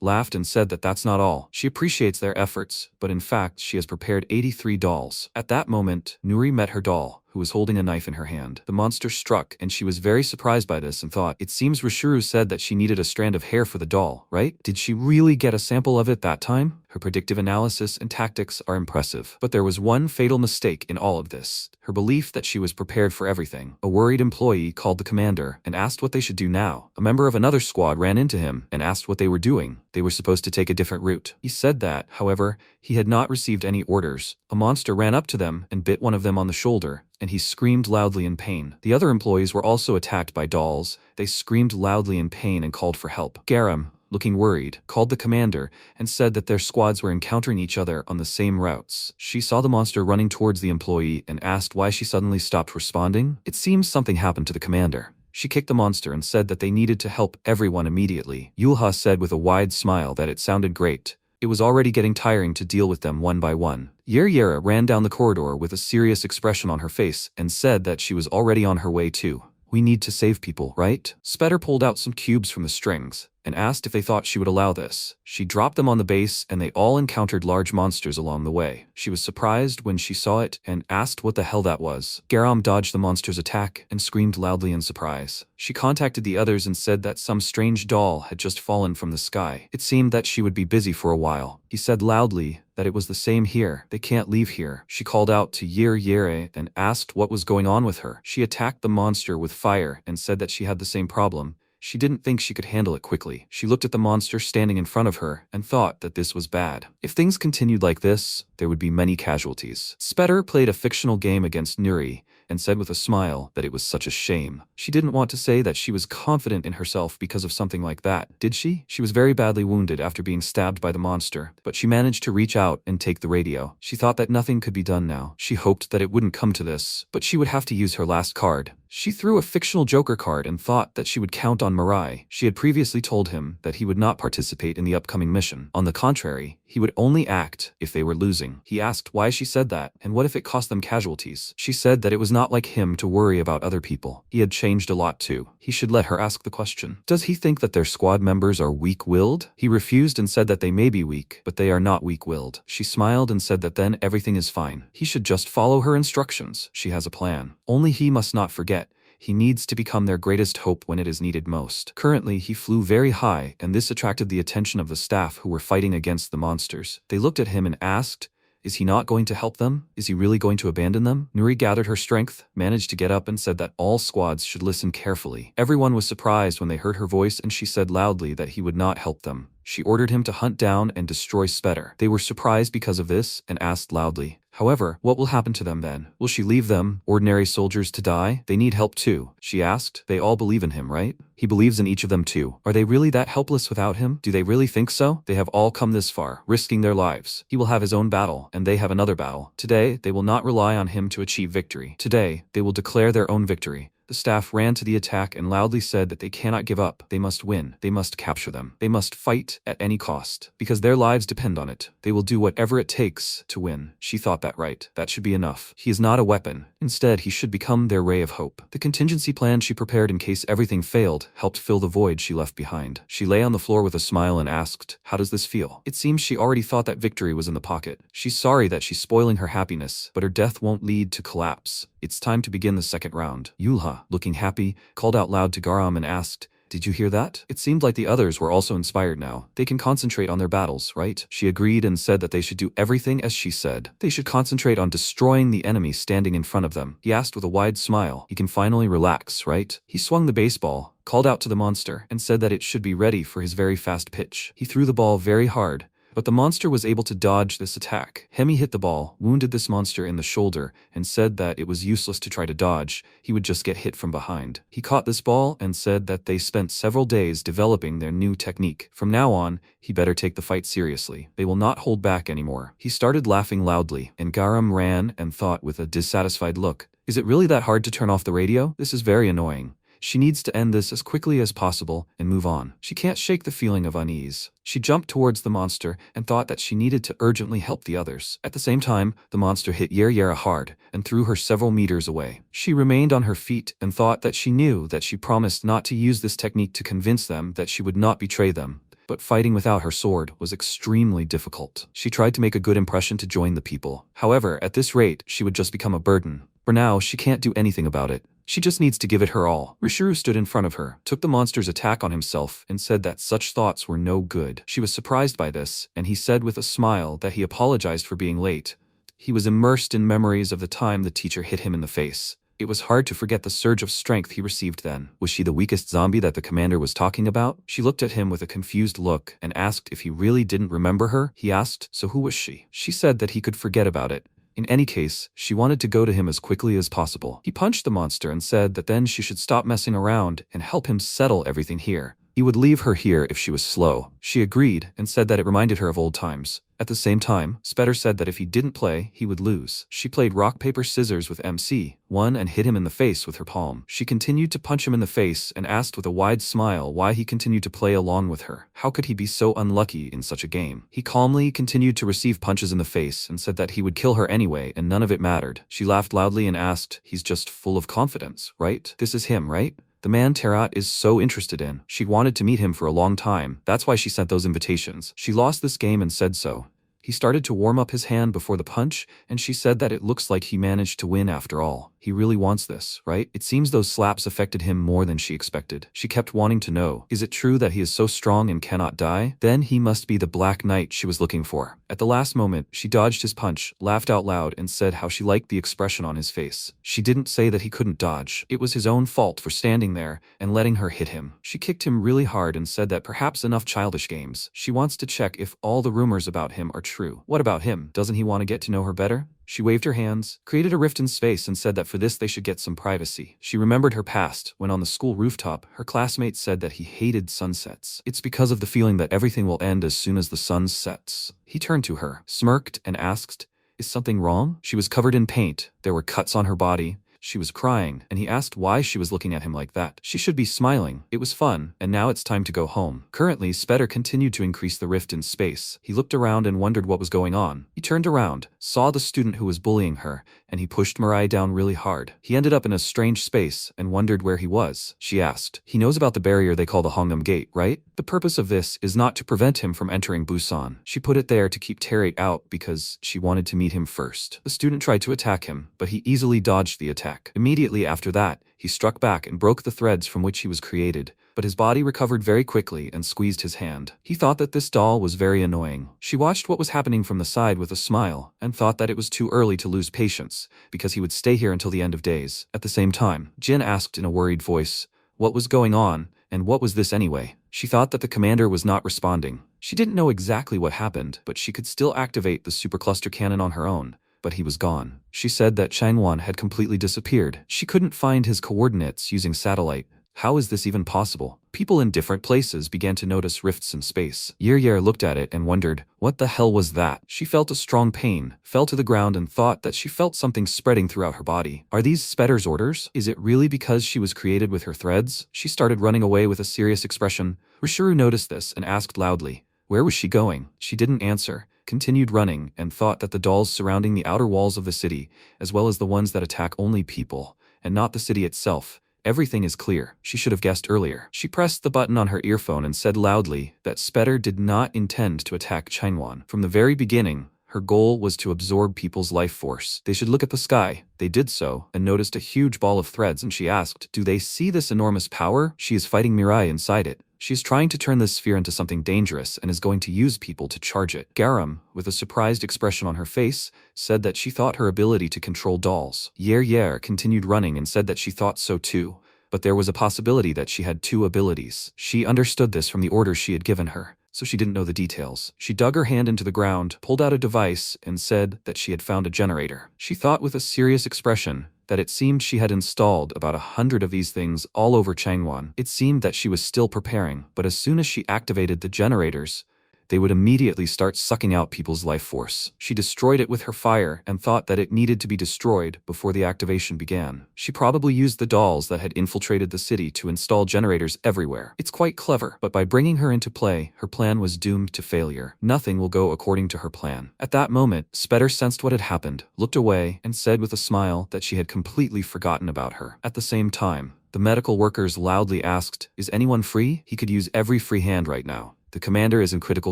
Speaker 1: laughed and said that that's not all. She appreciates their efforts, but in fact, she has prepared 83 dolls. At that moment, Nuri met her doll, who was holding a knife in her hand. The monster struck, and she was very surprised by this and thought, it seems Rishuru said that she needed a strand of hair for the doll, right? Did she really get a sample of it that time? Her predictive analysis and tactics are impressive. But there was one fatal mistake in all of this. Her belief that she was prepared for everything. A worried employee called the commander and asked what they should do now. A member of another squad ran into him and asked what they were doing. They were supposed to take a different route. He said that, however, he had not received any orders. A monster ran up to them and bit one of them on the shoulder, and he screamed loudly in pain. The other employees were also attacked by dolls. They screamed loudly in pain and called for help. Garam, looking worried, called the commander and said that their squads were encountering each other on the same routes. She saw the monster running towards the employee and asked why she suddenly stopped responding. It seems something happened to the commander. She kicked the monster and said that they needed to help everyone immediately. Yulha said with a wide smile that it sounded great. It was already getting tiring to deal with them one by one. Yera ran down the corridor with a serious expression on her face and said that she was already on her way too. We need to save people, right? Spetter pulled out some cubes from the strings and asked if they thought she would allow this. She dropped them on the base and they all encountered large monsters along the way. She was surprised when she saw it and asked what the hell that was. Garam dodged the monster's attack and screamed loudly in surprise. She contacted the others and said that some strange doll had just fallen from the sky. It seemed that she would be busy for a while. He said loudly that it was the same here. They can't leave here. She called out to Yere and asked what was going on with her. She attacked the monster with fire and said that she had the same problem. She didn't think she could handle it quickly. She looked at the monster standing in front of her and thought that this was bad. If things continued like this, there would be many casualties. Spetter played a fictional game against Nuri and said with a smile that it was such a shame. She didn't want to say that she was confident in herself because of something like that, did she? She was very badly wounded after being stabbed by the monster, but she managed to reach out and take the radio. She thought that nothing could be done now. She hoped that it wouldn't come to this, but she would have to use her last card. She threw a fictional Joker card and thought that she would count on Mirai. She had previously told him that he would not participate in the upcoming mission. On the contrary, he would only act if they were losing. He asked why she said that, and what if it cost them casualties. She said that it was not like him to worry about other people. He had changed a lot too. He should let her ask the question. Does he think that their squad members are weak-willed? He refused and said that they may be weak, but they are not weak-willed. She smiled and said that then everything is fine. He should just follow her instructions. She has a plan. Only he must not forget. He needs to become their greatest hope when it is needed most. Currently, he flew very high, and this attracted the attention of the staff who were fighting against the monsters. They looked at him and asked, is he not going to help them? Is he really going to abandon them? Nuri gathered her strength, managed to get up and said that all squads should listen carefully. Everyone was surprised when they heard her voice and she said loudly that he would not help them. She ordered him to hunt down and destroy Spetter. They were surprised because of this and asked loudly, however, what will happen to them then? Will she leave them, ordinary soldiers, to die? They need help too, she asked. They all believe in him, right? He believes in each of them too. Are they really that helpless without him? Do they really think so? They have all come this far, risking their lives. He will have his own battle, and they have another battle. Today, they will not rely on him to achieve victory. Today, they will declare their own victory. The staff ran to the attack and loudly said that they cannot give up. They must win. They must capture them. They must fight at any cost. Because their lives depend on it. They will do whatever it takes to win. She thought that right. That should be enough. He is not a weapon. Instead, he should become their ray of hope. The contingency plan she prepared in case everything failed helped fill the void she left behind. She lay on the floor with a smile and asked, how does this feel? It seems she already thought that victory was in the pocket. She's sorry that she's spoiling her happiness, but her death won't lead to collapse. It's time to begin the second round. Yulha, looking happy, called out loud to Garam and asked, did you hear that? It seemed like the others were also inspired now. They can concentrate on their battles, right? She agreed and said that they should do everything as she said. They should concentrate on destroying the enemy standing in front of them. He asked with a wide smile. He can finally relax, right? He swung the baseball, called out to the monster, and said that it should be ready for his very fast pitch. He threw the ball very hard, but the monster was able to dodge this attack. Hemi hit the ball, wounded this monster in the shoulder, and said that it was useless to try to dodge. He would just get hit from behind. He caught this ball and said that they spent several days developing their new technique. From now on, he better take the fight seriously. They will not hold back anymore. He started laughing loudly, and Garam ran and thought with a dissatisfied look, is it really that hard to turn off the radio? This is very annoying. She needs to end this as quickly as possible and move on. She can't shake the feeling of unease. She jumped towards the monster and thought that she needed to urgently help the others. At the same time, the monster hit Yera hard and threw her several meters away. She remained on her feet and thought that she knew that she promised not to use this technique to convince them that she would not betray them. But fighting without her sword was extremely difficult. She tried to make a good impression to join the people. However, at this rate, she would just become a burden. For now, she can't do anything about it. She just needs to give it her all. Rishuru stood in front of her, took the monster's attack on himself, and said that such thoughts were no good. She was surprised by this, and he said with a smile that he apologized for being late. He was immersed in memories of the time the teacher hit him in the face. It was hard to forget the surge of strength he received then. Was she the weakest zombie that the commander was talking about? She looked at him with a confused look and asked if he really didn't remember her. He asked, so who was she? She said that he could forget about it. In any case, she wanted to go to him as quickly as possible. He punched the monster and said that then she should stop messing around and help him settle everything here. He would leave her here if she was slow. She agreed and said that it reminded her of old times. At the same time, Spetter said that if he didn't play, he would lose. She played rock, paper, scissors with MC, won and hit him in the face with her palm. She continued to punch him in the face and asked with a wide smile why he continued to play along with her. How could he be so unlucky in such a game? He calmly continued to receive punches in the face and said that he would kill her anyway and none of it mattered. She laughed loudly and asked, he's just full of confidence, right? This is him, right? The man Tarat is so interested in. She wanted to meet him for a long time. That's why she sent those invitations. She lost this game and said so. He started to warm up his hand before the punch, and she said that it looks like he managed to win after all. He really wants this, right? It seems those slaps affected him more than she expected. She kept wanting to know, is it true that he is so strong and cannot die? Then he must be the Black Knight she was looking for. At the last moment, she dodged his punch, laughed out loud, and said how she liked the expression on his face. She didn't say that he couldn't dodge. It was his own fault for standing there and letting her hit him. She kicked him really hard and said that perhaps enough childish games. She wants to check if all the rumors about him are true. What about him? Doesn't he want to get to know her better? She waved her hands, created a rift in space, and said that for this they should get some privacy. She remembered her past, when on the school rooftop, her classmates said that he hated sunsets. It's because of the feeling that everything will end as soon as the sun sets. He turned to her, smirked, and asked, is something wrong? She was covered in paint, there were cuts on her body. She was crying, and he asked why she was looking at him like that. She should be smiling. It was fun, and now it's time to go home. Currently, Spetter continued to increase the rift in space. He looked around and wondered what was going on. He turned around, saw the student who was bullying her, and he pushed Mirai down really hard. He ended up in a strange space and wondered where he was. She asked, he knows about the barrier they call the Hongam Gate, right? The purpose of this is not to prevent him from entering Busan. She put it there to keep Terate out because she wanted to meet him first. The student tried to attack him, but he easily dodged the attack. Immediately after that, he struck back and broke the threads from which he was created, but his body recovered very quickly and squeezed his hand. He thought that this doll was very annoying. She watched what was happening from the side with a smile and thought that it was too early to lose patience because he would stay here until the end of days. At the same time, Jin asked in a worried voice, what was going on and what was this anyway? She thought that the commander was not responding. She didn't know exactly what happened, but she could still activate the supercluster cannon on her own. But he was gone. She said that Changwon had completely disappeared. She couldn't find his coordinates using satellite. How is this even possible? People in different places began to notice rifts in space. Yer looked at it and wondered, what the hell was that? She felt a strong pain, fell to the ground and thought that she felt something spreading throughout her body. Are these Spetter's orders? Is it really because she was created with her threads? She started running away with a serious expression. Rishuru noticed this and asked loudly, where was she going? She didn't answer, continued running, and thought that the dolls surrounding the outer walls of the city, as well as the ones that attack only people, and not the city itself, everything is clear. She should have guessed earlier. She pressed the button on her earphone and said loudly that Spetter did not intend to attack Changwon. From the very beginning, her goal was to absorb people's life force. They should look at the sky. They did so, and noticed a huge ball of threads, and she asked, do they see this enormous power? She is fighting Mirai inside it. She is trying to turn this sphere into something dangerous and is going to use people to charge it. Garam, with a surprised expression on her face, said that she thought her ability to control dolls. Yer continued running and said that she thought so too, but there was a possibility that she had two abilities. She understood this from the orders she had given her, so she didn't know the details. She dug her hand into the ground, pulled out a device, and said that she had found a generator. She thought with a serious expression that it seemed she had installed about 100 of these things all over Changwon. It seemed that she was still preparing, but as soon as she activated the generators, they would immediately start sucking out people's life force. She destroyed it with her fire and thought that it needed to be destroyed before the activation began. She probably used the dolls that had infiltrated the city to install generators everywhere. It's quite clever, but by bringing her into play, her plan was doomed to failure. Nothing will go according to her plan. At that moment, Spetter sensed what had happened, looked away, and said with a smile that she had completely forgotten about her. At the same time, the medical workers loudly asked, is anyone free? He could use every free hand right now. The commander is in critical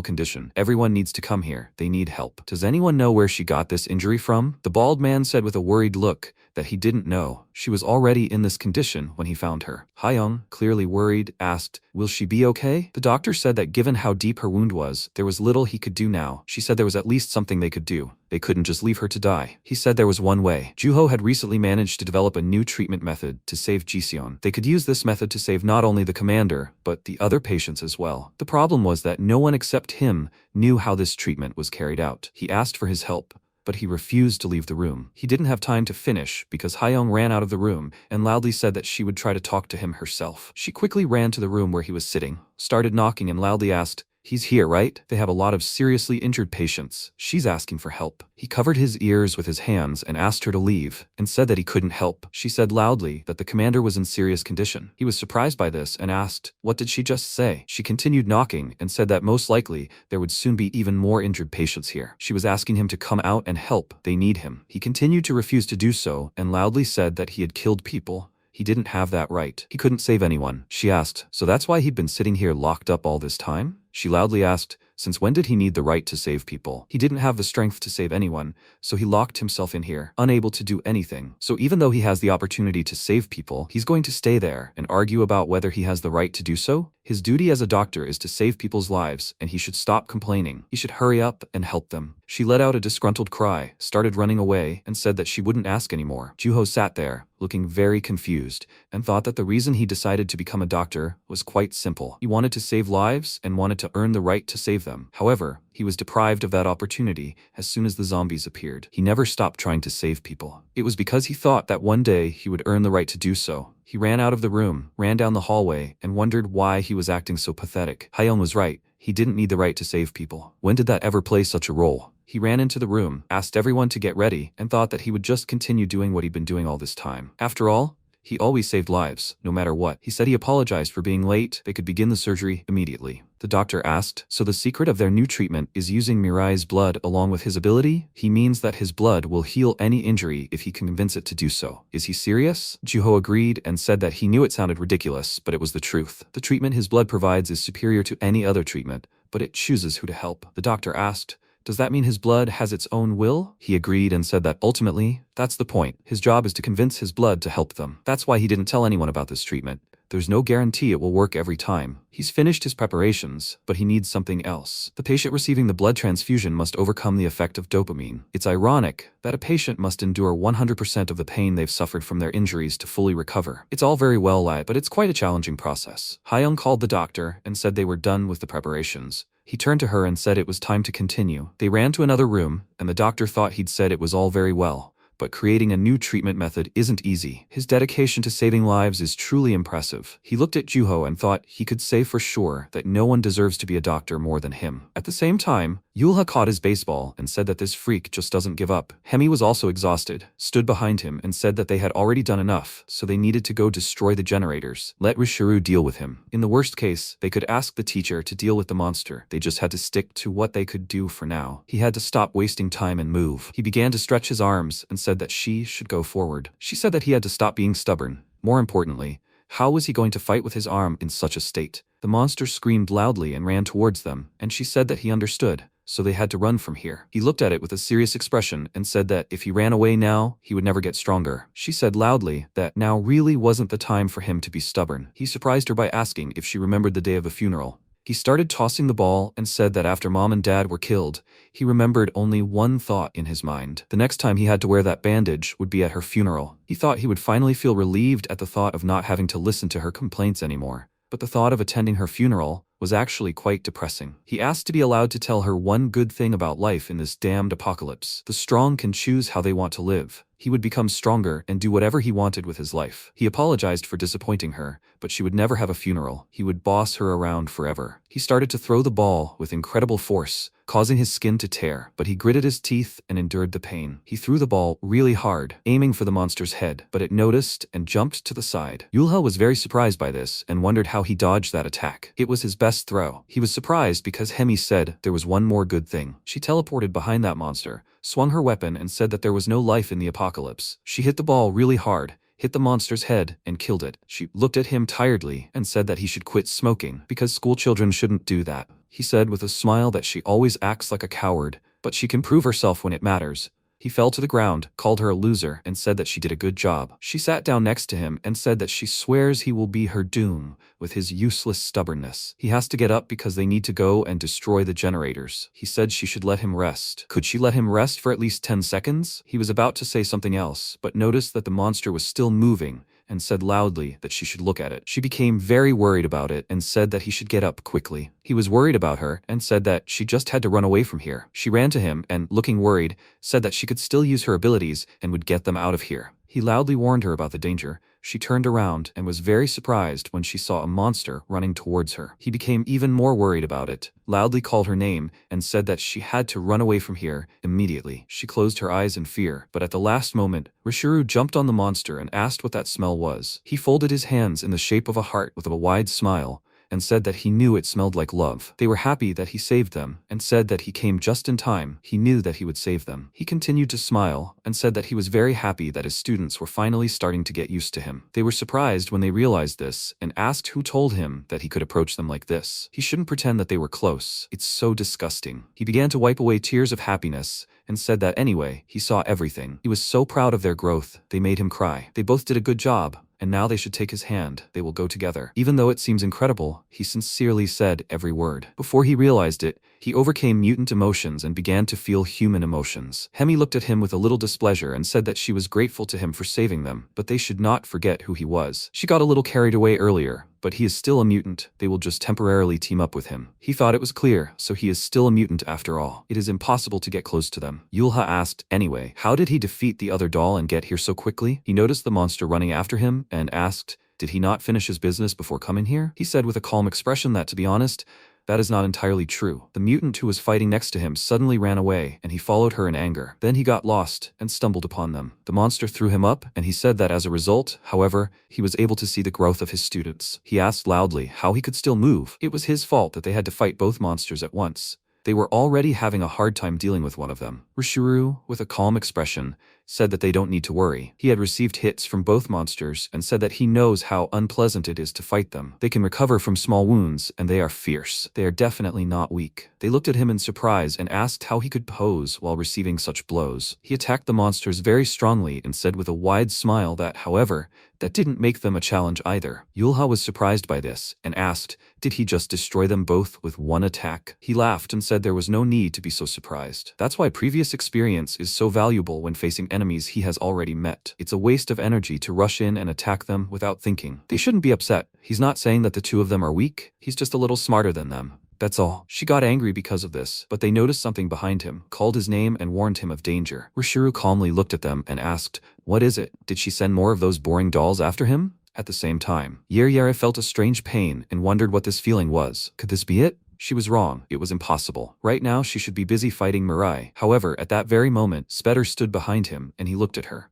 Speaker 1: condition. Everyone needs to come here. They need help. Does anyone know where she got this injury from? The bald man said with a worried look that he didn't know. She was already in this condition when he found her. Hyung, clearly worried, asked, "Will she be okay?" The doctor said that given how deep her wound was, there was little he could do now. She said there was at least something they could do. They couldn't just leave her to die. He said there was one way. Juho had recently managed to develop a new treatment method to save Jiseon. They could use this method to save not only the commander, but the other patients as well. The problem was that no one except him knew how this treatment was carried out. He asked for his help, but he refused to leave the room. He didn't have time to finish because Hyung ran out of the room and loudly said that she would try to talk to him herself. She quickly ran to the room where he was sitting, started knocking and loudly asked, "He's here, right? They have a lot of seriously injured patients. She's asking for help." He covered his ears with his hands and asked her to leave, and said that he couldn't help. She said loudly that the commander was in serious condition. He was surprised by this and asked, "What did she just say?" She continued knocking and said that most likely there would soon be even more injured patients here. She was asking him to come out and help. They need him. He continued to refuse to do so and loudly said that he had killed people. He didn't have that right. He couldn't save anyone. She asked, "So that's why he'd been sitting here locked up all this time?" She loudly asked, "Since when did he need the right to save people?" He didn't have the strength to save anyone, so he locked himself in here, unable to do anything. So even though he has the opportunity to save people, he's going to stay there and argue about whether he has the right to do so? His duty as a doctor is to save people's lives, and he should stop complaining. He should hurry up and help them. She let out a disgruntled cry, started running away, and said that she wouldn't ask anymore. Juho sat there, looking very confused, and thought that the reason he decided to become a doctor was quite simple. He wanted to save lives and wanted to earn the right to save them. However, he was deprived of that opportunity as soon as the zombies appeared. He never stopped trying to save people. It was because he thought that one day he would earn the right to do so. He ran out of the room, ran down the hallway, and wondered why he was acting so pathetic. Hyun was right. He didn't need the right to save people. When did that ever play such a role? He ran into the room, asked everyone to get ready, and thought that he would just continue doing what he'd been doing all this time. After all, he always saved lives, no matter what. He said he apologized for being late. They could begin the surgery immediately. The doctor asked, "So the secret of their new treatment is using Mirai's blood along with his ability? He means that his blood will heal any injury if he can convince it to do so. Is he serious?" Juho agreed and said that he knew it sounded ridiculous, but it was the truth. The treatment his blood provides is superior to any other treatment, but it chooses who to help. The doctor asked, "Does that mean his blood has its own will?" He agreed and said that ultimately, that's the point. His job is to convince his blood to help them. That's why he didn't tell anyone about this treatment. There's no guarantee it will work every time. He's finished his preparations, but he needs something else. The patient receiving the blood transfusion must overcome the effect of dopamine. It's ironic that a patient must endure 100% of the pain they've suffered from their injuries to fully recover. It's all very well, but it's quite a challenging process. Hyung called the doctor and said they were done with the preparations. He turned to her and said it was time to continue. They ran to another room, and the doctor thought he'd said it was all very well. But creating a new treatment method isn't easy. His dedication to saving lives is truly impressive. He looked at Juho and thought he could say for sure that no one deserves to be a doctor more than him. At the same time, Yulha caught his baseball and said that this freak just doesn't give up. Hemi was also exhausted, stood behind him and said that they had already done enough, so they needed to go destroy the generators. Let Rishiru deal with him. In the worst case, they could ask the teacher to deal with the monster. They just had to stick to what they could do for now. He had to stop wasting time and move. He began to stretch his arms and said that she should go forward. She said that he had to stop being stubborn. More importantly, how was he going to fight with his arm in such a state? The monster screamed loudly and ran towards them, and she said that he understood, so they had to run from here. He looked at it with a serious expression and said that if he ran away now, he would never get stronger. She said loudly that now really wasn't the time for him to be stubborn. He surprised her by asking if she remembered the day of the funeral. He started tossing the ball and said that after Mom and Dad were killed, he remembered only one thought in his mind. The next time he had to wear that bandage would be at her funeral. He thought he would finally feel relieved at the thought of not having to listen to her complaints anymore. But the thought of attending her funeral was actually quite depressing. He asked to be allowed to tell her one good thing about life in this damned apocalypse. The strong can choose how they want to live. He would become stronger and do whatever he wanted with his life. He apologized for disappointing her, but she would never have a funeral. He would boss her around forever. He started to throw the ball with incredible force, causing his skin to tear, but he gritted his teeth and endured the pain. He threw the ball really hard, aiming for the monster's head, but it noticed and jumped to the side. Yulha was very surprised by this and wondered how he dodged that attack. It was his best throw. He was surprised because Hemi said there was one more good thing. She teleported behind that monster, swung her weapon and said that there was no life in the apocalypse. She hit the ball really hard, hit the monster's head, and killed it. She looked at him tiredly and said that he should quit smoking because school children shouldn't do that. He said with a smile that she always acts like a coward, but she can prove herself when it matters. He fell to the ground, called her a loser, and said that she did a good job. She sat down next to him and said that she swears he will be her doom with his useless stubbornness. He has to get up because they need to go and destroy the generators. He said she should let him rest. Could she let him rest for at least 10 seconds? He was about to say something else, but noticed that the monster was still moving and said loudly that she should look at it. She became very worried about it and said that he should get up quickly. He was worried about her and said that she just had to run away from here. She ran to him and, looking worried, said that she could still use her abilities and would get them out of here. He loudly warned her about the danger. She turned around and was very surprised when she saw a monster running towards her. He became even more worried about it, loudly called her name, and said that she had to run away from here immediately. She closed her eyes in fear, but at the last moment, Rishuru jumped on the monster and asked what that smell was. He folded his hands in the shape of a heart with a wide smile, and said that he knew it smelled like love. They were happy that he saved them, and said that he came just in time. He knew that he would save them. He continued to smile, and said that he was very happy that his students were finally starting to get used to him. They were surprised when they realized this, and asked who told him that he could approach them like this. He shouldn't pretend that they were close. It's so disgusting. He began to wipe away tears of happiness, and said that anyway, he saw everything. He was so proud of their growth, they made him cry. They both did a good job, and now they should take his hand. They will go together. Even though it seems incredible, he sincerely said every word. Before he realized it, he overcame mutant emotions and began to feel human emotions. Hemi looked at him with a little displeasure and said that she was grateful to him for saving them, but they should not forget who he was. She got a little carried away earlier, but he is still a mutant. They will just temporarily team up with him. He thought it was clear, so he is still a mutant after all. It is impossible to get close to them. Yulha asked, anyway, how did he defeat the other doll and get here so quickly? He noticed the monster running after him and asked, did he not finish his business before coming here? He said with a calm expression that, to be honest, that is not entirely true. The mutant who was fighting next to him suddenly ran away, and he followed her in anger. Then he got lost and stumbled upon them. The monster threw him up, and he said that as a result, however, he was able to see the growth of his students. He asked loudly how he could still move. It was his fault that they had to fight both monsters at once. They were already having a hard time dealing with one of them. Rishuru, with a calm expression, said that they don't need to worry. He had received hits from both monsters and said that he knows how unpleasant it is to fight them. They can recover from small wounds, and they are fierce. They are definitely not weak. They looked at him in surprise and asked how he could pose while receiving such blows. He attacked the monsters very strongly and said with a wide smile that, however, that didn't make them a challenge either. Yulha was surprised by this and asked, did he just destroy them both with one attack? He laughed and said there was no need to be so surprised. That's why previous experience is so valuable when facing enemies he has already met. It's a waste of energy to rush in and attack them without thinking. They shouldn't be upset. He's not saying that the two of them are weak. He's just a little smarter than them. That's all. She got angry because of this, but they noticed something behind him, called his name and warned him of danger. Rishuru calmly looked at them and asked, what is it? Did she send more of those boring dolls after him? At the same time, Yeryere felt a strange pain and wondered what this feeling was. Could this be it? She was wrong. It was impossible. Right now she should be busy fighting Mirai. However, at that very moment, Spetter stood behind him and he looked at her.